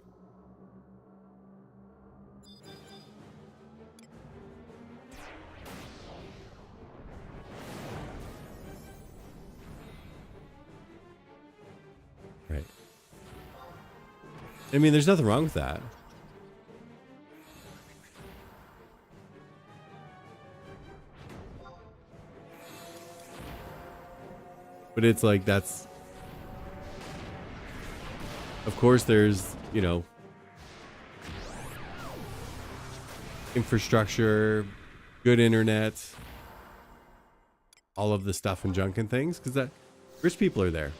Right. I mean, there's nothing wrong with that. But it's like, that's Of course, there's, you know, infrastructure, good internet, all of the stuff and junk and things, because that rich people are there.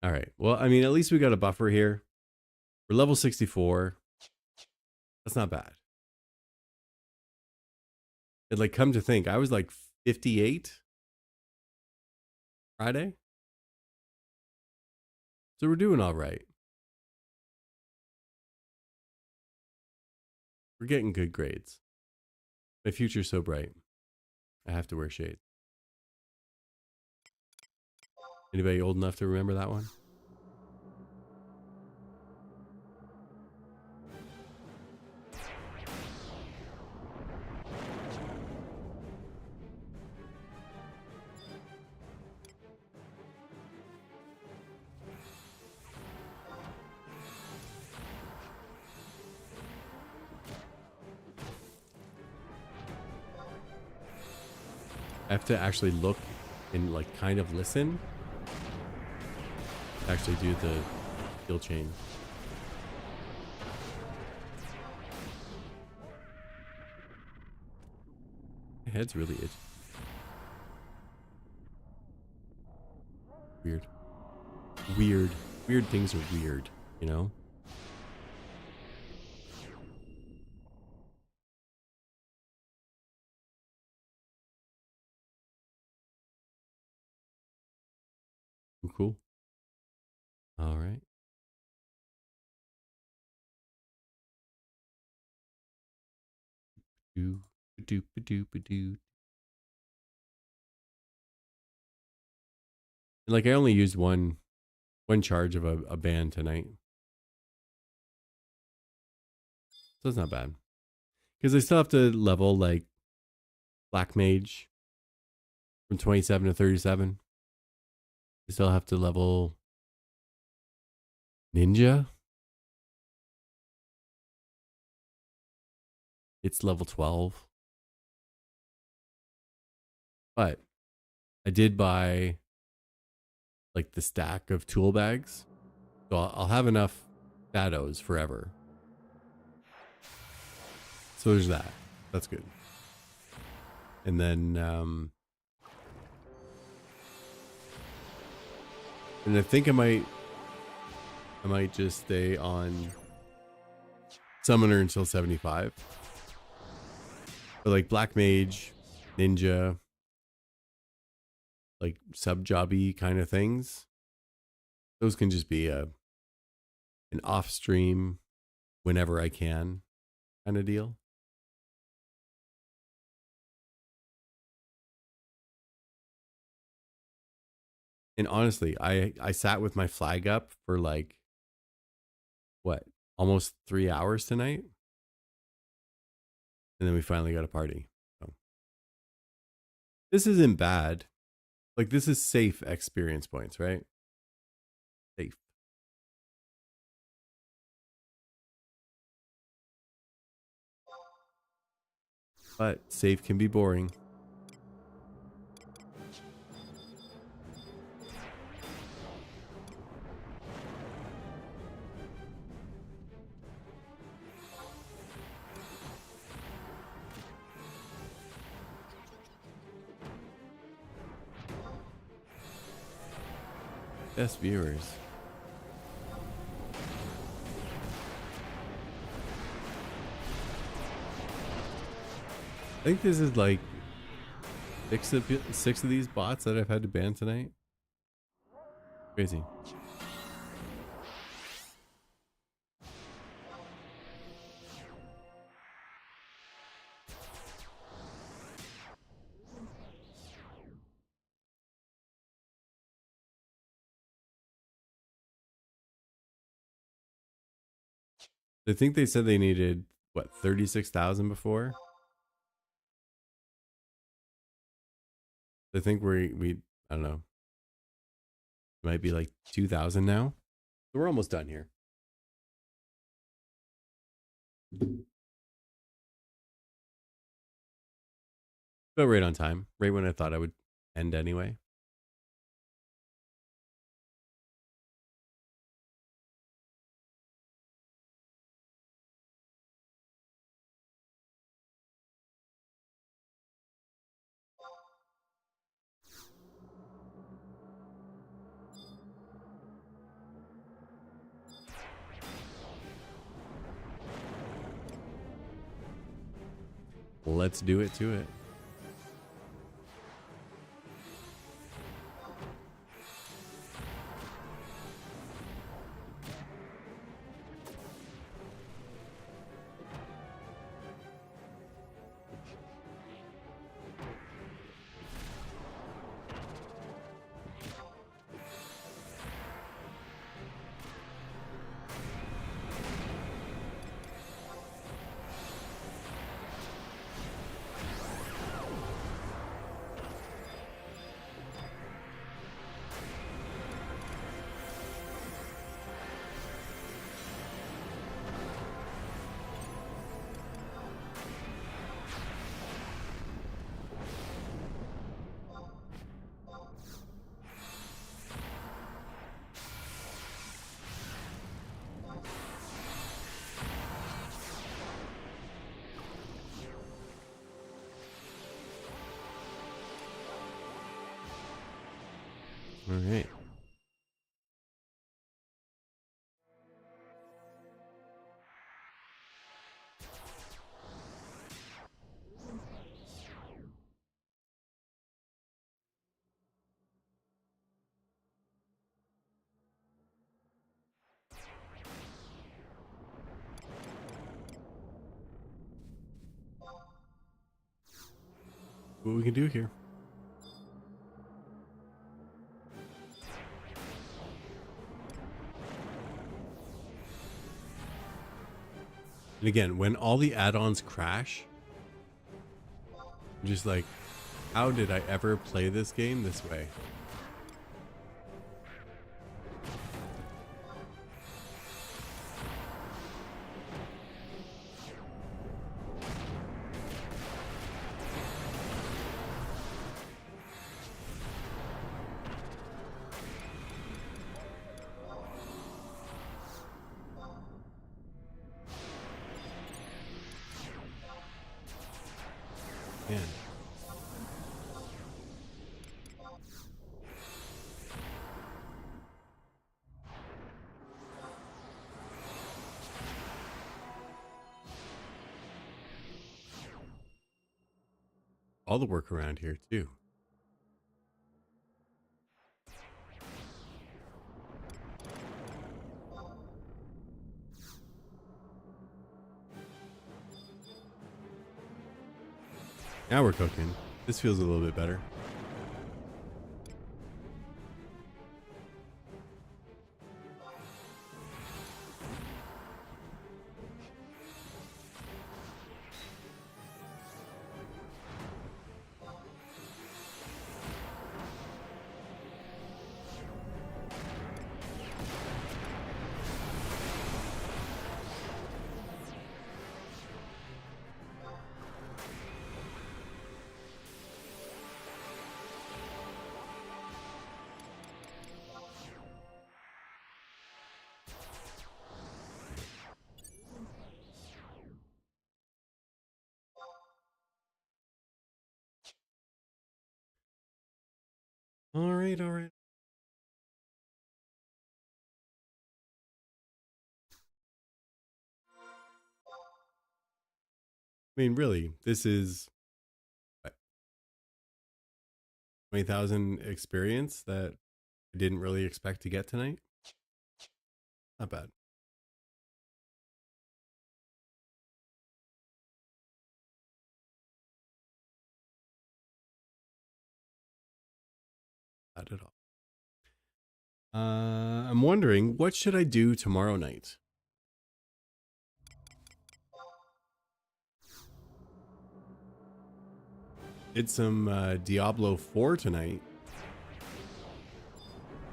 All right. Well, I mean, at least we got a buffer here. We're level 64. That's not bad. And like, come to think, I was like 58 Friday. So we're doing all right. We're getting good grades. My future's so bright. I have to wear shades. Anybody old enough to remember that one? I have to actually look and like kind of listen to actually do the skill chain. My head's really itchy. Weird things are weird, you know? Cool. All right. Do do do do. Like I only used one charge of a band tonight, so it's not bad. Because I still have to level like Black Mage from 27 to 37. I still have to level Ninja. It's level 12. But I did buy like the stack of tool bags. So I'll have enough shadows forever. So there's that. That's good. And then and I think I might just stay on Summoner until 75. But like Black Mage, Ninja, like sub-jobby kind of things, those can just be an off-stream whenever I can kind of deal. And honestly, I sat with my flag up for like, what, almost 3 hours tonight? And then we finally got a party. So this isn't bad. Like, this is safe experience points, right? Safe. But safe can be boring. Best viewers. I think this is like six of these bots that I've had to ban tonight. Crazy. I think they said they needed, what, 36,000 before? I think we I don't know. It might be like 2,000 now. So we're almost done here. But right on time, right when I thought I would end anyway. Let's do it to it. All right. What we can do here. And again, when all the add-ons crash, I'm just like, how did I ever play this game this way? Man. All the work around here too. Now we're cooking. This feels a little bit better. All right, all right. I mean, really, this is what, 20,000 experience that I didn't really expect to get tonight. Not bad. Not at all. I'm wondering, what should I do tomorrow night? Did some Diablo 4 tonight.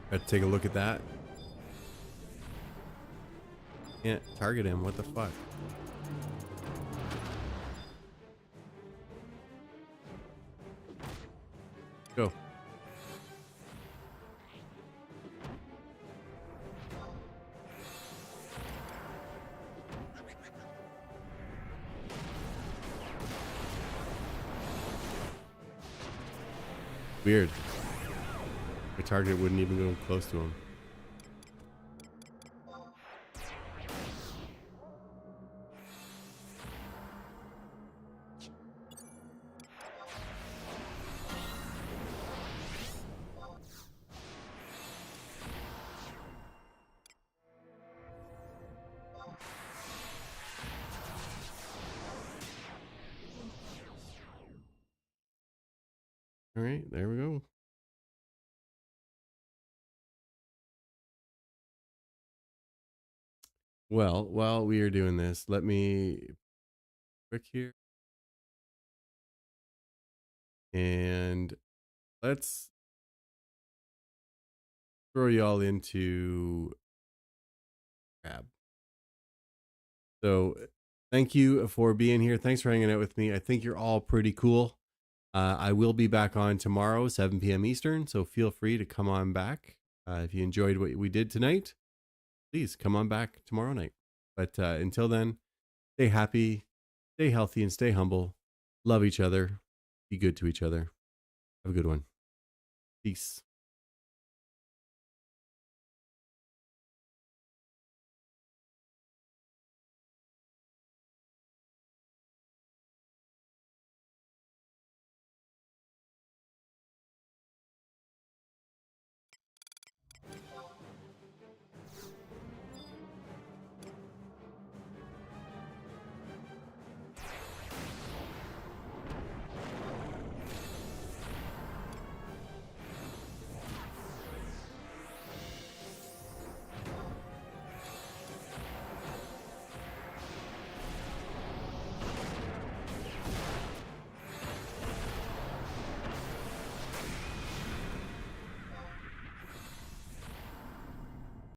Got to take a look at that. Can't target him. What the fuck? Go. Weird. My target wouldn't even go close to him. All right, there we go. Well, while we are doing this, let me quick here. And let's throw y'all into Crab. So thank you for being here. Thanks for hanging out with me. I think you're all pretty cool. I will be back on tomorrow, 7 p.m. Eastern, so feel free to come on back. If you enjoyed what we did tonight, please come on back tomorrow night. But until then, stay happy, stay healthy, and stay humble. Love each other. Be good to each other. Have a good one. Peace.